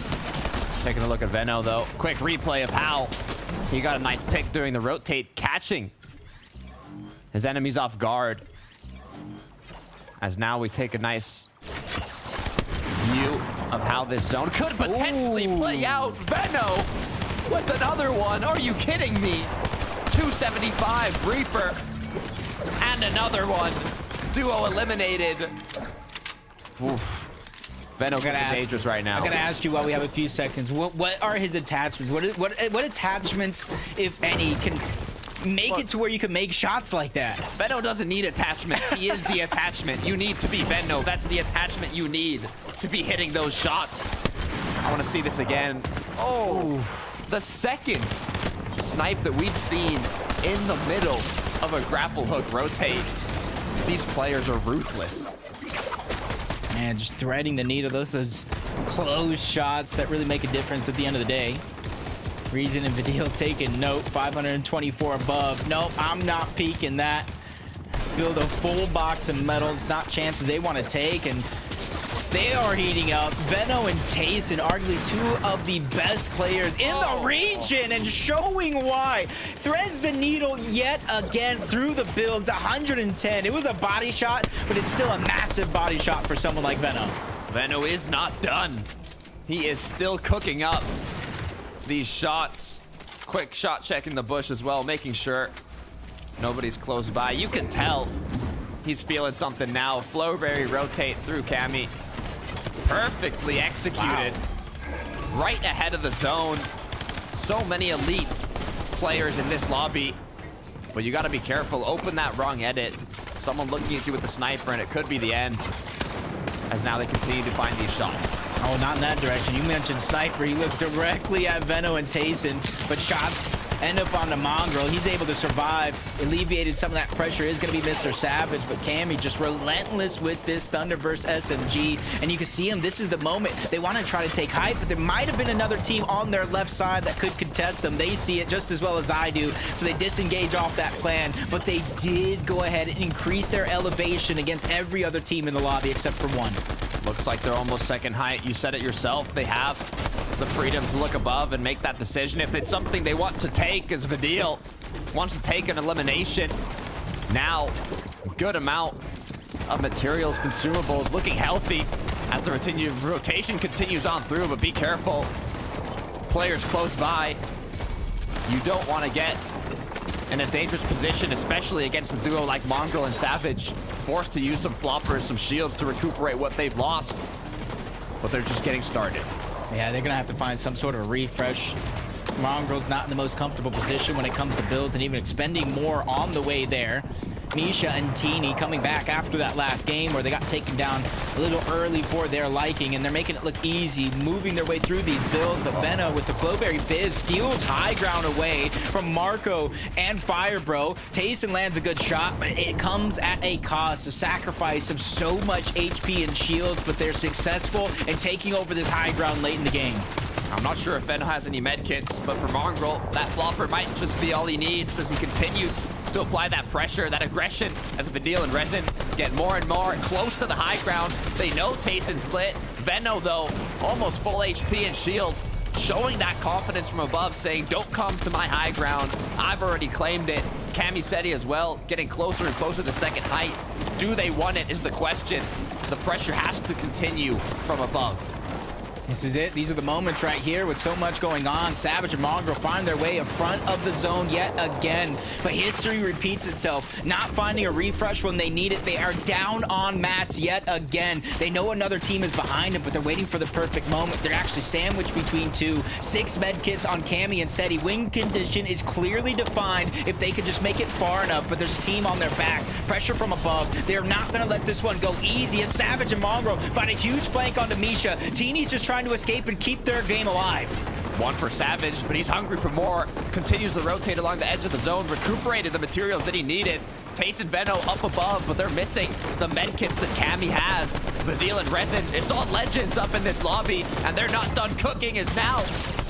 Taking a look at Venno though. Quick replay of how he got a nice pick during the rotate, catching his enemies off guard. As now we take a nice view of how this zone could potentially play out. Veno with another one. Are you kidding me? 275 Reaper and another one. Duo eliminated. Oof. Veno's looking dangerous right now. I'm gonna ask you while we have a few seconds. What are his attachments? What attachments, if any, can make it to where you can make shots like that? Veno doesn't need attachments. He is the attachment. You need to be Veno. That's the attachment you need to be hitting those shots. I want to see this again. Oh, the second snipe that we've seen in the middle of a grapple hook rotate. These players are ruthless. Man, just threading the needle. Those close shots that really make a difference at the end of the day. Reason and Vidal taking note. 524 above. Nope, I'm not peeking that. Build a full box of medals. Not chances they want to take, and they are heating up. Veno and Tayson, arguably two of the best players in the region, and showing why. Threads the needle yet again through the builds. 110. It was a body shot, but it's still a massive body shot for someone like Veno. Veno is not done. He is still cooking up these shots. Quick shot checking the bush as well, making sure nobody's close by. You can tell he's feeling something now. Flowberry rotate through Cammy. Perfectly executed. Wow. Right ahead of the zone. So many elite players in this lobby. But you got to be careful. Open that wrong edit. Someone looking at you with the sniper, and it could be the end. As now they continue to find these shots. Oh, not in that direction. You mentioned sniper. He looks directly at Veno and Tayson, but shots end up on the Mongrel. He's able to survive. Alleviated some of that pressure. Is going to be MrSavage, but Cammy just relentless with this Thunderburst SMG. And you can see him. This is the moment. They want to try to take height, but there might have been another team on their left side that could contest them. They see it just as well as I do, so they disengage off that plan. But they did go ahead and increase their elevation against every other team in the lobby except for one. Looks like they're almost second height. You said it yourself. They have the freedom to look above and make that decision. If it's something they want to take, as Vidal wants to take an elimination. Now, good amount of materials, consumables, looking healthy as the rotation continues on through, but be careful. Players close by. You don't want to get in a dangerous position, especially against a duo like Mongrel and Savage. Forced to use some floppers, some shields to recuperate what they've lost. But they're just getting started. Yeah, they're gonna have to find some sort of a refresh. Mongrel's not in the most comfortable position when it comes to builds, and even expending more on the way there. Misha and Teeny coming back after that last game where they got taken down a little early for their liking, and they're making it look easy, moving their way through these builds. But Veno with the Flowberry Fizz steals high ground away from Marco and Firebro. Tayson lands a good shot, but it comes at a cost, a sacrifice of so much HP and shields, but they're successful in taking over this high ground late in the game. I'm not sure if Veno has any medkits, but for Mongrel, that flopper might just be all he needs as he continues to apply that pressure, that aggression, as Vidal and Resin get more and more close to the high ground. They know Tayson's lit. Veno, though, almost full HP and shield, showing that confidence from above, saying, don't come to my high ground. I've already claimed it. Camiseti as well, getting closer and closer to second height. Do they want it is the question. The pressure has to continue from above. This is it. These are the moments right here with so much going on. Savage and Mongrel find their way in front of the zone yet again. But history repeats itself. Not finding a refresh when they need it. They are down on mats yet again. They know another team is behind them, but they're waiting for the perfect moment. They're actually sandwiched between two. 6 med kits on Cammy and Seti. Win condition is clearly defined if they could just make it far enough, but there's a team on their back. Pressure from above. They're not going to let this one go easy as Savage and Mongrel find a huge flank onto Misha. Teeny's just trying to escape and keep their game alive. One for Savage, but he's hungry for more. Continues to rotate along the edge of the zone. Recuperated the materials that he needed. Tayson Veno up above, but they're missing the medkits that Cammy has. Vidal and Resin, it's all legends up in this lobby, and they're not done cooking as now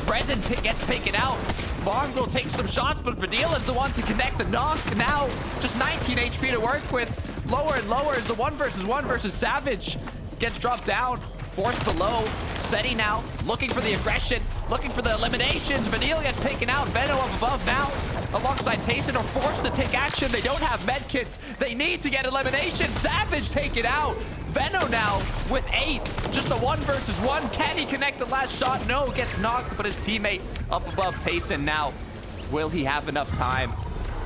Resin gets taken out. Mongrel takes some shots, but Vidal is the one to connect the knock. Now, just 19 HP to work with. Lower and lower as the 1 versus 1 versus Savage gets dropped down. forced below. Seti now looking for the aggression, looking for the eliminations. Vanille gets taken out. Veno up above now alongside Tayson are forced to take action. They don't have medkits. They need to get elimination. Savage taken out. Veno now with 8. Just a 1 versus 1. Can he connect the last shot? No, gets knocked, but his teammate up above Tayson now. Will he have enough time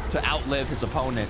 to outlive his opponent?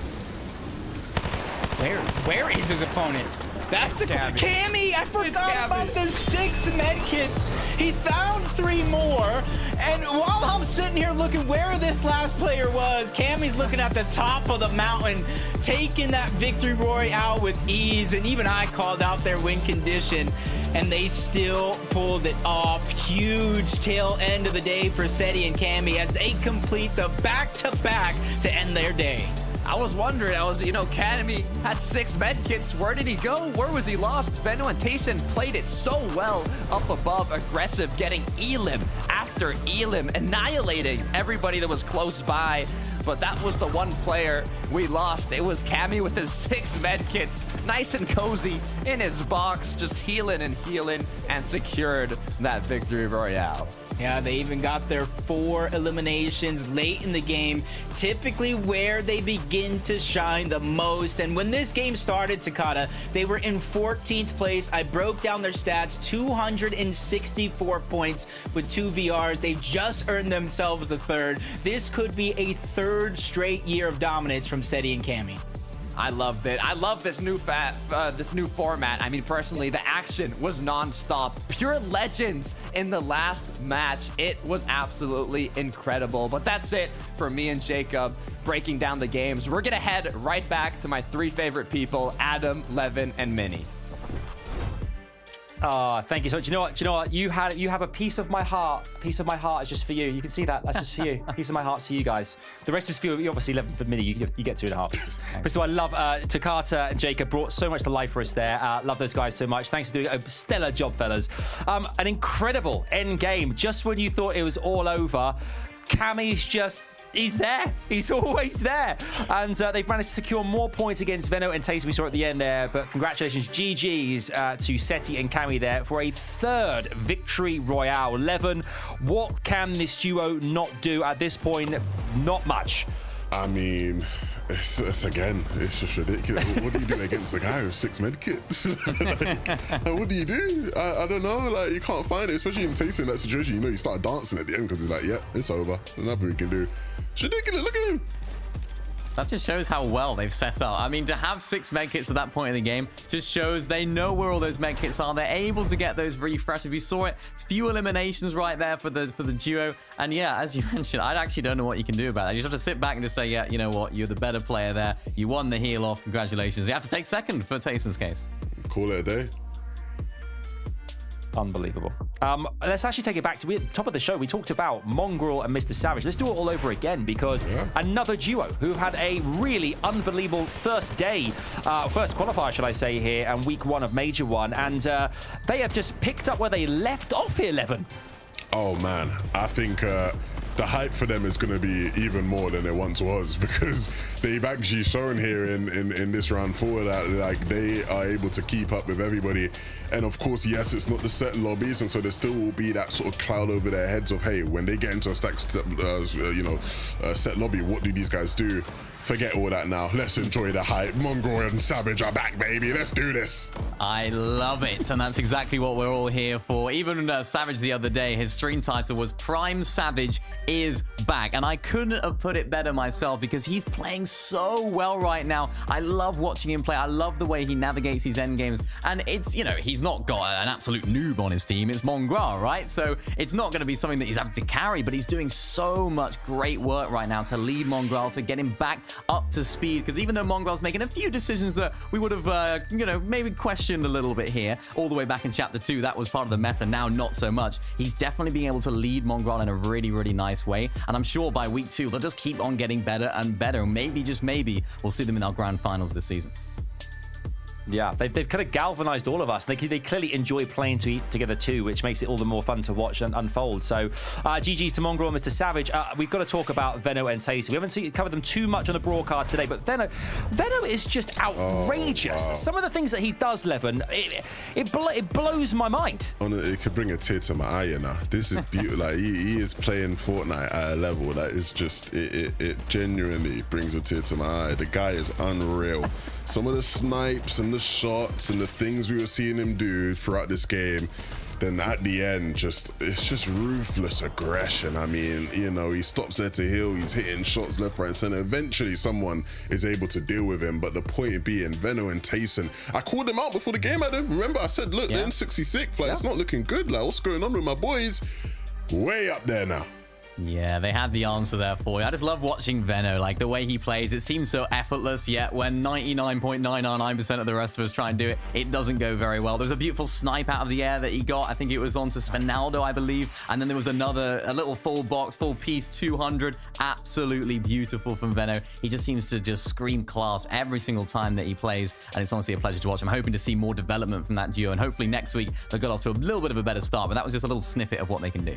Where is his opponent? That's the Cammy. I forgot about the 6 medkits. He found 3 more. And while I'm sitting here looking where this last player was, Cammy's looking at the top of the mountain, taking that victory royale with ease. And even I called out their win condition, and they still pulled it off. Huge tail end of the day for Seti and Cammy as they complete the back-to-back to end their day. I was wondering, Cammy had 6 medkits. Where did he go? Where was he lost? Veno and Tayson played it so well up above, aggressive, getting Elim after Elim, annihilating everybody that was close by. But that was the one player we lost. It was Cammy with his 6 medkits, nice and cozy in his box, just healing and secured that victory royale. Yeah, they even got their 4 eliminations late in the game, typically where they begin to shine the most. And when this game started, Takata, they were in 14th place. I broke down their stats, 264 points with 2 VRs. They just earned themselves the 3rd. This could be a 3rd straight year of dominance from Seti and Cammy. I loved it. I love this new format. I mean, personally, the action was non-stop. Pure legends in the last match. It was absolutely incredible. But that's it for me and Jacob breaking down the games. We're gonna head right back to my 3 favorite people, Adam, Levin, and Minnie. Thank you so much. Do you know what? You have a piece of my heart. A piece of my heart is just for you. You can see that. That's just for you. A piece of my heart's for you guys. The rest is for you. Obviously, 11 for Minnie. You get 2.5 pieces. Bristol, I love Takata and Jacob brought so much to life for us there. Love those guys so much. Thanks for doing a stellar job, fellas. An incredible end game. Just when you thought it was all over, Cammy's just... He's there. He's always there. And they've managed to secure more points against Veno and Tayson, we saw at the end there. But congratulations, GG's to Seti and Cammy there for a 3rd victory royale. Levin, what can this duo not do at this point? Not much. I mean, it's just ridiculous. What do you do against a guy with 6 medkits? like, what do you do? I don't know. Like, you can't find it, especially in Tayson, that situation. You start dancing at the end because it's like, yeah, it's over. There's nothing we can do. It's ridiculous. Look at him. That just shows how well they've set up. I mean, to have 6 medkits at that point in the game just shows they know where all those medkits are. They're able to get those refreshed. We saw it. It's few eliminations right there for the duo. And yeah, as you mentioned, I actually don't know what you can do about that. You just have to sit back and just say, yeah, you know what? You're the better player there. You won the heal off. Congratulations. You have to take 2nd for Tayson's case. Call it a day. Unbelievable. Let's actually take it back to the top of the show. We talked about Mongrel and MrSavage. Let's do it all over again because another duo who had a really unbelievable first qualifier, should I say, here, and week 1 of Major 1. And they have just picked up where they left off here, Levin. Oh, man. I think the hype for them is going to be even more than it once was because they've actually shown here in this round 4 that like they are able to keep up with everybody. And of course, yes, it's not the set lobbies, and so there still will be that sort of cloud over their heads of, hey, when they get into a set lobby, what do these guys do? Forget all that now. Let's enjoy the hype. Mongrel and Savage are back, baby. Let's do this. I love it. And that's exactly what we're all here for. Even Savage the other day, his stream title was Prime Savage is back. And I couldn't have put it better myself because he's playing so well right now. I love watching him play. I love the way he navigates these end games. And it's, he's not got an absolute noob on his team. It's Mongrel, right? So it's not going to be something that he's having to carry, but he's doing so much great work right now to lead Mongrel, to get him back up to speed. Because even though Mongrel's making a few decisions that we would have, maybe questioned a little bit here, all the way back in Chapter 2, that was part of the meta. Now, not so much. He's definitely being able to lead Mongrel in a really, really nice way. And I'm sure by week 2, they'll just keep on getting better and better. Maybe, just maybe, we'll see them in our grand finals this season. Yeah, they've kind of galvanized all of us. They clearly enjoy playing together too, which makes it all the more fun to watch and unfold. So, GG's to Mongrel and MrSavage. We've got to talk about Veno and Tayson. We haven't covered them too much on the broadcast today, but Veno is just outrageous. Oh, wow. Some of the things that he does, Levin, it blows my mind. It could bring a tear to my eye, you know. This is beautiful. Like he is playing Fortnite at a level that is just it genuinely brings a tear to my eye. The guy is unreal. Some of the snipes and the shots and the things we were seeing him do throughout this game, then at the end, it's just ruthless aggression. I mean, you know, he stops there to heal, he's hitting shots left, right, and center. Eventually, someone is able to deal with him. But the point being, Veno and Tayson, I called them out before the game, Adam. Remember, I said, look, they're in 66th. Like, it's not looking good. Like, what's going on with my boys? Way up there now. Yeah, they had the answer there for you. I just love watching Veno, like the way he plays. It seems so effortless, yet when 99.999% of the rest of us try and do it, it doesn't go very well. There's a beautiful snipe out of the air that he got. I think it was onto Spenaldo, I believe. And then there was a little full box, full piece, 200. Absolutely beautiful from Veno. He just seems to just scream class every single time that he plays. And it's honestly a pleasure to watch. I'm hoping to see more development from that duo. And hopefully next week, they'll get off to a little bit of a better start. But that was just a little snippet of what they can do.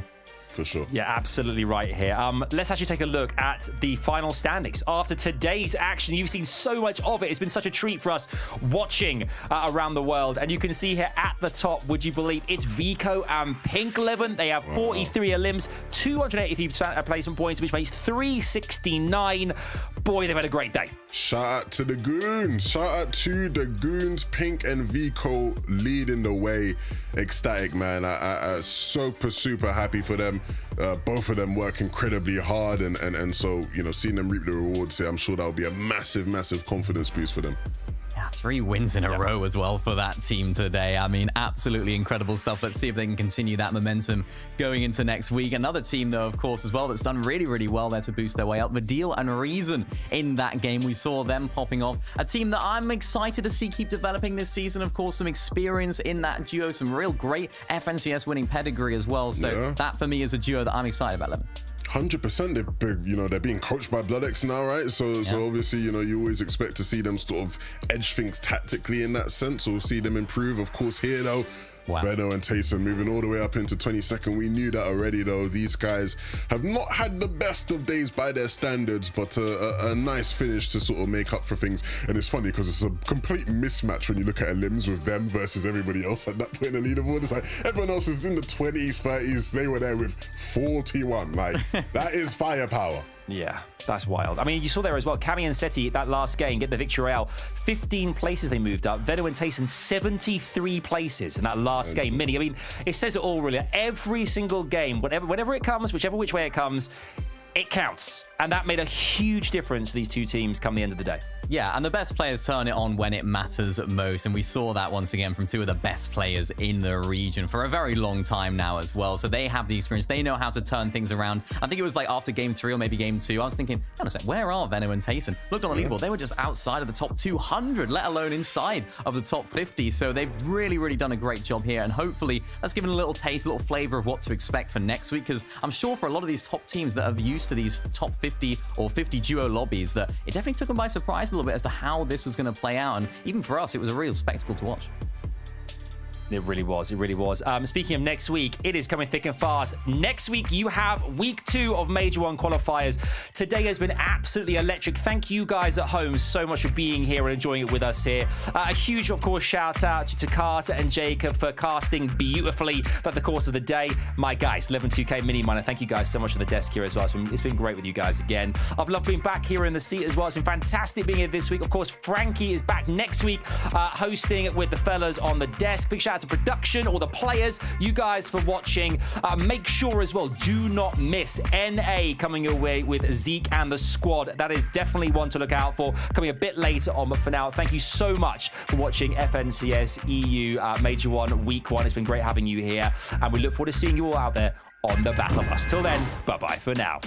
For sure. Yeah, absolutely right here. Let's actually take a look at the final standings. After today's action, you've seen so much of it. It's been such a treat for us watching around the world. And you can see here at the top, would you believe, it's Vico and Pink Levin. They have 43 elims, 283 placement points, which makes 369. Boy, they've had a great day. Shout out to the Goons. Shout out to the Goons. Pink and Vico leading the way. Ecstatic, man. I super happy for them. Both of them work incredibly hard, and so, you know, seeing them reap the rewards here, I'm sure that'll be a massive confidence boost for them. Yeah, 3 wins in a row as well for that team today. I mean, absolutely incredible stuff. Let's see if they can continue that momentum going into next week. Another team, though, of course, as well, that's done really well there to boost their way up. Deal and Reason in that game. We saw them popping off. A team that I'm excited to see keep developing this season. Of course, some experience in that duo. Some real great FNCS winning pedigree as well. So that, for me, is a duo that I'm excited about, Levin. 100%. They're being coached by BloodX now, right? So obviously, you know, you always expect to see them sort of edge things tactically in that sense, or see them improve. Of course, here though, Veno and Tayson moving all the way up into 22nd. We knew that already, though. These guys have not had the best of days by their standards, but a nice finish to sort of make up for things. And it's funny because it's a complete mismatch when you look at elims with them versus everybody else at that point in the leaderboard. It's like everyone else is in the 20s, 30s. They were there with 41. Like, that is firepower. Yeah, that's wild. I mean, you saw there as well, Cammy and Seti, that last game, get the victory royale. 15 places they moved up. Veno and Tayson, 73 places in that last game. Mini, I mean, it says it all, really. Every single game, whenever it comes, whichever which way it comes, it counts. And that made a huge difference to these two teams come the end of the day. Yeah, and the best players turn it on when it matters most. And we saw that once again from 2 of the best players in the region for a very long time now as well. So they have the experience. They know how to turn things around. I think it was like after game 3 or maybe game 2, I was thinking, hang on a sec, where are Veno and Tayson? Looked on the leaderboard, they were just outside of the top 200, let alone inside of the top 50. So they've really done a great job here. And hopefully that's given a little taste, a little flavor of what to expect for next week. Because I'm sure for a lot of these top teams that are used to these top 50 or 50 duo lobbies, that it definitely took them by surprise a little bit as to how this was going to play out. And even for us, it was a real spectacle to watch. It really was. It really was. Speaking of next week, it is coming thick and fast. Next week, you have week 2 of Major 1 qualifiers. Today has been absolutely electric. Thank you guys at home so much for being here and enjoying it with us here. A huge, of course, shout out to Carter and Jacob for casting beautifully throughout the course of the day. My guys, 11-2K Mini Miner, thank you guys so much for the desk here as well. It's been great with you guys again. I've loved being back here in the seat as well. It's been fantastic being here this week. Of course, Frankie is back next week, hosting with the fellas on the desk. Big shout out to production, all the players, you guys for watching. Make sure as well, do not miss NA coming your way with Zeke and the squad. That is definitely one to look out for, coming a bit later on. But for now, thank you so much for watching FNCS EU Major 1 Week 1. It's been great having you here, and we look forward to seeing you all out there on the Battle Bus. Till then, bye-bye for now.